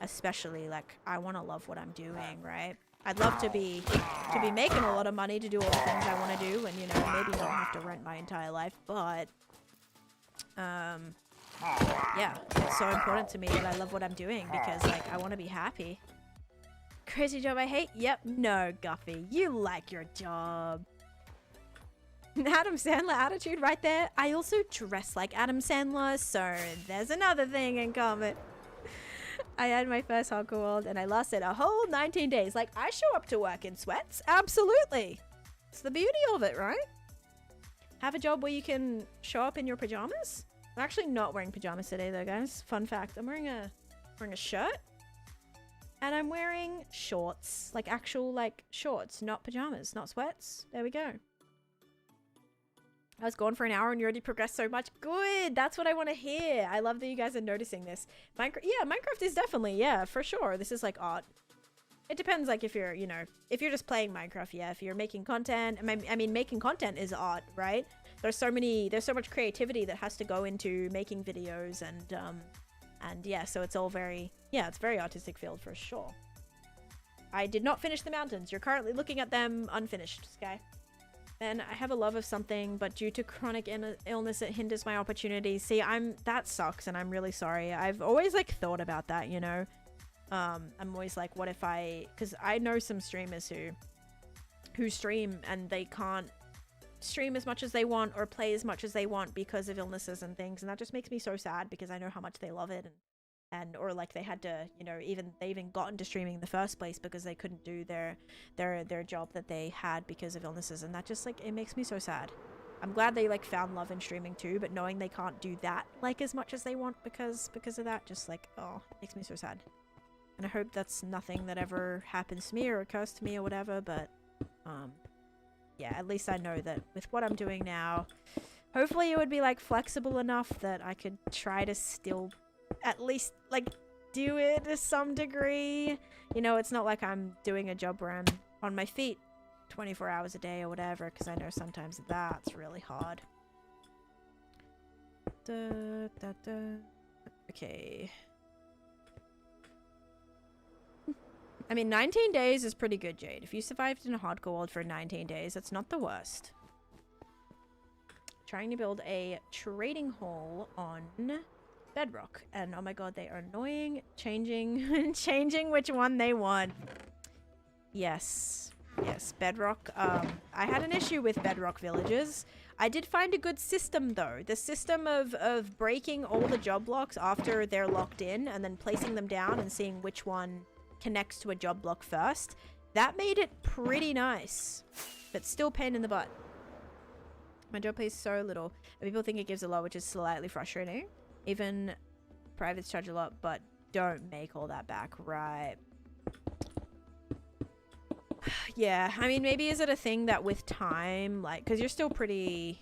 S1: especially, like, I want to love what I'm doing, right? I'd love to be making a lot of money to do all the things I want to do, and, you know, maybe not have to rent my entire life, but yeah, it's so important to me that I love what I'm doing because, like, I want to be happy. Crazy job I hate? Yep. No, Guffy, you like your job. Adam Sandler attitude right there. I also dress like Adam Sandler, so there's another thing in common. I had my first hardcore world and I lasted a whole 19 days. Like, I show up to work in sweats. Absolutely. It's the beauty of it, right? Have a job where you can show up in your pajamas. I'm actually not wearing pajamas today though, guys. Fun fact. I'm wearing a shirt. And I'm wearing shorts. Like, actual, like, shorts. Not pajamas. Not sweats. There we go. I was gone for an hour and you already progressed so much. Good. That's what I want to hear. I love that you guys are noticing this. Minecraft, yeah, Minecraft is definitely, yeah, for sure. This is like art. It depends, like, if you're, you know, if you're just playing Minecraft, yeah. If you're making content, I mean, making content is art, right? There's so much creativity that has to go into making videos and yeah, so it's all very, yeah, it's very artistic field for sure. I did not finish the mountains. You're currently looking at them unfinished, Sky. And I have a love of something, but due to chronic illness, it hinders my opportunities. See, that sucks, and I'm really sorry. I've always, like, thought about that, you know? I'm always like, what if because I know some streamers who stream, and they can't stream as much as they want or play as much as they want because of illnesses and things, and that just makes me so sad because I know how much they love it, and or like they had to, you know, they even got into streaming in the first place because they couldn't do their job that they had because of illnesses, and that just, like, it makes me so sad. I'm glad they, like, found love in streaming too, but knowing they can't do that, like, as much as they want because of that, just, like, oh, it makes me so sad. And I hope that's nothing that ever happens to me or occurs to me or whatever, but yeah, at least I know that with what I'm doing now, hopefully it would be, like, flexible enough that I could try to still at least, like, do it to some degree. You know, it's not like I'm doing a job where I'm on my feet 24 hours a day or whatever, because I know sometimes that's really hard. Okay. I mean, 19 days is pretty good, Jade. If you survived in a hardcore world for 19 days, that's not the worst. Trying to build a trading hall on Bedrock, and oh my god, they are annoying, changing which one they want. Yes, Bedrock. I had an issue with Bedrock villages. I did find a good system though. The system of breaking all the job blocks after they're locked in and then placing them down and seeing which one connects to a job block first. That made it pretty nice, but still pain in the butt. My job pays so little, and people think it gives a lot, which is slightly frustrating. Even privates charge a lot, but don't make all that back, right? Yeah, I mean, maybe is it a thing that with time, like, because you're still pretty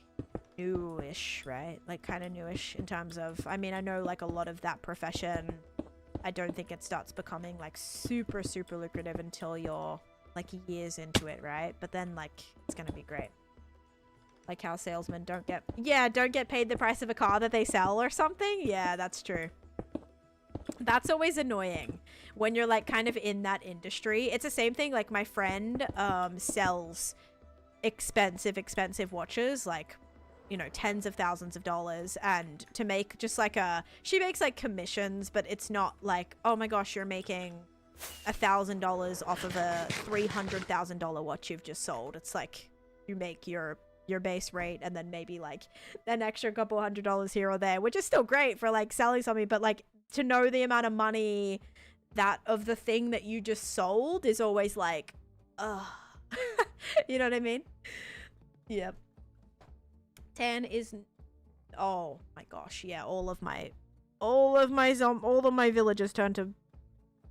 S1: newish, right? Like, kind of newish in terms of, I mean, I know, like, a lot of that profession, I don't think it starts becoming, like, super, super lucrative until you're, like, years into it, right? But then, like, it's gonna be great. Like how salesmen don't get paid the price of a car that they sell or something. Yeah, that's true. That's always annoying when you're, like, kind of in that industry. It's the same thing, like, my friend sells expensive watches, like, you know, tens of thousands of dollars, and to make just like she makes, like, commissions, but it's not like, oh my gosh, you're making $1,000 off of a $300,000 watch you've just sold. It's like you make your base rate and then maybe, like, an extra couple $100 here or there, which is still great for, like, selling something, but, like, to know the amount of money that of the thing that you just sold is always like, ugh. You know what I mean? Yep. 10 is, oh my gosh, yeah, all of my villagers turned to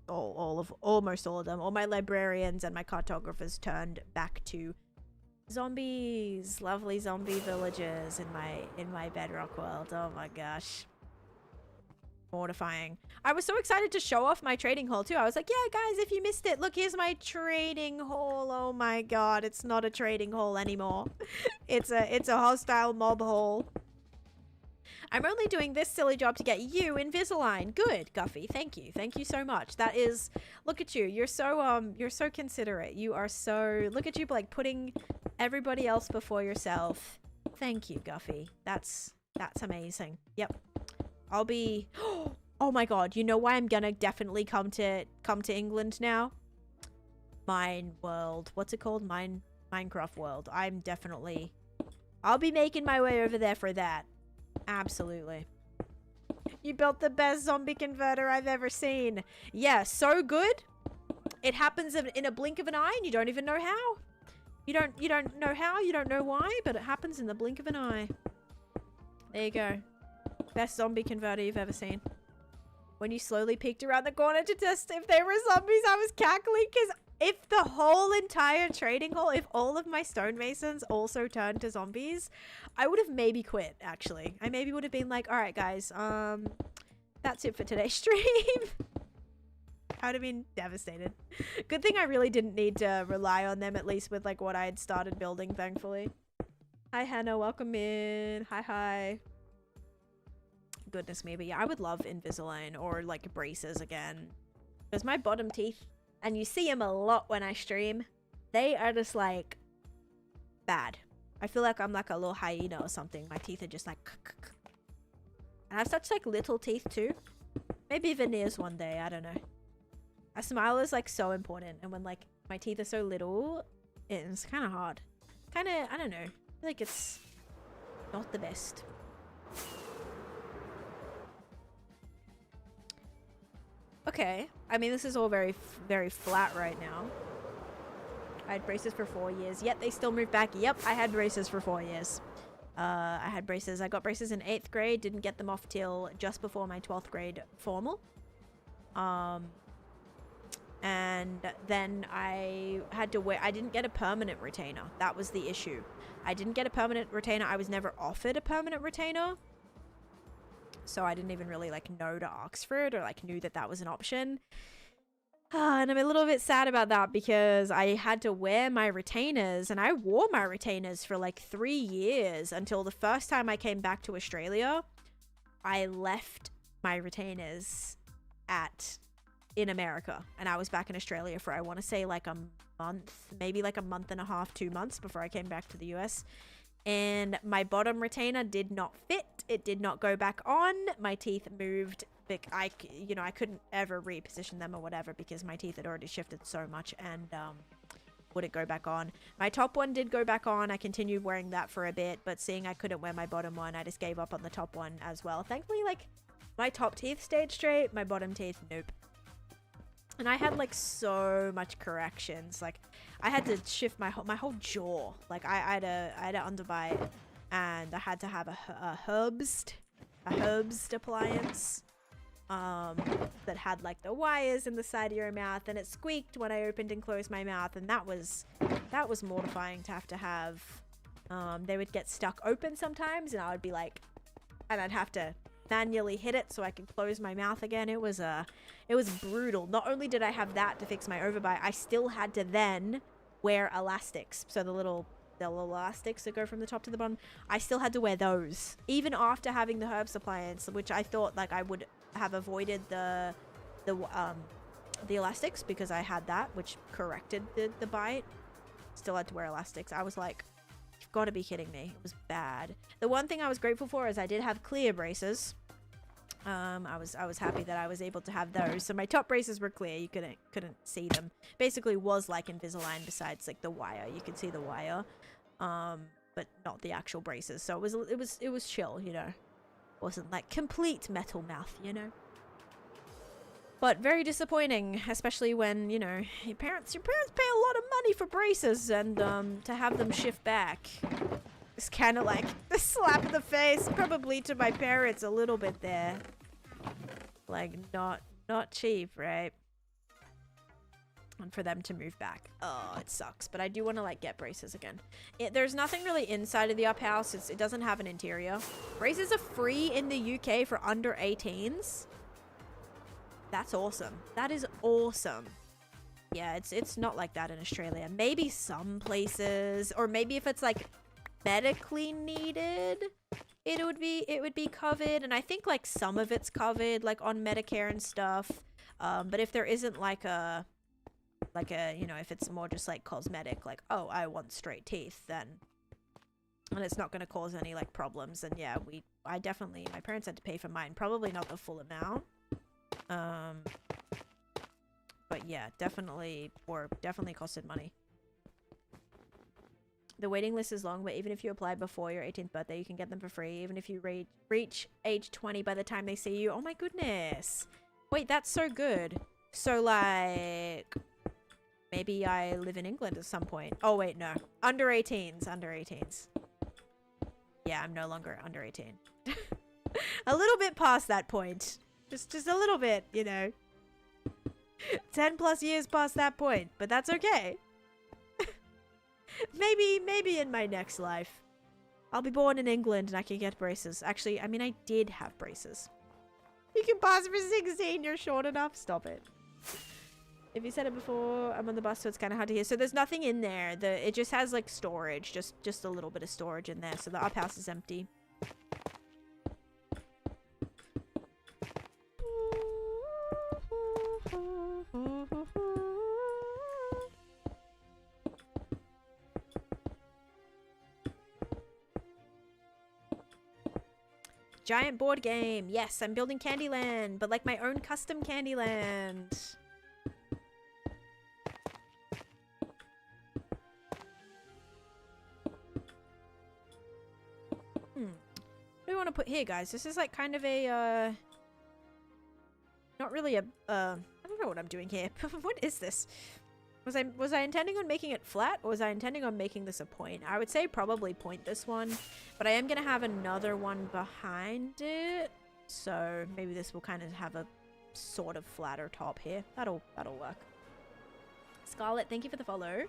S1: almost all of them. All my librarians and my cartographers turned back to zombies. Lovely zombie villages in my Bedrock world. Oh my gosh, mortifying. I was so excited to show off my trading hall too. I was like, yeah guys, if you missed it, look, here's my trading hall. Oh my god, it's not a trading hall anymore. It's a hostile mob hall. I'm only doing this silly job to get you Invisalign. Good, Guffy. Thank you. Thank you so much. That is, look at you. You're so considerate. You are so, look at you, like, putting everybody else before yourself. Thank you, Guffy. That's amazing. Yep. I'll be, oh my god, you know why I'm gonna definitely come to England now? Mine World. What's it called? Minecraft World. I'll be making my way over there for that. Absolutely. You built the best zombie converter I've ever seen. Yeah, so good. It happens in a blink of an eye and you don't even know how. You don't know how, you don't know why, but it happens in the blink of an eye. There you go. Best zombie converter you've ever seen. When you slowly peeked around the corner to test if they were zombies, I was cackling because if the whole entire trading hall, if all of my stonemasons also turned to zombies, I would have maybe quit, actually. I maybe would have been like, alright guys, that's it for today's stream. I would have been devastated. Good thing I really didn't need to rely on them, at least with like what I had started building, thankfully. Hi Hannah, welcome in. Hi. Goodness me, but yeah, I would love Invisalign or like braces again. Because my bottom teeth, and you see them a lot when I stream, they are just like bad. I feel like I'm like a little hyena or something. My teeth are just like and I have such like little teeth too. Maybe veneers one day, I don't know. A smile is like so important, and when like my teeth are so little, it's kind of hard. I don't know. I feel like it's not the best. Okay, I mean this is all very flat right now. I had braces for 4 years, yet they still moved back. Yep, I had braces for 4 years. I got braces in 8th grade, didn't get them off till just before my 12th grade formal. And then I had to I didn't get a permanent retainer. That was the issue. I didn't get a permanent retainer. I was never offered a permanent retainer. So I didn't even really like know to ask for it, or like knew that was an option. And I'm a little bit sad about that because I had to wear my retainers, and I wore my retainers for like 3 years until the first time I came back to Australia. I left my retainers in America, and I was back in Australia for, I want to say like a month, maybe like a month and a half, 2 months before I came back to the US. And my bottom retainer did not fit. It did not go back on. My teeth moved. I couldn't ever reposition them or whatever because my teeth had already shifted so much and wouldn't go back on. My top one did go back on. I continued wearing that for a bit, but seeing I couldn't wear my bottom one, I just gave up on the top one as well. Thankfully, like, my top teeth stayed straight. My bottom teeth, nope. And I had like so much corrections. Like I had to shift my whole jaw. Like I had to underbite, and I had to have a Herbst appliance that had like the wires in the side of your mouth, and it squeaked when I opened and closed my mouth, and that was mortifying to have. They would get stuck open sometimes, and I would be like, and I'd have to manually hit it so I could close my mouth again. It was brutal. Not only did I have that to fix my overbite, I still had to then wear elastics. So the little elastics that go from the top to the bottom, I still had to wear those even after having the Herbst appliance, which I thought like I would have avoided the elastics because I had that, which corrected the bite. Still had to wear elastics. I was like, you've got to be kidding me. It was bad. The one thing I was grateful for is I did have clear braces. I was happy that I was able to have those. So my top braces were clear. You couldn't see them. Basically was like Invisalign, besides like the wire. You could see the wire, but not the actual braces. So it was chill, you know. Wasn't like complete metal mouth, you know. But very disappointing, especially when, you know, your parents pay a lot of money for braces, and to have them shift back. It's kind of like the slap in the face, probably to my parents a little bit there. Like, not cheap, right? And for them to move back. Oh, it sucks. But I do want to, like, get braces again. There's nothing really inside of the up house. It doesn't have an interior. Braces are free in the UK for under 18s. That's awesome. That is awesome. Yeah, it's not like that in Australia. Maybe some places, or maybe if it's like medically needed, it would be covered. And I think like some of it's covered like on Medicare and stuff. But if there isn't like a you know, if it's more just like cosmetic, like, oh, I want straight teeth, then and it's not going to cause any like problems, and yeah, my parents had to pay for mine, probably not the full amount, but yeah, definitely costed money. The waiting list is long, but even if you apply before your 18th birthday, you can get them for free, even if you reach age 20 by the time they see you. Oh my goodness. Wait, that's so good. So like maybe I live in England at some point. Oh wait, no. Under 18s. Yeah, I'm no longer under 18. A little bit past that point. Just a little bit, you know. 10 plus years past that point, but that's okay. Maybe in my next life. I'll be born in England and I can get braces. Actually, I mean, I did have braces. You can pass for 16, you're short enough. Stop it. If you said it before, I'm on the bus, so it's kind of hard to hear. So there's nothing in there. It just has like storage, just a little bit of storage in there. So the up house is empty. Giant board game. Yes, I'm building Candyland, but like my own custom Candyland. What do we want to put here, guys? This is like kind of a, not really a, I don't know what I'm doing here. What is this? Was I intending on making it flat, or was I intending on making this a point? I would say probably point this one, but I am going to have another one behind it. So maybe this will kind of have a sort of flatter top here. That'll work. Scarlett, thank you for the follow.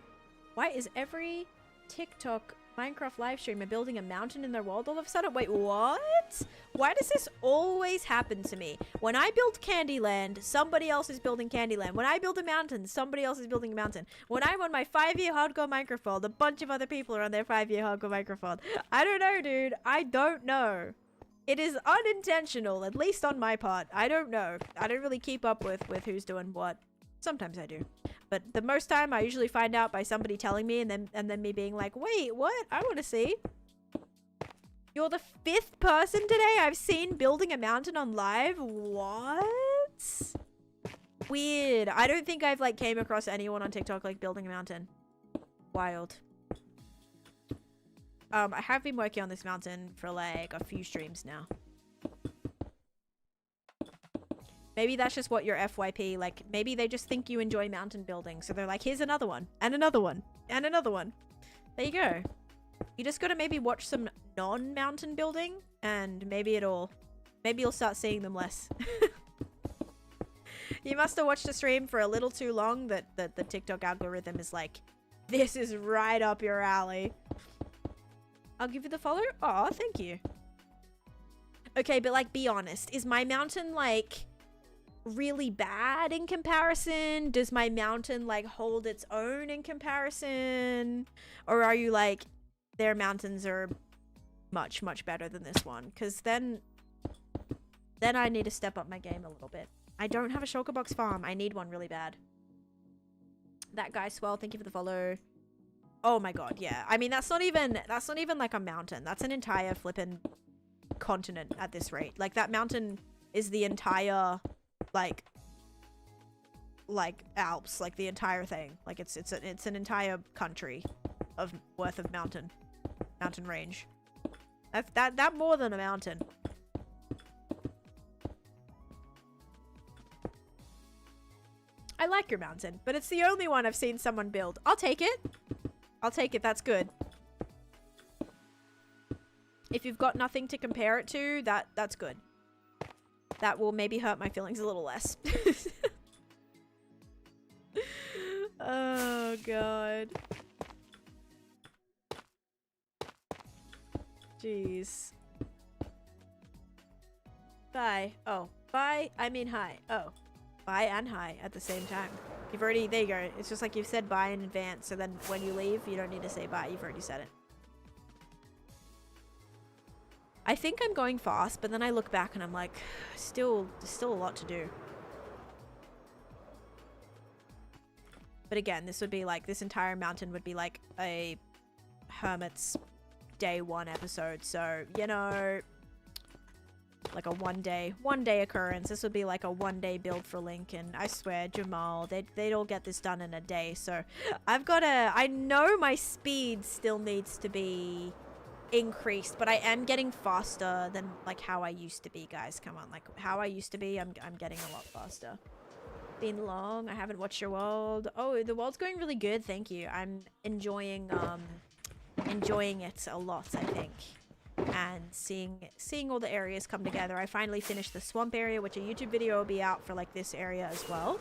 S1: Why is every TikTok Minecraft live streamer building a mountain in their world all of a sudden? Wait, what? Why does this always happen to me? When I build Candyland, somebody else is building Candyland. When I build a mountain, somebody else is building a mountain. When I'm on my 5-year hardcore Minecraft world, a bunch of other people are on their 5-year hardcore Minecraft world. I don't know, dude. I don't know. It is unintentional, at least on my part. I don't know. I don't really keep up with who's doing what. Sometimes I do. But the most time I usually find out by somebody telling me and then me being like, wait, what? I want to see. You're the 5th person today I've seen building a mountain on live? What? Weird. I don't think I've like came across anyone on TikTok like building a mountain. Wild. I have been working on this mountain for like a few streams now. Maybe that's just what your FYP, like, maybe they just think you enjoy mountain building. So they're like, here's another one, and another one, and another one. There you go. You just gotta maybe watch some non-mountain building, and maybe you'll start seeing them less. You must have watched a stream for a little too long that the TikTok algorithm is like, this is right up your alley. I'll give you the follow. Aw, thank you. Okay, but like, be honest. Is my mountain like really bad in comparison? Does my mountain like hold its own in comparison? Or are you like, their mountains are much better than this one? Because then I need to step up my game a little bit. I don't have a shulker box farm. I need one really bad. That guy Swell, thank you for the follow. Oh my god, yeah. I mean, that's not even like a mountain. That's an entire flippin' continent at this rate. Like, that mountain is the entire like Alps, like the entire thing. Like it's an entire country worth of mountain range. That more than a mountain. I like your mountain, but it's the only one I've seen someone build. I'll take it. That's good. If you've got nothing to compare it to, that's good. That will maybe hurt my feelings a little less. Oh, God. Jeez. Bye. Oh, bye. I mean hi. Oh, bye and hi at the same time. You've already, there you go. It's just like you've said bye in advance. So then when you leave, you don't need to say bye. You've already said it. I think I'm going fast, but then I look back and I'm like, there's still a lot to do. But again, this would be like, this entire mountain would be like a Hermit's day 1 episode. So, you know, like a one day occurrence. This would be like a 1 day build for Link, and I swear Jamal, they'd all get this done in a day. So I know my speed still needs to be increased, but I am getting faster than like how I used to be, guys. Come on, like how I used to be, I'm getting a lot faster. Been long, I haven't watched your world. Oh, the world's going really good, thank you. I'm enjoying it a lot, I think. And seeing all the areas come together. I finally finished the swamp area, which a YouTube video will be out for like this area as well.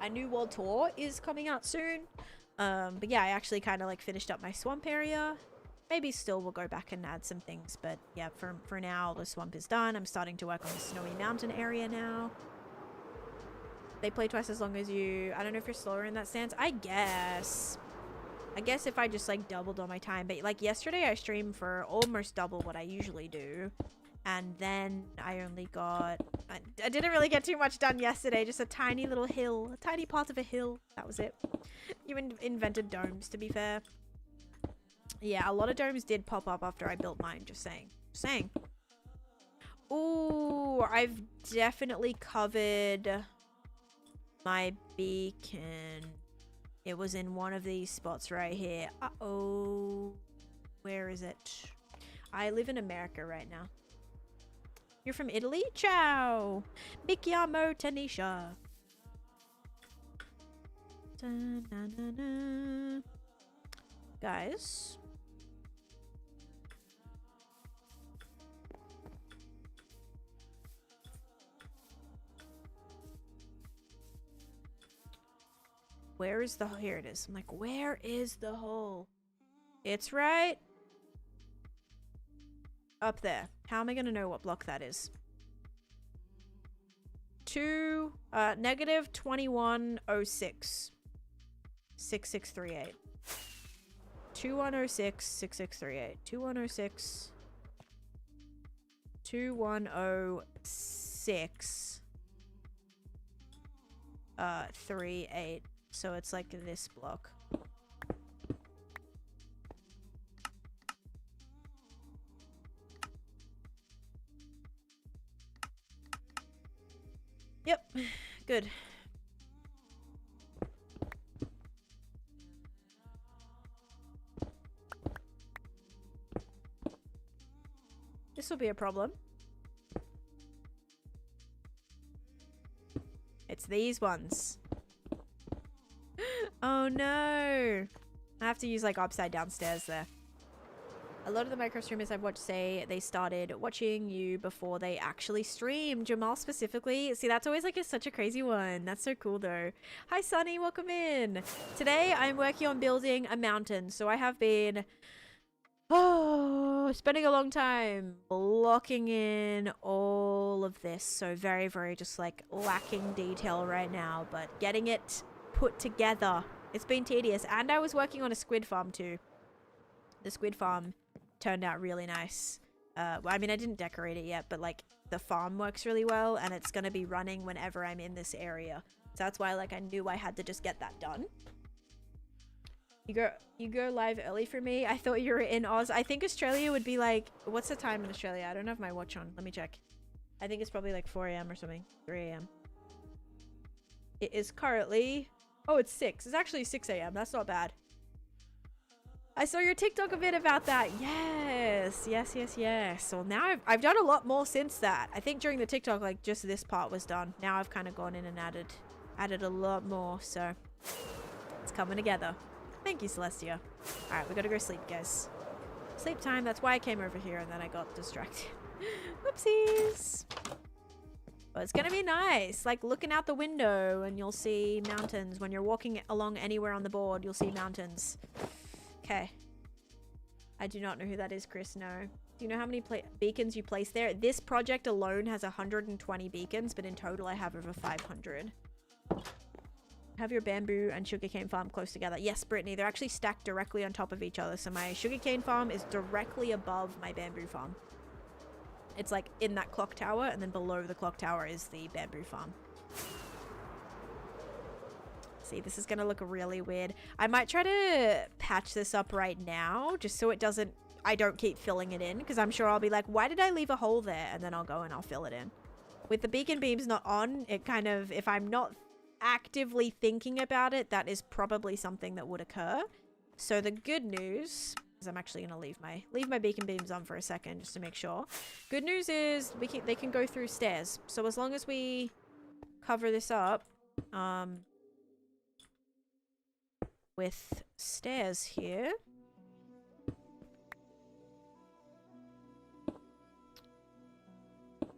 S1: A new world tour is coming out soon. But yeah, I actually kind of like finished up my swamp area. Maybe still we'll go back and add some things, but yeah, for now the swamp is done. I'm starting to work on the snowy mountain area now. They play twice as long as you. I don't know if you're slower in that stance. I guess if I just like doubled on my time, but like yesterday I streamed for almost double what I usually do, and then I only got I didn't really get too much done yesterday. Just a tiny little hill, a tiny part of a hill. That was it. You invented domes, to be fair. Yeah, a lot of domes did pop up after I built mine. Just saying. Ooh, I've definitely covered my beacon. It was in one of these spots right here. Uh-oh. Where is it? I live in America right now. You're from Italy? Ciao! Mi chiamo Taneesha. Da-na-na-na. Guys. Where is the... Here it is. I'm like, where is the hole? It's right up there. How am I going to know what block that is? Negative 2106. 6638. 2106 6638. 2106 2106 38. So it's like this block. Yep, good. This will be a problem. It's these ones. Oh no! I have to use like upside down stairs there. A lot of the micro streamers I've watched say they started watching you before they actually streamed. Jamal specifically. See, that's always like such a crazy one. That's so cool though. Hi Sunny, welcome in. Today I'm working on building a mountain. So I have been spending a long time blocking in all of this. So very, very just like lacking detail right now, but getting it put together. It's been tedious. And I was working on a squid farm too. The squid farm turned out really nice. Well, I mean, I didn't decorate it yet, but like the farm works really well and it's going to be running whenever I'm in this area. So that's why like I knew I had to just get that done. You go live early for me. I thought you were in Oz. I think Australia would be like, what's the time in Australia? I don't have my watch on. Let me check. I think it's probably like 4 a.m. or something. 3 a.m. It is currently... Oh, it's 6. It's actually 6 a.m. That's not bad. I saw your TikTok a bit about that. Yes. Yes, yes, yes. Well, now I've done a lot more since that. I think during the TikTok, like, just this part was done. Now I've kind of gone in and added a lot more. So, it's coming together. Thank you, Celestia. Alright, we gotta go sleep, guys. Sleep time. That's why I came over here and then I got distracted. Whoopsies. But it's gonna be nice. Like, looking out the window and you'll see mountains. When you're walking along anywhere on the board, you'll see mountains. Okay. I do not know who that is, Chris. No. Do you know how many beacons you place there? This project alone has 120 beacons, but in total I have over 500. Have your bamboo and sugarcane farm close together. Yes, Brittany, they're actually stacked directly on top of each other. So my sugarcane farm is directly above my bamboo farm. It's like in that clock tower, and then below the clock tower is the bamboo farm. See, this is gonna look really weird. I might try to patch this up right now, just so it doesn't, I don't keep filling it in, because I'm sure I'll be like, why did I leave a hole there? And then I'll go and I'll fill it in. With the beacon beams not on, it kind of, if I'm not actively thinking about it, that is probably something that would occur. So the good news is I'm actually going to leave my beacon beams on for a second just to make sure. Good news is they can go through stairs. So as long as we cover this up with stairs here,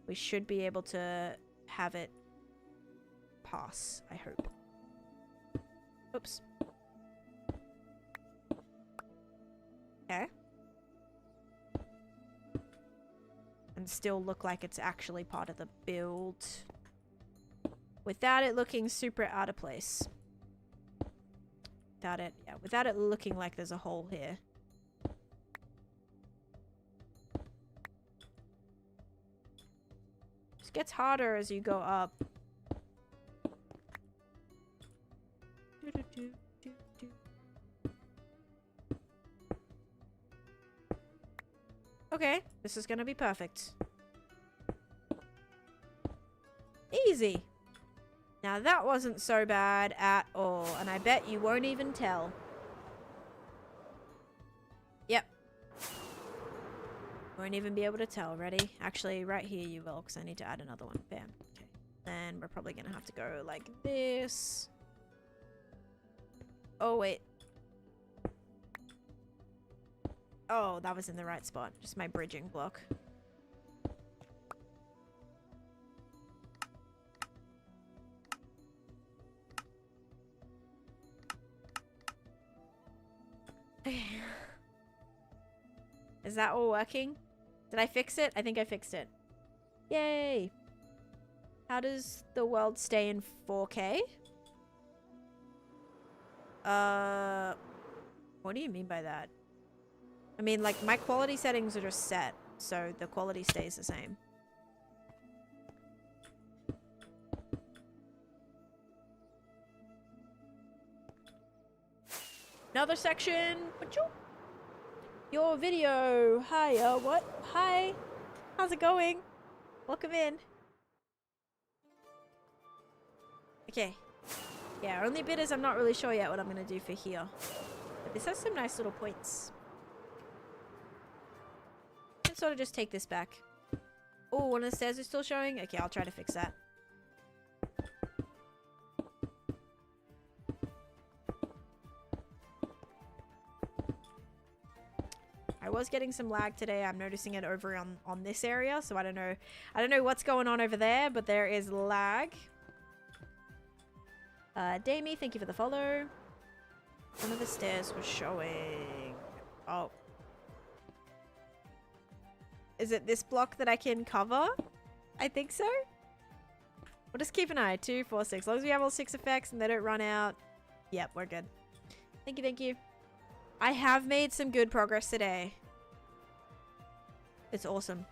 S1: we should be able to have it pass, I hope. Oops. Okay. And still look like it's actually part of the build. Without it looking super out of place. Without it looking like there's a hole here. It gets harder as you go up. Okay, this is gonna be perfect. Easy. Now that wasn't so bad at all, and I bet you won't even tell. Yep. Won't even be able to tell. Ready? Actually, right here you will, because I need to add another one. Bam. Okay. Then we're probably gonna have to go like this. Oh, wait. Oh, that was in the right spot. Just my bridging block. Is that all working? Did I fix it? I think I fixed it. Yay! How does the world stay in 4K? What do you mean by that? I mean, like, my quality settings are just set, so the quality stays the same. Another section. Your video. Hi, what? Hi. How's it going? Welcome in. Okay. Yeah, only bit is I'm not really sure yet what I'm gonna do for here. But this has some nice little points. I can sort of just take this back. Oh, one of the stairs is still showing? Okay, I'll try to fix that. I was getting some lag today. I'm noticing it over on this area, so I don't know what's going on over there, but there is lag. Damie, thank you for the follow. One of the stairs was showing. Oh. Is it this block that I can cover? I think so. We'll just keep an eye. 2, 4, 6. As long as we have all 6 effects and they don't run out. Yep, we're good. Thank you, thank you. I have made some good progress today. It's awesome.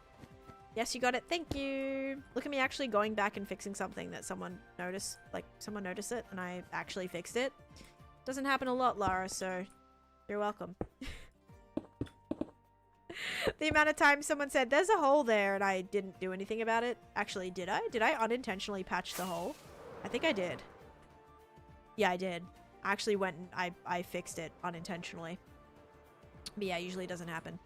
S1: Yes, you got it. Thank you. Look at me actually going back and fixing something that someone noticed. Like, someone noticed it and I actually fixed it. Doesn't happen a lot, Lara, so you're welcome. The amount of time someone said, there's a hole there, and I didn't do anything about it. Actually, did I? Did I unintentionally patch the hole? I think I did. Yeah, I did. I actually went and I fixed it unintentionally. But yeah, it usually doesn't happen.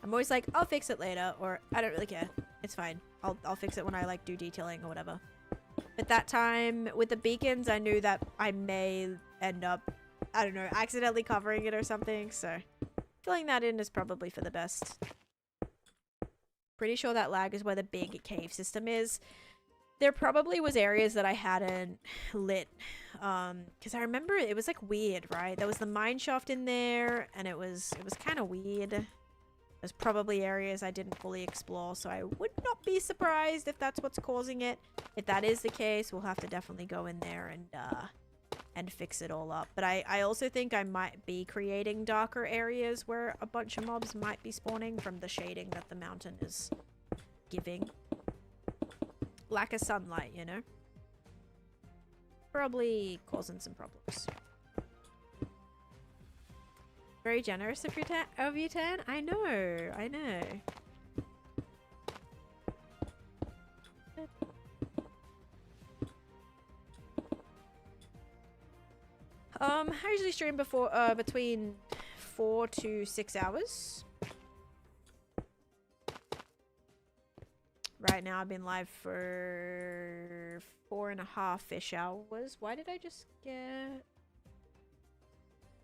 S1: I'm always like, I'll fix it later, or I don't really care. It's fine. I'll fix it when I like do detailing or whatever. But that time with the beacons, I knew that I may end up, I don't know, accidentally covering it or something, so filling that in is probably for the best. Pretty sure that lag is where the big cave system is. There probably was areas that I hadn't lit, because I remember it was like weird, right? There was the mine shaft in there, and it was kind of weird. There's probably areas I didn't fully explore, so I would not be surprised if that's what's causing it. If that is the case, we'll have to definitely go in there and and fix it all up. But I also think I might be creating darker areas where a bunch of mobs might be spawning from the shading that the mountain is giving. Lack of sunlight, you know? Probably causing some problems. Very generous of you, Tan. I know, I know. I usually stream between 4 to 6 hours. Right now I've been live for 4.5-ish hours. Why did I just get...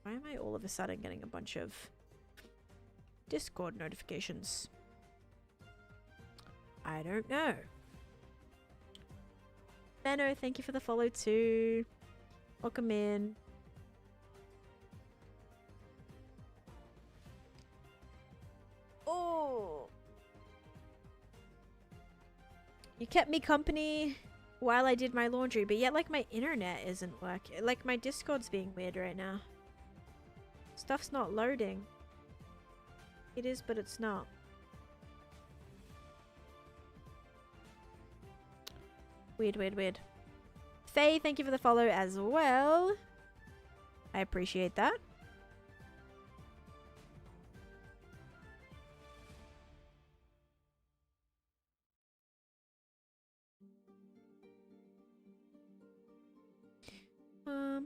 S1: Why am I all of a sudden getting a bunch of Discord notifications? I don't know. Benno, thank you for the follow too. Welcome in. Oh. You kept me company while I did my laundry, but yet like my internet isn't working. Like my Discord's being weird right now. Stuff's not loading. It is, but it's not. Weird, weird, weird. Faye, thank you for the follow as well. I appreciate that.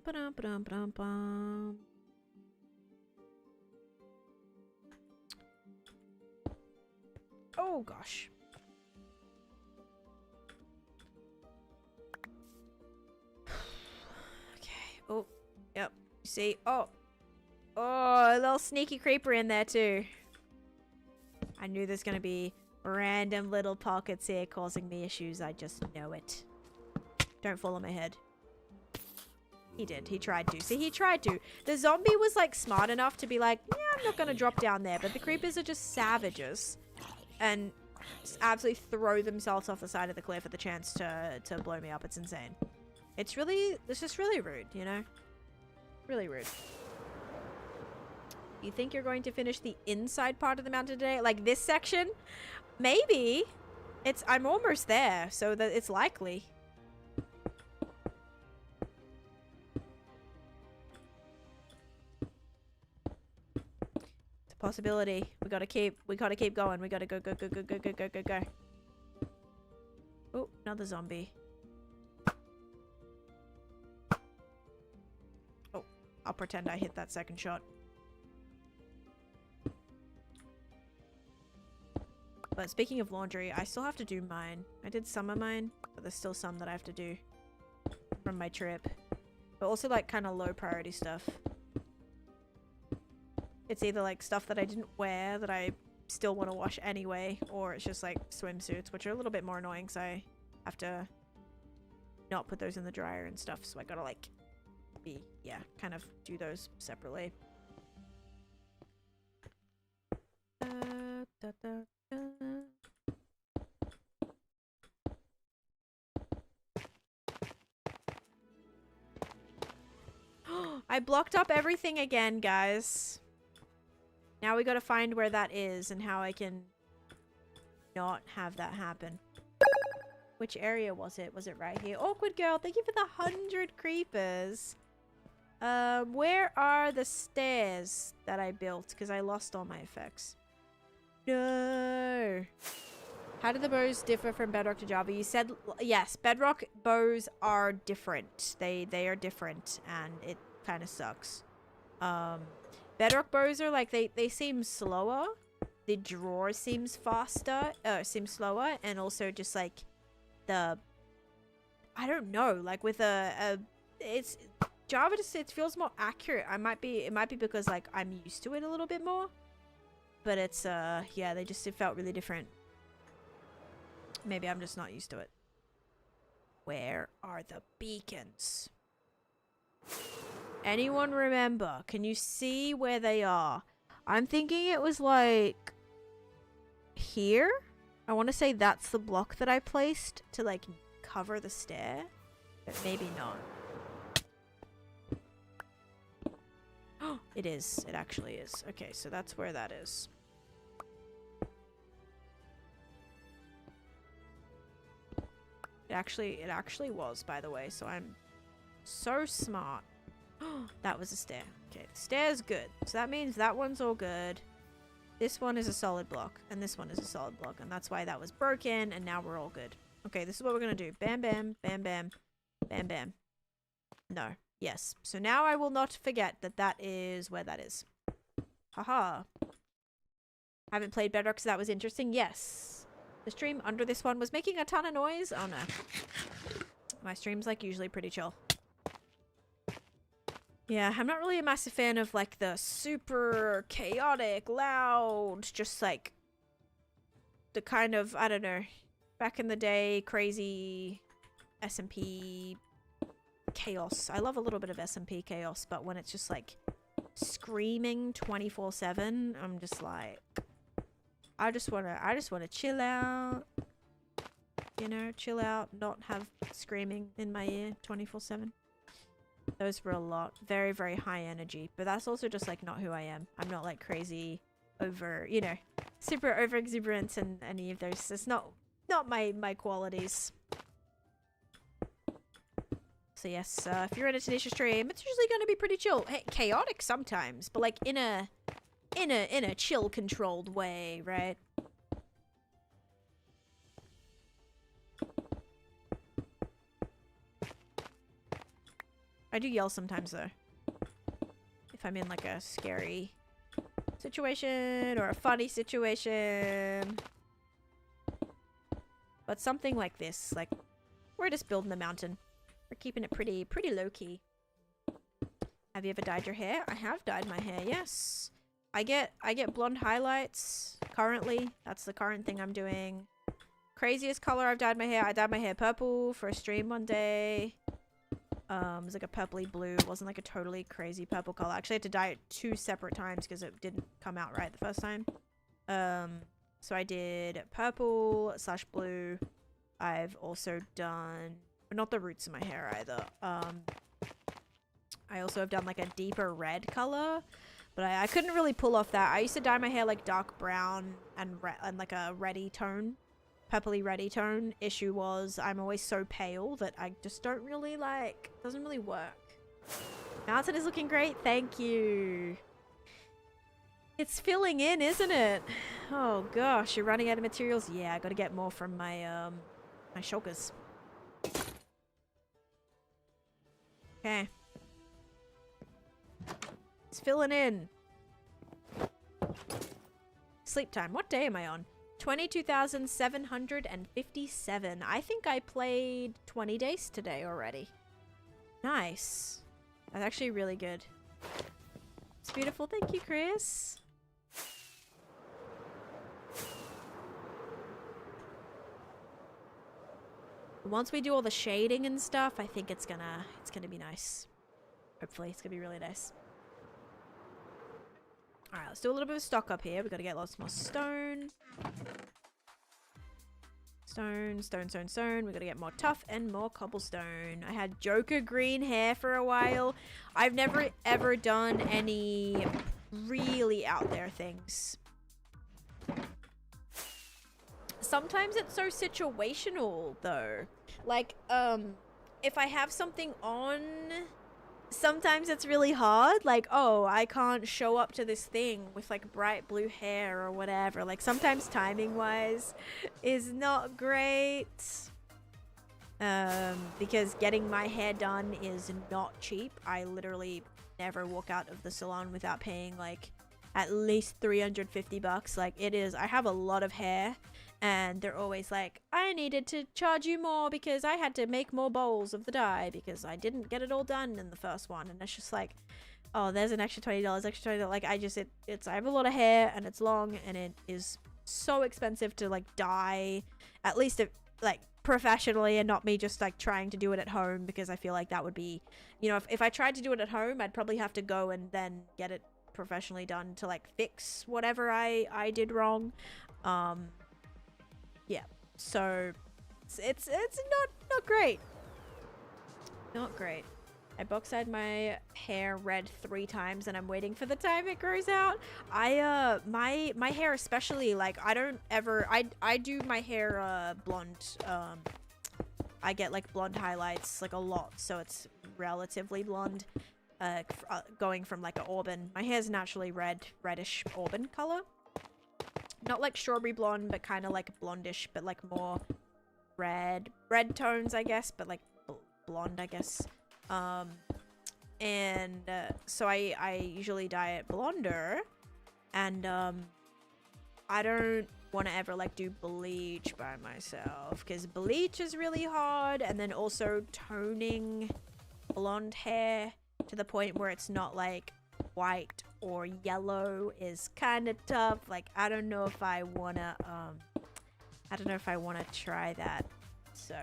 S1: Ba-dum. Oh gosh. Okay. Oh, yep. See? Oh, a little sneaky creeper in there too. I knew there's gonna be random little pockets here causing me issues. I just know it. Don't fall on my head. He did. He tried to. See, he tried to. The zombie was like smart enough to be like, yeah, I'm not gonna drop down there. But the creepers are just savages. And just absolutely throw themselves off the side of the cliff at the chance to blow me up. It's insane. It's just really rude, you know? Really rude. You think you're going to finish the inside part of the mountain today? Like this section? Maybe. I'm almost there, so that it's likely. Possibility. We gotta keep going. We gotta go. Oh, another zombie. Oh, I'll pretend I hit that second shot. But speaking of laundry, I still have to do mine. I did some of mine, but there's still some that I have to do from my trip. But also like kind of low priority stuff. It's either like stuff that I didn't wear that I still want to wash anyway, or it's just like swimsuits, which are a little bit more annoying because I have to not put those in the dryer and stuff, so I gotta like kind of do those separately. I blocked up everything again, guys. Now we gotta find where that is and how I can not have that happen. Which area was it? Was it right here? Awkward girl, thank you for the 100 creepers. Where are the stairs that I built? Because I lost all my effects. No. How do the bows differ from Bedrock to Java? You said yes. Bedrock bows are different. They are different, and it kind of sucks. Bedrock bows are like they seem slower. The draw seems faster. Seems slower, and also just like I don't know. Like with it's Java. Just it feels more accurate. It might be because like I'm used to it a little bit more. But it's yeah, it felt really different. Maybe I'm just not used to it. Where are the beacons? Anyone remember? Can you see where they are? I'm thinking it was like here. I want to say that's the block that I placed to like cover the stair, but maybe not. It is. It actually is. Okay, so that's where that is. It actually was, by the way, so I'm so smart. That was a stair. Okay, the stair's good. So that means that one's all good. This one is a solid block, and this one is a solid block, and that's why that was broken, and now we're all good. Okay, this is what we're gonna do. Bam, bam, bam, bam, bam, bam. No. Yes. So now I will not forget that that is where that is. Haha. Haven't played Bedrock, so that was interesting. Yes. The stream under this one was making a ton of noise. Oh no. My stream's like usually pretty chill. Yeah, I'm not really a massive fan of like the super chaotic, loud, just like the kind of, I don't know, back in the day, crazy SMP chaos. I love a little bit of SMP chaos, but when it's just like screaming 24/7, I'm just like, I just wanna chill out. You know, chill out, not have screaming in my ear 24/7. Those were a lot. Very, very high energy. But that's also just like not who I am. I'm not like crazy over, you know, super over exuberant and any of those. It's not my qualities. So yes, if you're in a Taneesha stream, it's usually gonna be pretty chill. Hey, chaotic sometimes, but like in a chill controlled way, right? I do yell sometimes though. If I'm in like a scary situation or a funny situation. But something like this, like we're just building the mountain. We're keeping it pretty low key. Have you ever dyed your hair? I have dyed my hair, yes. I get blonde highlights currently. That's the current thing I'm doing. Craziest color I've dyed my hair. I dyed my hair purple for a stream one day. It was like a purpley blue. It wasn't like a totally crazy purple color. I actually had to dye it 2 separate times because it didn't come out right the first time. So I did purple / blue. I've also done, but not the roots of my hair either. I also have done like a deeper red color, but I couldn't really pull off that. I used to dye my hair like dark brown and like a reddy tone. Purpley reddy tone. Issue was I'm always so pale that I just don't really like, doesn't really work. Mountain is looking great, thank you. It's filling in, isn't it? Oh gosh, you're running out of materials. Yeah, I gotta get more from my my shulkers. Okay, it's filling in. Sleep time. What day am I on? 22,757. I think I played 20 days today already. Nice. That's actually really good. It's beautiful. Thank you, Chris. Once we do all the shading and stuff, I think it's gonna be nice. Hopefully, it's gonna be really nice. Alright, let's do a little bit of stock up here. We gotta get lots more stone. Stone. We gotta get more tough and more cobblestone. I had Joker green hair for a while. I've never ever done any really out there things. Sometimes it's so situational though. Like, if I have something on, sometimes it's really hard. Like, oh, I can't show up to this thing with like bright blue hair or whatever. Like sometimes timing wise is not great. Because getting my hair done is not cheap. I literally never walk out of the salon without paying like at least 350 bucks. Like it is, I have a lot of hair. And they're always like, I needed to charge you more because I had to make more bowls of the dye because I didn't get it all done in the first one. And it's just like, oh, there's an extra $20, extra $20. Like, I have a lot of hair and it's long and it is so expensive to like dye, at least like professionally and not me just like trying to do it at home because I feel like that would be, you know, if I tried to do it at home, I'd probably have to go and then get it professionally done to like fix whatever I did wrong. Yeah, so it's not great. Not great. I box dyed my hair red 3 times and I'm waiting for the time it grows out. My hair especially, like, I don't ever, I do my hair blonde. I get like blonde highlights like a lot, so it's relatively blonde. Going from like an auburn. My hair's naturally reddish auburn color. Not like strawberry blonde, but kind of like blondish, but like more red tones, I guess, but like blonde, I guess. So I usually dye it blonder, and I don't want to ever like do bleach by myself because bleach is really hard, and then also toning blonde hair to the point where it's not like white or yellow is kind of tough. Like, I don't know if I want to try that. So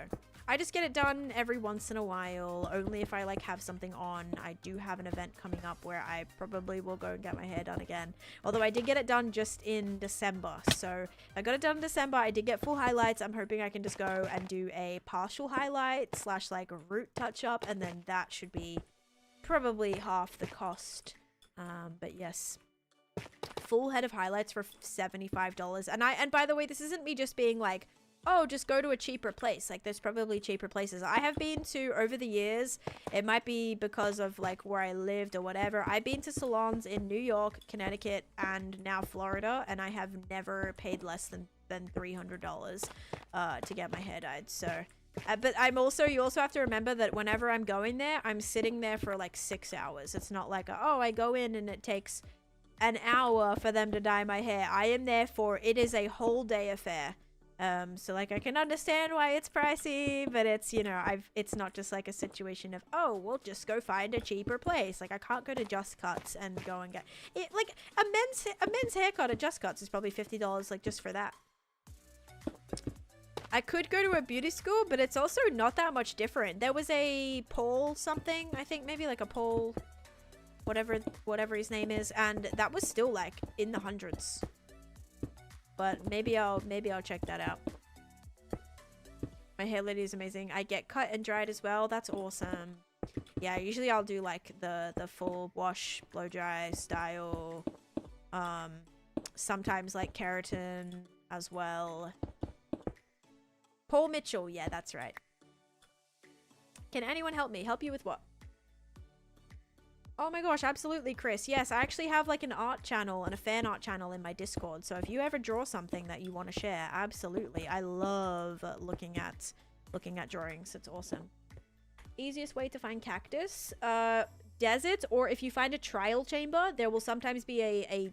S1: I just get it done every once in a while, only if I like have something on. I do have an event coming up where I probably will go and get my hair done again. Although I did get it done just in December. So I got it done in December. I did get full highlights. I'm hoping I can just go and do a partial highlight / like a root touch up, and then that should be probably half the cost. But yes, full head of highlights for $75. And by the way, this isn't me just being like, oh, just go to a cheaper place. Like, there's probably cheaper places. I have been to, over the years, it might be because of like where I lived or whatever, I've been to salons in New York, Connecticut, and now Florida, and I have never paid less than $300 to get my hair dyed. So but you also have to remember that whenever I'm going there, I'm sitting there for like 6 hours. It's not like, oh, I go in and it takes an hour for them to dye my hair. I am there it is a whole day affair. So like I can understand why it's pricey, but it's, you know, it's not just like a situation of, oh, we'll just go find a cheaper place. Like, I can't go to Just Cuts and go and get it. Like a men's haircut at Just Cuts is probably $50 like just for that. I could go to a beauty school, but it's also not that much different. There was a Paul something, I think maybe like a Paul, whatever his name is, and that was still like in the hundreds. But maybe I'll check that out. My hair lady is amazing. I get cut and dried as well. That's awesome. Yeah, usually I'll do like the full wash, blow dry style. Sometimes like keratin as well. Paul Mitchell, yeah, that's right. Can anyone help me? Help you with what? Oh my gosh, absolutely, Chris. Yes, I actually have like an art channel and a fan art channel in my Discord. So if you ever draw something that you want to share, absolutely. I love looking at drawings. It's awesome. Easiest way to find cactus? Deserts, or if you find a trial chamber, there will sometimes be a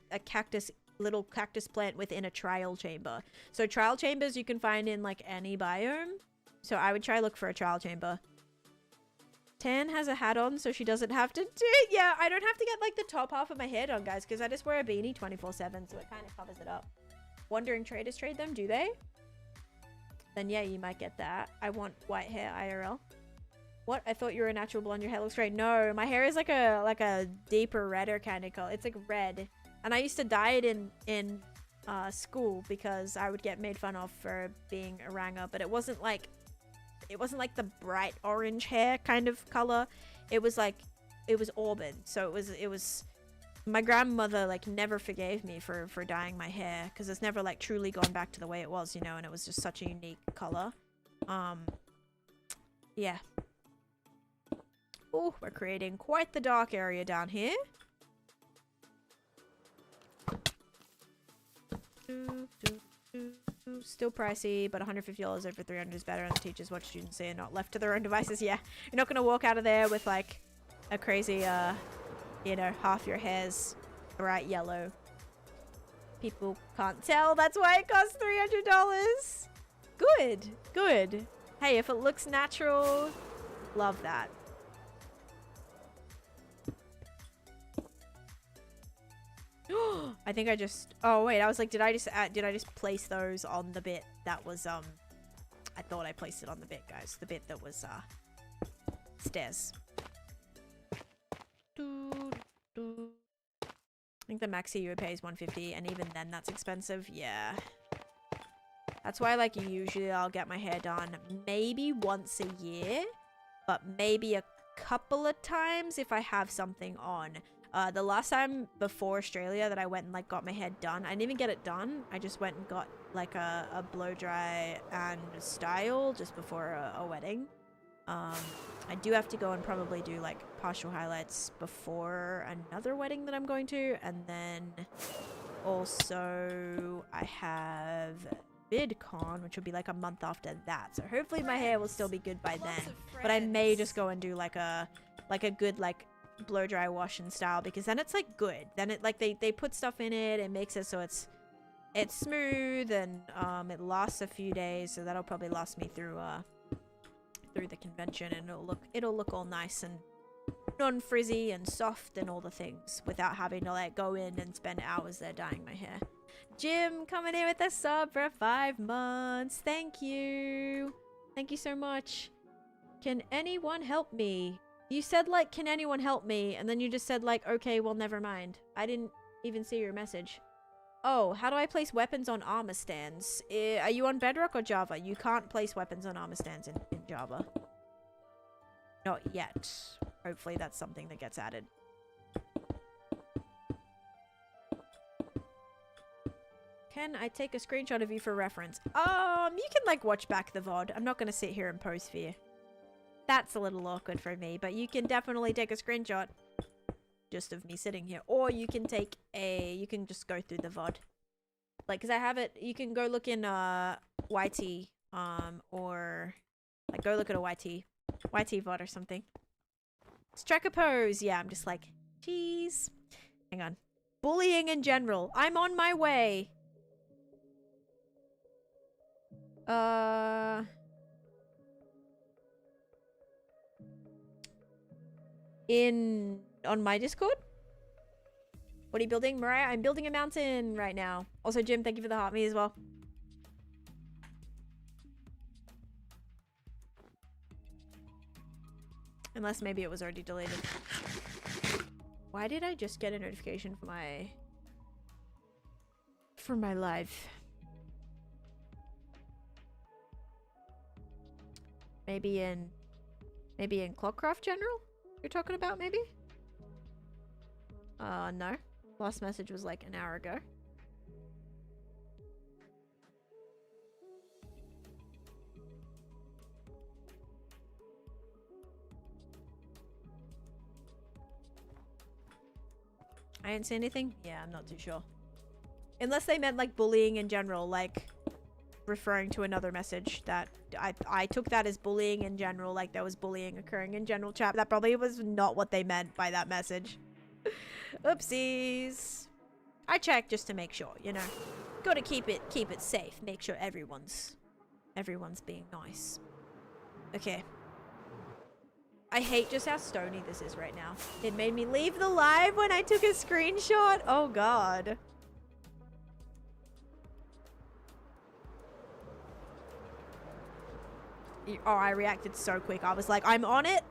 S1: little cactus plant within a trial chamber. So trial chambers you can find in like any biome. So I would try look for a trial chamber. Tan has a hat on, so she doesn't have to do it. Yeah, I don't have to get like the top half of my hair done, guys, because I just wear a beanie 24/7, so it kind of covers it up. Wondering traders trade them, do they? Then yeah, you might get that. I want white hair IRL. What? I thought you were a natural blonde. Your hair looks great. No, my hair is like a deeper redder kind of color. It's like red. And I used to dye it in school because I would get made fun of for being a ranger, but it wasn't like the bright orange hair kind of color. It was auburn. So it was my grandmother like never forgave me for dyeing my hair because it's never like truly gone back to the way it was, you know, and it was just such a unique color. Yeah. Oh, we're creating quite the dark area down here. Still pricey, but $150 over $300 is better, and the teachers watch students say not left to their own devices. Yeah, you're not gonna walk out of there with like a crazy you know, half your hair's bright yellow. People can't tell, that's why it costs $300. Good. Hey, if it looks natural, love that. I think I just, oh wait, I was like, did I just place those on the bit that was I thought I placed it on the bit, guys, the bit that was stairs. I think the max you would pay is $150, and even then that's expensive. Yeah, that's why like usually I'll get my hair done maybe once a year, but maybe couple of times if I have something on. The last time before Australia that I went and like got my hair done, I didn't even get it done. I just went and got like a blow dry and style just before a wedding. I do have to go and probably do like partial highlights before another wedding that I'm going to, and then also I have VidCon, which will be like a month after that. So hopefully my hair will still be good by then. But I may just go and do like a good like blow dry wash and style, because then it's like good. Then it like they put stuff in it and makes it so it's smooth and it lasts a few days. So that'll probably last me through the convention, and it'll look all nice and non-frizzy and soft and all the things without having to like go in and spend hours there dyeing my hair. Jim coming in with a sub for 5 months. Thank you so much. Can anyone help me? You said like, can anyone help me, and then you just said like, okay, well, never mind. I didn't even see your message. Oh, how do I place weapons on armor stands? Are you on Bedrock or Java? You can't place weapons on armor stands in Java. Not yet. Hopefully that's something that gets added. Can I take a screenshot of you for reference? You can like watch back the VOD. I'm not going to sit here and pose for you. That's a little awkward for me, but you can definitely take a screenshot just of me sitting here, or you can just go through the VOD. Like, cause I have it, you can go look in YT, or like go look at a YT VOD or something. Strike a pose. Yeah, I'm just like, jeez. Hang on. Bullying in general. I'm on my way. On my Discord? What are you building, Mariah? I'm building a mountain right now. Also, Jim, thank you for the heart me as well. Unless maybe it was already deleted. Why did I just get a notification for my live? Maybe in Clockcraft General? You're talking about, maybe? No. Last message was like an hour ago. I didn't see anything? Yeah, I'm not too sure. Unless they meant like bullying in general, like referring to another message that I took that as bullying in general, like there was bullying occurring in general chat. That probably was not what they meant by that message. Oopsies. I checked just to make sure, you know. Gotta keep it safe. Make sure everyone's being nice. Okay. I hate just how stony this is right now. It made me leave the live when I took a screenshot. Oh god. Oh, I reacted so quick. I was like, I'm on it.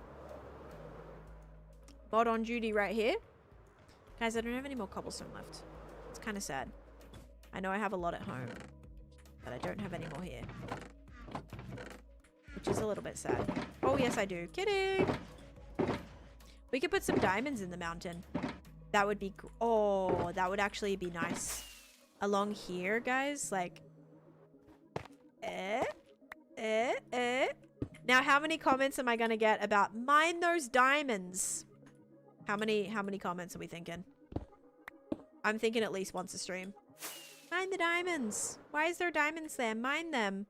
S1: Bot on duty right here. Guys, I don't have any more cobblestone left. It's kind of sad. I know I have a lot at home, but I don't have any more here. Which is a little bit sad. Oh, yes, I do. Kidding. We could put some diamonds in the mountain. That would be... Oh, that would actually be nice. Along here, guys, like... Now, how many comments am I gonna get about mine those diamonds? How many comments are we thinking? I'm thinking at least once a stream. Mine the diamonds. Why is there diamonds there? Mine them.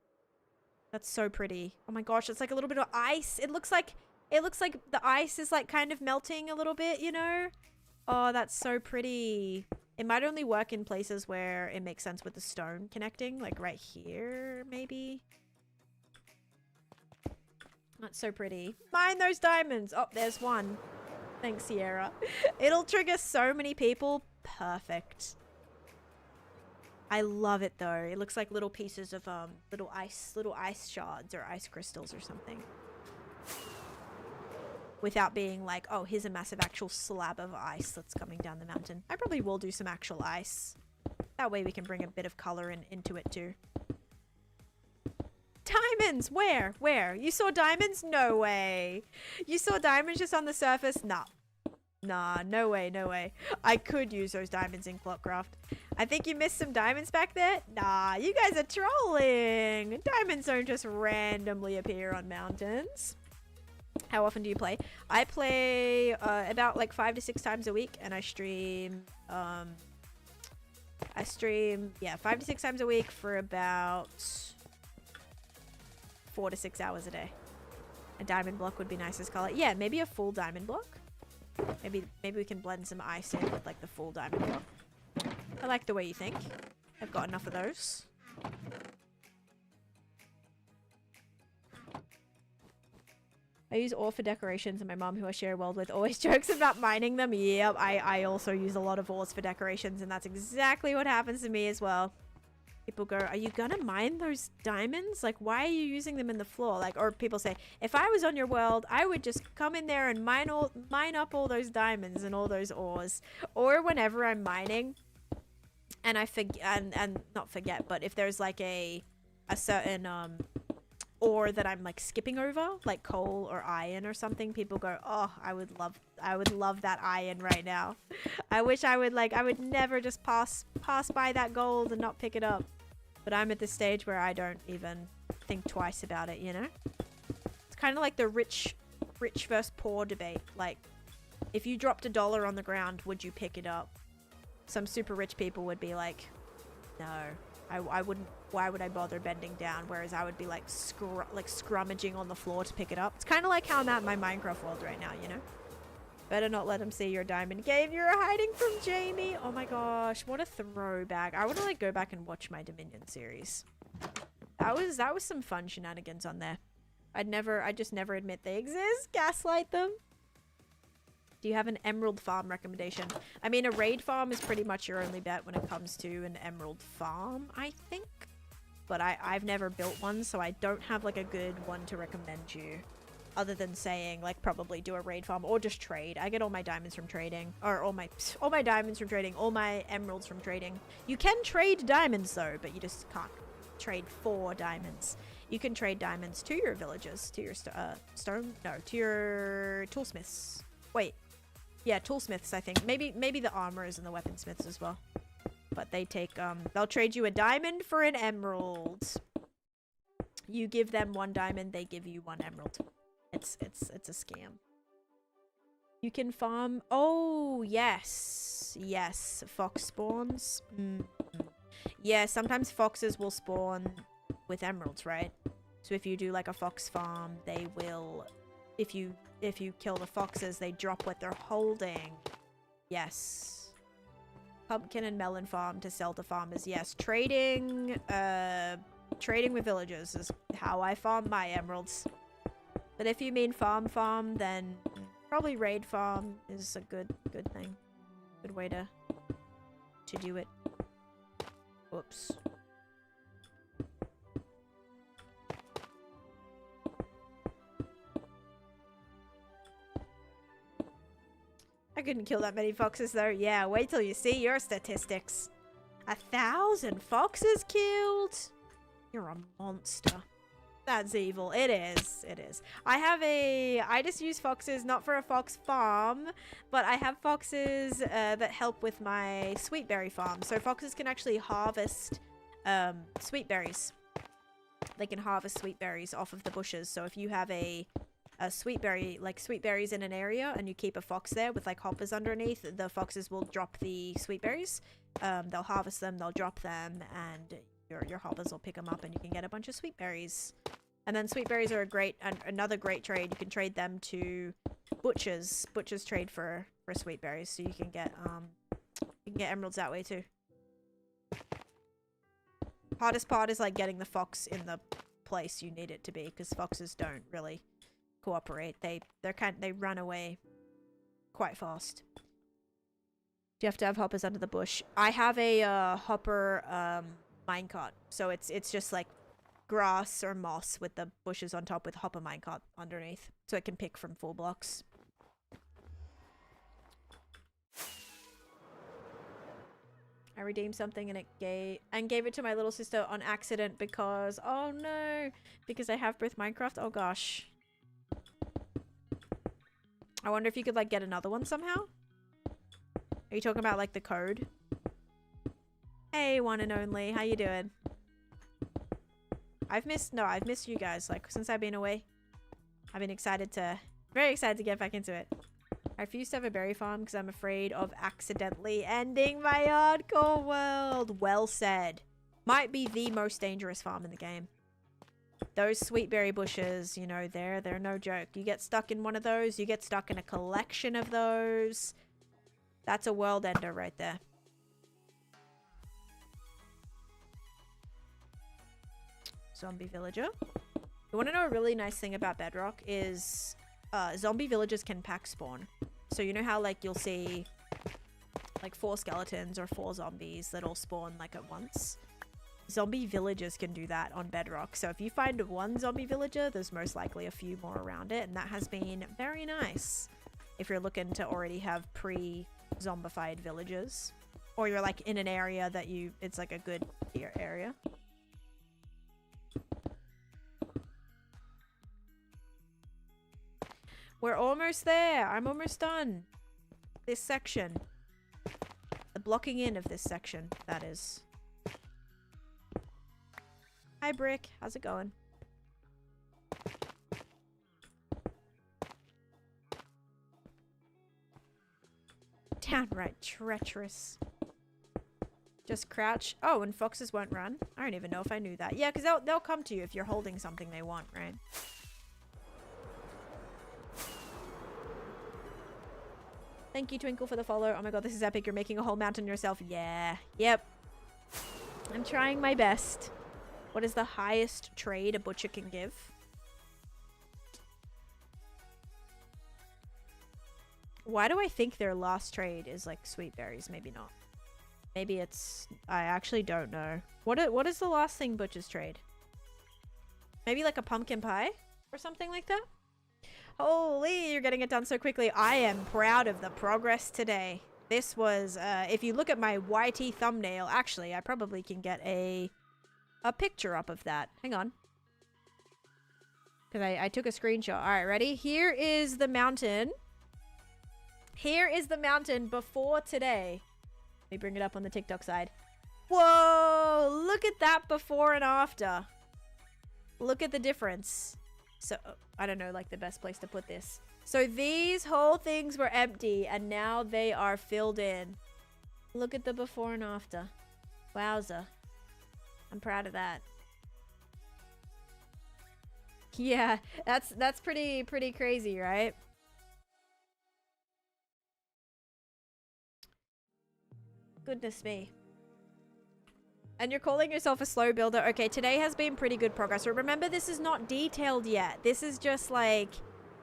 S1: That's so pretty. Oh my gosh, it's like a little bit of ice. It looks like the ice is like kind of melting a little bit, you know? Oh, that's so pretty. It might only work in places where it makes sense with the stone connecting, like right here, maybe. That's so pretty. Mine those diamonds. Oh, there's one. Thanks, Sierra. It'll trigger so many people. Perfect. I love it though. It looks like little pieces of little ice shards or ice crystals or something. Without being like, oh, here's a massive actual slab of ice that's coming down the mountain. I probably will do some actual ice. That way we can bring a bit of color into it too. Time Diamonds! Where? Where? You saw diamonds? No way. You saw diamonds just on the surface? Nah. Nah, no way, no way. I could use those diamonds in Clockcraft. I think you missed some diamonds back there? Nah, you guys are trolling. Diamonds don't just randomly appear on mountains. How often do you play? I play about like 5 to 6 times a week, and I stream, yeah, 5 to 6 times a week for about 4 to 6 hours a day. A diamond block would be nice as color. Yeah, maybe a full diamond block. Maybe we can blend some ice in with like the full diamond block. I like the way you think. I've got enough of those. I use ore for decorations, and my mom, who I share a world with, always jokes about mining them. Yep, I also use a lot of ores for decorations, and that's exactly what happens to me as well. People go, are you gonna mine those diamonds? Like, why are you using them in the floor? Like, or people say, if I was on your world, I would just come in there and mine up all those diamonds and all those ores. Or whenever I'm mining, and I forget, and not forget, but if there's like a certain ore that I'm like skipping over, like coal or iron or something, people go, oh, I would love that iron right now. I wish I would never just pass by that gold and not pick it up. But I'm at the stage where I don't even think twice about it, you know? It's kind of like the rich versus poor debate. Like, if you dropped $1 on the ground, would you pick it up? Some super rich people would be like, no, I wouldn't. Why would I bother bending down? Whereas I would be like scrummaging on the floor to pick it up. It's kind of like how I'm at my Minecraft world right now, you know? Better not let him see your diamond cave. You're hiding from Jamie. Oh my gosh, what a throwback. I want to like go back and watch my Dominion series. That was some fun shenanigans on there. I just never admit they exist. Gaslight them. Do you have an emerald farm recommendation? I mean, a raid farm is pretty much your only bet when it comes to an emerald farm, I think. But I've never built one, so I don't have like a good one to recommend you. Other than saying, like, probably do a raid farm or just trade. I get all my diamonds from trading. Or all my diamonds from trading. All my emeralds from trading. You can trade diamonds, though, but you just can't trade for diamonds. You can trade diamonds to your villagers. To your stone? No, to your toolsmiths. Wait. Yeah, toolsmiths, I think. Maybe the armorers and the weaponsmiths as well. But they take, they'll trade you a diamond for an emerald. You give them 1 diamond, they give you 1 emerald. It's a scam. You can farm. Oh, yes. Yes. Fox spawns. Yeah, sometimes foxes will spawn with emeralds, right? So if you do like a fox farm, they will, if you kill the foxes, they drop what they're holding. Yes. Pumpkin and melon farm to sell to farmers. Yes. Trading with villagers is how I farm my emeralds. But if you mean farm, then probably raid farm is a good thing. Good way to do it. Whoops. I couldn't kill that many foxes though. Yeah, wait till you see your statistics. 1,000 foxes killed? You're a monster. That's evil. It is. It is. I just use foxes, not for a fox farm, but I have foxes that help with my sweet berry farm. So foxes can actually harvest sweet berries. They can harvest sweet berries off of the bushes. So if you have a sweet berry, like sweet berries in an area, and you keep a fox there with like hoppers underneath, the foxes will drop the sweet berries. They'll harvest them, they'll drop them, and your hoppers will pick them up, and you can get a bunch of sweet berries. And then sweet berries are another great trade. You can trade them to butchers. Butchers trade for sweet berries, so you can get emeralds that way too. Hardest part is like getting the fox in the place you need it to be, because foxes don't really cooperate. They run away quite fast. Do you have to have hoppers under the bush? I have a hopper minecart, so it's just like grass or moss with the bushes on top with hopper minecart underneath, so it can pick from full blocks. I redeemed something and gave it to my little sister on accident because, oh no, because I have both Minecraft. Oh gosh. I wonder if you could like get another one somehow. Are you talking about like the code? Hey, one and only, how you doing? I've missed you guys like since I've been away. I've been very excited to get back into it. I refuse to have a berry farm because I'm afraid of accidentally ending my hardcore world. Well said. Might be the most dangerous farm in the game. Those sweet berry bushes, you know, they're no joke. You get stuck in one of those, you get stuck in a collection of those. That's a world ender right there. Zombie villager. You want to know a really nice thing about Bedrock is zombie villagers can pack spawn. So you know how like you'll see like 4 skeletons or 4 zombies that all spawn like at once? Zombie villagers can do that on Bedrock. So if you find one zombie villager, there's most likely a few more around it, and that has been very nice if you're looking to already have pre-zombified villagers, or you're like in an area that it's like a good area. We're almost there. I'm almost done. This section. The blocking in of this section, that is. Hi, Brick. How's it going? Downright treacherous. Just crouch. Oh, and foxes won't run. I don't even know if I knew that. Yeah, because they'll come to you if you're holding something they want, right? Thank you, Twinkle, for the follow. Oh my god, this is epic. You're making a whole mountain yourself. Yeah. Yep. I'm trying my best. What is the highest trade a butcher can give? Why do I think their last trade is like sweet berries? Maybe not. Maybe it's... I actually don't know. What is the last thing butchers trade? Maybe like a pumpkin pie? Or something like that? Holy, you're getting it done so quickly. I am proud of the progress today. This was, if you look at my YT thumbnail, actually, I probably can get a picture up of that. Hang on. Because I took a screenshot. All right, ready? Here is the mountain. Here is the mountain before today. Let me bring it up on the TikTok side. Whoa, look at that before and after. Look at the difference. So, I don't know, like the best place to put this. So these whole things were empty and now they are filled in. Look at the before and after. Wowza. I'm proud of that. Yeah, that's pretty crazy, right? Goodness me. And you're calling yourself a slow builder. Okay, today has been pretty good progress. But remember, this is not detailed yet. This is just like...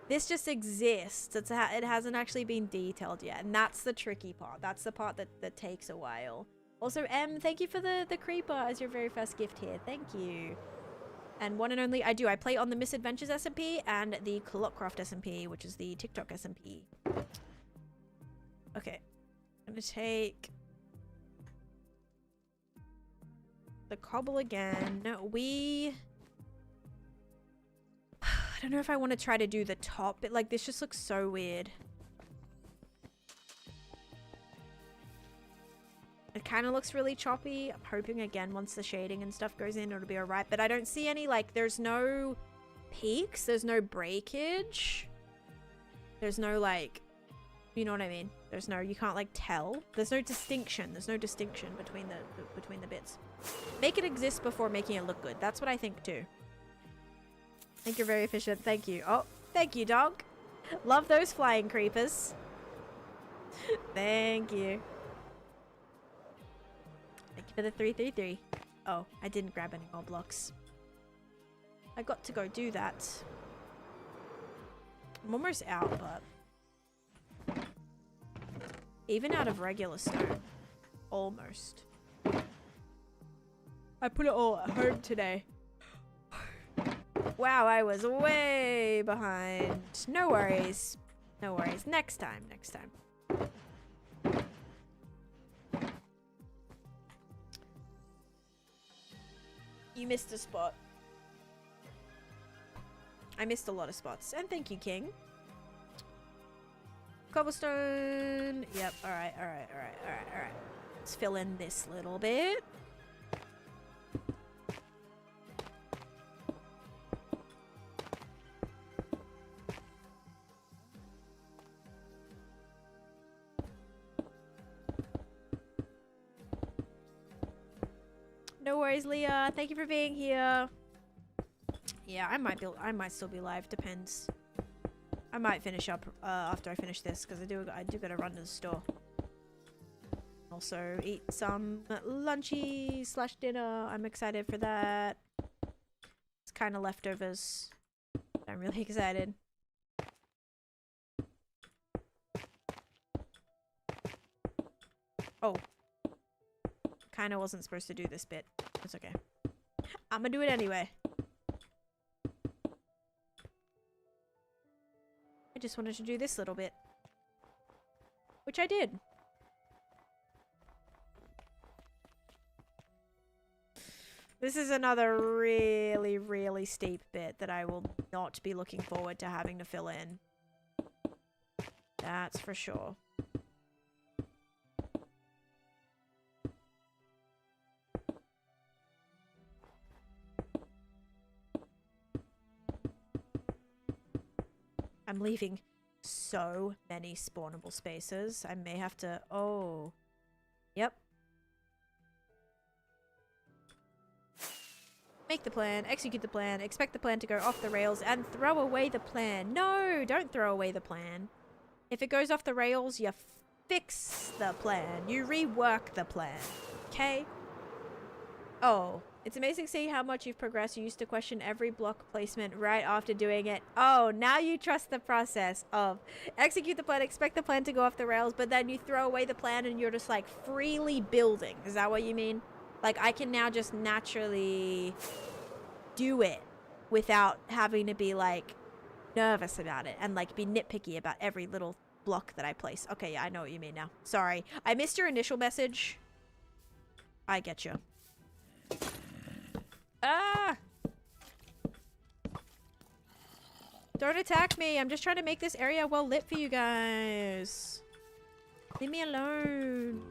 S1: This just exists. It hasn't actually been detailed yet. And that's the tricky part. That's the part that takes a while. Also, thank you for the creeper as your very first gift here. Thank you. And one and only, I play on the Misadventures SMP and the Clockcraft SMP, which is the TikTok SMP. Okay. I'm gonna take... the cobble again. I don't know if I want to try to do the top bit. Like, this just looks so weird. It kind of looks really choppy. I'm hoping, again, once the shading and stuff goes in, it'll be alright. But I don't see any, like, there's no peaks. There's no breakage. There's no, like, you know what I mean? There's no, you can't, like, tell. There's no distinction. There's no distinction between the bits. Make it exist before making it look good. That's what I think, too. I think you're very efficient. Thank you. Oh, thank you, dog. Love those flying creepers. Thank you. Thank you for the 333. Oh, I didn't grab any more blocks. I got to go do that. I'm almost out, but... even out of regular stone. Almost. I put it all at home today. Wow, I was way behind. No worries. No worries. Next time. Next time. You missed a spot. I missed a lot of spots. And thank you, King. Cobblestone. Yep. Alright. Let's fill in this little bit. No worries, Leah. Thank you for being here. Yeah, I might still be live. Depends. I might finish up after I finish this because I do gotta run to the store. Also eat some lunchy / dinner. I'm excited for that. It's kind of leftovers. I'm really excited. Oh. Kind of wasn't supposed to do this bit. It's okay. I'm gonna do it anyway. I just wanted to do this little bit. Which I did. This is another really, really steep bit that I will not be looking forward to having to fill in. That's for sure. I'm leaving so many spawnable spaces. I may have to... Oh. Yep. Make the plan, execute the plan, expect the plan to go off the rails, and throw away the plan. No, don't throw away the plan. If it goes off the rails, you fix the plan. You rework the plan. Okay? Oh. It's amazing to see how much you've progressed. You used to question every block placement right after doing it. Oh, now you trust the process of execute the plan, expect the plan to go off the rails, but then you throw away the plan and you're just like freely building. Is that what you mean? Like I can now just naturally do it without having to be like nervous about it and like be nitpicky about every little block that I place. Okay, yeah, I know what you mean now. Sorry. I missed your initial message. I get you. Ah! Don't attack me. I'm just trying to make this area well lit for you guys. Leave me alone.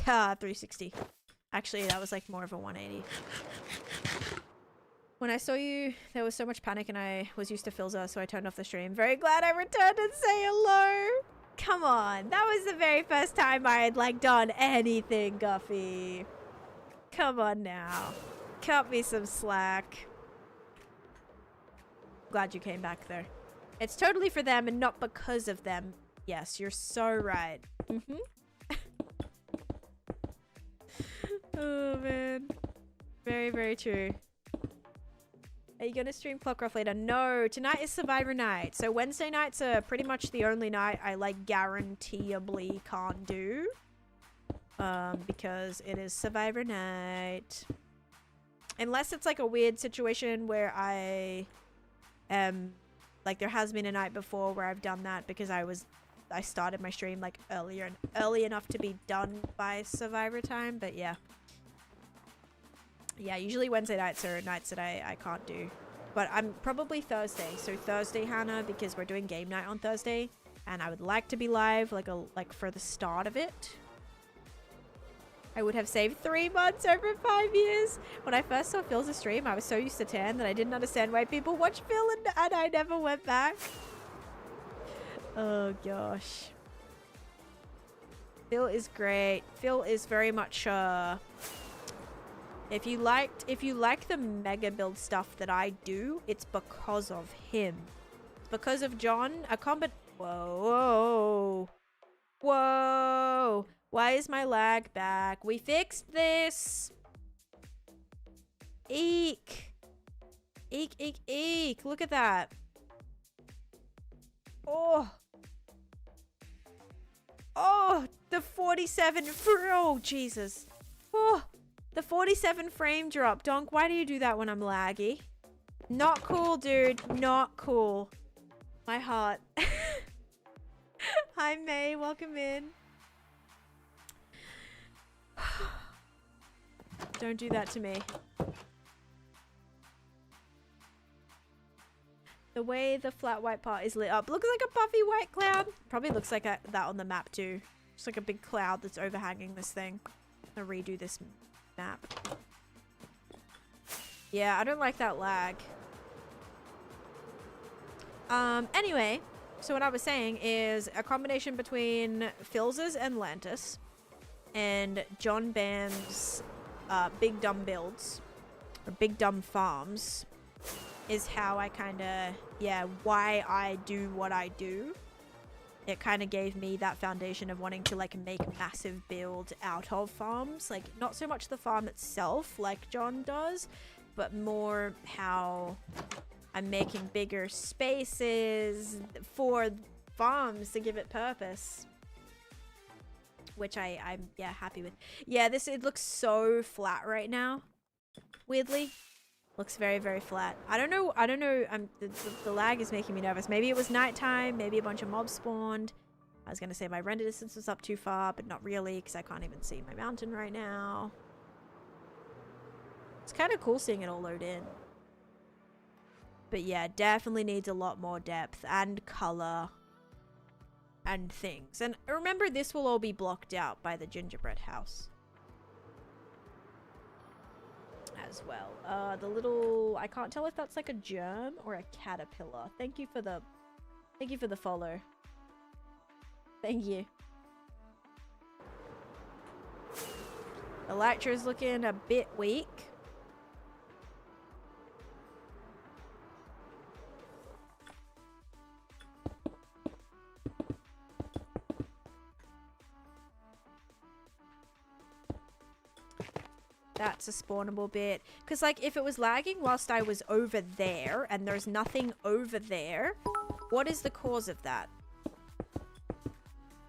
S1: Ah, 360. Actually, that was like more of a 180. When I saw you, there was so much panic and I was used to Filza, so I turned off the stream. Very glad I returned and say hello. Come on. That was the very first time I had, like, done anything, Guffy. Come on now. Cut me some slack. Glad you came back, though. It's totally for them and not because of them. Yes, you're so right. Oh, man. Very, very true. Are you gonna stream Clockruff later? No, tonight is Survivor night. So Wednesday nights are pretty much the only night I like guaranteeably can't do. Because it is Survivor night. Unless it's like a weird situation where I am like there has been a night before where I've done that because I started my stream like early enough to be done by Survivor time, but yeah. Yeah, usually Wednesday nights are nights that I can't do. But I'm probably Thursday. So Thursday, Hannah, because we're doing game night on Thursday. And I would like to be live like for the start of it. I would have saved 3 months over 5 years. When I first saw Phil's stream, I was so used to Tan that I didn't understand why people watch Phil and I never went back. Oh gosh. Phil is great. Phil is very much If you like the mega build stuff that I do, it's because of him. It's because of John. A combat. Whoa. Whoa. Why is my lag back? We fixed this. Eek. Eek, eek, eek. Look at that. Oh. Oh, the 47. Oh, Jesus. Oh. The 47 frame drop. Donk, why do you do that when I'm laggy? Not cool, dude. Not cool. My heart. Hi, May. Welcome in. Don't do that to me. The way the flat white part is lit up looks like a puffy white cloud. Probably looks like that on the map too. Just like a big cloud that's overhanging this thing. I'm gonna redo this map. Yeah, I don't like that lag. Anyway, so what I was saying is a combination between Phil's and Lantis and John Bam's Big Dumb Builds, or Big Dumb Farms, is how I kind of, yeah, why I do what I do. It kind of gave me that foundation of wanting to like make massive builds out of farms. Like not so much the farm itself like John does, but more how I'm making bigger spaces for farms to give it purpose. Which I'm yeah, happy with. Yeah, it looks so flat right now. Weirdly. Looks very, very flat. I don't know. The lag is making me nervous. Maybe it was nighttime. Maybe a bunch of mobs spawned. I was going to say my render distance was up too far, but not really because I can't even see my mountain right now. It's kind of cool seeing it all load in. But yeah, definitely needs a lot more depth and color and things. And remember, this will all be blocked out by the gingerbread house. As well. The little, I can't tell if that's like a germ or a caterpillar. Thank you for the follow. Thank you. Elytra's looking a bit weak. That's a spawnable bit. Because, like, if it was lagging whilst I was over there and there's nothing over there, what is the cause of that?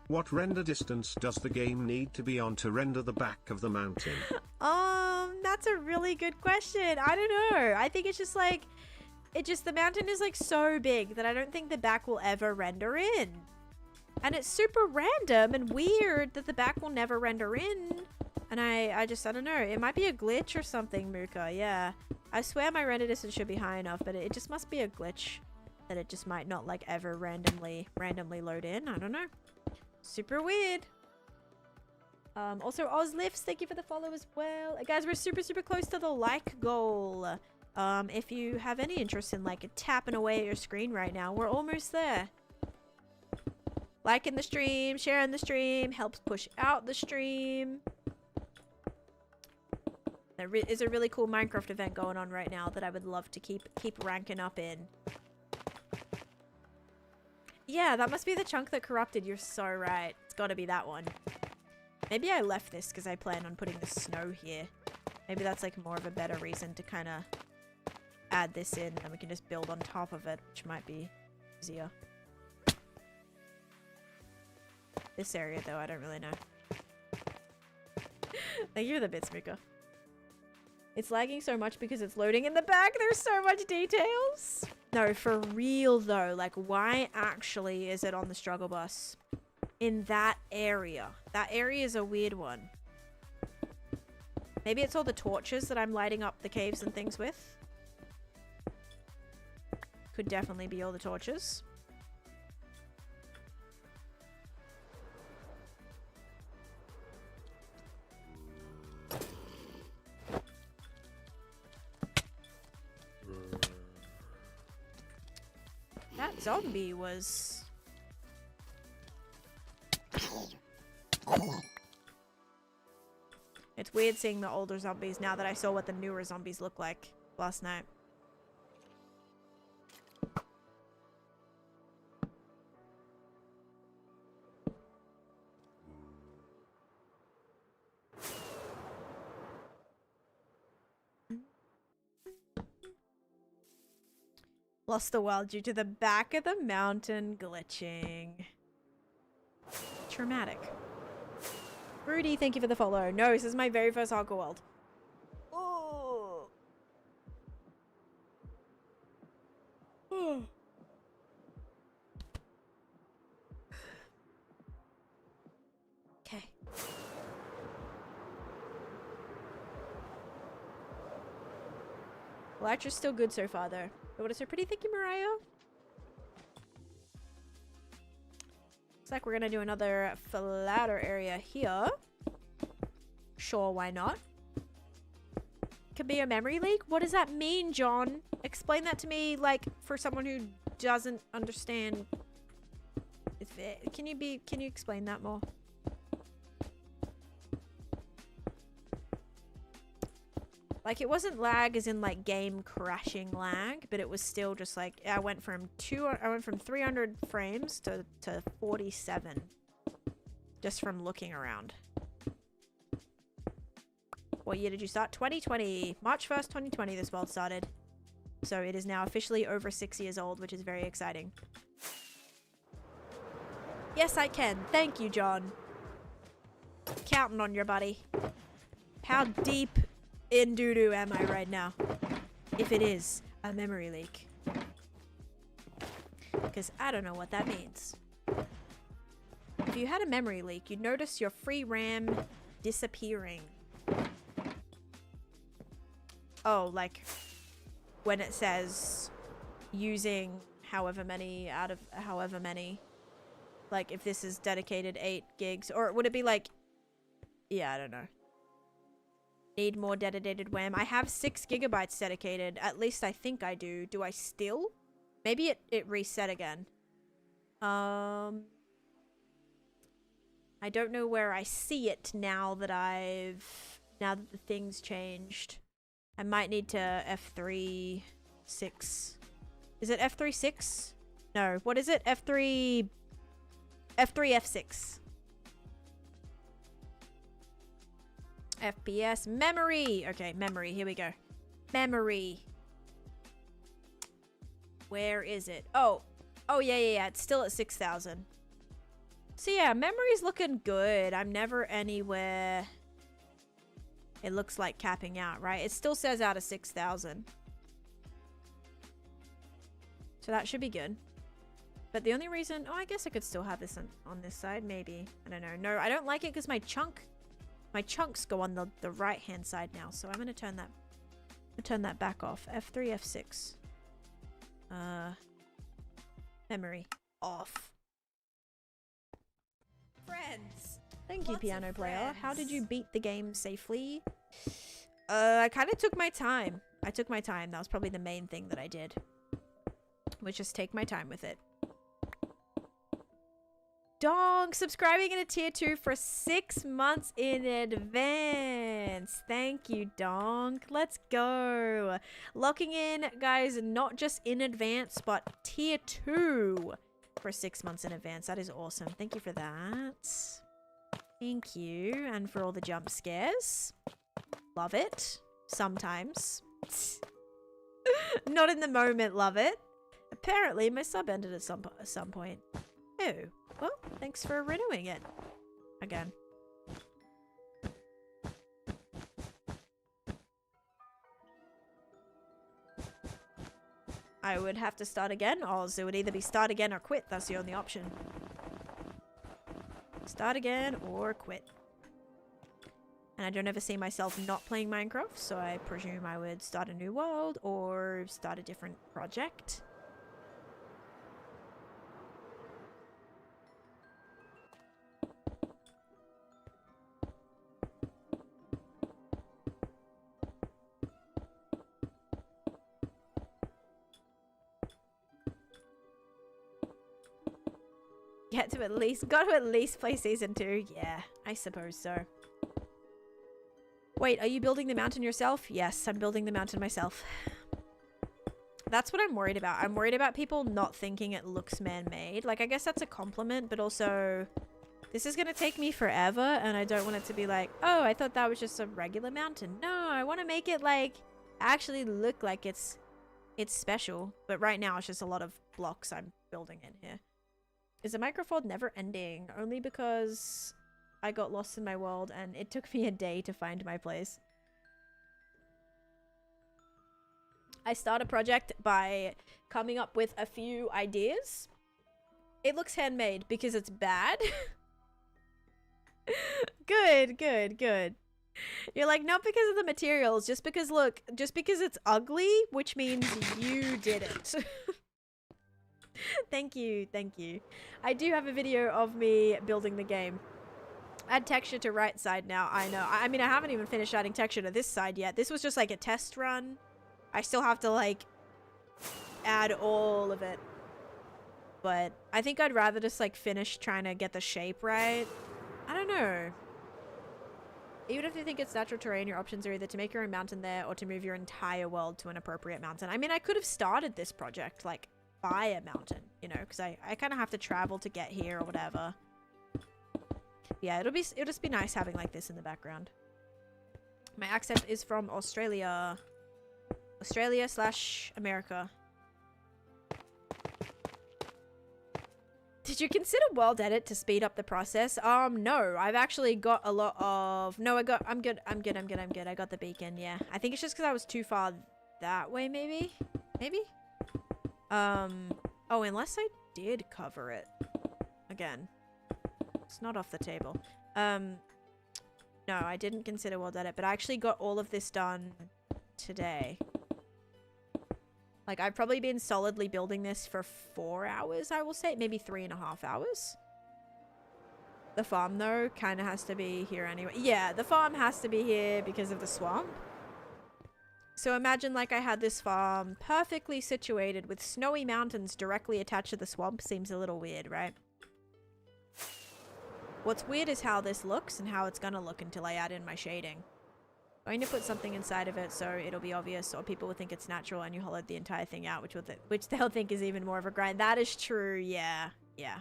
S2: What render distance does the game need to be on to render the back of the mountain?
S1: That's a really good question. I don't know. I think it's just like, the mountain is like so big that I don't think the back will ever render in. And it's super random and weird that the back will never render in. And I don't know. It might be a glitch or something, Muka. Yeah. I swear my render distance should be high enough, but it just must be a glitch that it just might not like ever randomly load in. I don't know. Super weird. Also, Ozlifts, thank you for the follow as well. Guys, we're super, super close to the like goal. If you have any interest in like tapping away at your screen right now, we're almost there. Liking the stream, sharing the stream, helps push out the stream. There is a really cool Minecraft event going on right now that I would love to keep ranking up in. Yeah, that must be the chunk that corrupted. You're so right. It's got to be that one. Maybe I left this because I plan on putting the snow here. Maybe that's like more of a better reason to kind of add this in, and we can just build on top of it, which might be easier. This area, though, I don't really know. Thank you for the bits, Mika. It's lagging so much because it's loading in the back. There's so much details. No, for real though. Like, why actually is it on the struggle bus? In that area. That area is a weird one. Maybe it's all the torches that I'm lighting up the caves and things with. Could definitely be all the torches. That zombie was... It's weird seeing the older zombies now that I saw what the newer zombies look like last night. Lost the world due to the back of the mountain glitching. Traumatic. Rudy, thank you for the follow. No, this is my very first hardcore world. Oh. Okay. Well, Elytra's still good so far, though. The water's so pretty. Thank you, Mariah. Looks like we're gonna do another flatter area here. Sure, why not? Could be a memory leak? What does that mean, John? Explain that to me, like, for someone who doesn't understand. Can you explain that more? Like, it wasn't lag as in, like, game crashing lag, but it was still just, like, I went from 300 frames to 47. Just from looking around. What year did you start? 2020. March 1st, 2020, this world started. So it is now officially over 6 years old, which is very exciting. Yes, I can. Thank you, John. Counting on your buddy. How deep in doo-doo am I right now? If it is a memory leak. Because I don't know what that means. If you had a memory leak, you'd notice your free RAM disappearing. Oh, like when it says using however many out of however many. Like if this is dedicated 8 gigs. Or would it be like... Yeah, I don't know. Need more dedicated RAM. I have 6 gigabytes dedicated. At least I think I do. Do I still? Maybe it reset again. I don't know where I see it now that now that the thing's changed. I might need to F3 6. Is it F3 6? No. What is it? F3 F6. FPS memory. Okay, memory. Here we go. Memory. Where is it? Oh, yeah. It's still at 6,000. So yeah, memory's looking good. I'm never anywhere. It looks like capping out, right? It still says out of 6,000. So that should be good. But the only reason... Oh, I guess I could still have this on this side, maybe. I don't know. No, I don't like it because my chunks go on the right-hand side now. So I'm going to turn that back off. F3, F6. Memory. Off. Friends. Thank you, piano player. How did you beat the game safely? I kind of took my time. I took my time. That was probably the main thing that I did. Was just take my time with it. Dong, subscribing in a tier 2 for 6 months in advance. Thank you, Donk. Let's go. Locking in, guys, not just in advance, but tier 2 for 6 months in advance. That is awesome. Thank you for that. Thank you. And for all the jump scares. Love it. Sometimes. Not in the moment, love it. Apparently, my sub ended at some point. Oh. Well, thanks for renewing it. Again. I would have to start again, or it would either be start again or quit. That's the only option. Start again or quit. And I don't ever see myself not playing Minecraft, so I presume I would start a new world or start a different project. Got to at least play season 2. Yeah, I suppose so. Wait, are you building the mountain yourself? Yes, I'm building the mountain myself. That's what I'm worried about. I'm worried about people not thinking it looks man-made. Like, I guess that's a compliment, but also this is gonna take me forever, and I don't want it to be like, oh, I thought that was just a regular mountain. No, I want to make it like actually look like it's special. But right now it's just a lot of blocks I'm building in here. Is the Microfold never ending? Only because I got lost in my world and it took me a day to find my place. I start a project by coming up with a few ideas. It looks handmade because it's bad. Good, good, good. You're like, not because of the materials, just because, look, just because it's ugly, which means you did it. Thank you, thank you. I do have a video of me building the game. Add texture to right side now. I know. I mean, I haven't even finished adding texture to this side yet. This was just like a test run. I still have to like add all of it. But I think I'd rather just like finish trying to get the shape right. I don't know. Even if you think it's natural terrain, your options are either to make your own mountain there or to move your entire world to an appropriate mountain. I mean, I could have started this project like by a mountain, you know, because I kind of have to travel to get here or whatever. Yeah, it'll just be nice having like this in the background. My accent is from Australia. Australia/America. Did you consider world edit to speed up the process? No. I've actually got a lot of... No, I'm good. I got the beacon, yeah. I think it's just because I was too far that way, maybe? Maybe? Oh, unless I did cover it. Again. It's not off the table. No, I didn't consider world edit, but I actually got all of this done today. Like, I've probably been solidly building this for 4 hours, I will say. Maybe 3.5 hours. The farm, though, kind of has to be here anyway. Yeah, the farm has to be here because of the swamp. So imagine, like, I had this farm perfectly situated with snowy mountains directly attached to the swamp. Seems a little weird, right? What's weird is how this looks and how it's gonna look until I add in my shading. I'm going to put something inside of it so it'll be obvious, or people will think it's natural and you hollowed the entire thing out, which they'll think is even more of a grind. That is true, yeah. Yeah.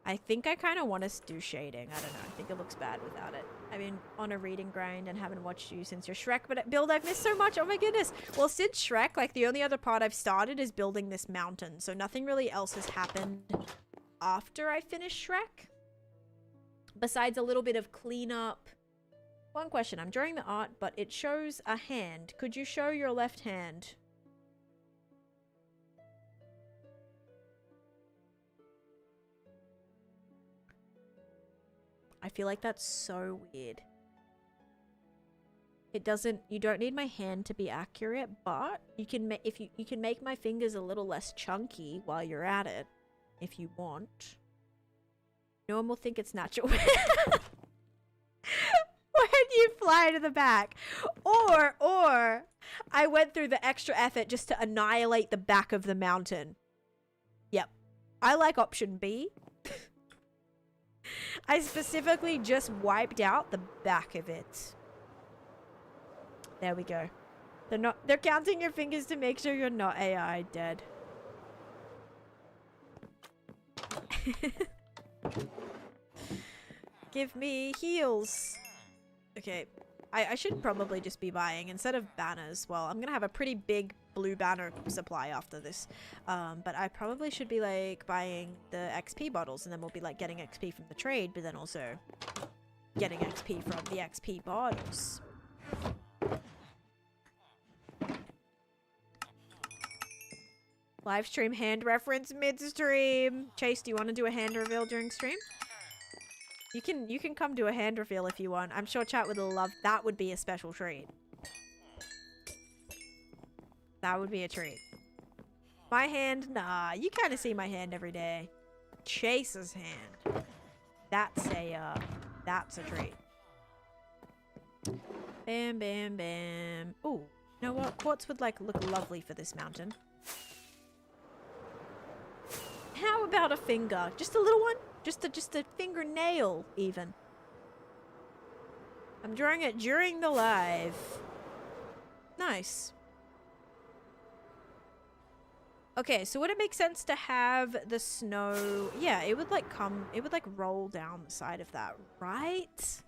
S1: I think I kind of want to do shading. I don't know. I think it looks bad without it. I mean, on a reading grind and haven't watched you since your Shrek, but build I've missed so much. Oh my goodness. Well, since Shrek, like the only other part I've started is building this mountain. So nothing really else has happened after I finish Shrek. Besides a little bit of cleanup. One question. I'm drawing the art, but it shows a hand. Could you show your left hand? I feel like that's so weird. It doesn't, you don't need my hand to be accurate, but you can you can make my fingers a little less chunky while you're at it if you want. No one will think it's natural. When you fly to the back. Or I went through the extra effort just to annihilate the back of the mountain. Yep. I like option B. I specifically just wiped out the back of it. There we go. They're counting your fingers to make sure you're not AI dead. Give me heals. Okay, I should probably just be buying, instead of banners, well, I'm gonna have a pretty big blue banner supply after this, but I probably should be, like, buying the XP bottles, and then we'll be, like, getting XP from the trade, but then also getting XP from the XP bottles. Live stream hand reference mid-stream. Chase, do you want to do a hand reveal during stream? You can come do a hand reveal if you want. I'm sure chat would love that. Would be a special treat. That would be a treat. My hand? Nah, you kind of see my hand every day. Chase's hand. That's a treat. Bam, bam, bam. Ooh, you know what? Quartz would like look lovely for this mountain. How about a finger? Just a little one? Just a fingernail, even. I'm drawing it during the live. Nice. Okay, so would it make sense to have the snow... Yeah, it would like come... It would like roll down the side of that, right?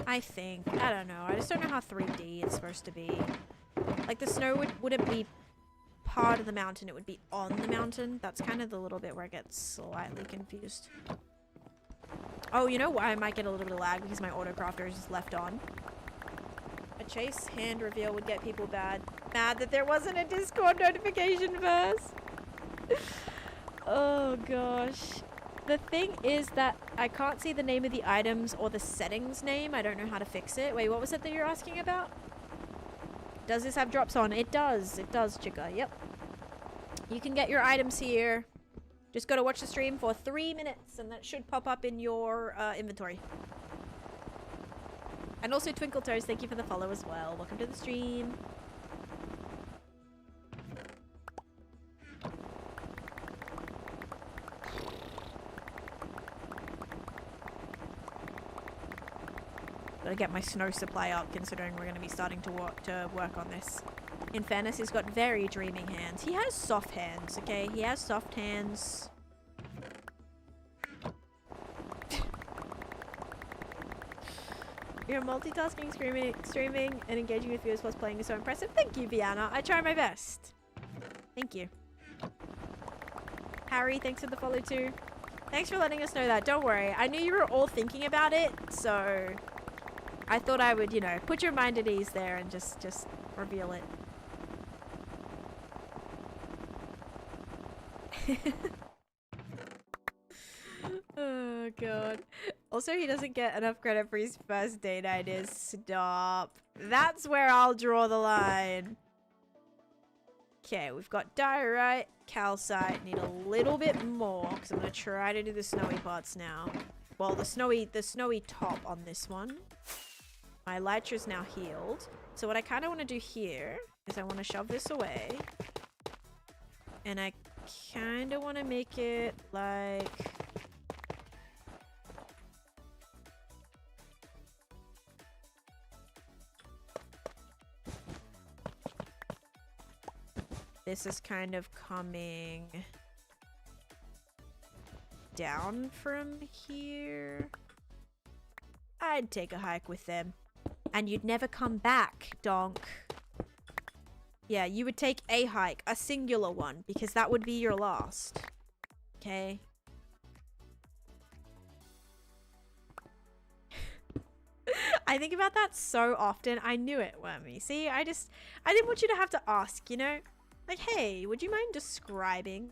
S1: I think. I don't know. I just don't know how 3D it's supposed to be. Like, the snow wouldn't be part of the mountain. It would be on the mountain. That's kind of the little bit where I get slightly confused. Oh, you know why I might get a little bit of lag? Because my autocrafter is just left on. A chase hand reveal would get people mad that there wasn't a Discord notification first. Oh gosh. The thing is that I can't see the name of the items or the settings name. I don't know how to fix it. Wait, what was it that you're asking about? Does this have drops on? It does. It does, Chica. Yep. You can get your items here. Just gotta watch the stream for 3 minutes and that should pop up in your inventory. And also Twinkle Toes, thank you for the follow as well. Welcome to the stream. Gotta get my snow supply up considering we're gonna be starting to work on this. In fairness, he's got very dreaming hands. He has soft hands, okay? He has soft hands. You're multitasking, streaming, and engaging with viewers whilst playing is so impressive. Thank you, Viana. I try my best. Thank you. Harry, thanks for the follow too. Thanks for letting us know that. Don't worry. I knew you were all thinking about it, so I thought I would, you know, put your mind at ease there and just reveal it. Oh god. Also, he doesn't get enough credit for his first date ideas. Stop. That's where I'll draw the line. Okay, we've got diorite, calcite. Need a little bit more because I'm gonna try to do the snowy parts now. Well, the snowy top on this one. My elytra's now healed. So what I kind of want to do here is I want to shove this away. And I kind of want to make it like... This is kind of coming down from here. I'd take a hike with them. And you'd never come back, donk. Yeah, you would take a hike, a singular one, because that would be your last. Okay? I think about that so often. I knew it, Wormy. See, I didn't want you to have to ask, you know? Like, hey, would you mind describing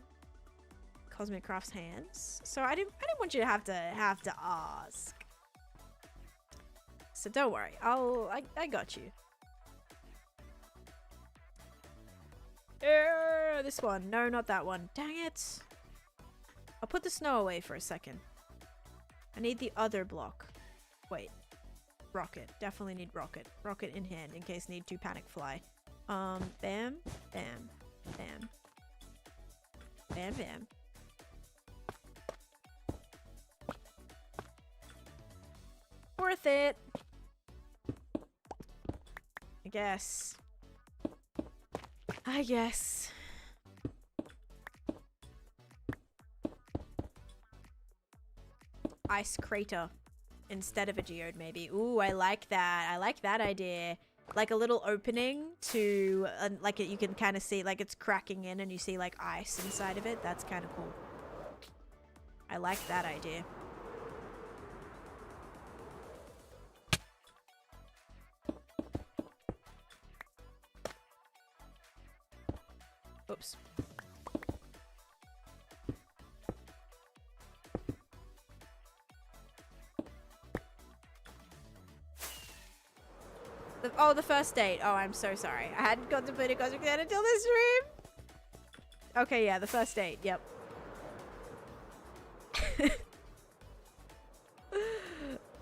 S1: Cosmic Craft's hands? So I didn't want you to have to ask. So don't worry. I got you. This one. No, not that one. Dang it. I'll put the snow away for a second. I need the other block. Wait. Rocket. Definitely need rocket. Rocket in hand in case need to panic fly. Bam. Bam. Bam. Bam, bam. Worth it. I guess. Ice crater instead of a geode, maybe. Ooh, I like that. I like that idea. Like a little opening to, like you can kind of see, like it's cracking in and you see like ice inside of it. That's kind of cool. I like that idea. Oops. The first date. Oh, I'm so sorry. I hadn't got to play the Cosmic Clan until this stream. Okay, yeah, the first date. Yep.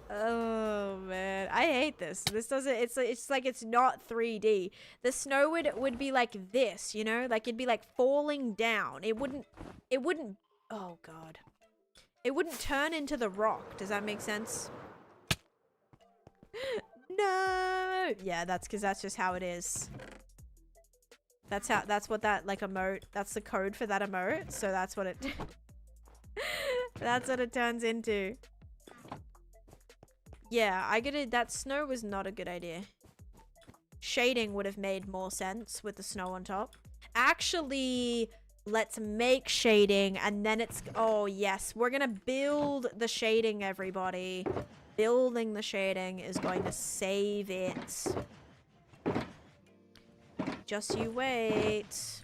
S1: Oh man, I hate this. This doesn't. It's like it's not 3D. The snow would be like this, you know, like it'd be like falling down. It wouldn't. Oh god. It wouldn't turn into the rock. Does that make sense? No. Yeah, that's because that's just how it is. That's what that like emote. That's the code for that emote. So that's what it. That's what it turns into. Yeah, that snow was not a good idea. Shading would have made more sense with the snow on top. Actually, Let's make shading, and then it's... Oh, yes. We're gonna build the shading, everybody. Building the shading is going to save it. Just you wait.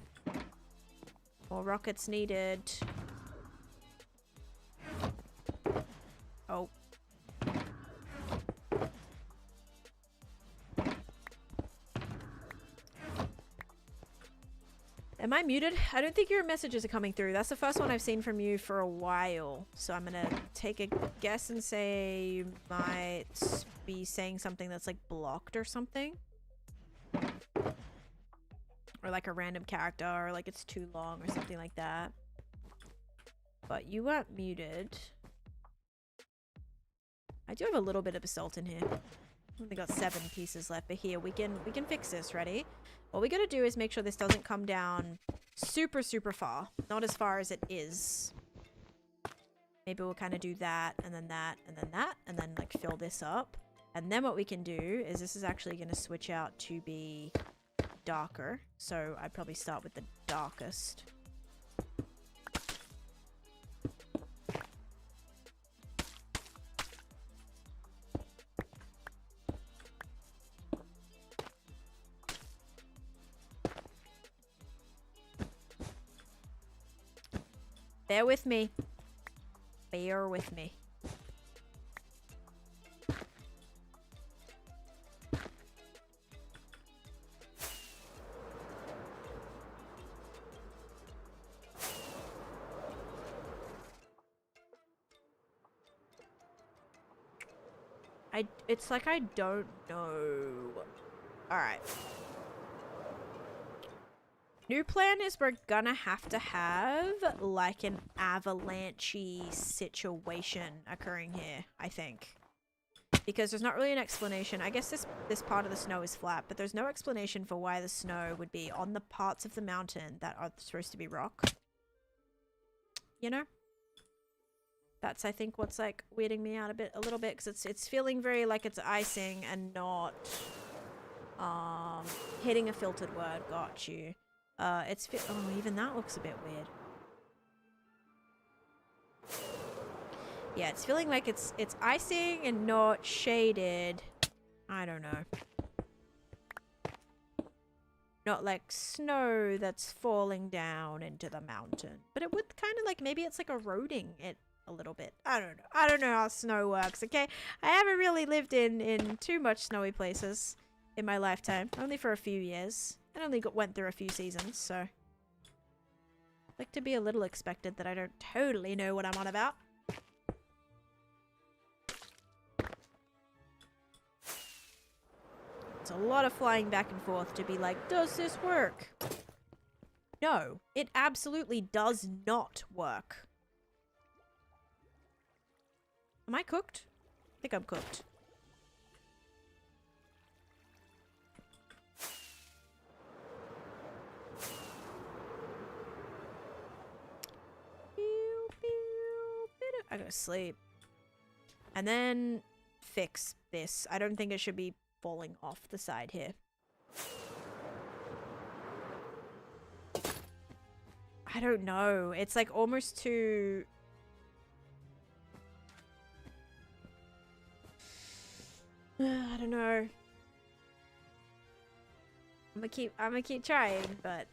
S1: More rockets needed. Oh. Am I muted? I don't think your messages are coming through. That's the first one I've seen from you for a while. So I'm gonna take a guess and say you might be saying something that's like blocked or something. Or like a random character, or like it's too long or something like that. But you weren't muted. I do have a little bit of basalt in here. I've only got 7 pieces left, but here we can fix this. Ready? What we gotta do is make sure this doesn't come down super far. Not as far as it is. Maybe we'll kind of do that, and then that, and then that, and then like fill this up. And then what we can do is this is actually gonna switch out to be darker. So I'd probably start with the darkest. Bear with me. Bear with me. It's like I don't know. Alright. New plan is we're gonna have to have like an avalanche-y situation occurring here, I think. Because there's not really an explanation. I guess this part of the snow is flat, but there's no explanation for why the snow would be on the parts of the mountain that are supposed to be rock. You know? That's, I think, what's like weirding me out a little bit, because it's feeling very like it's icing and not hitting a filtered word. Got you. Oh, even that looks a bit weird. Yeah, it's feeling like it's icing and not shaded. I don't know. Not like snow that's falling down into the mountain. But it would kind of like, maybe it's like eroding it a little bit. I don't know. I don't know how snow works, okay? I haven't really lived in too much snowy places in my lifetime. Only for a few years. I only went through a few seasons, so... I'd like to be a little expected that I don't totally know what I'm on about. It's a lot of flying back and forth to be like, does this work? No, it absolutely does not work. Am I cooked? I think I'm cooked. I go to sleep. And then fix this. I don't think it should be falling off the side here. I don't know. It's like almost too... I don't know. I'm gonna keep trying, but...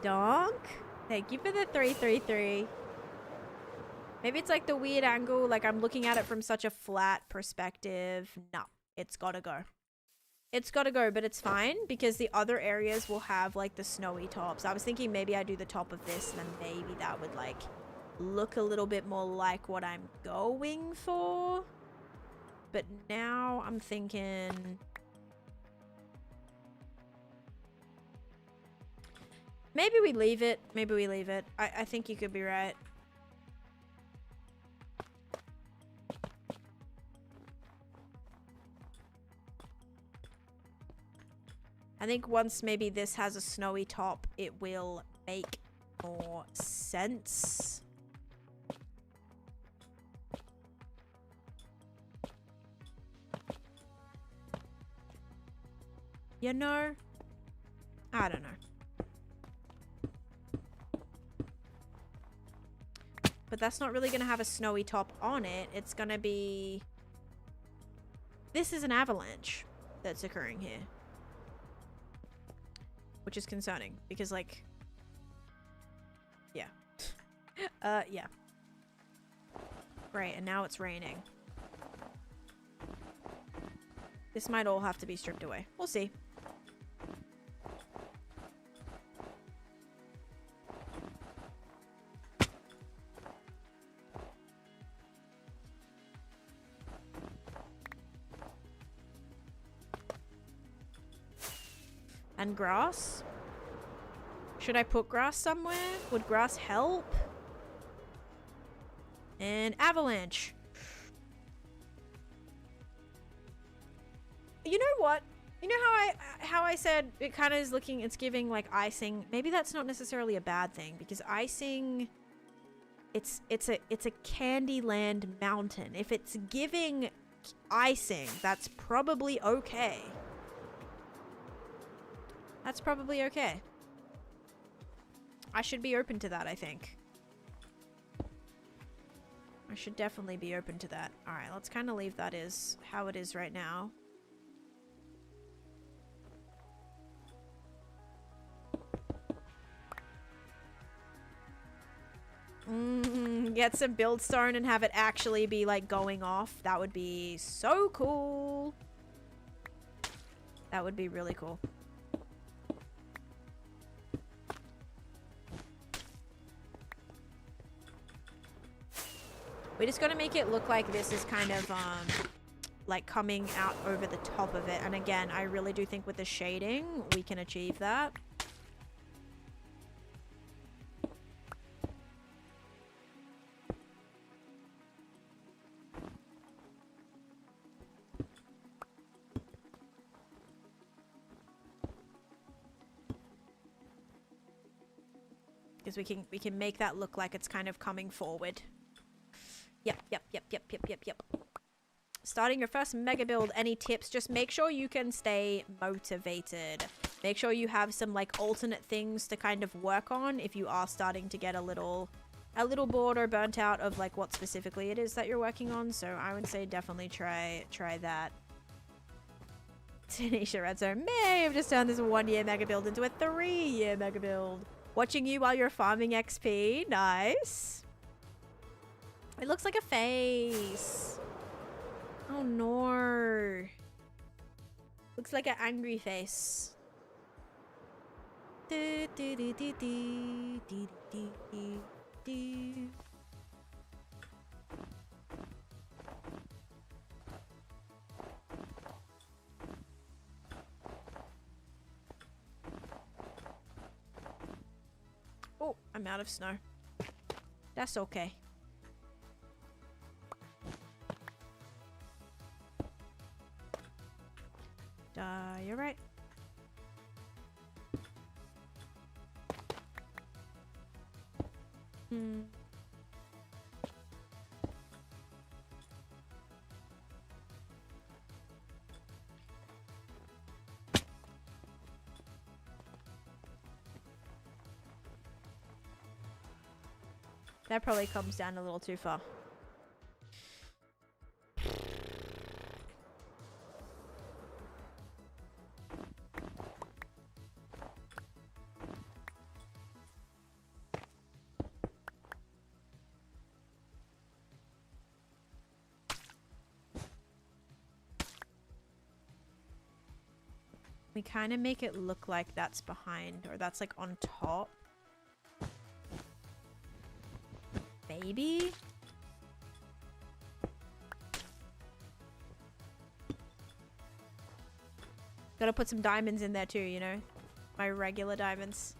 S1: Donk? Thank you for the 333. Maybe it's like the weird angle, like I'm looking at it from such a flat perspective. No, it's gotta go. It's gotta go, but it's fine because the other areas will have like the snowy tops. I was thinking maybe I do the top of this and then maybe that would like look a little bit more like what I'm going for. But now I'm thinking... Maybe we leave it. Maybe we leave it. I think you could be right. I think once maybe this has a snowy top, it will make more sense. You know? I don't know. But that's not really going to have a snowy top on it. It's going to be... This is an avalanche that's occurring here. Which is concerning. Because, like... Yeah. Yeah. Great, and now it's raining. This might all have to be stripped away. We'll see. And grass? Should I put grass somewhere? Would grass help? And avalanche. You know what? You know how I said it kind of is looking, it's giving like icing. Maybe that's not necessarily a bad thing because icing, it's a Candyland mountain. If it's giving icing, that's probably okay. That's probably okay. I should be open to that, I think. I should definitely be open to that. Alright, let's kind of leave that as how it is right now. Get some build stone and have it actually be like going off. That would be so cool. That would be really cool. We just gotta make it look like this is kind of, like coming out over the top of it. And again, I really do think with the shading, we can achieve that. Because we can make that look like it's kind of coming forward. Yep. Starting your first mega build, any tips? Just make sure you can stay motivated. Make sure you have some like alternate things to kind of work on if you are starting to get a little bored or burnt out of like what specifically it is that you're working on. So I would say definitely try that. Taneesha Redstone may have just turned this 1-year mega build into a 3-year mega build. Watching you while you're farming XP. Nice. It looks like a face. Oh no. Looks like an angry face. Oh, I'm out of snow. That's okay. You're right. That probably comes down a little too far. We kind of make it look like that's behind, or that's like on top. Maybe? Gotta put some diamonds in there too, you know? My regular diamonds.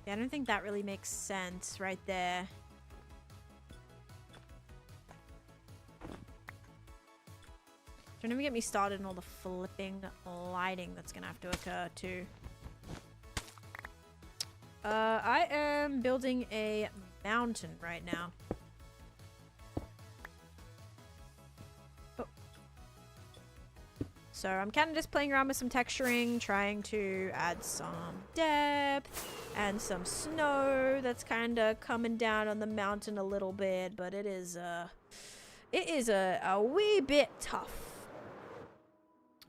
S1: Yeah, I don't think that really makes sense right there. Don't even get me started on all the flipping lighting that's gonna have to occur too. I am building a mountain right now. Oh. So I'm kind of just playing around with some texturing, trying to add some depth and some snow that's kind of coming down on the mountain a little bit, but it is a wee bit tough.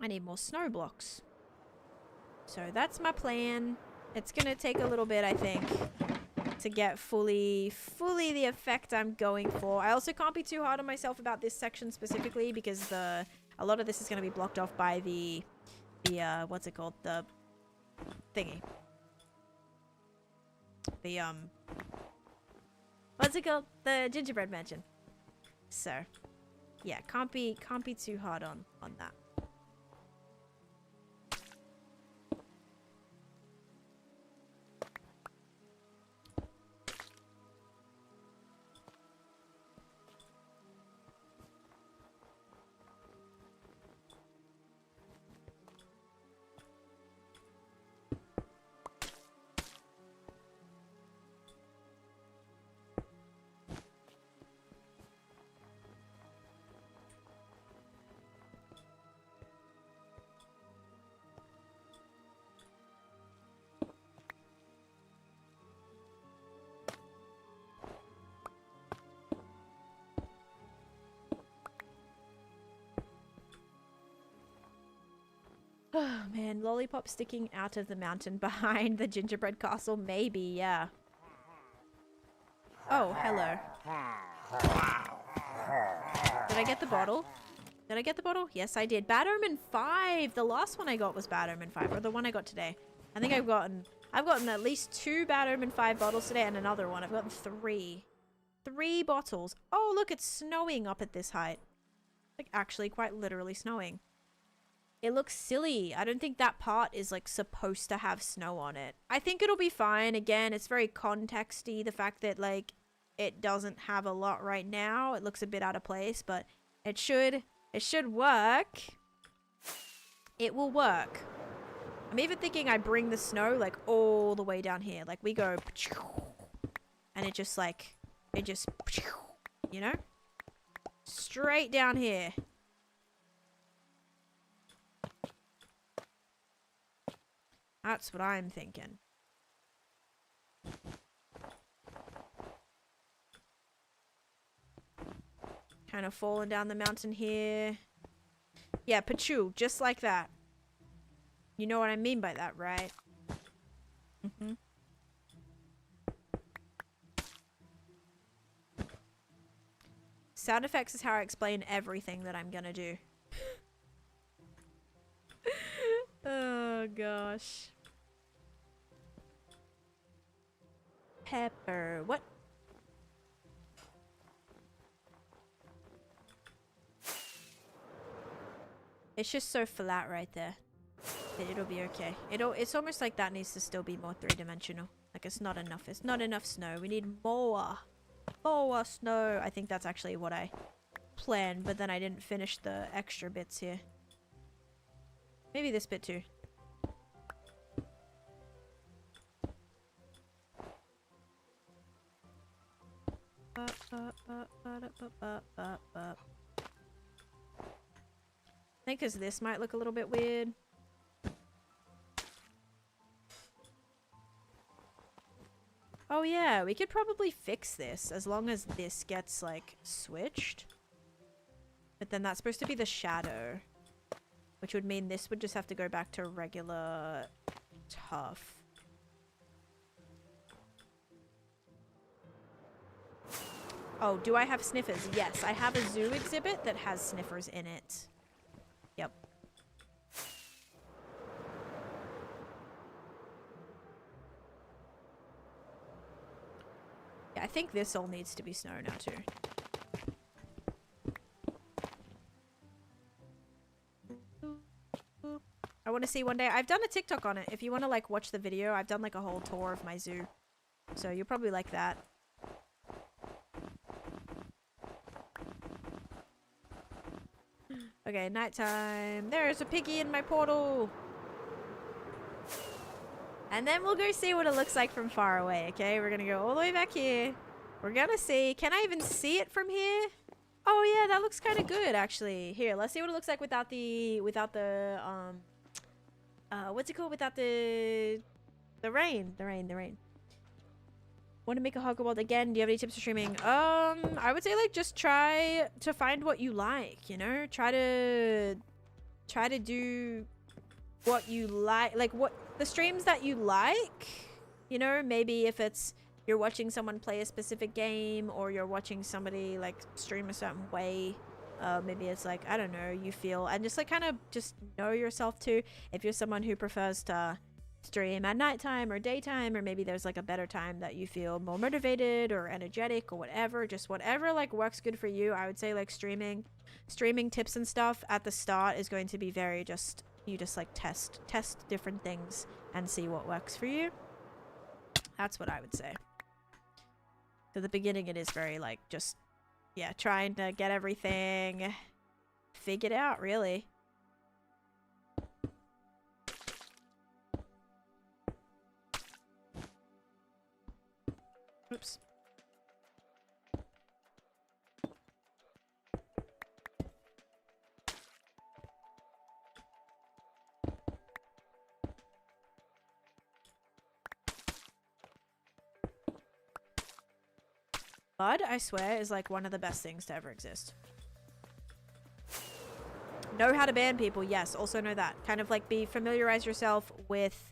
S1: I need more snow blocks. So that's my plan. It's gonna take a little bit, I think, to get fully the effect I'm going for. I also can't be too hard on myself about this section specifically because a lot of this is gonna be blocked off by the what's it called? The thingy. The what's it called? The gingerbread mansion. So yeah, can't be too hard on that. Oh man, lollipop sticking out of the mountain behind the gingerbread castle? Maybe, yeah. Oh, hello. Did I get the bottle? Did I get the bottle? Yes, I did. Bad Omen 5! The last one I got was Bad Omen 5, or the one I got today. I think I've gotten at least 2 Bad Omen 5 bottles today and another one. I've gotten 3. 3 bottles. Oh, look, it's snowing up at this height. Like, actually, quite literally snowing. It looks silly. I don't think that part is, like, supposed to have snow on it. I think it'll be fine. Again, it's very contexty. The fact that, like, it doesn't have a lot right now. It looks a bit out of place, but it should work. It will work. I'm even thinking I bring the snow, like, all the way down here. Like, we go... And it just, like... It just... You know? Straight down here. That's what I'm thinking. Kind of falling down the mountain here. Yeah, Pachoo, just like that. You know what I mean by that, right? Mm-hmm. Sound effects is how I explain everything that I'm gonna do. Oh, gosh. Pepper. What? It's just so flat right there. That it'll be okay. It's almost like that needs to still be more three-dimensional. Like, it's not enough. It's not enough snow. We need more. More snow. I think that's actually what I planned, but then I didn't finish the extra bits here. Maybe this bit too. I think because this might look a little bit weird. Oh yeah, we could probably fix this as long as this gets, like, switched. But then that's supposed to be the shadow. Which would mean this would just have to go back to regular tough. Oh, do I have sniffers? Yes, I have a zoo exhibit that has sniffers in it. Yep. Yeah, I think this all needs to be snow now too. I want to see one day. I've done a TikTok on it. If you want to, like, watch the video, I've done, like, a whole tour of my zoo. So you'll probably like that. Okay, nighttime. There's a piggy in my portal. And then we'll go see what it looks like from far away, okay? We're gonna go all the way back here. We're gonna see. Can I even see it from here? Oh yeah, that looks kind of good actually. Here, let's see what it looks like without the what's it called? Without the rain. The rain. Want to make a hardcore world again? Do you have any tips for streaming? I would say like just try to find what you like, you know? Try to do what you like what the streams that you like, you know? Maybe if it's you're watching someone play a specific game, or you're watching somebody like stream a certain way. Maybe it's like, I don't know, you feel, and just like kind of just know yourself too. If you're someone who prefers to stream at nighttime or daytime, or maybe there's like a better time that you feel more motivated or energetic or whatever, just whatever like works good for you. I would say like streaming tips and stuff at the start is going to be very just, you just like test different things and see what works for you. That's what I would say. At the beginning it is very like just, yeah, trying to get everything figured out, really. Oops. Bud, I swear, is like one of the best things to ever exist. Know how to ban people, yes. Also know that. Kind of like familiarize yourself with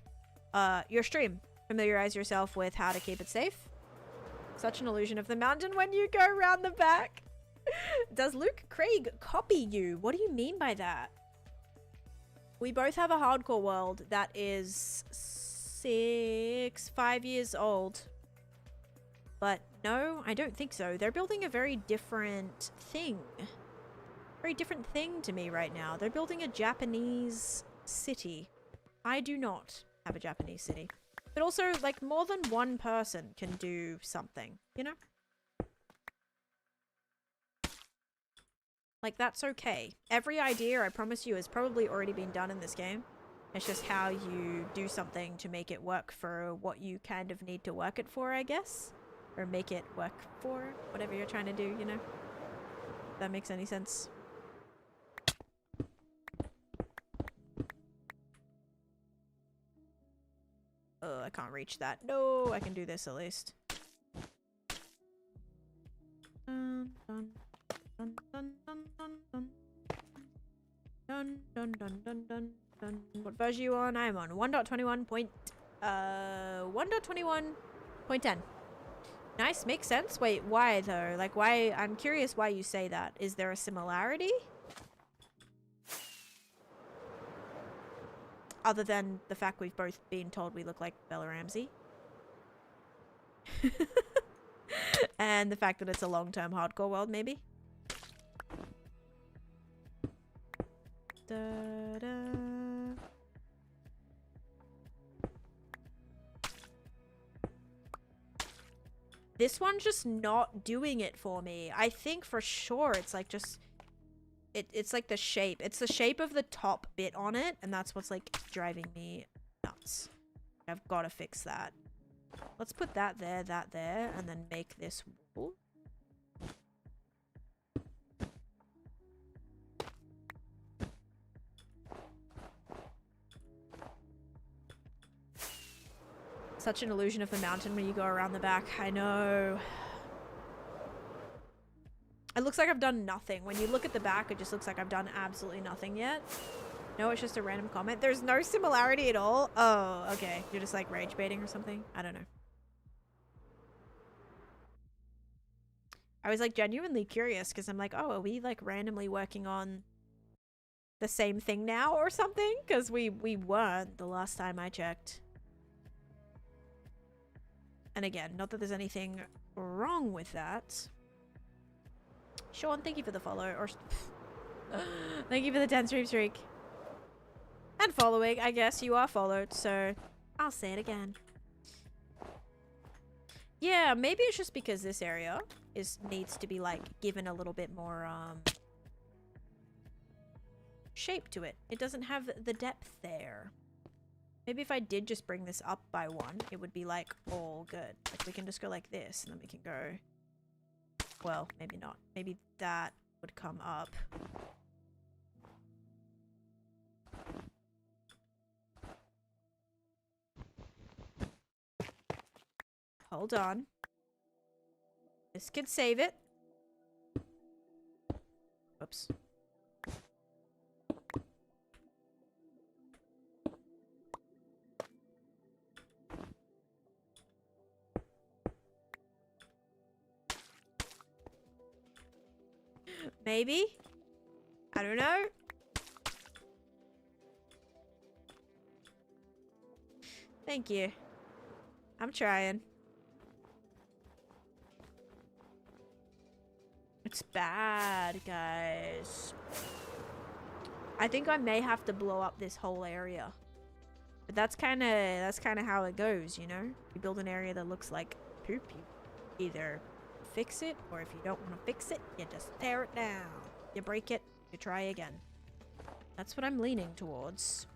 S1: your stream. Familiarize yourself with how to keep it safe. Such an illusion of the mountain when you go around the back. Does Luke Craig copy you? What do you mean by that? We both have a hardcore world that is 5 years old. But no, I don't think so. They're building a very different thing. Very different thing to me right now. They're building a Japanese city. I do not have a Japanese city. But also, like, more than one person can do something, you know? Like, that's okay. Every idea, I promise you, has probably already been done in this game. It's just how you do something to make it work for what you kind of need to work it for, I guess. Or make it work for whatever you're trying to do, you know? If that makes any sense. Oh, I can't reach that. No, I can do this at least. Dun, dun, dun, dun, dun, dun, dun. Dun, dun, dun, dun, dun, dun. What version are you on? I'm on 1.21.10. Nice, makes sense. Wait, why though? Like, why? I'm curious why you say that. Is there a similarity? Other than the fact we've both been told we look like Bella Ramsey. And the fact that it's a long-term hardcore world, maybe? Da-da. This one's just not doing it for me. I think for sure it's like just... It's like the shape. It's the shape of the top bit on it, and that's what's like driving me nuts. I've got to fix that. Let's put that there, and then make this wall. Such an illusion of the mountain when you go around the back. I know. It looks like I've done nothing. When you look at the back, it just looks like I've done absolutely nothing yet. No, it's just a random comment. There's no similarity at all. Oh, okay. You're just like rage baiting or something. I don't know. I was like genuinely curious because I'm like, oh, are we like randomly working on the same thing now or something? Because we weren't the last time I checked. And again, not that there's anything wrong with that. Sean, thank you for the follow. Or thank you for the 10 stream streak. And following. I guess you are followed, so I'll say it again. Yeah, maybe it's just because this area needs to be like given a little bit more shape to it. It doesn't have the depth there. Maybe if I did just bring this up by 1, it would be like all good. Like we can just go like this, and then we can go... Well, maybe not. Maybe that would come up. Hold on. This could save it. Oops. Maybe? I don't know. Thank you. I'm trying. It's bad, guys. I think I may have to blow up this whole area. But that's kind of how it goes, you know? You build an area that looks like poop, you either fix it, or if you don't want to fix it, you just tear it down. You break it, you try again. That's what I'm leaning towards.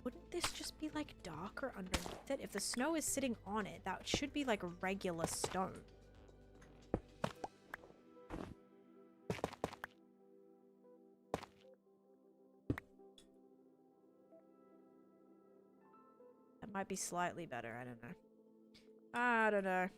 S1: Wouldn't this just be like darker underneath it? If the snow is sitting on it, that should be like regular stone. That might be slightly better, I don't know. I don't know.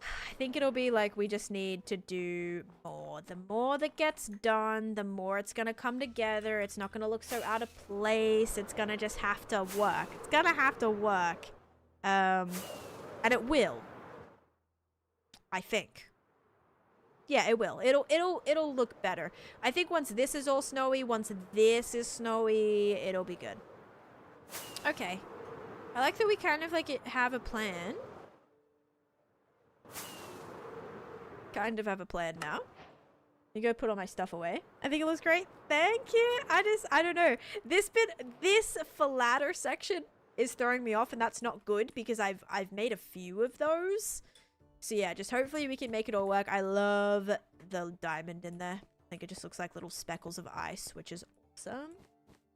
S1: I think it'll be like we just need to do more. The more that gets done, the more it's gonna come together. It's not gonna look so out of place. It's gonna just have to work. It's gonna have to work. And it will. I think. Yeah, it will. It'll look better. I think once this is all snowy, once this is snowy, it'll be good. Okay. I like that we kind of like have a plan. Kind of have a plan now. You go put all my stuff away. I think it looks great. Thank you. I don't know. This flatter section is throwing me off, and that's not good because I've made a few of those. So yeah, just hopefully we can make it all work. I love the diamond in there. I think it just looks like little speckles of ice, which is awesome.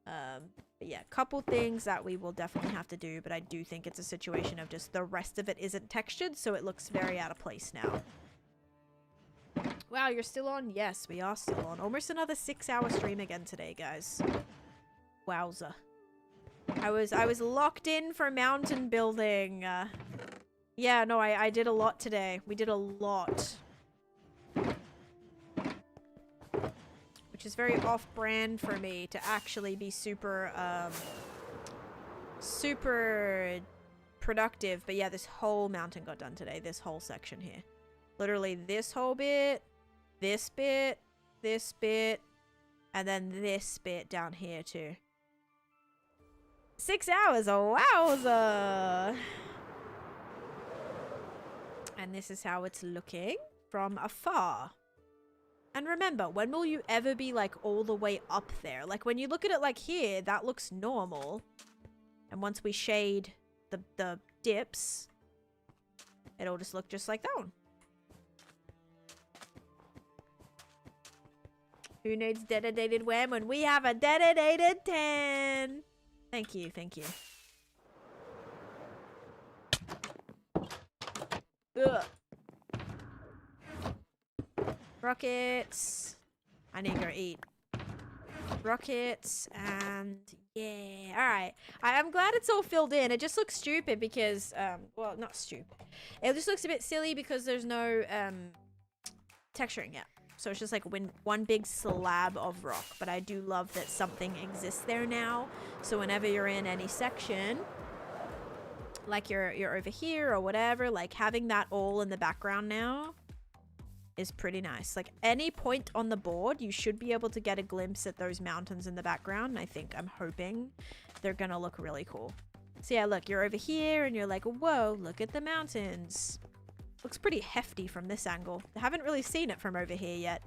S1: But yeah, couple things that we will definitely have to do, but I do think it's a situation of just the rest of it isn't textured, so it looks very out of place now. Wow, you're still on? Yes, we are still on. Almost another 6-hour stream again today, guys. Wowza. I was locked in for mountain building. Yeah, no, I did a lot today. We did a lot. Which is very off-brand for me to actually be super productive. But yeah, this whole mountain got done today. This whole section here. Literally this whole bit, this bit, and then this bit down here too. 6 hours, wowza! And this is how it's looking from afar. And remember, when will you ever be like all the way up there? Like when you look at it like here, that looks normal. And once we shade the dips, it'll just look just like that one. Who needs dedicated WAM when we have a dedicated 10? Thank you, thank you. Ugh. Rockets. I need to go eat. Rockets and yeah. Alright. I'm glad it's all filled in. It just looks stupid because well, not stupid. It just looks a bit silly because there's no texturing yet. So it's just like one big slab of rock. But I do love that something exists there now. So whenever you're in any section, like you're over here or whatever, like having that all in the background now is pretty nice. Like any point on the board, you should be able to get a glimpse at those mountains in the background. I'm hoping they're gonna look really cool. So yeah, look, you're over here and you're like, whoa, look at the mountains. Looks pretty hefty from this angle. I haven't really seen it from over here yet.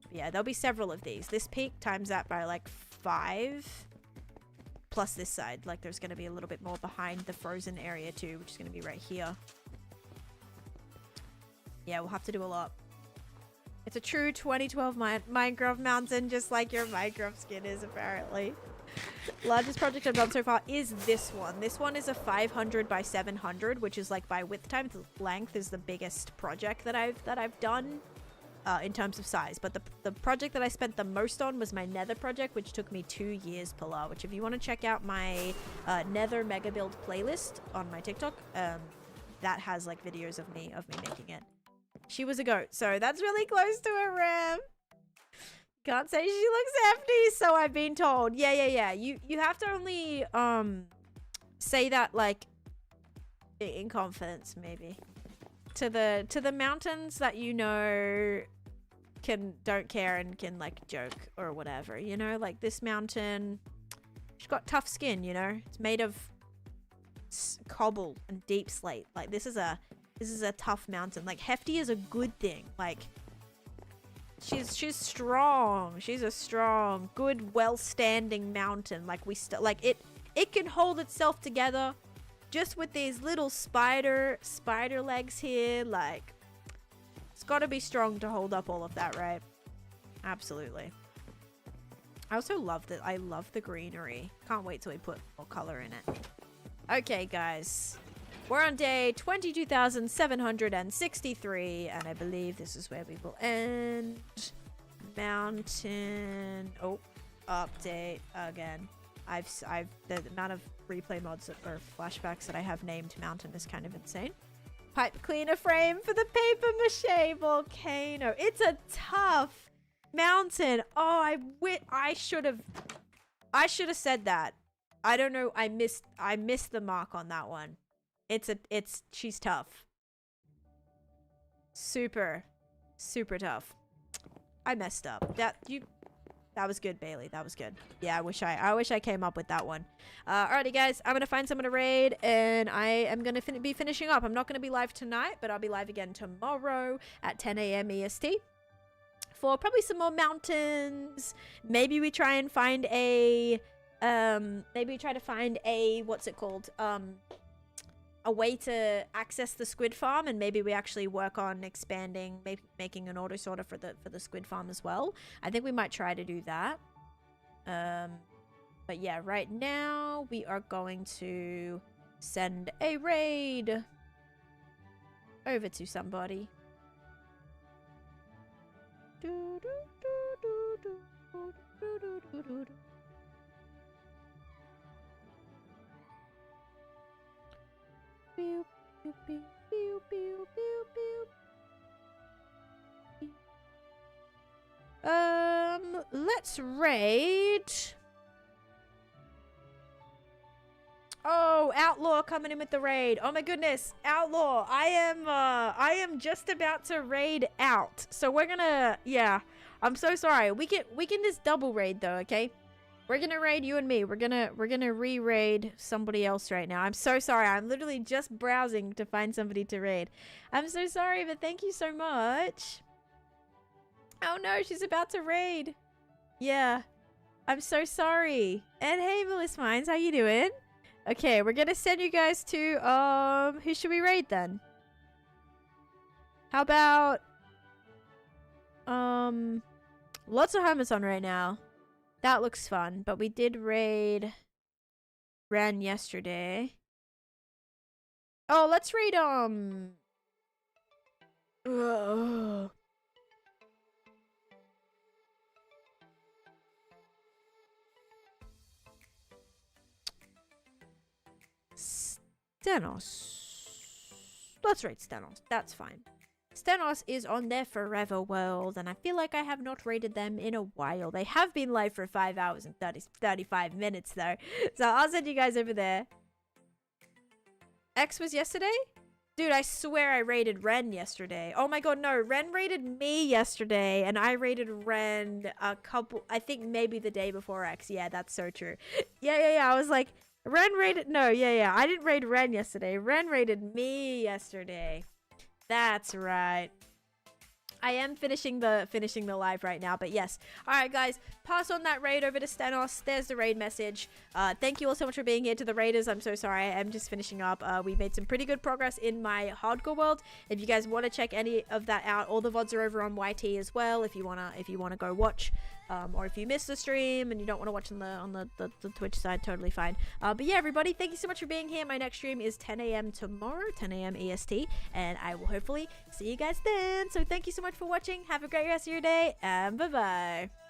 S1: But yeah, there'll be several of these. This peak times that by like 5. plus this side. Like, there's going to be a little bit more behind the frozen area too, which is going to be right here. Yeah, we'll have to do a lot. It's a true 2012 Minecraft mountain, just like your Minecraft skin is, apparently. Largest project I've done so far is this one. This one is a 500 by 700, which is like by width times length is the biggest project that I've done in terms of size. But the project that I spent the most on was my Nether project, which took me 2 years, Pilar. Which, if you want to check out my Nether mega build playlist on my TikTok, that has like videos of me making it. She was a goat, so that's really close to a ram. Can't say she looks hefty, so I've been told. Yeah. You have to only say that like in confidence, maybe. To the mountains that you know don't care and can like joke or whatever, you know? Like this mountain, she's got tough skin, you know? It's made of cobble and deep slate. Like this is a tough mountain. Like hefty is a good thing. Like she's strong. She's a strong, good, well-standing mountain. Like it can hold itself together just with these little spider legs here. Like it's got to be strong to hold up all of that, right? Absolutely. I also love that. I love the greenery. Can't wait till we put more color in it. Okay, guys. We're on day 22,763, and I believe this is where we will end. Mountain. Oh, update again. The amount of replay mods or flashbacks that I have named mountain is kind of insane. Pipe cleaner frame for the paper mache volcano. It's a tough mountain. Oh, I should have said that. I don't know. I missed the mark on that one. She's tough. Super tough. I messed up. That was good, Bailey. That was good. Yeah, I wish I came up with that one. Alrighty, guys. I'm gonna find someone to raid, and I am gonna be finishing up. I'm not gonna be live tonight, but I'll be live again tomorrow at 10 a.m. EST for probably some more mountains. Maybe we try and find a what's it called? A way to access the squid farm, and maybe we actually work on expanding, maybe making an auto sorter for the squid farm as well. I think we might try to do that. But yeah, right now we are going to send a raid over to somebody. Pew, pew, pew, pew, pew, pew, pew. Let's raid. Oh, Outlaw coming in with the raid. Oh my goodness, Outlaw. I am just about to raid out. So we're gonna, yeah. I'm so sorry. We can just double raid though, okay? We're gonna raid you and me. We're gonna re-raid somebody else right now. I'm so sorry. I'm literally just browsing to find somebody to raid. I'm so sorry, but thank you so much. Oh no, she's about to raid. Yeah. I'm so sorry. And hey, Melissa Mines, how you doing? Okay, we're gonna send you guys to who should we raid then? How about lots of hermits on right now. That looks fun, but we did raid Ren yesterday. Oh, let's raid Stenos. Let's raid Stenos. That's fine. Stenos is on their forever world, and I feel like I have not raided them in a while. They have been live for 5 hours and 35 minutes, though. So I'll send you guys over there. X was yesterday? Dude, I swear I raided Ren yesterday. Oh my god, no. Ren raided me yesterday, and I raided Ren a couple... I think maybe the day before X. Yeah, that's so true. Yeah. I was like, Ren raided... No, yeah. I didn't raid Ren yesterday. Ren raided me yesterday. That's right. I am finishing the live right now, but yes. All right, guys, pass on that raid over to Stenos. There's the raid message. Thank you all so much for being here. To the raiders, I'm so sorry. I'm just finishing up. We made some pretty good progress in my hardcore world. If you guys want to check any of that out, all the VODs are over on YT as well. If you wanna go watch. Or if you missed the stream and you don't want to watch on the Twitch side, totally fine. But yeah, everybody, thank you so much for being here. My next stream is 10 a.m. tomorrow, 10 a.m. EST, and I will hopefully see you guys then. So thank you so much for watching. Have a great rest of your day, and bye-bye.